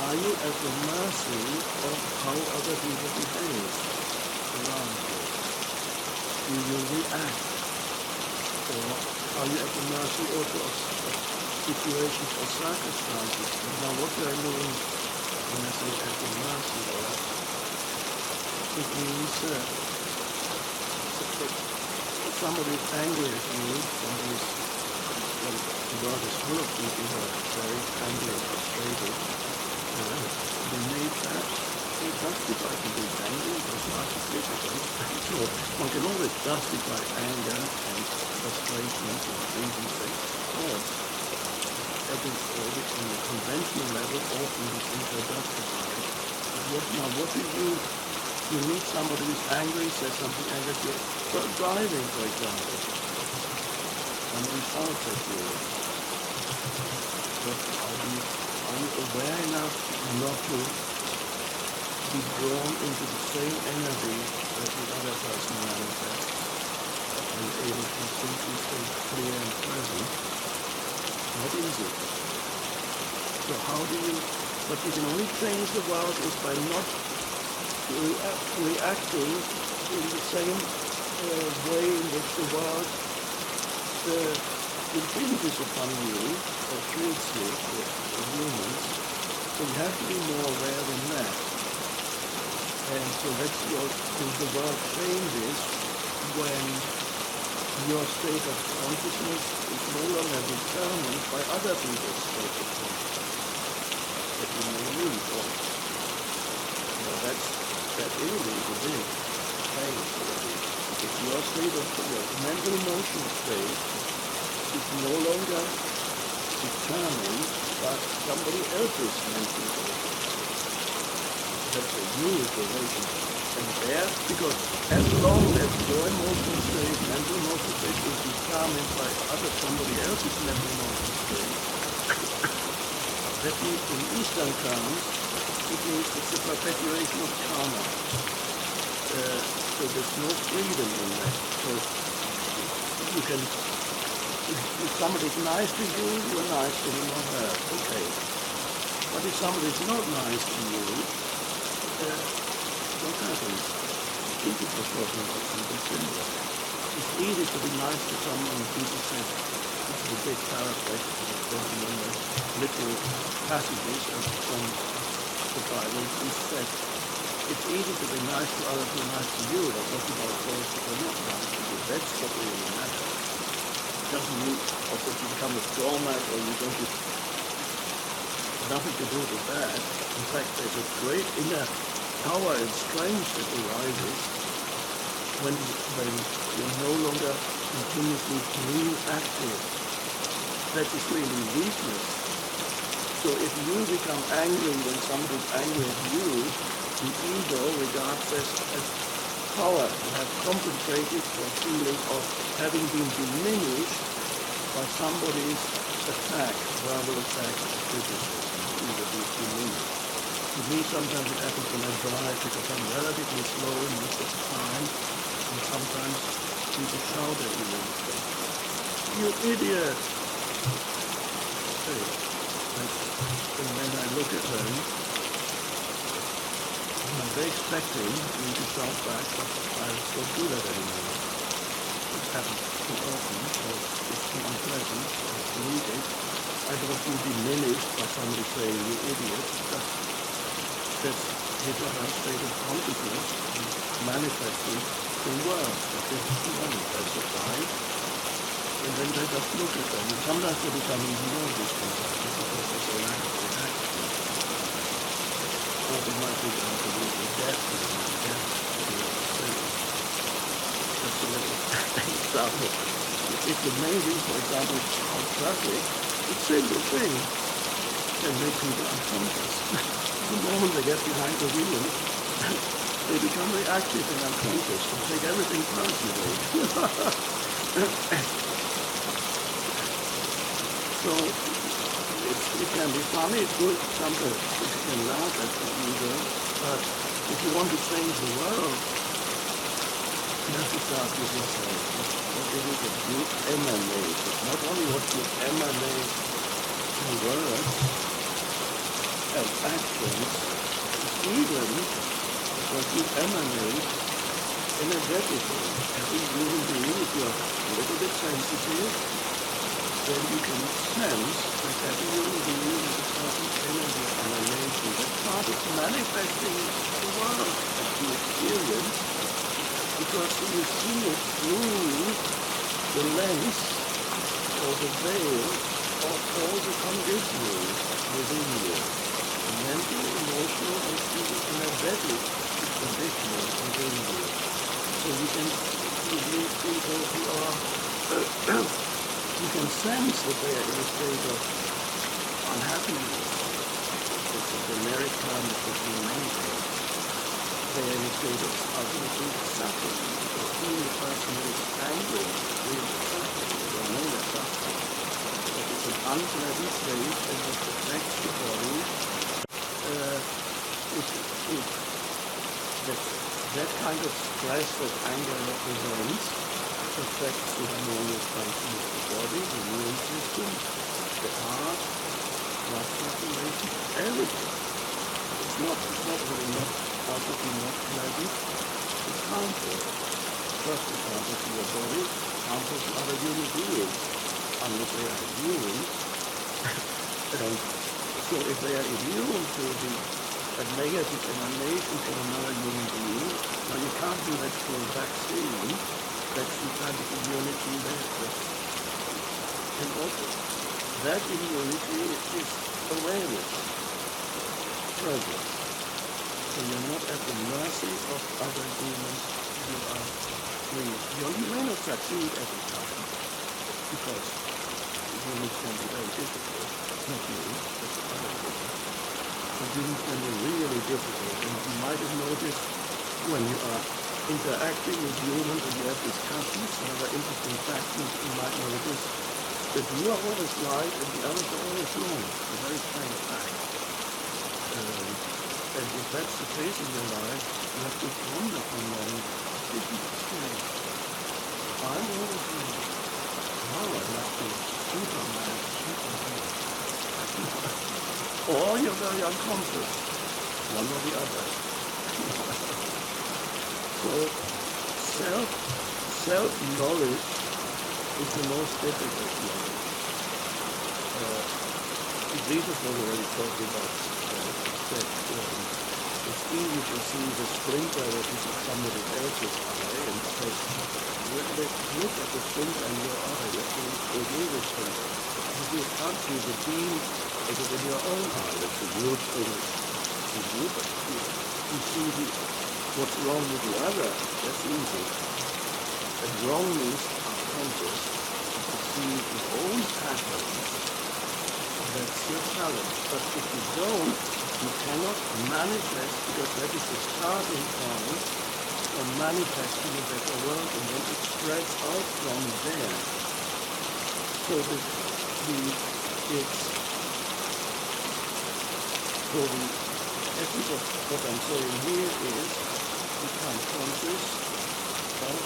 are you at the mercy of how other people behave around you? Do you react? Or are you at the mercy also of situations or circumstances? Now, what do I mean when I say at the mercy of? It means, somebody is angry at you, somebody's, well, the world is full of people who are very angry and frustrated. They may perhaps be justified to be angry because life is difficult. So one can always justify anger and frustration and reason say, oh, on a conventional level, often these things are justified. What do you meet somebody who's angry, says something angry to you, well, driving, for example. Somebody shouts at you. But are you aware enough not to be drawn into the same energy that the other person manifests and able to simply stay clear and present? Not easy. So how do you, but you can only change the world is by not reacting in the same way in which the world impinges upon you or treats you or humans. So you have to be more aware than that. And so that's the world changes when your state of consciousness is no longer determined by other people's state of consciousness that you may meet. Or, that really is a big change. If your state of your mental emotional state is no longer determined by somebody else's mental emotional state. That's a huge relationship. And there, because as long as your emotional state, mental emotional state is determined by somebody else's mental emotional state, that means in Eastern terms, it means it's a perpetuation of karma. So there's no freedom in that. So you can, if somebody's nice to you, you're nice to him or her. Okay. But if somebody's not nice to you, what happens? People are talking about something similar. It's easy to be nice to someone. People say, this is a big paraphrase, talking in the literal passages from the Bible. He said, it's easy to be nice to others who are nice to you, but what about those who are not nice to you? That's what really matters. It doesn't mean also to become a doormat or you don't do nothing to do with that. In fact, there's a great inner power and strength that arises when you're no longer continuously being active. That is really weakness. So if you become angry when somebody's angry at you, the ego regards this as power. You have compensated for a feeling of having been diminished by somebody's attack, verbal attack, or criticism. Ego is diminished. To me, sometimes it happens when I drive because I'm relatively slow most of the time, and sometimes people shout at me and say, "You idiot!" Hey, and when I look at them, they're expecting me to shout back, but I don't do that anymore. It happens too often, so it's too unpleasant, so it's needed. I don't feel diminished by somebody saying, "You idiot." That's his or her state of consciousness manifesting the world. That is manifested, right? And then they just look at them. And sometimes they become even more disconcerting because there's a lack of reaction. Or they might be absolutely deaf to the just a little example. If the Navy, for example, on traffic, it's a simple thing can make people unconscious. The moment they get behind the wheel, they become reactive and unconscious and take everything personally. So it can be funny, it's good, sometimes you can laugh at the ego, but if you want to change the world, you have to start with yourself. What is it that you emanate? Not only what you emanate in words and actions, even what you emanate energetically. Every human being, if you're a little bit sensitive, then you can sense that every human being has a certain energy emanation that started manifesting the world that you experience. It because you see it through the lens or the veil of all the conditions within you. The mental, emotional, and even energetic conditions within you. So you can you can sense that they are in a state of unhappiness. It's a generic term that has been mentioned. They are in a state of ultimately suffering. Because even the person who is angry is really suffering. They don't know they're suffering. But it's an unpleasant state and it affects the body. That kind of stress that anger represents affects the harmonious function of the body, the immune system, the heart, blood circulation, everything. It's not really not ultimately not pleasant. It's harmful. First it's harmful to your body, harmful to other human beings, unless they are immune. And so if they are immune to a negative emanation from another human being, now you can't do that through a vaccine. That's the kind of immunity there. And also, that immunity is awareness, presence. So you're not at the mercy of other humans. You are free. You may not succeed every time, because humans can be very difficult. Not you, but other people. But humans can be really difficult. And you might have noticed when you are interacting with humans and you have discussions, another interesting fact you might notice that you are always right and the others are always wrong. It's a very strange fact. And if that's the case in your life, you have to wonder for a moment, this is strange. I'm always wrong. Now I must be Superman. Or you're very unconscious, one or the other. So self-knowledge is the most difficult knowledge. Jesus was already talking about that it's easy to see the sprinkler that is in somebody else's eye and say, look at the sprinkler in your eye, let me review this sprinkler. But you can't see the beam that is in your own eye, that's a good thing to do, but you see what's wrong with the other, that's easy. And wrong means unconscious. To see your own patterns, that's your challenge. But if you don't, you cannot manifest, because that is the starting point for manifesting a better world, and then it spreads out from there. So the essence of what I'm saying here is become conscious of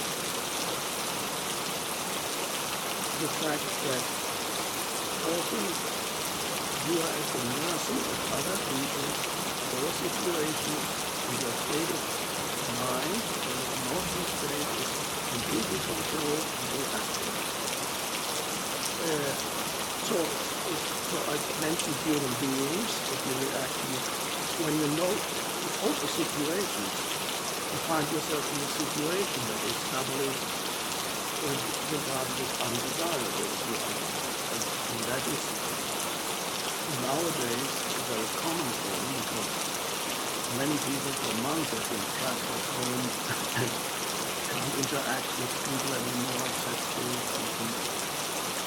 the fact that often you are at the mercy of other people or situations in your state of mind, or your emotional state is completely controlled and reactive. So I mentioned human beings that you react to. When you know also situations, you find yourself in a situation that is suddenly regarded as undesirable. And that is nowadays a very common thing, because many people for months have been trapped at home and can't interact with people anymore, except through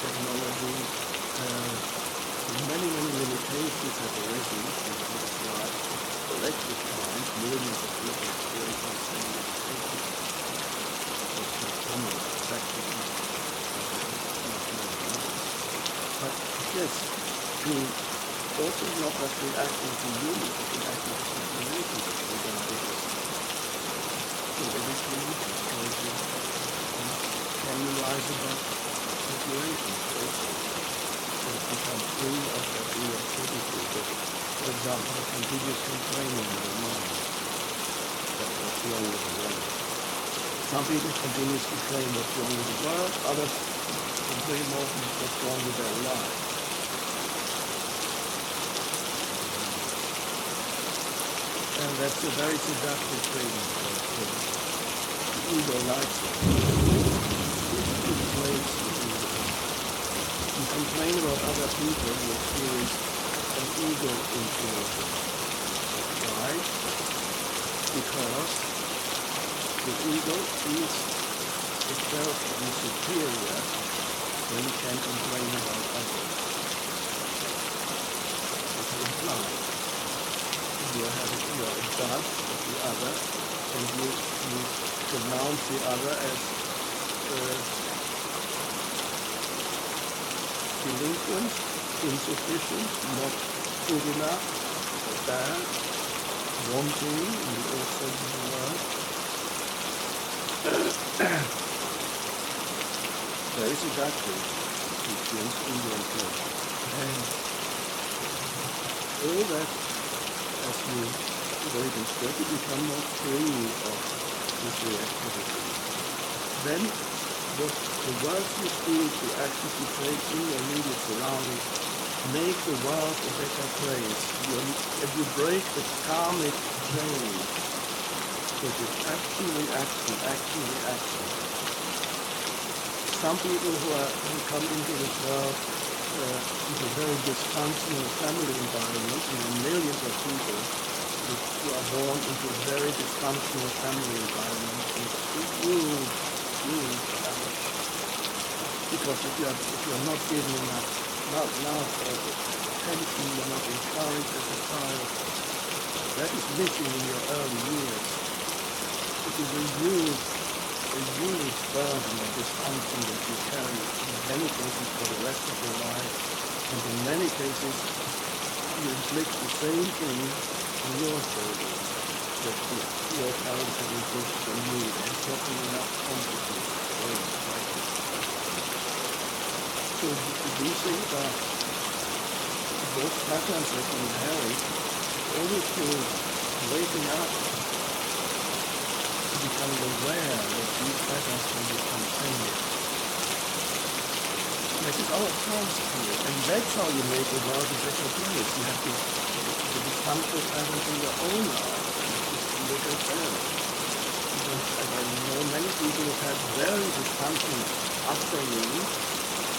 technology. Many limitations have arisen, and that's why collective mind, millions of people experience the same limitations. It's not common, practically. But yes, to also not just reacting to humans, but reacting to situations that we don't understand. So everything can rise above situations also. Become free of that reactivity. For example, the continuous complaining in the mind. That's what's wrong with the world. Some people continuously claim what's wrong with the world, others complain more what's wrong with their life. And that's a very seductive thing. ego likes it. It plays with ego. You complain about other people who experience an ego influence. Why? Because the ego feels itself to be superior when you can complain about others. It's implied. You are a judge of the other, and you pronounce the other as delinquent, insufficient, not good enough, bad, wanting in the old sense of the word. Very seductive to experience ego and pleasure. And all that, as you very instead, you become more free of this reactivity. Then the words you speak, the actions you take in your immediate surroundings make the world a better place. You break the karmic chain, which is action, reaction, action, reaction. Some people who come into this world into a very dysfunctional family environment, and there are millions of people who are born into a very dysfunctional family environment, and it's huge damage. Because if you are not given enough love or attention, you are not encouraged as a child, that is missing in your early years. It is a huge burden of dysfunction that you carry in many cases for the rest of your life, and in many cases you inflict the same thing on your children that your parents have inflicted on you. There's not enough consciousness for it. So these things are those patterns that you inherit only through waking up, becoming aware that these patterns can be transcended. That is our task here, and that's how you make the world a better place. You have to dysfunctional patterns in your own life, and look at them. Because I know many people who have very dysfunctional upbringing,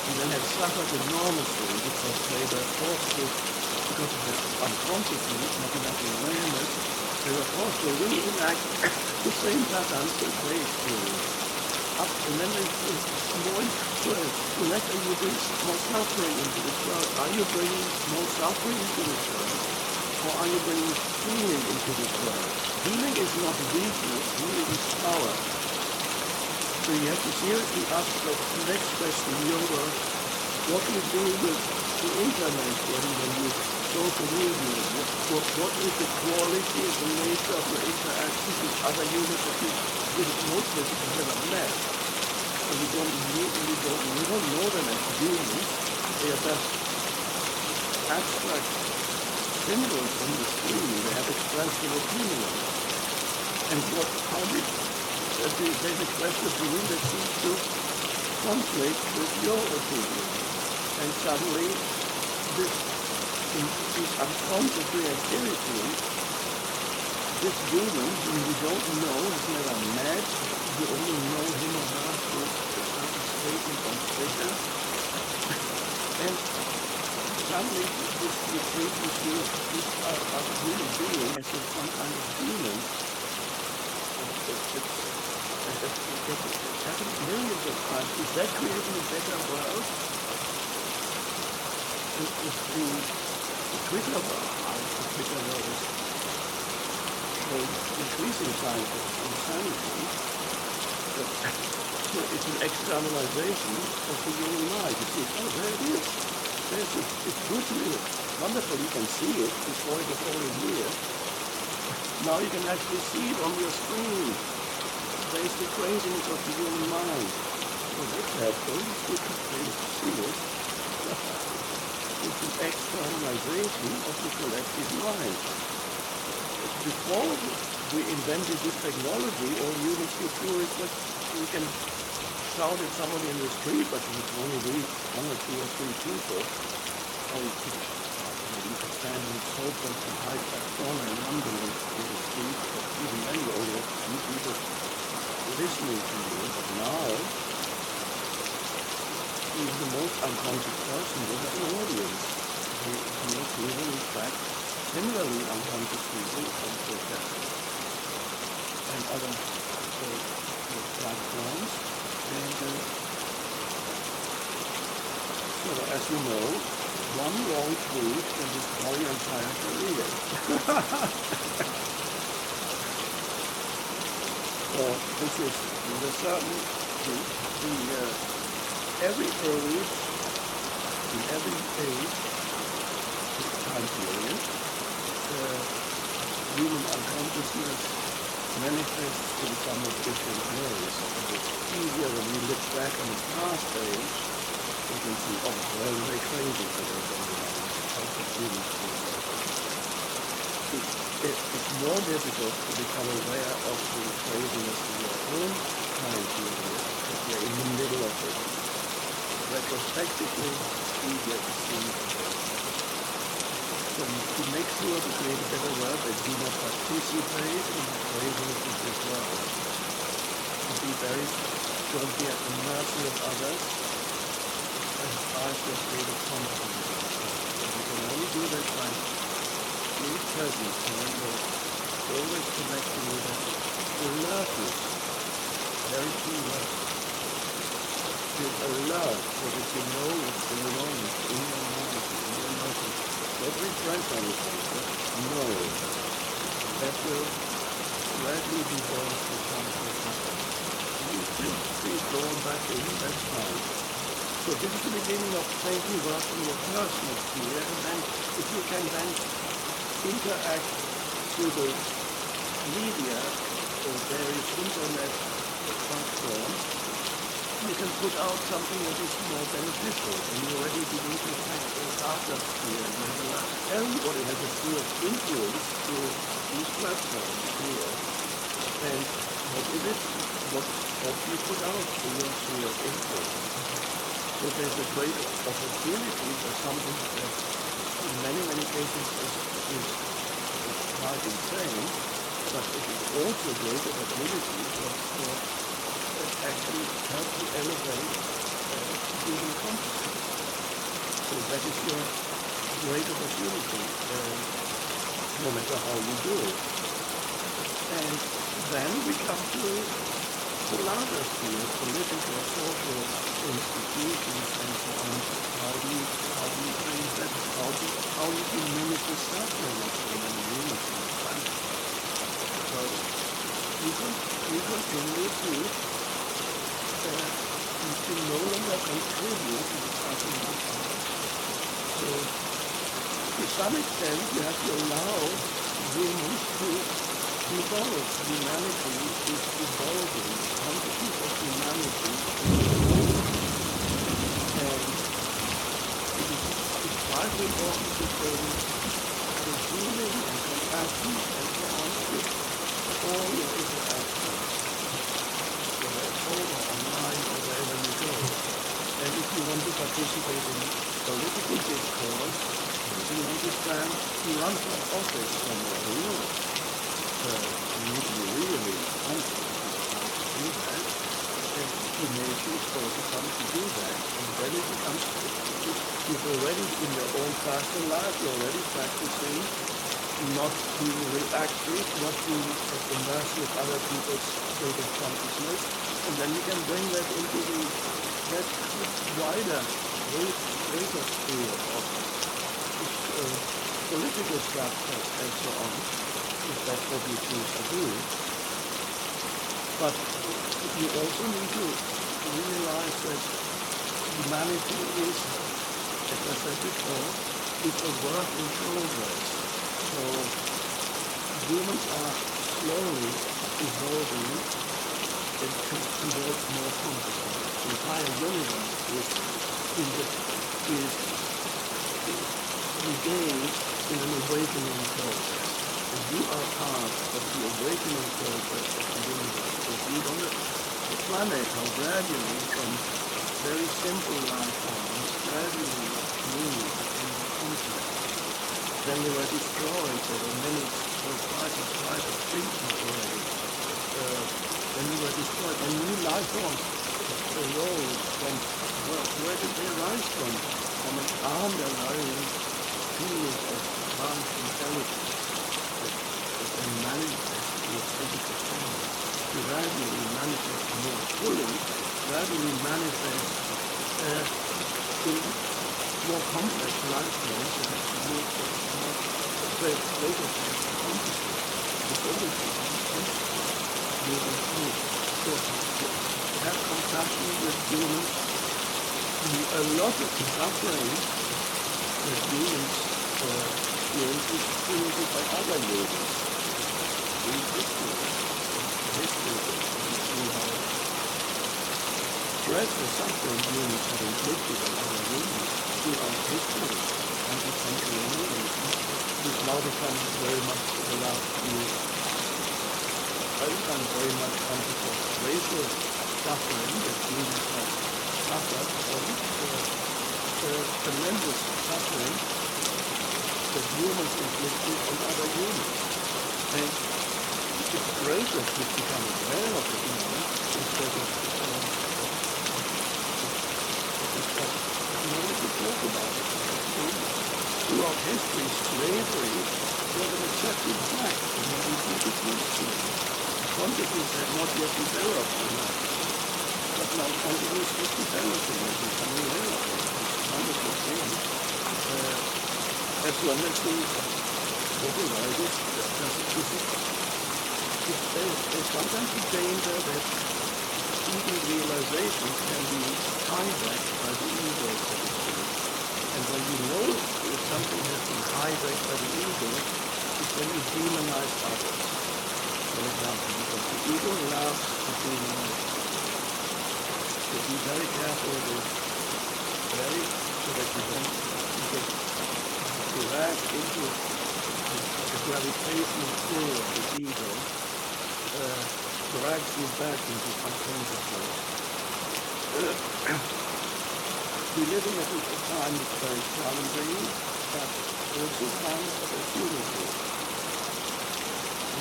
and then have suffered enormously because they were forced to, because of their unconsciousness, not enough awareness, they were forced to reenact the same patterns that they experienced. And then it's more the later you bring more suffering into this world. Are you bringing more suffering into this world? Or are you bringing healing into this world? Healing is not weakness, healing is power. So you have to seriously ask the next question in your world, what do you do with the internet when you social media? What is the quality of the nature of your interactions with other humans that most of you have never met? So you don't know them as humans. They are just abstract symbols on the screen. They have expressed an opinion. And they've expressed an opinion that seems to conflict with your opinion. And suddenly, this unconscious reactivity, this human whom you don't know, has never met, you only know him or her through a certain statement on Twitter, and suddenly this treatment these other human beings as some kind of demon. It happens millions of times. Is that creating a better world? The Twitter world is increasing signs of insanity. It's an externalization of the human mind. You see, oh, there it is. It's good to you. Wonderful, you can see it before it was already here. Now you can actually see it on your screen. There's the craziness of the human mind. Well, that's helpful. It's good to see it. It's an externalization of the collective mind. Before we invented this technology, all humans could do is that we can shout at somebody in the street, but we can only reach one or two or three people. Or you could stand on the sofa and hide that corner and rumble in the street, but even then you only have few people. listening to you, but now, even the most unconscious person will have an audience. He will in fact, similarly unconscious people on podcasts and other platforms. And so, as you know, one wrong tweet can destroy your entire career. So this is the certain every age, in every age, time period, human unconsciousness manifests in somewhat different ways. And it's easier when we look back on the past age, we can see, oh, well, they're crazy for their it's more difficult to become aware of the craziness in your own time period, because you're in the middle of it. Retrospectively, it's easier to see. So to make sure to create a better world, they do not participate in the craziness of this world. Don't be at the mercy of others, and strive to create a consciousness. And you can only do that by being present, and always connecting with alertness. Very key word. Feel alert so that you know what's going on in your mind, in your emotions. Don't repress anything, just know. That will gradually be born to something happen. You feel drawn back in, that's fine. So this is the beginning of thinking work on your personal sphere, and then if you can then interact through the media or various internet platforms, you can put out something that is more beneficial, and you already begin to affect the larger sphere. Everybody has a sphere of influence through these platforms here. And what is it? What you put out through your sphere of influence? So there's a great opportunity for something that in many cases is quite insane, but it is also a great opportunity for actually help to elevate human consciousness. So that is your great opportunity, no matter how you do it. And then we come to the larger sphere, political, social institutions, and so on. How do you change that? How you can mimic the suffering of human unity on the planet? So you continue to you can no longer contribute to the suffering of others. So to some extent you have to allow humans to evolve. Humanity is evolving. The consciousness of humanity is evolving. And it's quite important to bring the healing and compassion and so on with all your interactions. Over online or wherever you go. And if you want to participate in political discourse, if you want to stand to run for office somewhere, you need to be really confident how to do that. And the nation is also come to do that. And then it becomes, you're already in your own personal life, you're already practicing not being reactive, not being at the mercy of other people's state of consciousness, and then you can bring that into that wider, greater sphere of political structures and so on, if that's what you choose to do. But you also need to realize that humanity is, as I said before, is a work in progress. So humans are slowly evolving towards more consciousness. The entire universe is engaged in an awakening process. And you are part of the awakening process of the universe. If you look at the planet, how gradually from very simple life forms gradually move into consciousness. Then they were destroyed. There were many quite extinction already. when we were destroyed, when new life forms arose from, where did they arise from? From an underlying field of trance intelligence that then manifests in physical form, gradually manifests more fully, gradually manifests in more complex life forms that have to move more greater sense of consciousness. It's always moving through. So have compassion with humans. A lot of the suffering that humans experience is created by other humans. In history, we see how dreadful suffering humans have inflicted on other humans throughout history, and the century only. This now becomes very much the last few, very much conscious of racial suffering that humans have suffered from, tremendous suffering that humans inflicted on other humans. And it's great that we become aware of it now, instead of to talk about it. Throughout history, slavery was an accepted fact, and we think it was true. Consciousness had not yet developed enough, but now consciousness is developing and becoming aware of it. It's a wonderful thing. As long as we override it, there's sometimes a danger that even realization can be hijacked by the ego, so to speak. And when you know if something has been hijacked by the ego, it's when you demonize others. For example, because the ego loves to demonize others. So be very careful with so that you don't get dragged into the gravitational pull of the ego, drags you back into unconsciousness. We're living at a time that's very challenging, but also a time of opportunity.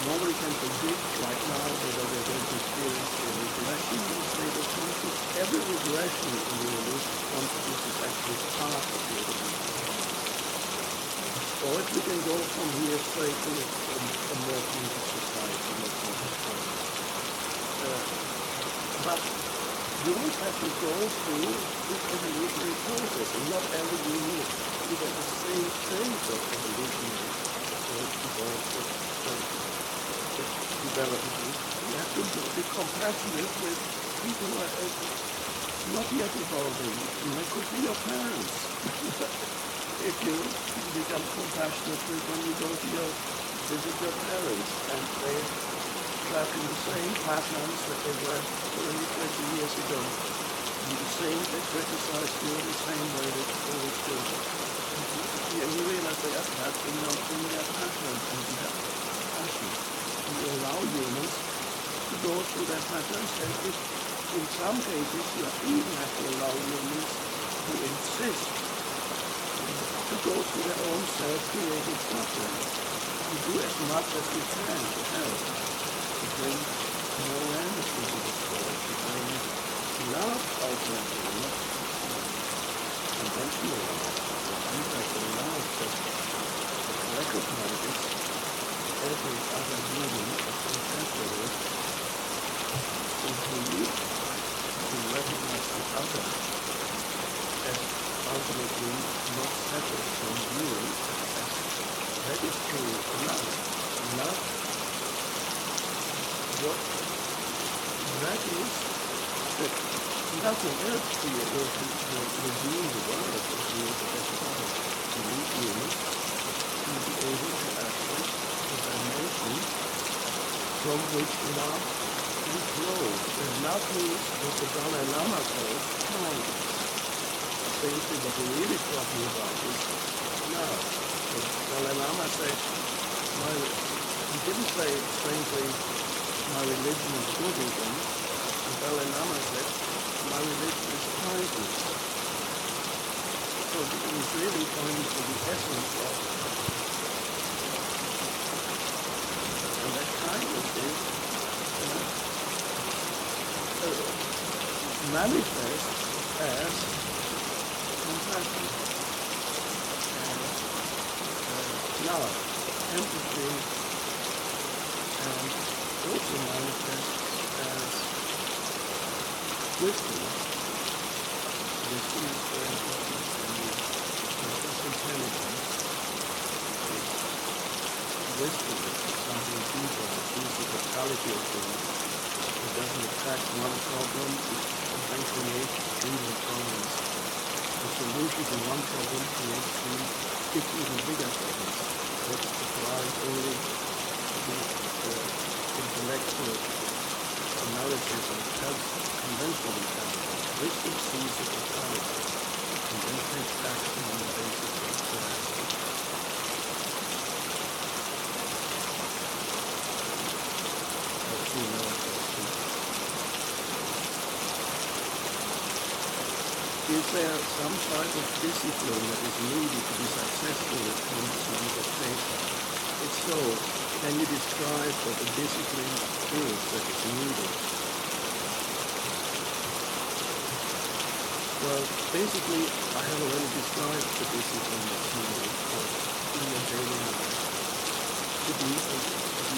Nobody can predict right now whether we're going to experience a regression in the state of consciousness. Every regression in the evolution of consciousness is actually part of the evolution. Or if we can go from here straight to a more conscious society, more conscious world. But humans have to go through this evolutionary process, and not every human is at the same stage of evolutionary development. We have to be compassionate with people who are not yet evolving. They could be your parents. If you become compassionate with when you go to visit your parents, and they're trapped in the same patterns that they were 20 years ago. And the same, they criticize you the same way they always do. And you realize they are trapped in their patterns, and you have compassion. And you allow humans to go through their patterns, and in some cases you even have to allow humans to insist to go through their own self-created suffering. You do as much as you can to help, to bring more awareness into this world, to bring love out there, not conventional love, but universal love that recognizes every other human as contemporary. So for you to recognize the other as ultimately not separate from you, that is true love. Love, what that is, that nothing else will redeem the world as you as a other. You need humans to be able to access the dimension from which love can flow. And love means what the Dalai Lama calls kindness. Basically what we're really talking about is love. So Dalai Lama said, he didn't say strangely, my religion is Buddhism. The Dalai Lama said, my religion is kindness. So he's really pointing to the essence of, and that kindness is manifests as compassion, as love, empathy, and also manifests as wisdom. Wisdom is very important for me, not just intelligence. Wisdom is something deeper, it sees the totality of things. It doesn't attack one problem, it then creates three more problems. The solution to one problem creates three even bigger problems. That applies only to the intellectual analysis of conventional intelligence. Wisdom sees the totality and then takes action on the basis of that. Let's see another question. Is there some type of discipline that is needed to be successful with consciousness of data? If so, can you describe what the discipline is that is needed? Well, basically, I have already described the discipline that's needed in your daily life. To be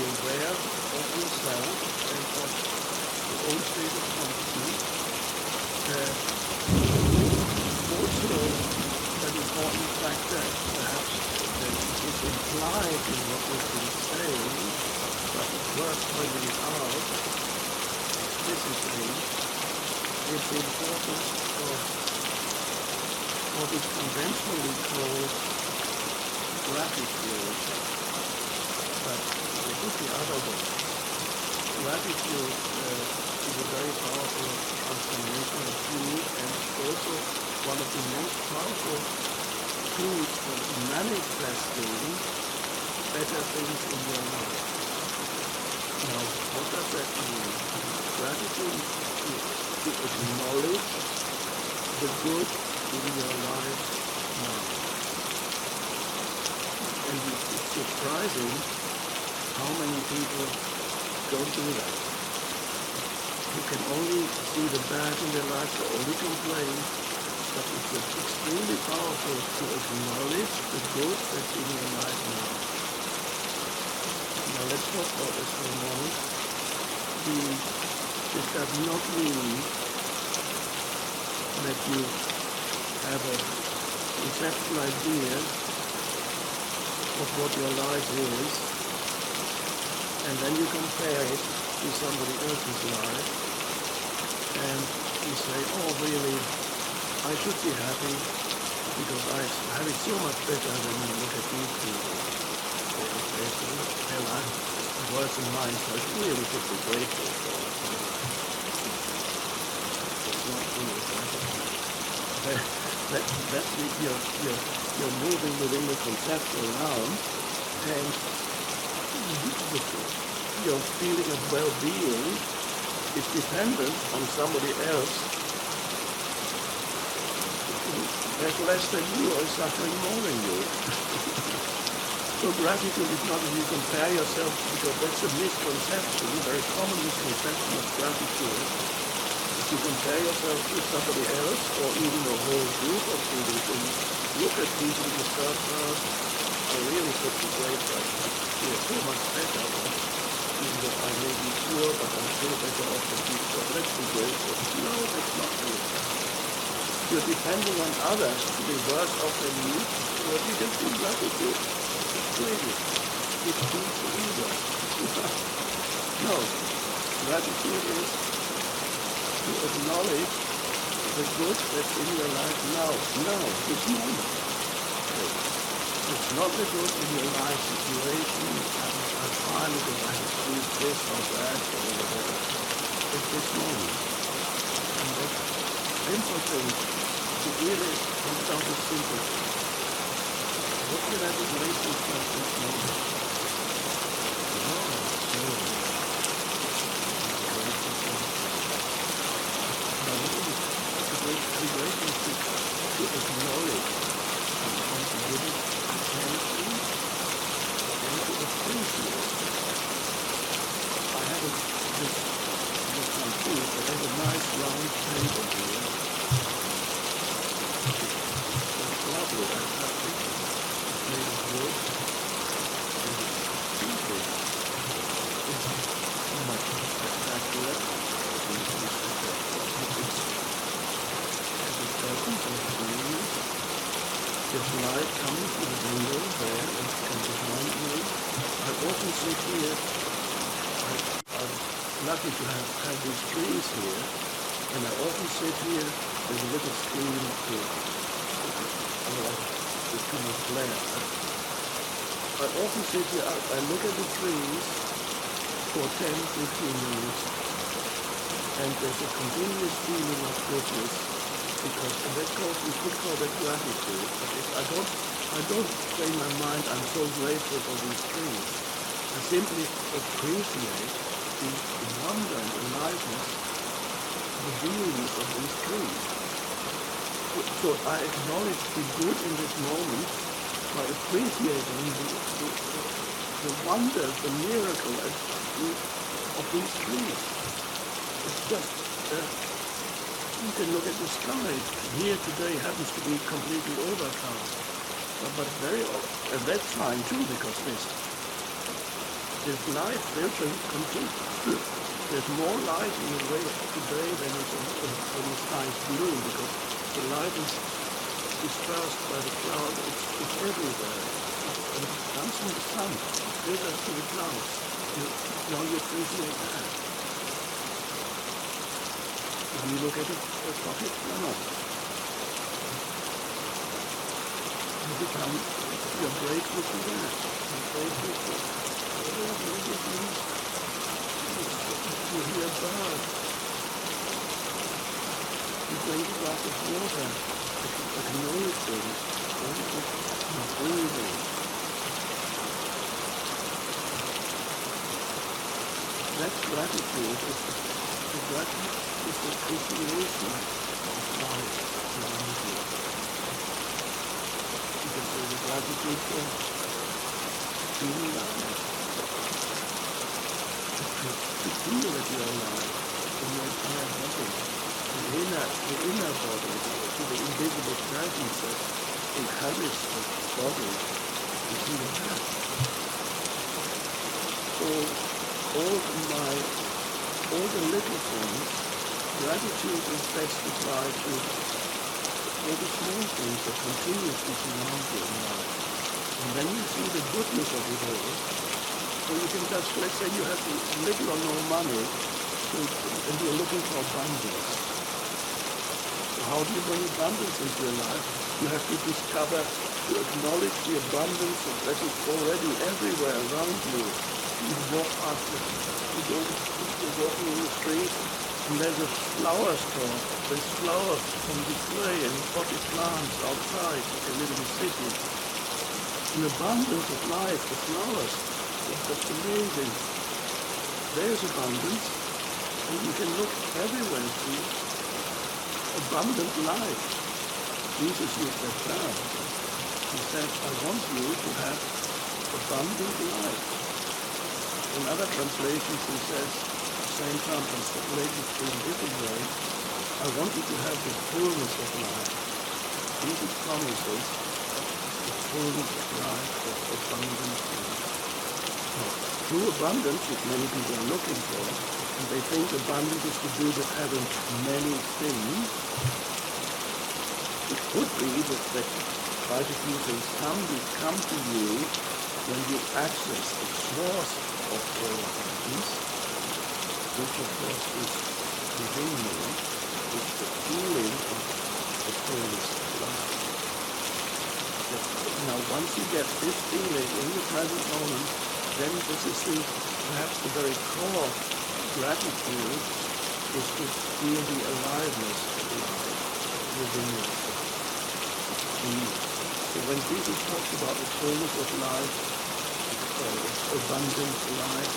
aware of yourself and of your own state of consciousness. Also, an important factor, perhaps, that is implied in what we've been saying, but it's worth pointing it out explicitly, is the importance of what is conventionally called gratitude. But it is the other way. Gratitude is a very powerful transformational tool and also one of the most powerful tools for manifesting better things in your life. Now, what does that mean? Gratitude is to acknowledge the good in your life now. And it's surprising how many people don't do that. You can only see the bad in their life, they only complain, but it's extremely powerful to acknowledge the good that's in your life now. Now let's talk about this for a moment. This does not mean that you have a conceptual idea of what your life is, and then you compare it to somebody else's life, and you say, oh really, I should be happy because I have it so much better than you look at these people. They say, their life is worse than mine, so I really should be grateful for it. It's not true, you're moving within the conceptual realm, and your feeling of well-being is dependent on somebody else. There's less than you or suffering more than you. So gratitude is not if you compare yourself, because that's a misconception, a very common misconception of gratitude. If you compare yourself to somebody else, or even a whole group of people, and look at people in the third class, I really should be grateful. I feel so much better. Even though I may be poor, but I'm still better off than people. Let's be grateful. No, that's not true. You're depending on others to be worse off than you, what you can feel gratitude. Really, it feeds the ego. No, gratitude is to acknowledge the good that's in your life now, this moment. It's not the good in your life situation, I'm fine because I have achieved this or that or whatever. It's this moment. And that simple thing, it really comes down to simple things. What can I be grateful for this moment? Oh, so grateful for. Now, be grateful to acknowledge and to give it attention and to appreciate. I have this one too, I have a nice round table often sit here. I'm lucky to have had these trees here, and I often sit here. There's a little screen to, otherwise there's too much glare. I often sit here, I look at the trees for 10-15 minutes, and there's a continuous feeling of goodness, because we could call that gratitude. But if I don't say in my mind, I'm so grateful for these trees. I simply appreciate the wonder and aliveness, the beingness of these trees. So I acknowledge the good in this moment by appreciating the wonder, the miracle of these trees. It's just, you can look at the sky. Here today happens to be completely overcast. But very often, and that's fine too, because there's light filtering completely. There's more light in the way today than when the sky is blue, because the light is dispersed by the cloud. It's everywhere. And it comes from the sun, filters to the clouds. Now you appreciate that. If you look at a pocket cloud, you're grateful for that. You're grateful for whatever it is. You hear birds. You drink a glass of water. Like nourishing. You're breathing. That's gratitude. The gratitude is the appreciation of life around you. Because there's a gratitude for being alive. To feel that you're alive in your entire body. The inner body, to the invisible presence that inhabits the body. You feel that. So all the little things, gratitude is best applied to all the small things that continuously surround you in life. And then you see the goodness of it all. So you can just, let's say you have little or no money, and you're looking for abundance. So how do you bring abundance into your life? You have to discover, to acknowledge the abundance that is already everywhere around you. You walk past it, you're walking in the street, and there's a flower store. There's flowers on display and potted plants outside if you live in a city. An abundance of life, the flowers. It's just amazing. There's abundance, and you can look everywhere and see abundant life. Jesus used that term. He said, I want you to have abundant life. In other translations, he says, the same term translated in a different way, I want you to have the fullness of life. Jesus promises the fullness of life, of abundant life. True abundance, which many people are looking for, and they think abundance is to do with having many things. It could be that quite a few things come to you when you access the source of all abundance, which of course is within you, is the feeling of the fullness of life. Now, once you get this feeling in the present moment, then this is perhaps the very core gratitude is to feel the aliveness of life within yourself. So when Jesus talks about the fullness of life, abundant life,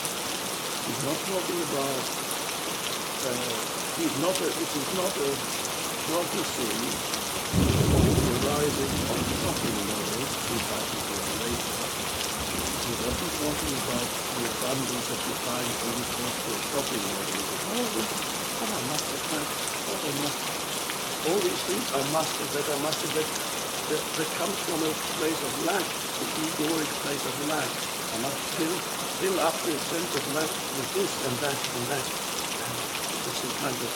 he's not talking about, this is not a prophecy arising on shopping malls, which I think is later. He wasn't talking about the abundance that you find when you go to a shopping mall. All these things I must have that comes from a place of lack, an egoic place of lack. I must fill up the sense of lack with this and that and that. It's a kind of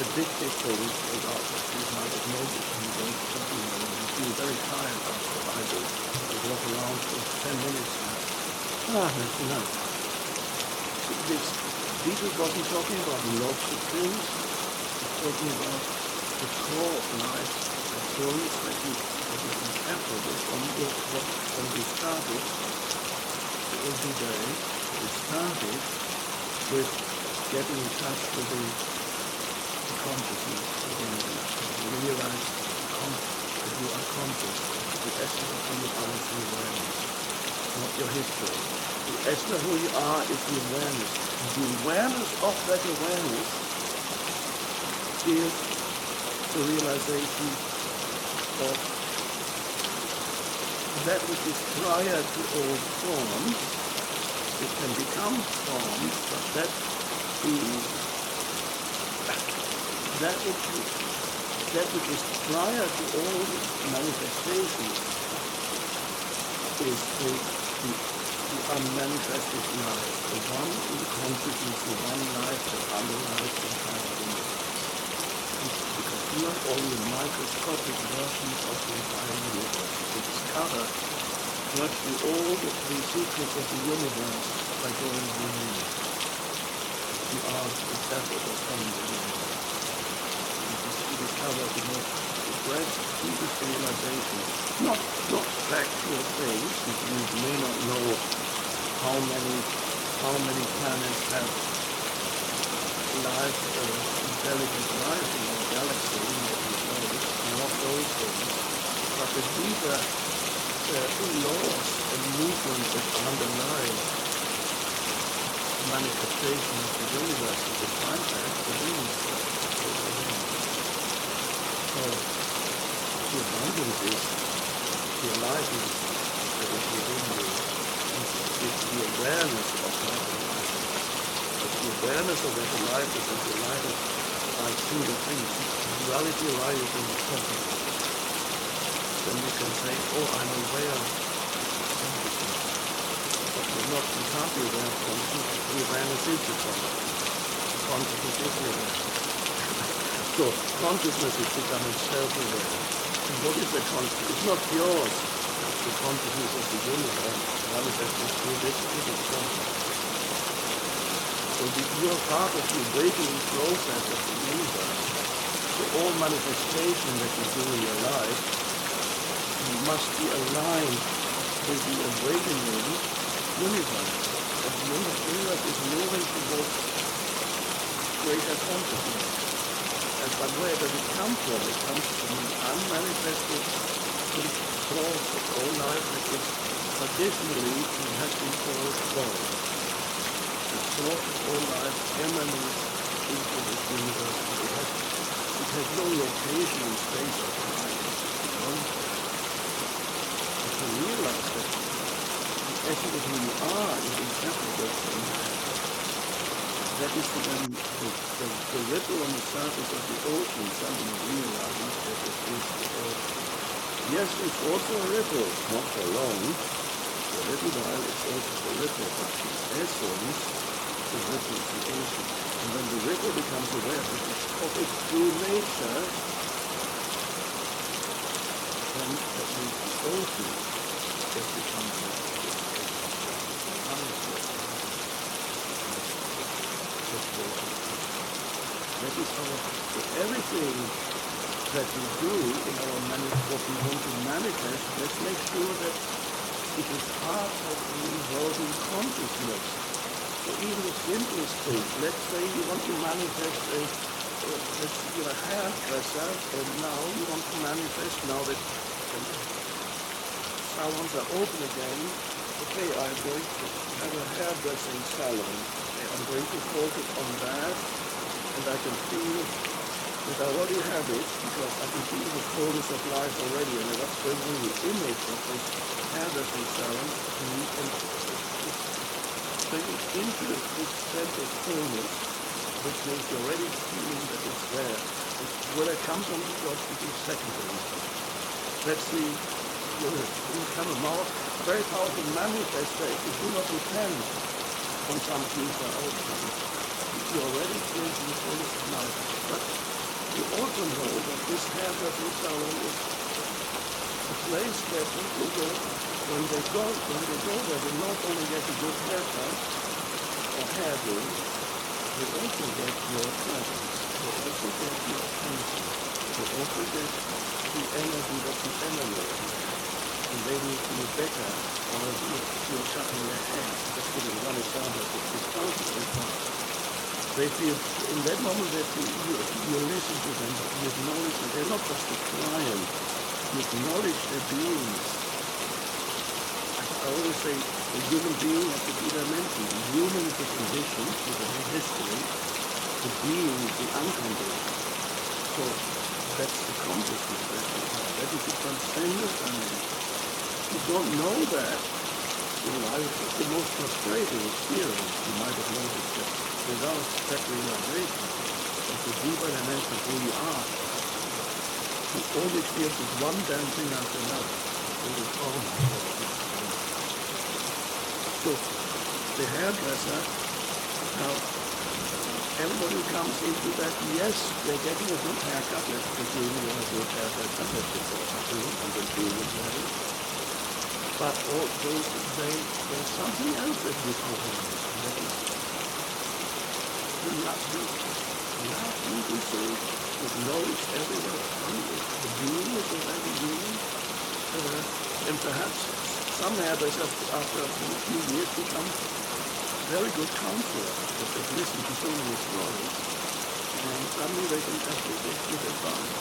addictive thing about these kind of moments when you go to shopping mall and you feel very tired after I do. I walk around for 10 minutes now. That's enough. Jesus wasn't talking about lots of things. He's talking about the core of life, the fullness that is inseparable from when we started every day. We started with getting in touch with the consciousness within you. You realize that you are conscious. The essence of who you are is the awareness, not your history. The essence of who you are is the awareness. The awareness of that awareness is the realization of that which is prior to all form. It can become form, but that which is prior to all manifestation is the unmanifested life, the one in consciousness, the one life that underlies the entire universe. Because you are only a microscopic version of the entire universe. You discover virtually all the secrets of the universe by going within it. You are the separate from the universe. You discover the most deepest realization, not factual things. You may not know how many planets have life, intelligent life in our galaxy, not those things, but the deeper laws and movements that underlie manifestation of the universe, you find that within yourself. So the abundance is the aliveness that is within you. It's the awareness of that aliveness. But the awareness of that aliveness is delighted by single things. Duality arises in the consciousness. Then you can say, oh, I'm aware of consciousness. But you can't be aware of consciousness. The awareness is the consciousness. The consciousness is the awareness. So consciousness is becoming self-aware. And what is the consciousness? It's not yours. The consciousness of the universe manifesting through this is consciousness. So you're part of the awakening process of the universe. So all manifestation that you do in your life must be aligned with the awakening universe. And the universe is moving towards greater consciousness. But where does it come from? It comes from the unmanifested source of all life that is traditionally has been called God. The source of all life emanates into this universe. It has no location in space or time. To realize that the essence of who you are is inseparable from that. That is the ripple on the surface of the ocean. Suddenly realizing that it is the ocean. Yes, it's also a ripple, not for long. For a little while it's also a ripple, but in essence, the ripple is the ocean. And when the ripple becomes aware of its true nature, then that means the ocean just becomes that is everything that we do in our what we want to manifest, let's make sure that it is part of the evolving consciousness. So even the simplest thing, let's say you want to manifest you're a hairdresser, and now you want to manifest now that salons are open again. Okay, I'm going to have a hairdressing salon. I'm going to focus on that, and I can feel that I already have it, because I can feel the fullness of life already, and that's bringing the image of this hairdressing salon, and bringing into this sense of fullness, which means you're already feeling that it's there. Whether it comes on the job, it is secondary. Let's see, you become a very powerful manifester if you do not depend on some future outcome. You're already creating the fullness of life. But you also know that this hairdressing salon is a place where people go when they go there, they not only get a good haircut or hairdo, they also get your presence, they also get your attention, they also get the energy that you emanate, and they will feel better, or you're cutting their hair. Just giving one example, it's totally fine. They feel, in that moment, they feel, you listen to them, you acknowledge that they're not just a client, you acknowledge their beings. I always say, a human being has the two dimensions. The human is the condition, with a history, the being is the unconscious. So that's the consciousness that you have. That is the transcendent dimension. If you don't know that, in life, it's the most frustrating experience. You might have noticed that without that realization of the deeper dimension of who you are, you only experience one damn thing after another. Oh my God. So the hairdresser, now everybody comes into that, yes, they're getting a good haircut, let's presume you have a good haircut, and that's the level. But also there's something else that we call and that is the love you say, with knowledge everywhere around you, the being is already being, and perhaps some hairdressers after a few years become very good counselors because they've listened to so many stories, and suddenly they can actually give good advice.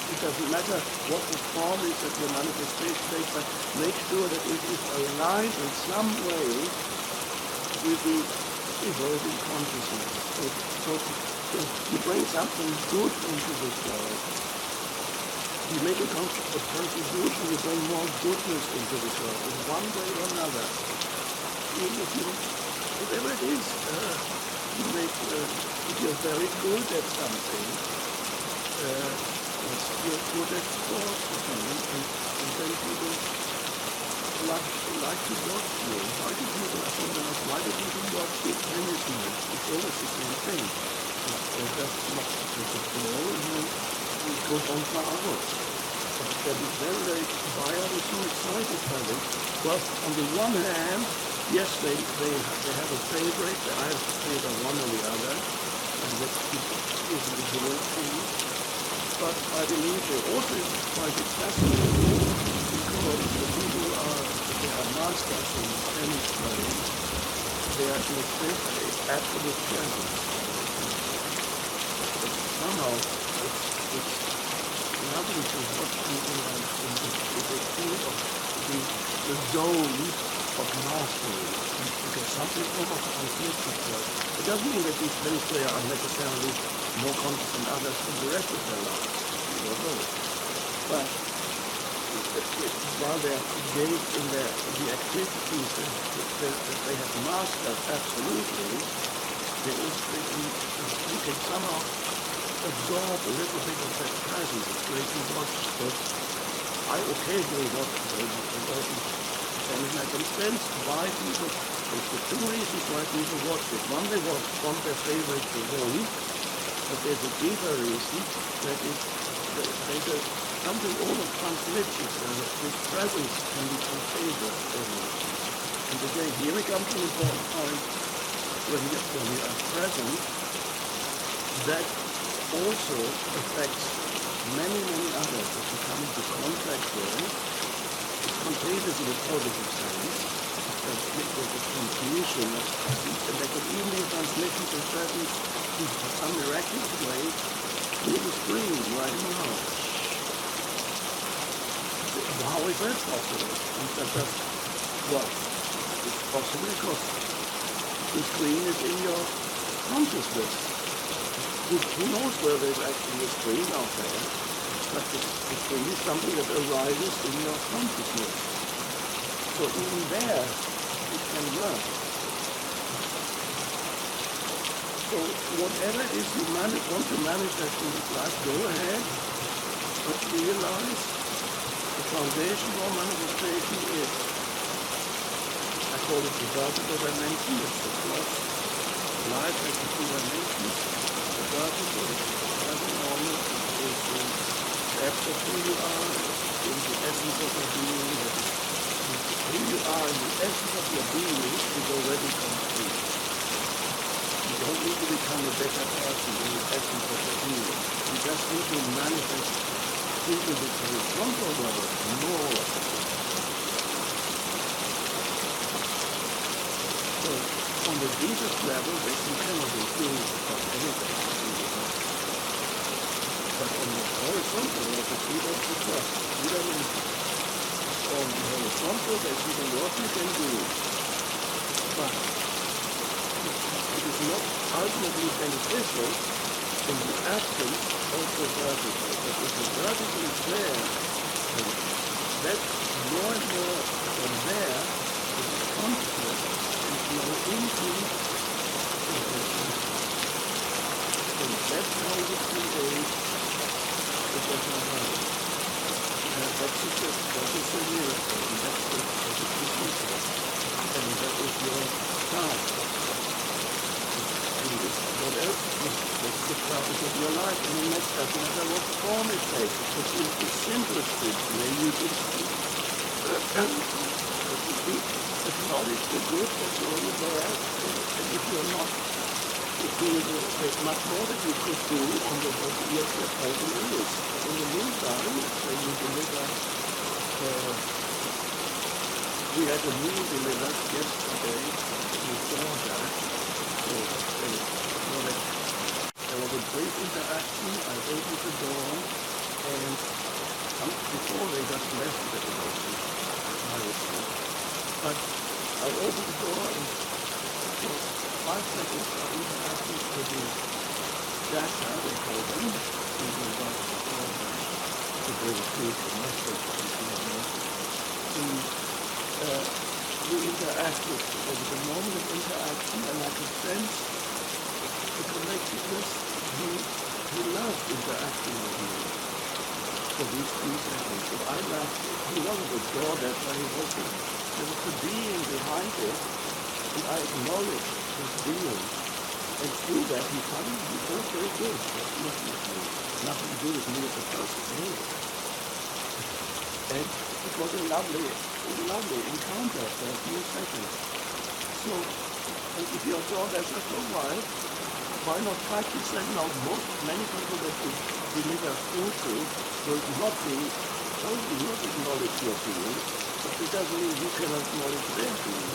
It doesn't matter what the form is that your manifestation takes, but make sure that it is aligned in some way with the evolving consciousness. So you bring something good into this world. You make a contribution, you bring more goodness into this world in one way or another. Even if you, whatever it is, you make, if you're very good at something, you're good at sports or something, and then people like to watch you. Why do people, I think, why do people watch the tennis match? It's always the same thing. They're just not just a ball, and it goes on for hours. But very, why are they so excited by this? Well, on the one hand, yes, they have a favorite. I have to favor one or the other, and that is the whole thing. But I believe they also find it fascinating because the people they are masters in tennis playing. They are in a state of absolute presence. But somehow it's lovely to watch people like they feel of the zone of mastery, because something overconflicts itself. It doesn't mean that these tennis players are necessarily more conscious than others in the rest of their lives. You don't know. But while they're engaged in the activities that they have mastered absolutely, you can somehow absorb a little bit of that presence. It's great to watch, but I occasionally watch and I can sense why people, there's the two reasons why people watch it. One, they want their favorite to win, but there's a deeper reason that there's something over conflicts. This presence can be contagious. And again, here we come to an important point when we are present, that also affects many others. If you come into contact with it, it's contagious in a positive sense. There's a transmission of presence, and there could even be a transmission of presence in some miraculous way through the screen right now. How is that possible? Well, it's possible because the screen is in your consciousness. Who knows where there's actually a screen out there? But the screen is something that arises in your consciousness. So even there, it can work. So whatever it is you want to manifest in this life, go ahead, but realize the foundation for manifestation is, I call it the vertical dimension, it's the cross. Life has the two dimensions. The vertical is present moment, is the depth of who you are, is the essence of your being, who you are in the essence of your being is already complete. You don't need to become a better person in the essence of your being. You just need to manifest into this horizontal level more. So on the deepest level, you cannot improve on anything. But on the horizontal level, you don't trust. You don't need on the horizontal, there's even what you can do. But it is not ultimately beneficial in the absence of the vertical. But if the vertical is there, then that more and more from there, the consciousness can flow into the vertical. And that's how you create the better life. That's a miracle, and that's the secret. And that is your task. And what else? That's the purpose of your life. And the next doesn't matter what form it takes. It's the simplest thing. Maybe you just acknowledge the good that's already there. And if you're not there's much more that you could do on the body of your present is. In the meantime, when you deliver, we had a meal delivered yesterday, we saw that. So there was a brief interaction, I opened the door, and before they just left the devotion, I was sick. But I opened the door and 5 seconds of interaction with the Dasha, they call them, even about to bring food to message we interacted. There was a moment of interaction, and I could sense the connectedness. He loved interacting with me for these few seconds. If I loved, he wasn't a god, that's why he wasn't. There was a being behind it, and I acknowledged his being. And through that, he felt very good. Nothing to do with me as a person. And it was a lovely encounter for a few seconds. So, and if you're so that's not so why not practice that now? Many people that you deliver food to will not acknowledge your being, but it doesn't mean you cannot acknowledge their being.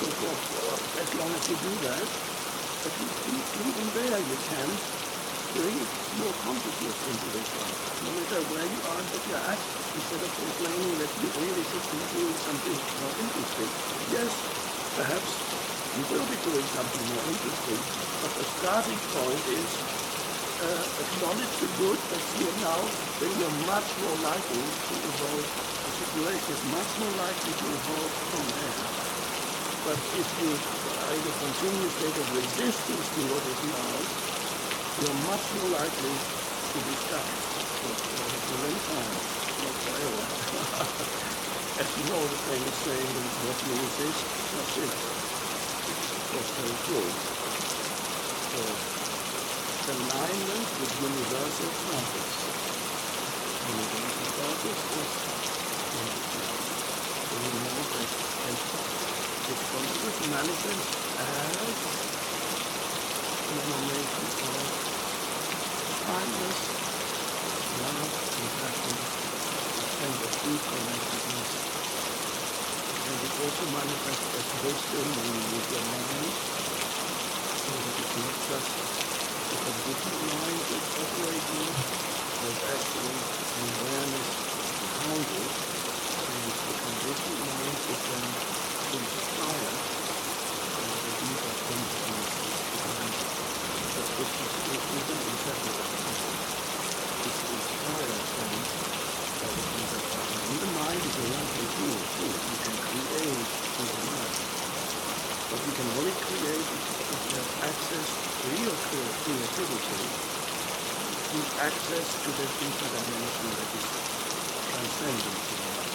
So as long as you do that, but even there you can bring more consciousness into this life. No matter where you are, but you act instead of complaining that you really should be doing something more interesting. Yes, perhaps you will be doing something more interesting, but the starting point is acknowledge the good that's here now, then you're much more likely to evolve. The situation is much more likely to evolve from there. But if you are in a continuous state of resistance to what is now, you're much more likely to be stuck for a long time, not forever. As you know, the famous saying, what you resist, that's it. That's very true. So, alignment with universal purpose. Universal purpose is its consciousness manifests as emanation of kindness, love, compassion, and the deep connectedness. And it also manifests as wisdom when you use your mind, so that it's not just the conditioned mind that's operating, there's actually an awareness behind it, and the conditioned mind is then inspired by the deeper consciousness behind it. But this isn't inseparable. It's inspired then by the deeper consciousness. And the mind is a lovely tool too. You can create with the mind. But you can only create if you have access to your creativity, with access to the deeper dimension that is transcendent to the mind.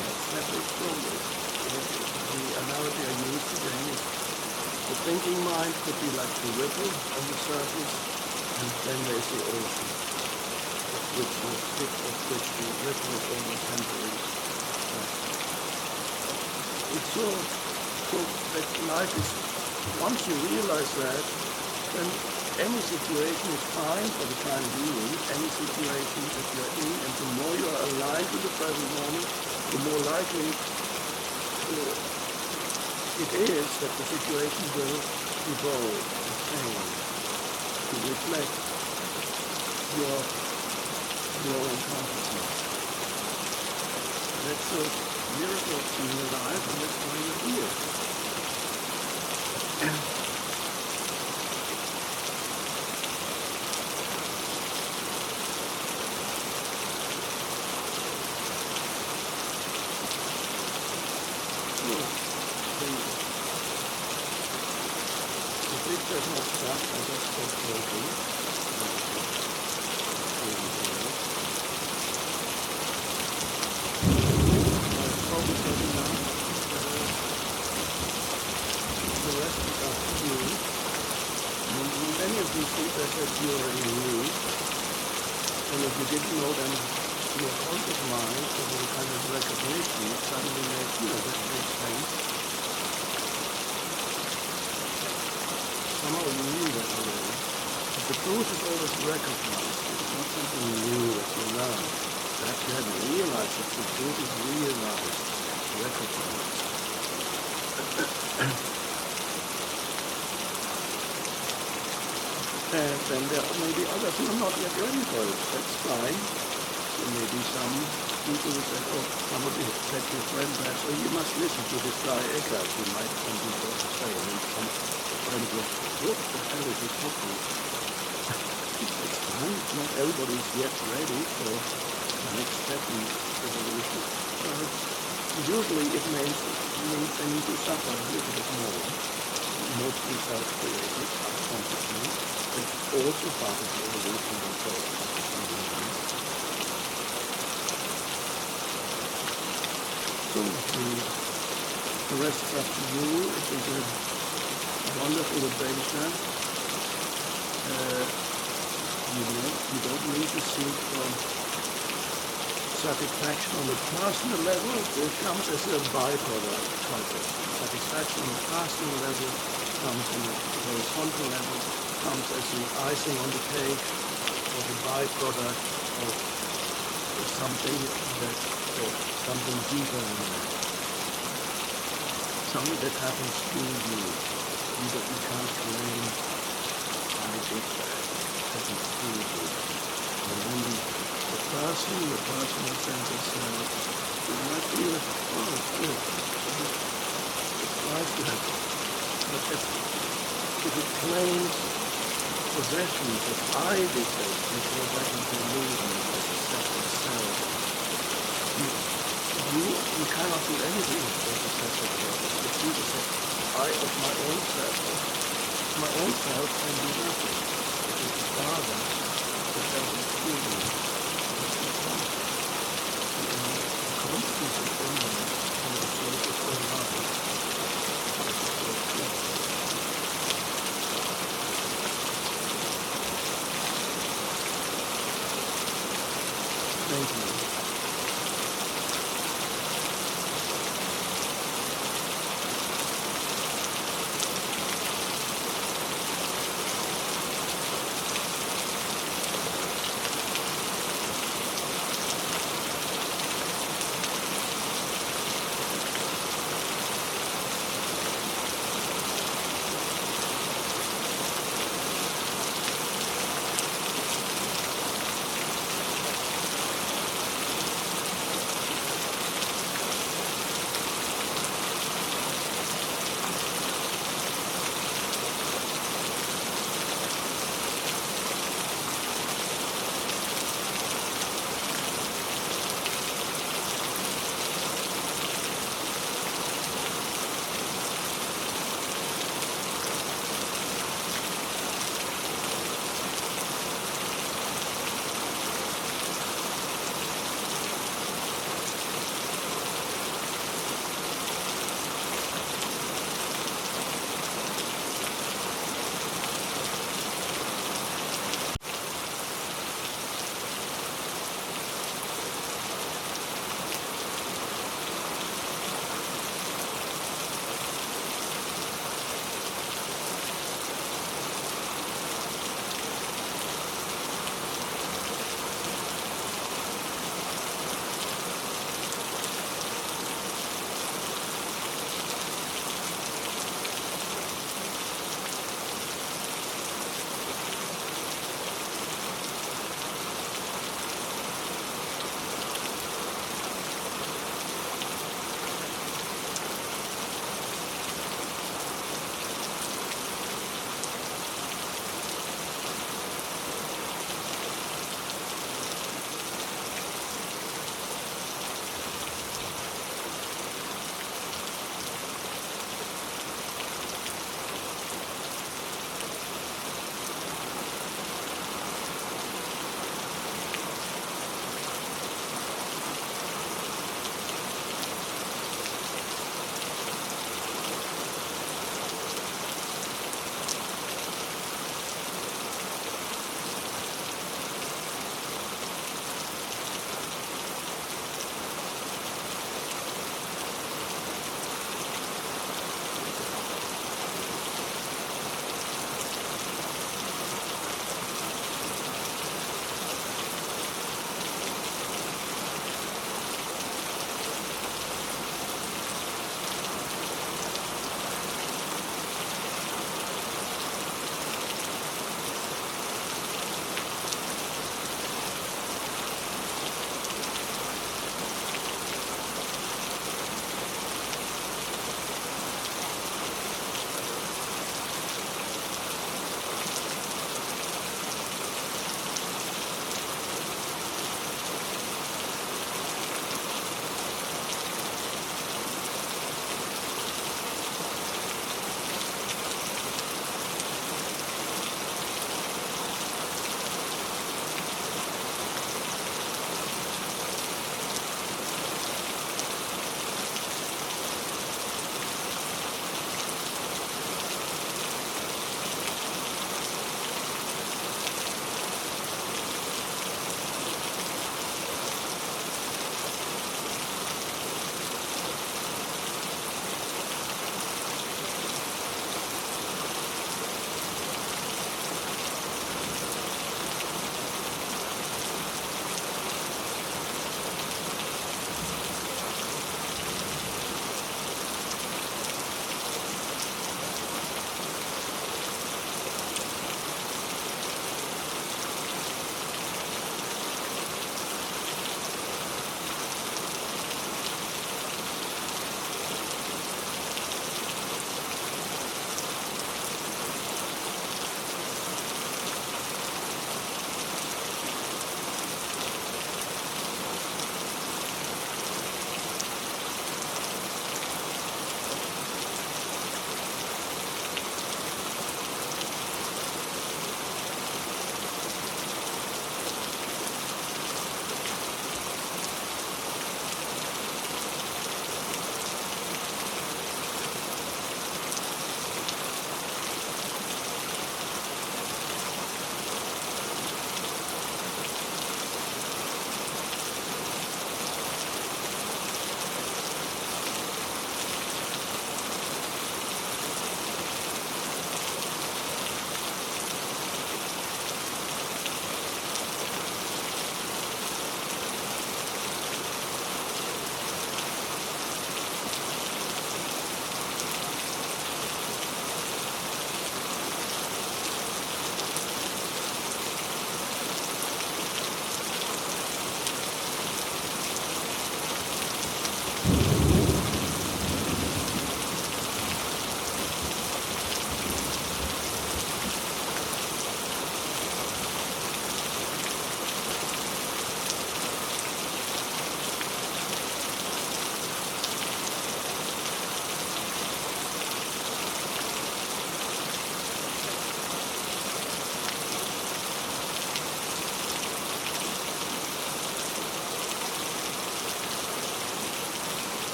That's separate from it. The analogy I use again is the thinking mind could be like the ripple on the surface, and then there's the ocean, which the ripple is only temporary. So that life is, once you realize that, then any situation is fine for the time being, any situation that you're in, and the more you are aligned with the present moment, the more likely it is that the situation will evolve and change to reflect your growing consciousness. That's a miracle of being alive, and that's why you're here. If it does not stop, I just stop talking. Focus on enough. The rest is up to you. Many of these things I said you already knew. And if you didn't know them, your conscious mind, so the kind of recognition, suddenly makes, that makes sense. Somehow you knew that already. But the truth is always recognized. It's not something new that you learn. Perhaps you hadn't realized that the truth is realized, recognized. And then there may be others who are not yet ready for it. That's fine. There may be some people who say, somebody said to a friend perhaps, you must listen to this guy Eckhart, who might have something to say. And then some friend goes, what the hell is he talking about? It's fine. Not everybody is yet ready for the next step in evolution. Usually it means they need to suffer a little bit more. Mostly self-created, consciously. It's also part of the evolution process. So the rest is up to you. It is a wonderful adventure. You don't need to seek for satisfaction on the personal level. It comes as a byproduct. Satisfaction on the personal level comes on the horizontal level, comes as the icing on the cake, or the byproduct of something something deeper than that. Something that happens to you. You can't claim, I did that. It happens to you. And only the personal sense of self, you might feel it, it's good. It's nice to have it. But if it claims possessions that I did that, you go back into illusion as a separate self. You cannot do anything as a separate self. If you just say, I of my own self can do nothing. It is the Father that does it through me. It's the Father. The consciousness is infinite, and the soul is all love. Thank you.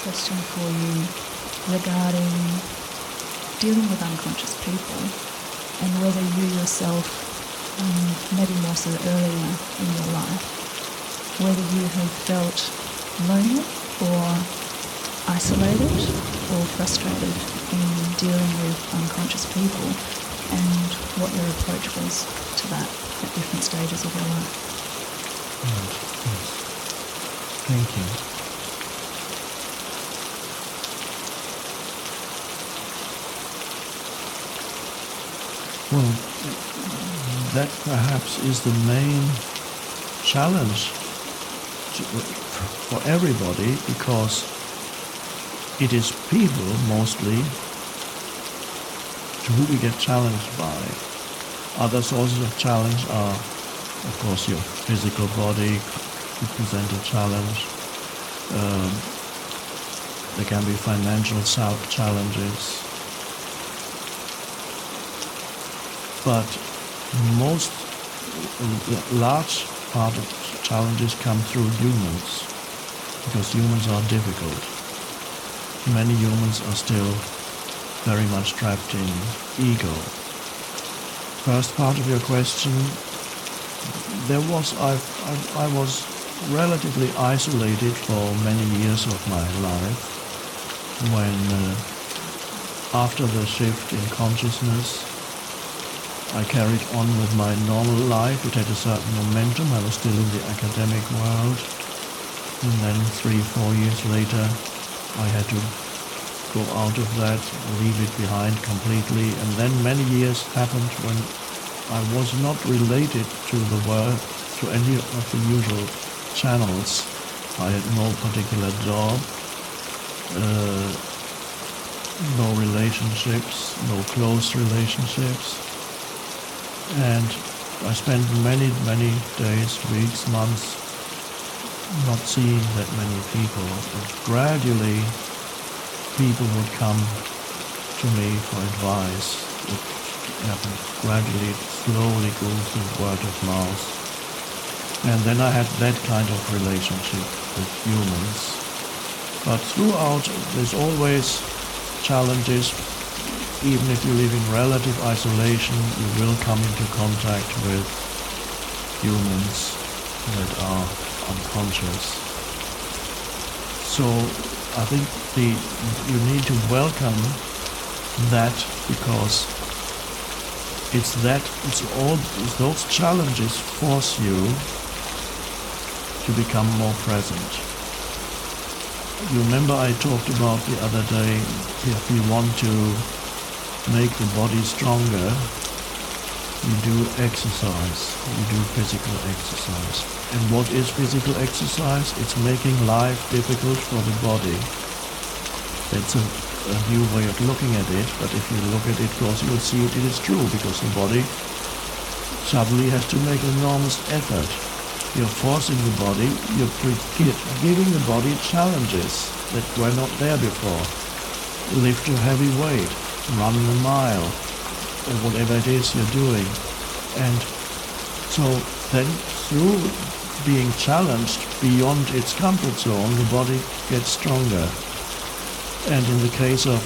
question for you regarding dealing with unconscious people and whether you yourself, maybe more so earlier in your life, whether you have felt lonely or isolated or frustrated in dealing with unconscious people, and what your approach was to that at different stages of your life. Right. Yes. Thank you. Well, that perhaps is the main challenge for everybody, because it is people mostly to who we get challenged by. Other sources of challenge are, of course, your physical body could present a challenge. There can be financial challenges. But most large part of challenges come through humans, because humans are difficult. Many humans are still very much trapped in ego. First part of your question, I was relatively isolated for many years of my life, when after the shift in consciousness I carried on with my normal life. It had a certain momentum. I was still in the academic world. And then 3-4 years later, I had to go out of that, leave it behind completely. And then many years happened when I was not related to the world, to any of the usual channels. I had no particular job, no relationships, no close relationships. And I spent many days, weeks, months not seeing that many people. But gradually people would come to me for advice. It happened gradually, slowly grew through word of mouth. And then I had that kind of relationship with humans. But throughout, there's always challenges. Even if you live in relative isolation, you will come into contact with humans that are unconscious. So I think you need to welcome that, because it's those challenges force you to become more present. You remember I talked about the other day, if you want to make the body stronger, you do exercise, you do physical exercise. And what is physical exercise? It's making life difficult for the body. It's a new way of looking at it, but if you look at it close, you'll see it is true, because the body suddenly has to make enormous effort. You're forcing the body, you're giving the body challenges that were not there before. Lift a heavy weight, run a mile, or whatever it is you're doing. And so then through being challenged beyond its comfort zone, the body gets stronger. And in the case of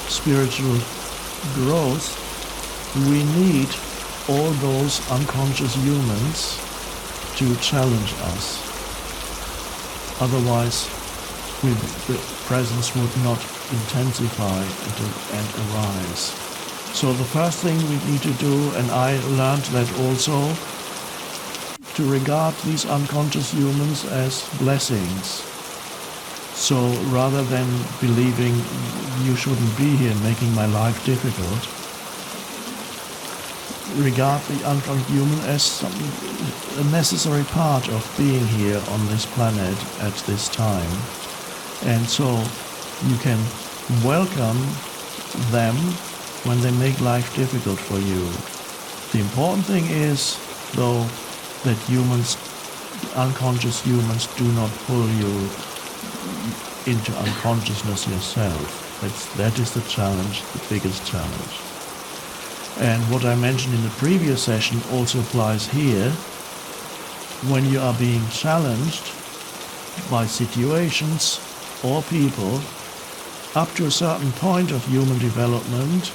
spiritual growth, we need all those unconscious humans to challenge us. Otherwise, the presence would not intensify and arise. So the first thing we need to do, and I learned that also, to regard these unconscious humans as blessings. So rather than believing you shouldn't be here making my life difficult, regard the unconscious human as a necessary part of being here on this planet at this time. And so you can welcome them when they make life difficult for you. The important thing is, though, that unconscious humans do not pull you into unconsciousness yourself. That is the challenge, the biggest challenge. And what I mentioned in the previous session also applies here. When you are being challenged by situations, or people, up to a certain point of human development,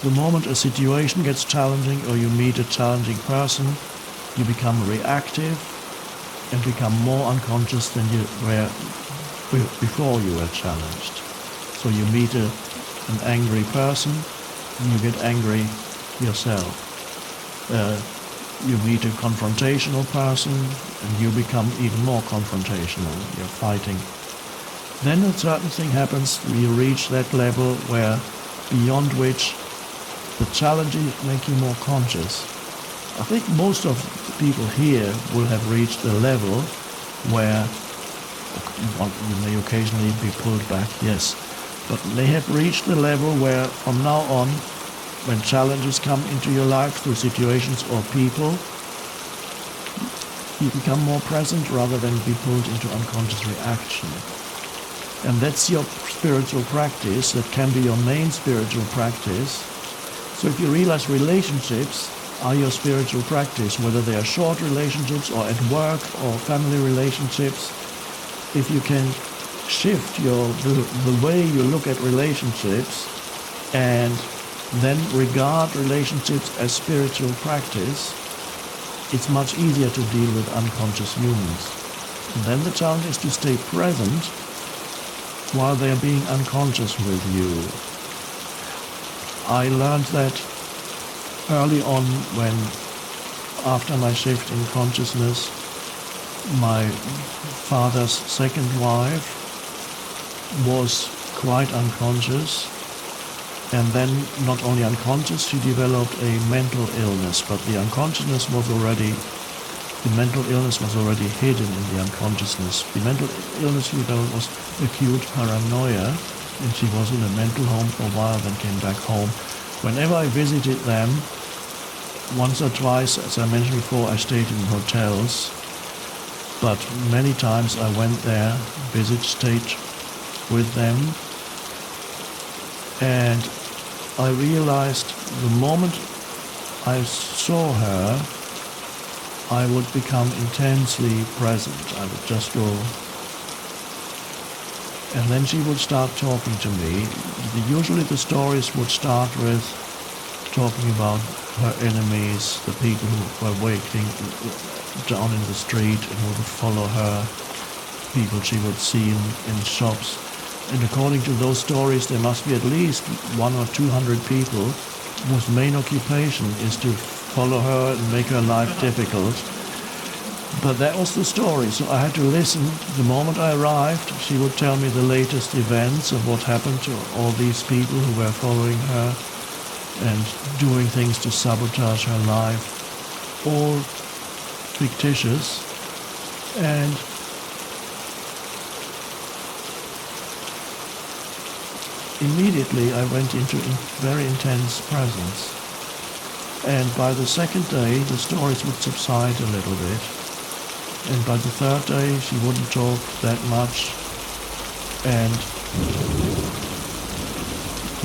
the moment a situation gets challenging or you meet a challenging person, you become reactive and become more unconscious than you were before you were challenged. So you meet an angry person and you get angry yourself. You meet a confrontational person and you become even more confrontational. You're fighting. Then a certain thing happens, you reach that level where beyond which the challenges make you more conscious. I think most of the people here will have reached a level where you may occasionally be pulled back, yes, but they have reached the level where from now on, when challenges come into your life through situations or people, you become more present rather than be pulled into unconscious reaction. And that's your spiritual practice. That can be your main spiritual practice. So if you realize relationships are your spiritual practice, whether they are short relationships or at work or family relationships, if you can shift the way you look at relationships and then regard relationships as spiritual practice, it's much easier to deal with unconscious humans. And then the challenge is to stay present while they are being unconscious with you. I learned that early on when, after my shift in consciousness, my father's second wife was quite unconscious, and then not only unconscious, she developed a mental illness, but the mental illness was already hidden in the unconsciousness. The mental illness she developed was acute paranoia, and she was in a mental home for a while, then came back home. Whenever I visited them, once or twice, as I mentioned before, I stayed in hotels, but many times I went there, stayed with them, and I realized the moment I saw her, I would become intensely present. I would just go, and then she would start talking to me. Usually the stories would start with talking about her enemies, the people who were waiting down in the street and who would follow her, people she would see in shops. And according to those stories, there must be at least 100 or 200 people whose main occupation is to follow her and make her life difficult. But that was the story, so I had to listen. The moment I arrived, she would tell me the latest events of what happened to all these people who were following her and doing things to sabotage her life, all fictitious. And immediately I went into very intense presence. And by the second day, the stories would subside a little bit. And by the third day, she wouldn't talk that much. And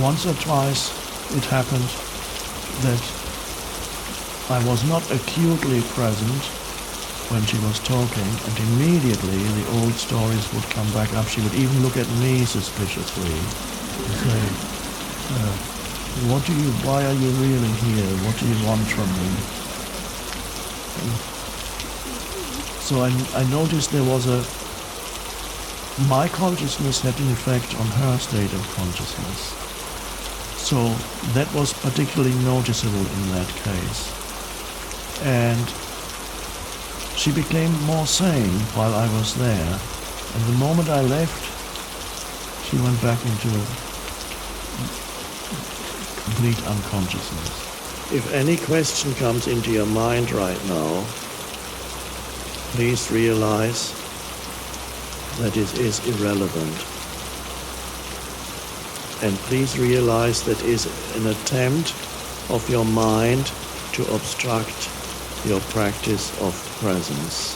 once or twice, it happened that I was not acutely present when she was talking, and immediately the old stories would come back up. She would even look at me suspiciously and say, why are you really here? What do you want from me? So I noticed my consciousness had an effect on her state of consciousness. So that was particularly noticeable in that case. And she became more sane while I was there. And the moment I left, she went back into complete unconsciousness. If any question comes into your mind right now, please realize that it is irrelevant. And please realize that it is an attempt of your mind to obstruct your practice of presence.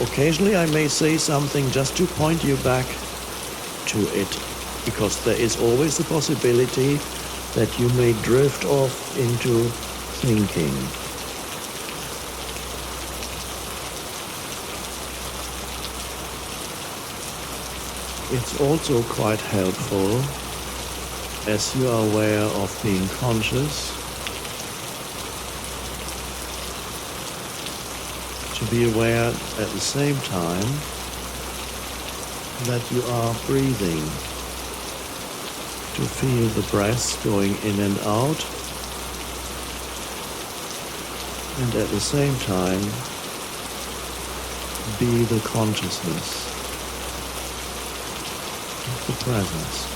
Occasionally I may say something just to point you back to it, because there is always the possibility that you may drift off into thinking. It's also quite helpful, as you are aware of being conscious, to be aware at the same time that you are breathing, to feel the breath going in and out, and at the same time be the consciousness of the presence.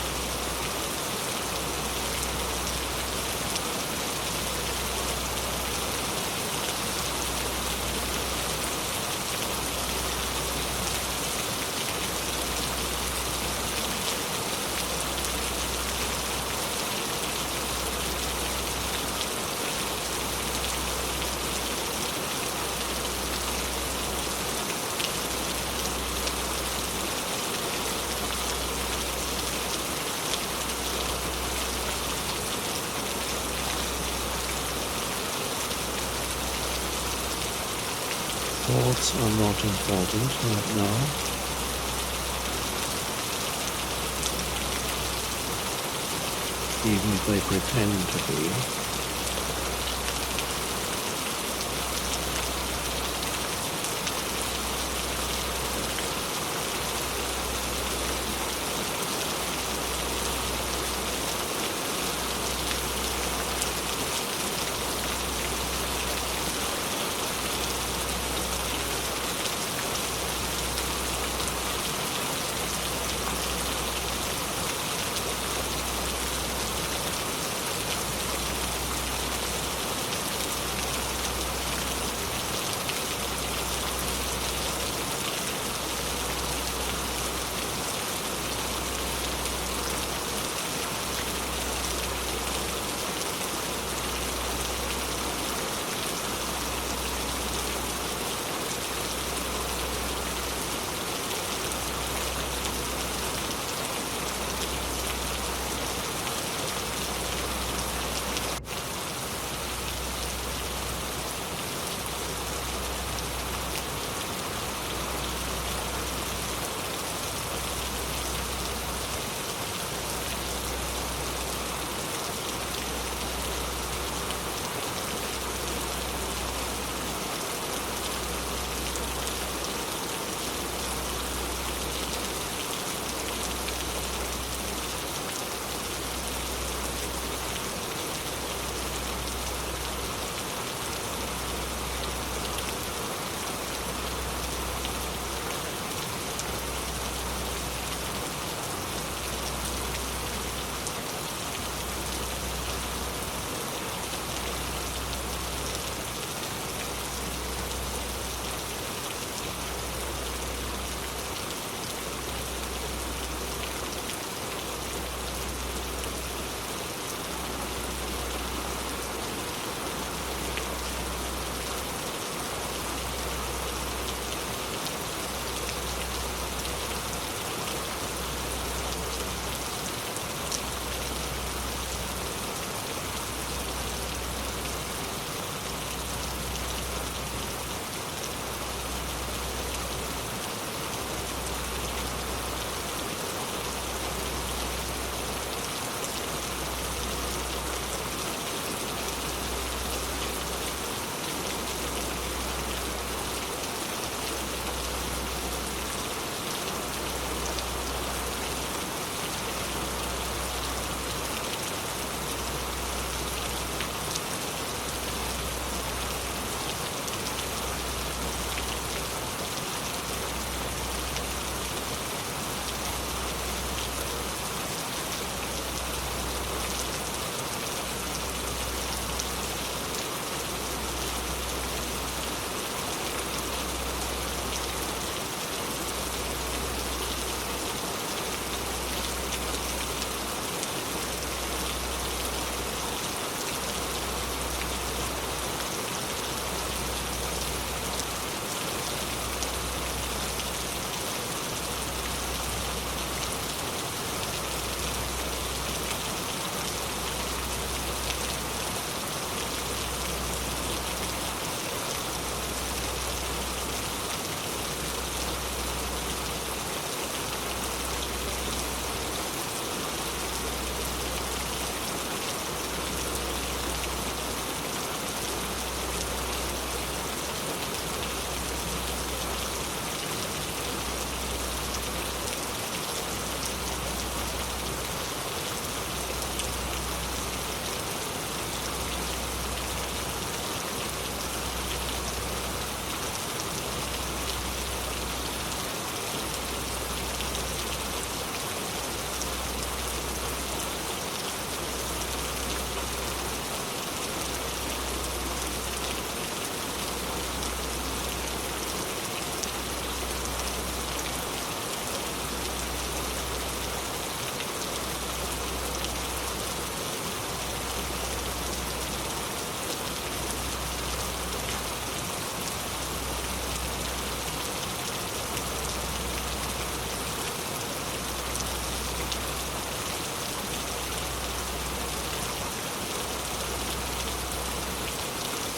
Thoughts are not important right now. Even if they pretend to be.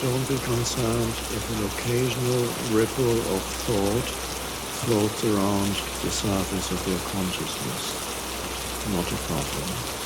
Don't be concerned if an occasional ripple of thought floats around the surface of your consciousness. Not a problem.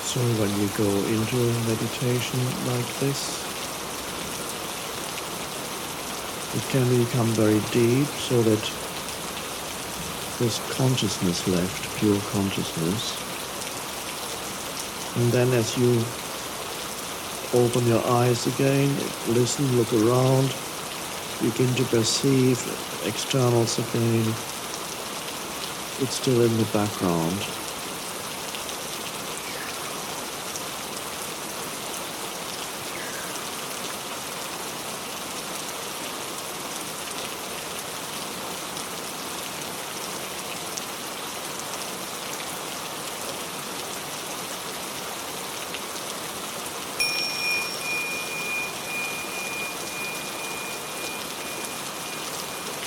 So when you go into a meditation like this, it can become very deep so that there's consciousness left, pure consciousness. And then as you open your eyes again, listen, look around, begin to perceive externals again, it's still in the background.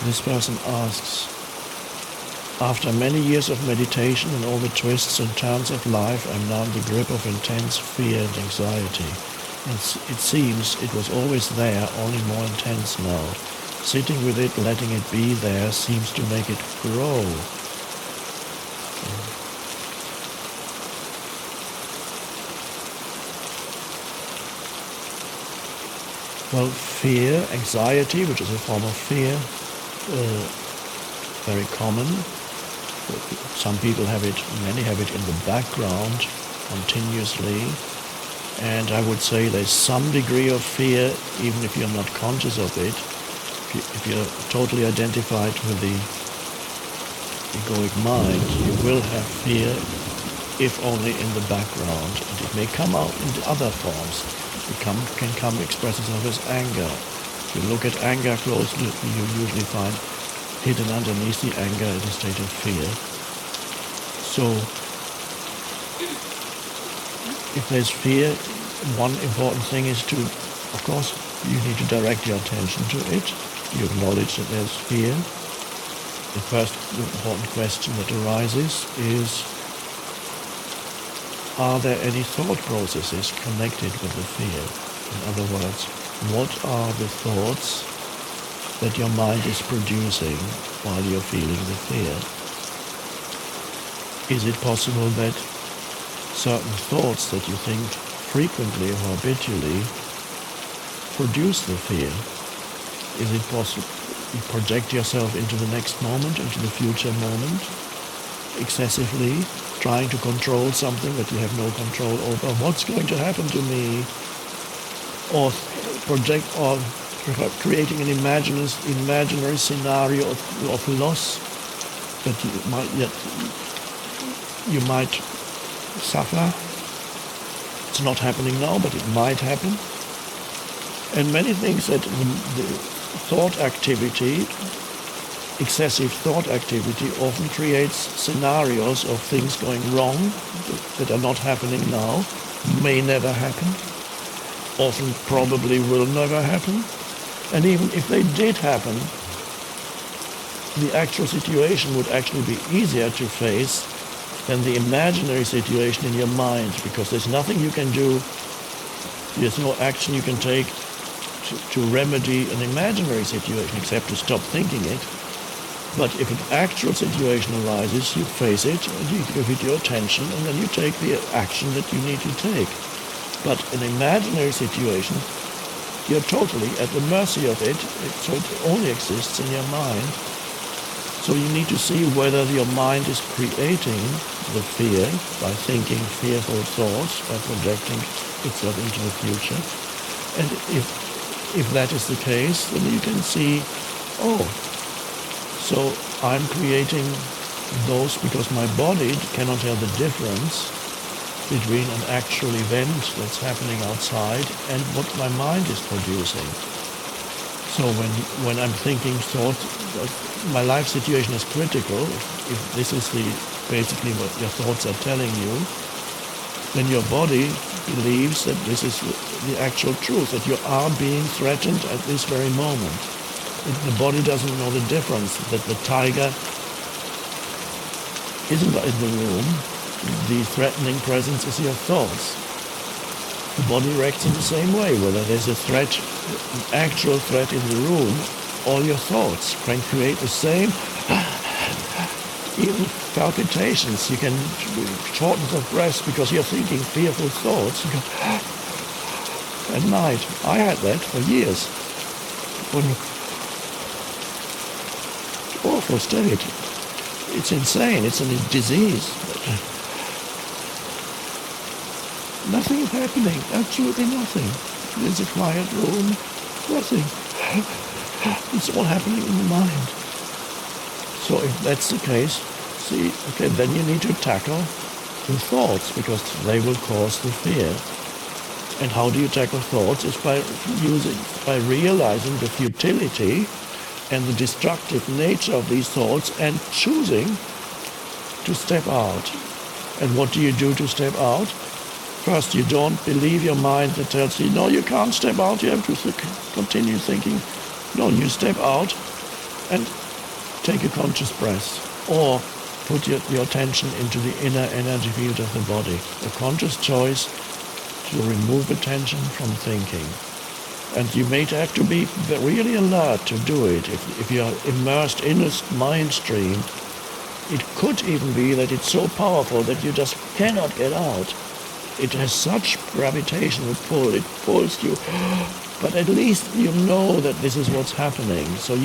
This person asks, after many years of meditation and all the twists and turns of life, I'm now in the grip of intense fear and anxiety. It seems it was always there, only more intense now. Sitting with it, letting it be there, seems to make it grow. Well, fear, anxiety, which is a form of fear, very common. Some people have it, many have it in the background continuously. And I would say there's some degree of fear, even if you're not conscious of it. If you're totally identified with the egoic mind, you will have fear, if only in the background. And it may come out in other forms. It can come express itself as anger. If you look at anger closely, you usually find hidden underneath the anger is a state of fear. So, if there's fear, one important thing is to, of course, you need to direct your attention to it. You acknowledge that there's fear. The first important question that arises is, are there any thought processes connected with the fear? In other words, what are the thoughts that your mind is producing while you're feeling the fear? Is it possible that certain thoughts that you think frequently or habitually produce the fear? Is it possible you project yourself into the next moment, into the future moment, excessively, trying to control something that you have no control over? What's going to happen to me? Or creating an imaginary scenario of loss that you might suffer. It's not happening now, but it might happen. And many things that the thought activity, excessive thought activity, often creates scenarios of things going wrong that are not happening now, may never happen, often probably will never happen. And even if they did happen, the actual situation would actually be easier to face than the imaginary situation in your mind, because there's nothing you can do, there's no action you can take to remedy an imaginary situation except to stop thinking it. But if an actual situation arises, you face it, and you give it your attention, and then you take the action that you need to take. But an imaginary situation, you're totally at the mercy of it, so it only exists in your mind. So you need to see whether your mind is creating the fear by thinking fearful thoughts, by projecting itself into the future. And if that is the case, then you can see, oh, so I'm creating those because my body cannot tell the difference between an actual event that's happening outside and what my mind is producing. So when I'm thinking thought, my life situation is critical, if this is basically what your thoughts are telling you, then your body believes that this is the actual truth, that you are being threatened at this very moment. The body doesn't know the difference, that the tiger isn't in the room. The threatening presence is your thoughts. The body reacts in the same way, whether there's a threat, an actual threat in the room, all your thoughts can create the same, even palpitations, you can shortness of breath because you're thinking fearful thoughts. You go, at night. I had that for years. Awful state. It's insane. It's a disease. Nothing is happening. Absolutely nothing. There's a quiet room. Nothing. It's all happening in the mind. So if that's the case, then you need to tackle the thoughts because they will cause the fear. And how do you tackle thoughts? Is by realizing the futility and the destructive nature of these thoughts and choosing to step out. And what do you do to step out? First, you don't believe your mind that tells you, no, you can't step out, you have to continue thinking. No, you step out and take a conscious breath. Or put your attention into the inner energy field of the body. A conscious choice to remove attention from thinking. And you may have to be really alert to do it. If you are immersed in a mind stream, it could even be that it's so powerful that you just cannot get out. It has such gravitational pull, it pulls you. But at least you know that this is what's happening. So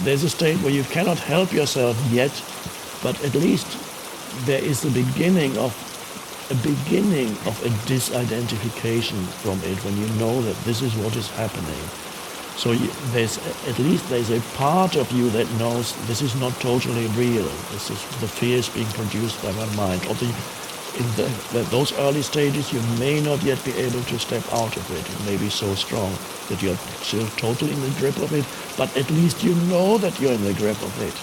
there's a state where you cannot help yourself yet, but at least there is the beginning of a disidentification from it when you know that this is what is happening. So there's a part of you that knows this is not totally real. This is the fears being produced by my mind. Although in those early stages, you may not yet be able to step out of it. It may be so strong that you're still totally in the grip of it, but at least you know that you're in the grip of it.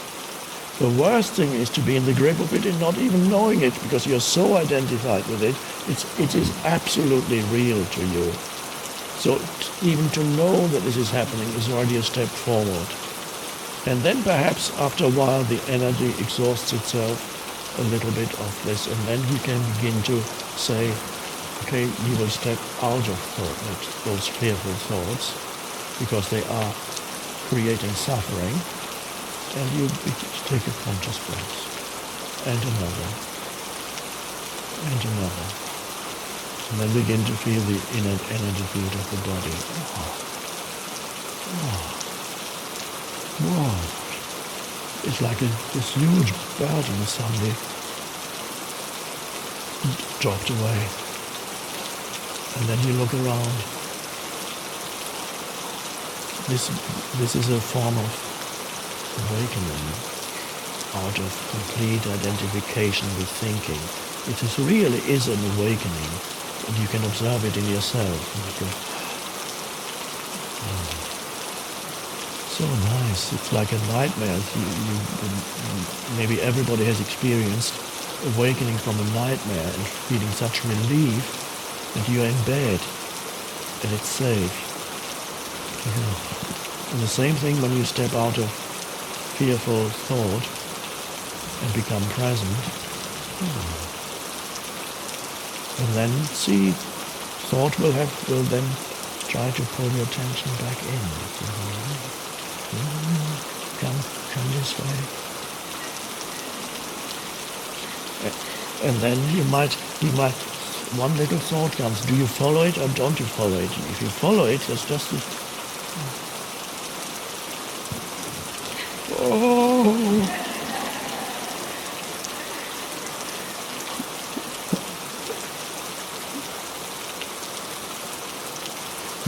The worst thing is to be in the grip of it and not even knowing it because you're so identified with it. It is absolutely real to you. So even to know that this is happening is already a step forward. And then perhaps after a while the energy exhausts itself a little bit of this, and then you can begin to say, okay, you will step out of those fearful thoughts because they are creating suffering, and you take a conscious breath, and another, and another. And then begin to feel the inner energy field of the body. Wow. It's like this huge burden suddenly dropped away. And then you look around. This is a form of awakening out of complete identification with thinking. Really is an awakening. And you can observe it in yourself. And you go, so nice. It's like a nightmare. Maybe everybody has experienced awakening from a nightmare and feeling such relief that you are in bed and it's safe. And the same thing when you step out of fearful thought and become present. And then thought will then try to pull your attention back in. Come this way. And then you might, one little thought comes, do you follow it or don't you follow it? If you follow it, it's just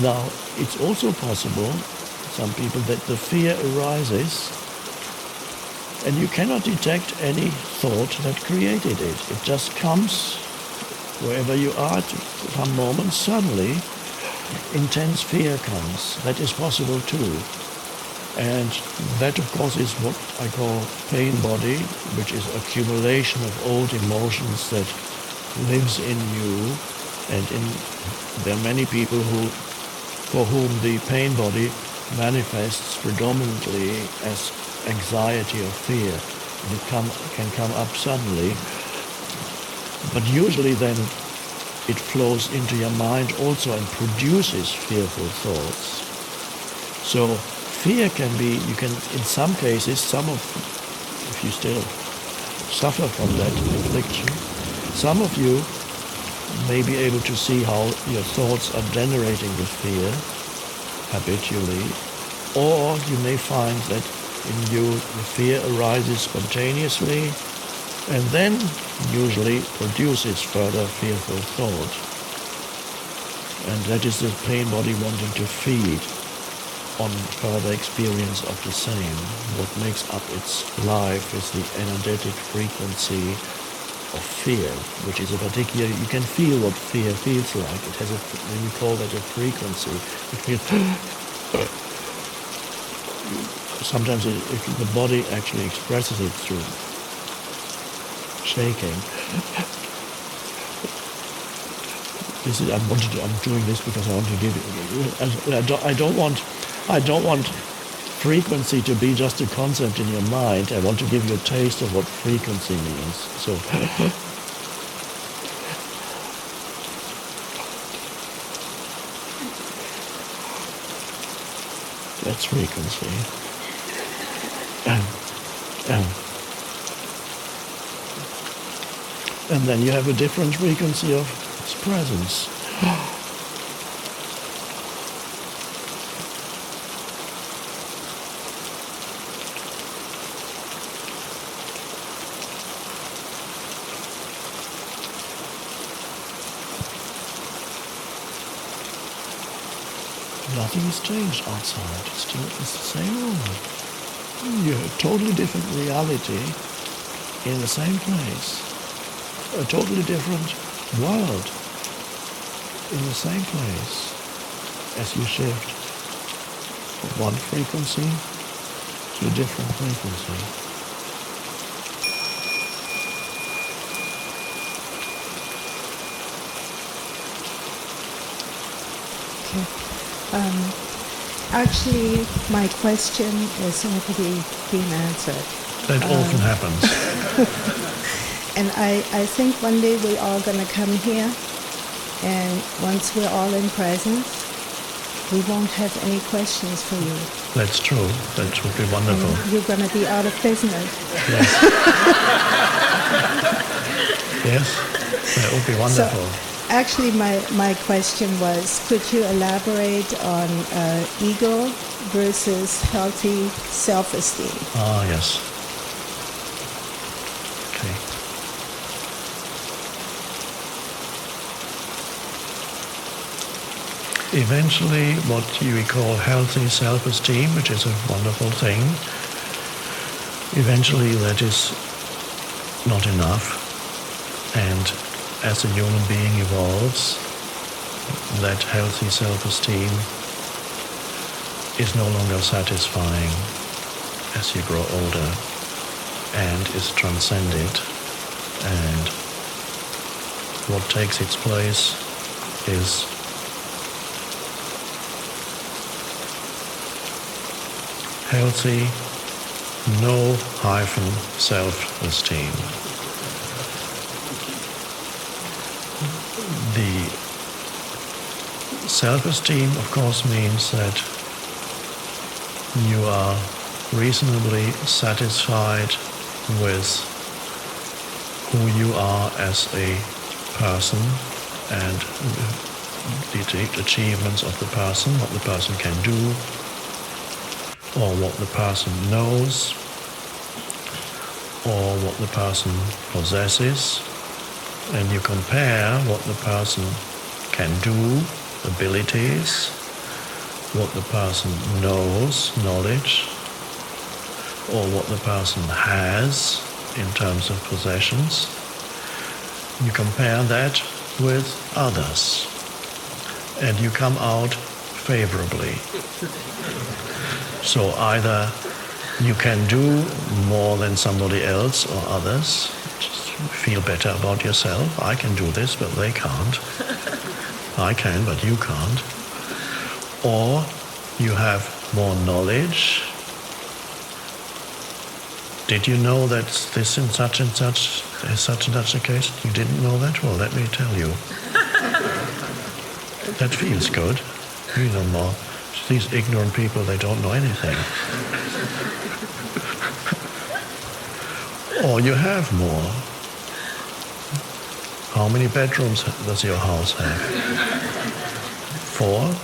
Now, it's also possible, some people, that the fear arises and you cannot detect any thought that created it. It just comes wherever you are at some moment. Suddenly, intense fear comes. That is possible too. And that, of course, is what I call pain body, which is accumulation of old emotions that lives in you. And there are many people for whom the pain body manifests predominantly as anxiety or fear. And it can come up suddenly, but usually then it flows into your mind also and produces fearful thoughts. So fear can be, in some cases, if you still suffer from that affliction. Some of you may be able to see how your thoughts are generating the fear habitually, or you may find that in you the fear arises spontaneously and then usually produces further fearful thought. And that is the pain body wanting to feed on further experience of the same. What makes up its life is the energetic frequency of fear, which is a particular, you can feel what fear feels like. It has a, when you call that a frequency, it feels, sometimes the body actually expresses it through shaking. This is, I'm doing this because I want to give you, I don't want frequency to be just a concept in your mind. I want to give you a taste of what frequency means. So, that's frequency. And then you have a different frequency of its presence. Nothing has changed outside. It's the same world. You have a totally different reality in the same place. A totally different world in the same place as you shift from one frequency to a different frequency. Actually, my question is already been answered. That often happens. And I think one day we're all going to come here, and once we're all in presence, we won't have any questions for you. That's true. That would be wonderful. And you're going to be out of business. Yes. Yes, that would be wonderful. So, actually, my question was, could you elaborate on ego versus healthy self-esteem? Ah, yes. Okay. Eventually, what you call healthy self-esteem, which is a wonderful thing, eventually that is not enough. And as a human being evolves, that healthy self-esteem is no longer satisfying as you grow older and is transcended. And what takes its place is healthy, no hyphen self-esteem. The self-esteem, of course, means that you are reasonably satisfied with who you are as a person and the achievements of the person, what the person can do, or what the person knows, or what the person possesses, and you compare what the person can do, abilities, what the person knows, knowledge, or what the person has in terms of possessions. You compare that with others, and you come out favorably. So either you can do more than somebody else or others, just feel better about yourself. I can do this, but they can't. I can, but you can't. Or you have more knowledge. Did you know that this and such is such and such a case? You didn't know that? Well, let me tell you. That feels good. You know more. These ignorant people, they don't know anything. Or you have more. How many bedrooms does your house have? 4?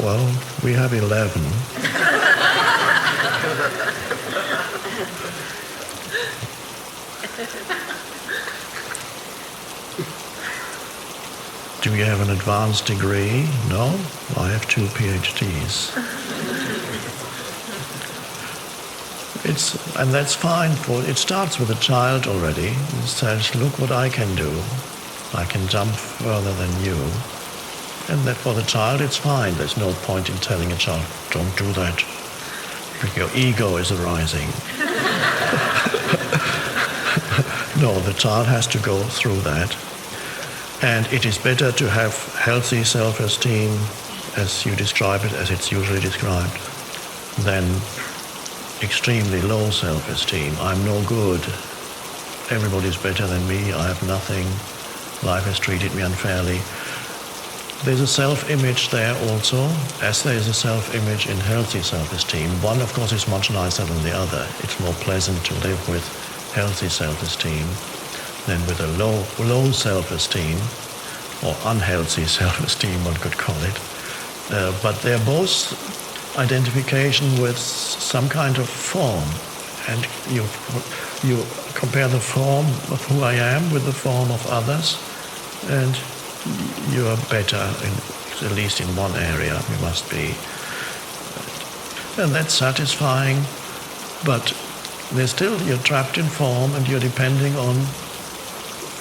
Well, we have 11. Do you have an advanced degree? No? I have 2 PhDs. And that's fine. It starts with a child already. It says, look what I can do. I can jump further than you. And that for the child it's fine. There's no point in telling a child, don't do that. Because your ego is arising. No, the child has to go through that. And it is better to have healthy self-esteem, as you describe it, as it's usually described, than extremely low self-esteem. I'm no good. Everybody's better than me. I have nothing. Life has treated me unfairly. There's a self-image there also, as there is a self-image in healthy self-esteem. One, of course, is much nicer than the other. It's more pleasant to live with healthy self-esteem than with a low self-esteem, or unhealthy self-esteem, one could call it. But they're both identification with some kind of form. And you compare the form of who I am with the form of others, and you are better, at least in one area, you must be. And that's satisfying, but you're trapped in form, and you're depending on,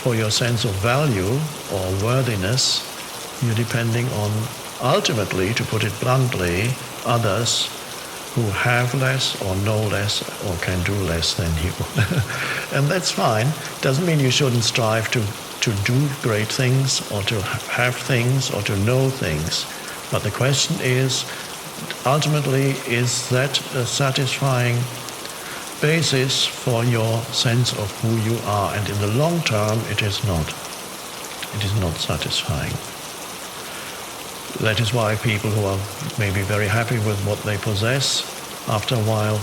for your sense of value or worthiness, you're depending on, ultimately, to put it bluntly, others who have less or know less or can do less than you. And that's fine. Doesn't mean you shouldn't strive to do great things or to have things or to know things. But the question is, ultimately, is that a satisfying basis for your sense of who you are? And in the long term, it is not. It is not satisfying. That is why people who are maybe very happy with what they possess, after a while,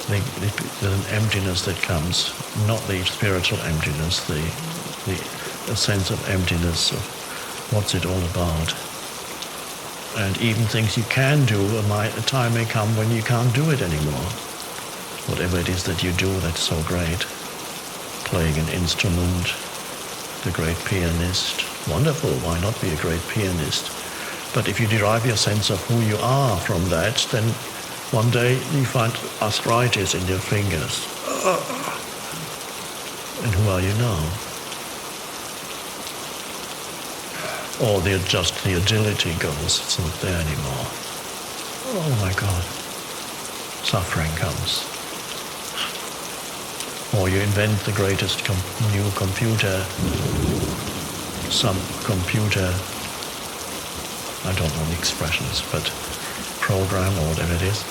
there's an emptiness that comes, not the spiritual emptiness, the sense of emptiness of what's it all about. And even things you can do, a time may come when you can't do it anymore. Whatever it is that you do that's so great. Playing an instrument, the great pianist, wonderful, why not be a great pianist? But if you derive your sense of who you are from that, then one day you find arthritis in your fingers. And who are you now? Or the agility goes, it's not there anymore. Oh my God. Suffering comes. Or you invent the greatest new computer, some computer, I don't know the expressions, but program or whatever it is.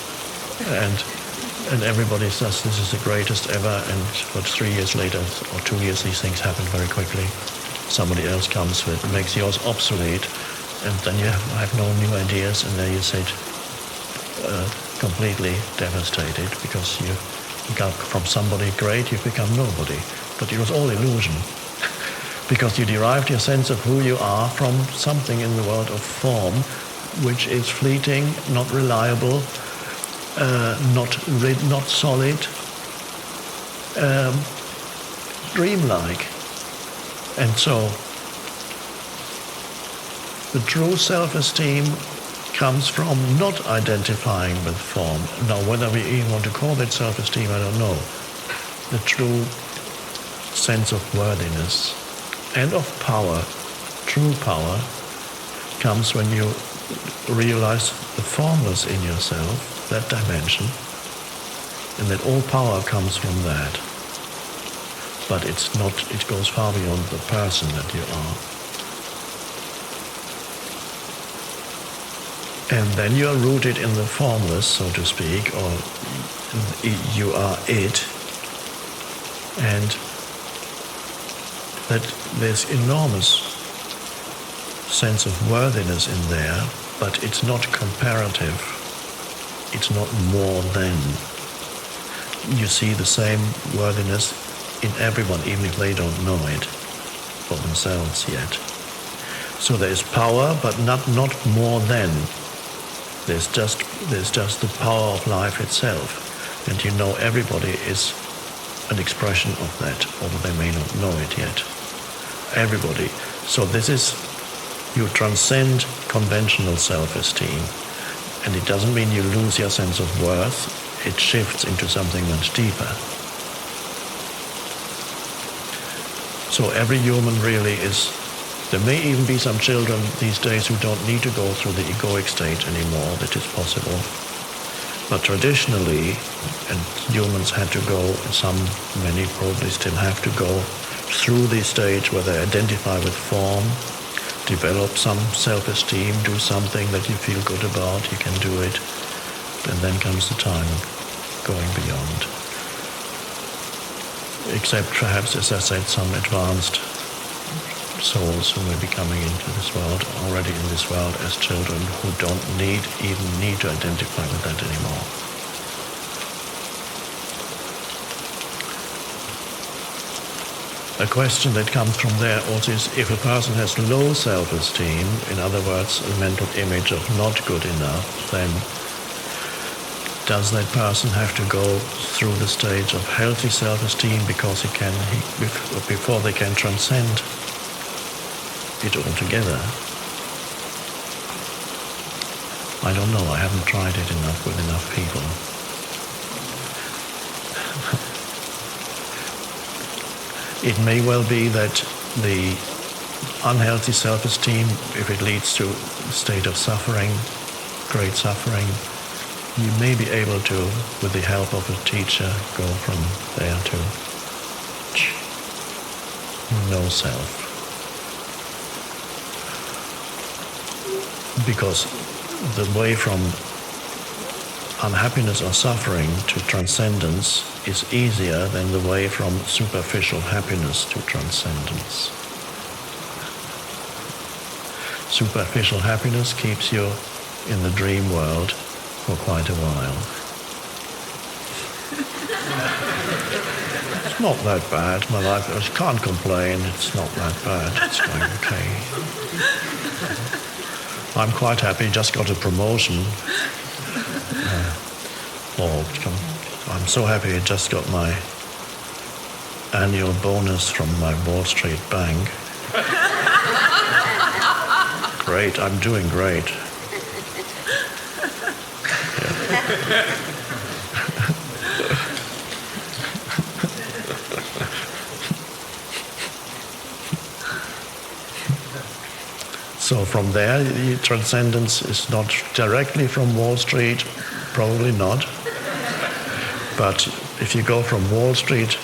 And everybody says this is the greatest ever, and but 3 years later or 2 years these things happen very quickly. Somebody else comes with it, makes yours obsolete, and then you have no new ideas, and there you sit completely devastated because you got from somebody great, you've become nobody. But it was all illusion. Because you derived your sense of who you are from something in the world of form, which is fleeting, not reliable, not solid, dreamlike. And so, the true self-esteem comes from not identifying with form. Now, whether we even want to call that self-esteem, I don't know. The true sense of worthiness and of power, true power, comes when you realize the formless in yourself, that dimension, and that all power comes from that. But it's not, it goes far beyond the person that you are. And then you are rooted in the formless, so to speak, or you are it, and that there's enormous sense of worthiness in there, but it's not comparative. It's not more than. You see the same worthiness in everyone, even if they don't know it for themselves yet. So there is power, but not more than. There's just the power of life itself. And you know everybody is an expression of that, although they may not know it yet. Everybody. So this is, you transcend conventional self-esteem. And it doesn't mean you lose your sense of worth. It shifts into something much deeper. So every human really is. There may even be some children these days who don't need to go through the egoic state anymore. That is possible. But traditionally, and humans had to go, many probably still have to go through this stage where they identify with form, develop some self-esteem, do something that you feel good about, you can do it, and then comes the time going beyond. Except perhaps, as I said, some advanced souls who may be coming into this world, already in this world as children, who don't even need to identify with that anymore. A question that comes from there also is, if a person has low self-esteem, in other words, a mental image of not good enough, then does that person have to go through the stage of healthy self-esteem before they can transcend it altogether? I don't know. I haven't tried it enough with enough people. It may well be that the unhealthy self-esteem, if it leads to a state of suffering, great suffering, you may be able to, with the help of a teacher, go from there to no self. Because the way from unhappiness or suffering to transcendence is easier than the way from superficial happiness to transcendence. Superficial happiness keeps you in the dream world for quite a while. It's not that bad. My life, I can't complain. It's not that bad. It's going okay. I'm quite happy. Just got a promotion. I'm so happy I just got my annual bonus from my Wall Street bank. Great, I'm doing great. Yeah. So from there, the transcendence is not directly from Wall Street, probably not. But if you go from Wall Street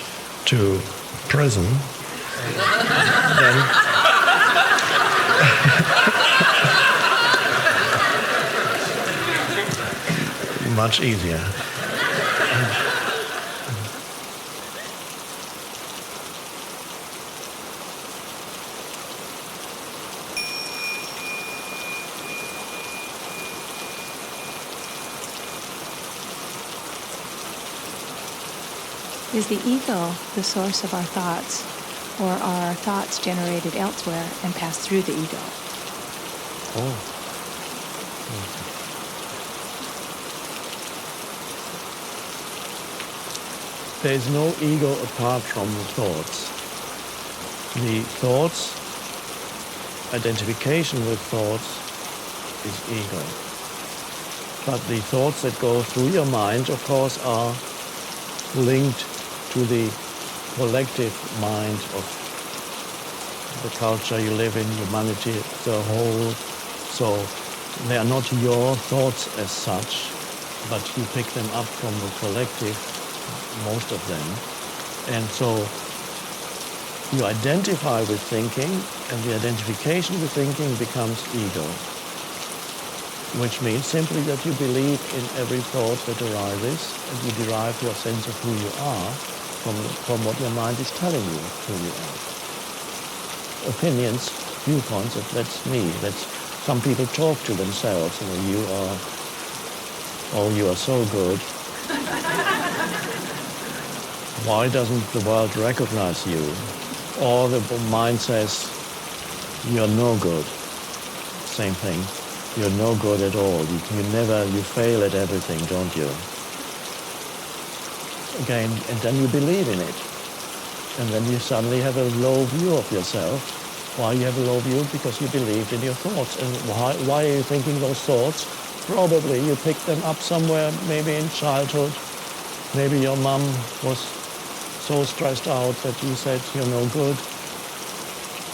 to prison, then much easier. Is the ego the source of our thoughts, or are our thoughts generated elsewhere and pass through the ego? Oh. There is no ego apart from the thoughts. The thoughts, identification with thoughts, is ego. But the thoughts that go through your mind, of course, are linked to the collective mind of the culture you live in, humanity, the whole. So they are not your thoughts as such, but you pick them up from the collective, most of them. And so you identify with thinking, and the identification with thinking becomes ego, which means simply that you believe in every thought that arises, and you derive your sense of who you are from what your mind is telling you who you are. Opinions, viewpoints, that's me. That's some people talk to themselves, you are so good. why doesn't the world recognize you? Or the mind says, you're no good. Same thing. You're no good at all. You fail at everything, don't you? Again, and then you believe in it. And then you suddenly have a low view of yourself. Why you have a low view? Because you believed in your thoughts. And why are you thinking those thoughts? Probably you picked them up somewhere, maybe in childhood. Maybe your mom was so stressed out that you said you're no good.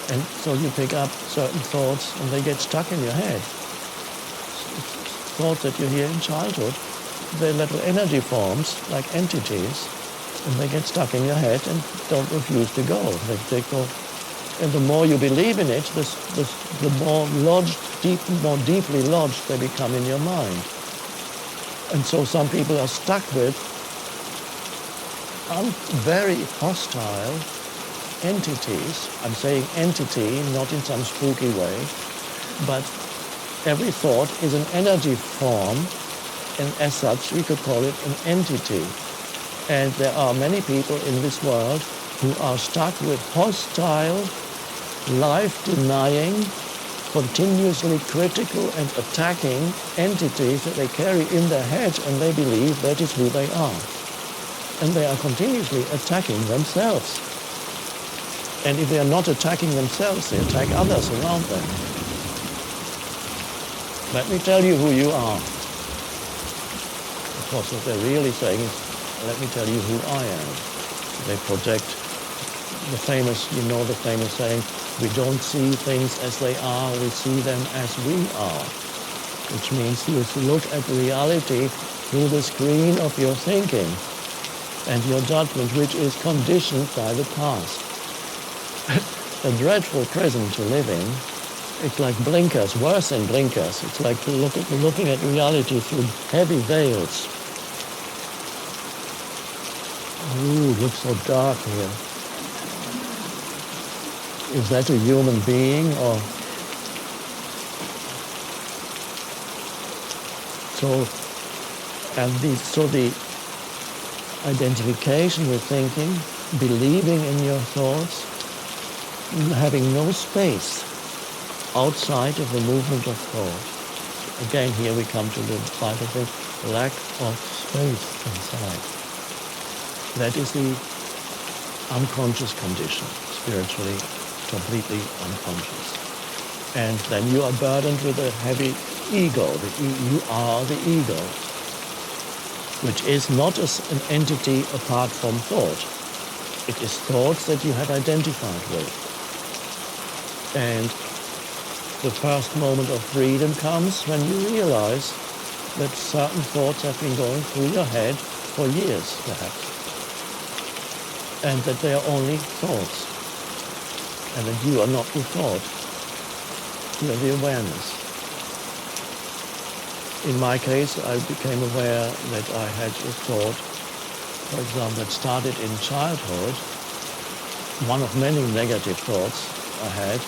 And so you pick up certain thoughts and they get stuck in your head. Thoughts that you hear in childhood, they're little energy forms, like entities, and they get stuck in your head and don't refuse to go. They go. And the more you believe in it, the more deeply lodged they become in your mind. And so some people are stuck with very hostile entities. I'm saying entity, not in some spooky way, but every thought is an energy form, and as such we could call it an entity. And there are many people in this world who are stuck with hostile, life-denying, continuously critical and attacking entities that they carry in their head, and they believe that is who they are. And they are continuously attacking themselves. And if they are not attacking themselves, they attack others around them. Let me tell you who you are. Of course, what they're really saying is, let me tell you who I am. They project the famous saying, we don't see things as they are, we see them as we are. Which means you look at reality through the screen of your thinking and your judgment, which is conditioned by the past. A dreadful prison to live in. It's like blinkers, worse than blinkers. It's like looking at reality through heavy veils. Ooh, it looks so dark here. Is that a human being or? So the identification with thinking, believing in your thoughts, having no space outside of the movement of thought. Again, here we come to the vital thing, lack of space inside. That is the unconscious condition, spiritually, completely unconscious. And then you are burdened with a heavy ego. You are the ego, which is not an entity apart from thought. It is thoughts that you have identified with. And the first moment of freedom comes when you realize that certain thoughts have been going through your head for years, perhaps. And that they are only thoughts. And that you are not the thought. You are the awareness. In my case, I became aware that I had a thought, for example, that started in childhood. One of many negative thoughts I had.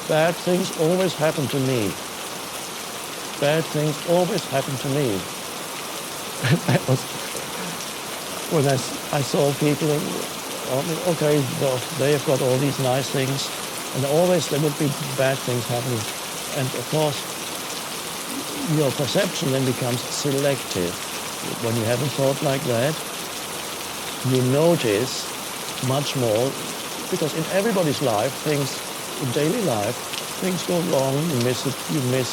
Bad things always happen to me. Bad things always happen to me. That was when I saw people, okay, they have got all these nice things, and always there would be bad things happening. And of course, your perception then becomes selective. When you have a thought like that, you notice much more, because in everybody's life, things, in daily life, things go wrong. You miss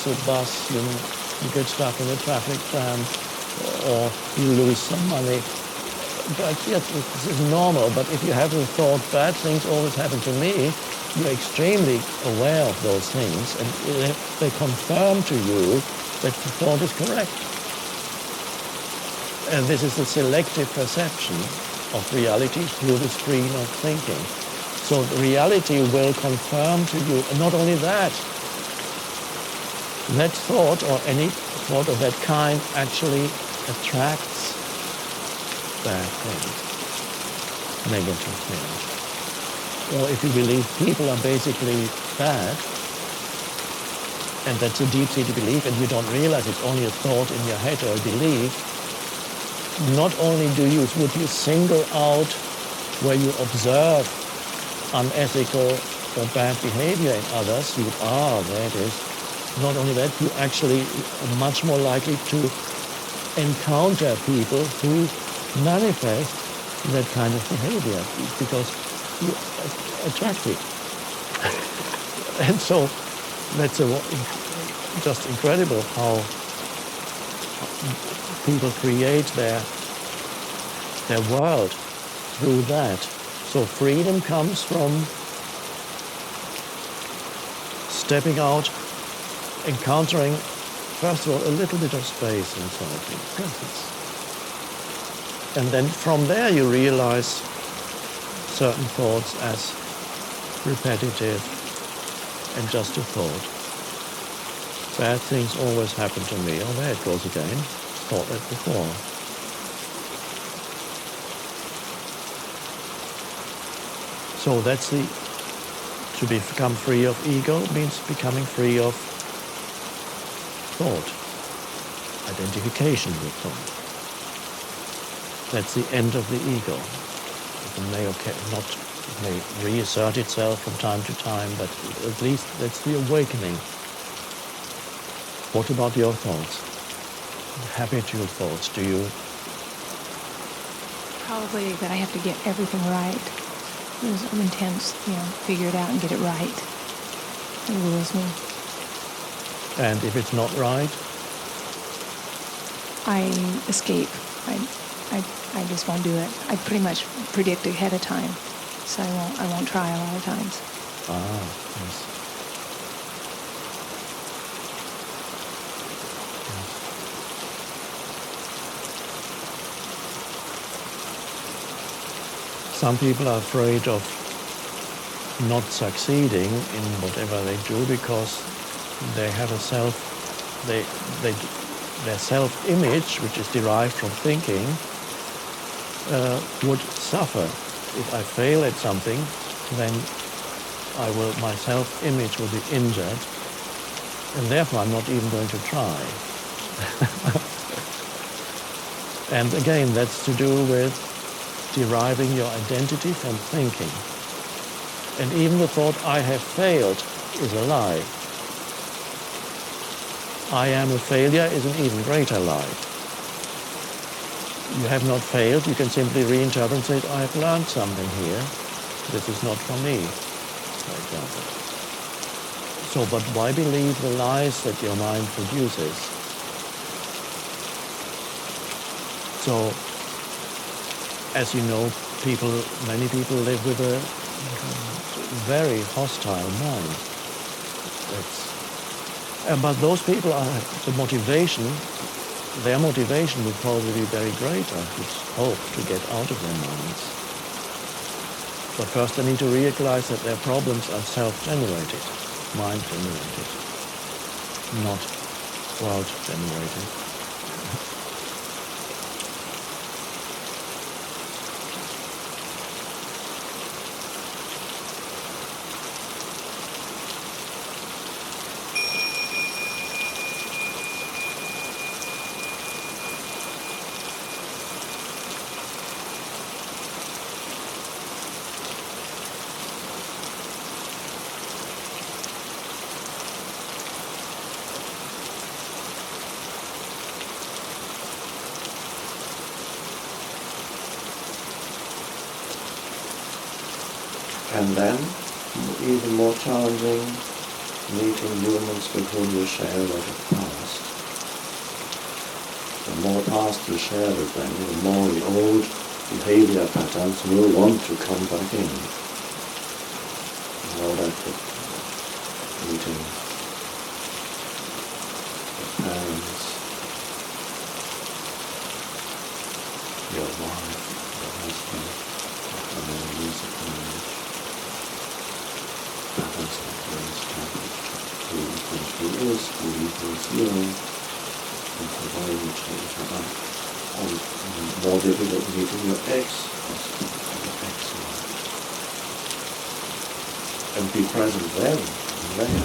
a bus, you get stuck in a traffic jam, or you lose some money. But yes, this is normal. But if you have the thought, bad things always happen to me, you're extremely aware of those things, and they confirm to you that the thought is correct. And this is the selective perception of reality through the screen of thinking. So reality will confirm to you, and not only that, that thought or any thought of that kind actually attracts bad things, negative things. Or if you believe people are basically bad, and that's a deep-seated belief, and you don't realize it's only a thought in your head or a belief, not only would you single out where you observe unethical or bad behavior in others, there it is. Not only that, you actually are much more likely to encounter people who manifest that kind of behavior because you attract it. And so that's just incredible how people create their world through that. So freedom comes from stepping out, encountering, first of all, a little bit of space inside you, presence. And then from there you realize certain thoughts as repetitive and just a thought. Bad things always happen to me. Oh, there it goes again. Thought that before. So that's to become free of ego means becoming free of thought, identification with thought. That's the end of the ego. It may reassert itself from time to time, but at least that's the awakening. What about your thoughts? Habitual thoughts, do you? Probably that I have to get everything right. Those intense, figure it out and get it right. It rules me. And if it's not right? I escape. I just won't do it. I pretty much predict ahead of time, so I won't try a lot of times. Yes. Some people are afraid of not succeeding in whatever they do because they have their self-image, which is derived from thinking, would suffer. If I fail at something, then my self-image will be injured, and therefore I'm not even going to try. And again, that's to do with deriving your identity from thinking. And even the thought, I have failed, is a lie. I am a failure is an even greater lie. You have not failed, you can simply reinterpret and say, I have learned something here. This is not for me, for example. So, but why believe the lies that your mind produces? So, as you know, many people live with a very hostile mind. But those people their motivation would probably be very great. I would hope to get out of their minds. But first they need to realize that their problems are self-generated, mind-generated, not world-generated. And then, even more challenging, meeting humans with whom you share a lot of past. The more past you share with them, the more the old behavior patterns will want to come back in. You know that with meeting your parents, your wife, your husband, after many years of marriage. Patterns like this, who equals who is, who equals zero, and the way we change our more difficult meeting your ex, and be present then, and there.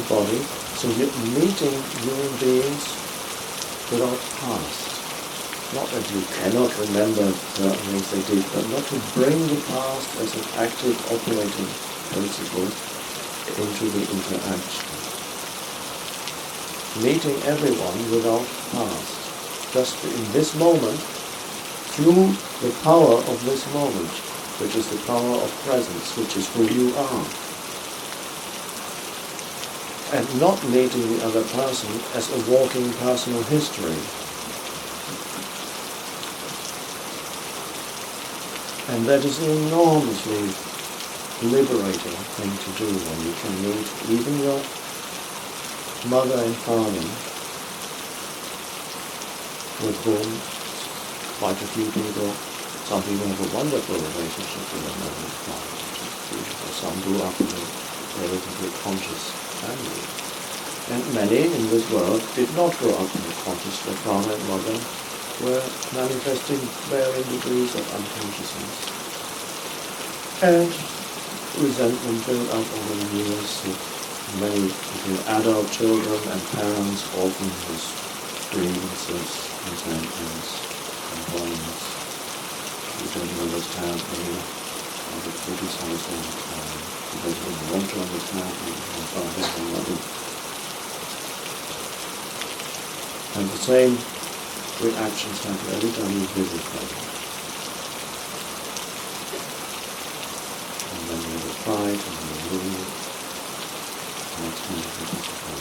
the body. So you're meeting human beings without past. Not that you cannot remember certain things they did, but not to bring the past as an active operating principle into the interaction. Meeting everyone without past. Just in this moment, through the power of this moment, which is the power of presence, which is who you are. And not meeting the other person as a walking personal history. And that is an enormously liberating thing to do when you can meet even your mother and father, with whom quite a few people, some people have a wonderful relationship with their mother and father, which is beautiful. Some grew up in a relatively conscious family. And many in this world did not grow up in a conscious. Their father and mother were manifesting varying degrees of unconsciousness. And resentment built up over the years that many between adult children and parents often with grievances, resentments, complaints. You don't understand me, I would criticize them, because they don't want to understand me, my father and mother. And the same reactions happen every time you visit them. And then they will fight, and they will move, and that's when you visit them.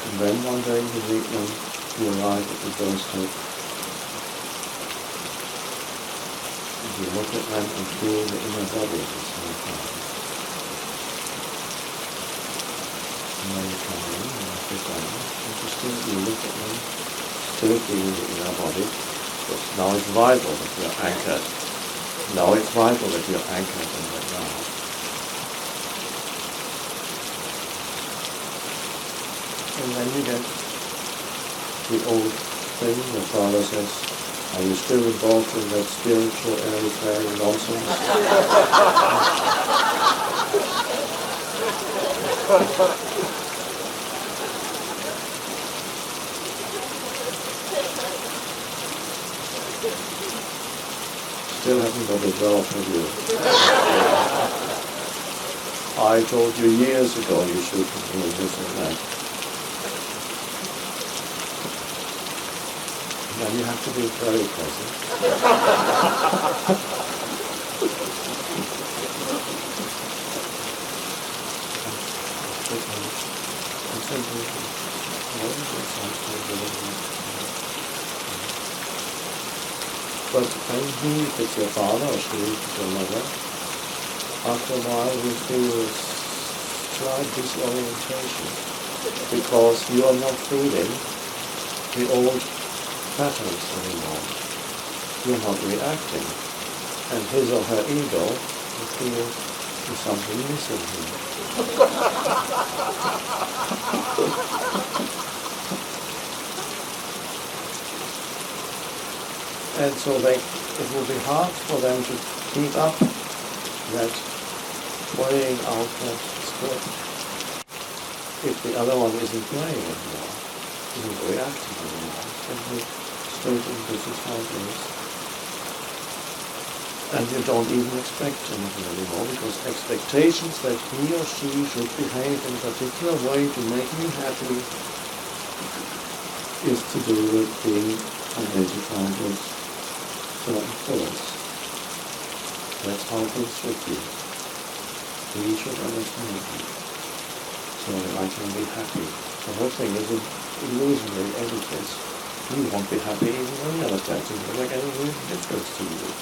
And then one day you meet them, you arrive at the doorstep, and you look at them and feel the inner body of this whole father. And then you come in and you sit down, and you look at them, still feeling the inner body, but now it's vital that you're anchored. Now it's vital that you're anchored in that now. And then you get the old thing, the father says, are you still involved in that spiritual airy-fairy nonsense? Still haven't got a job, have you? I told you years ago you should do this and that. Then you have to be very present. But maybe if it's your father or she, if it's your mother, after a while you feel a slight disorientation because you are not feeling the old patterns anymore. You're not reacting. And his or her ego will feel there's something missing here. And so it will be hard for them to keep up that playing out that script if the other one isn't playing anymore, isn't reacting anymore. And this is how it is. And you don't even expect anything anymore because expectations that he or she should behave in a particular way to make you happy is to do with being identified with certain thoughts. That's how things should be. We should understand it so that I can be happy. The whole thing is an illusionary edifice. You won't be happy even when the other person will make any difference to you.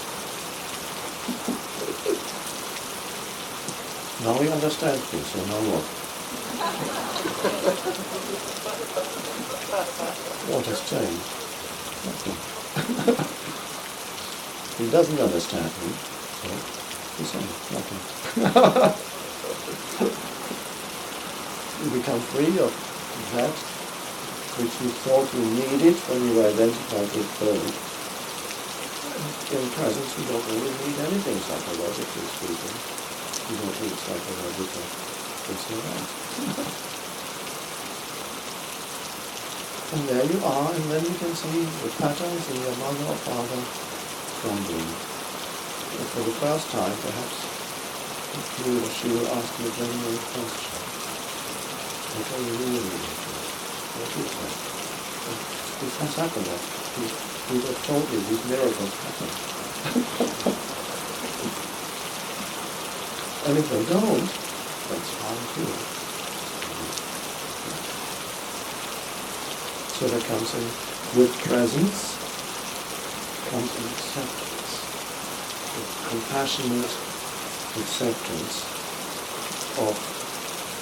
Now we understand things, so now what? What has changed? Nothing. He doesn't understand me, so he's saying nothing. You become free of that which you thought you needed when you were identified with both. In presence, you don't really need anything psychologically speaking. You don't think it's like a little it's all right. And there you are, and then you can see the patterns in your mother or father crumbling. And for the first time, perhaps, he or she will ask you a genuine question. What are you really doing? What is that? This has happened. He just told you these miracles happen. And if they don't, that's fine too. So there comes in, with presence, comes an acceptance, a compassionate acceptance of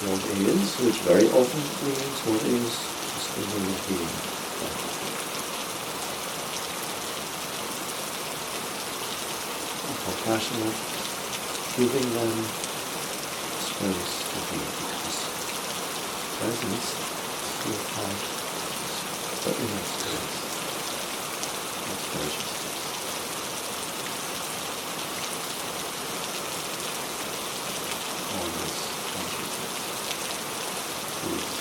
what is, which very often means what is just the way of being. Compassionate, giving them space to be, because presence is your part, but inner space, not spaciousness. All this consciousness is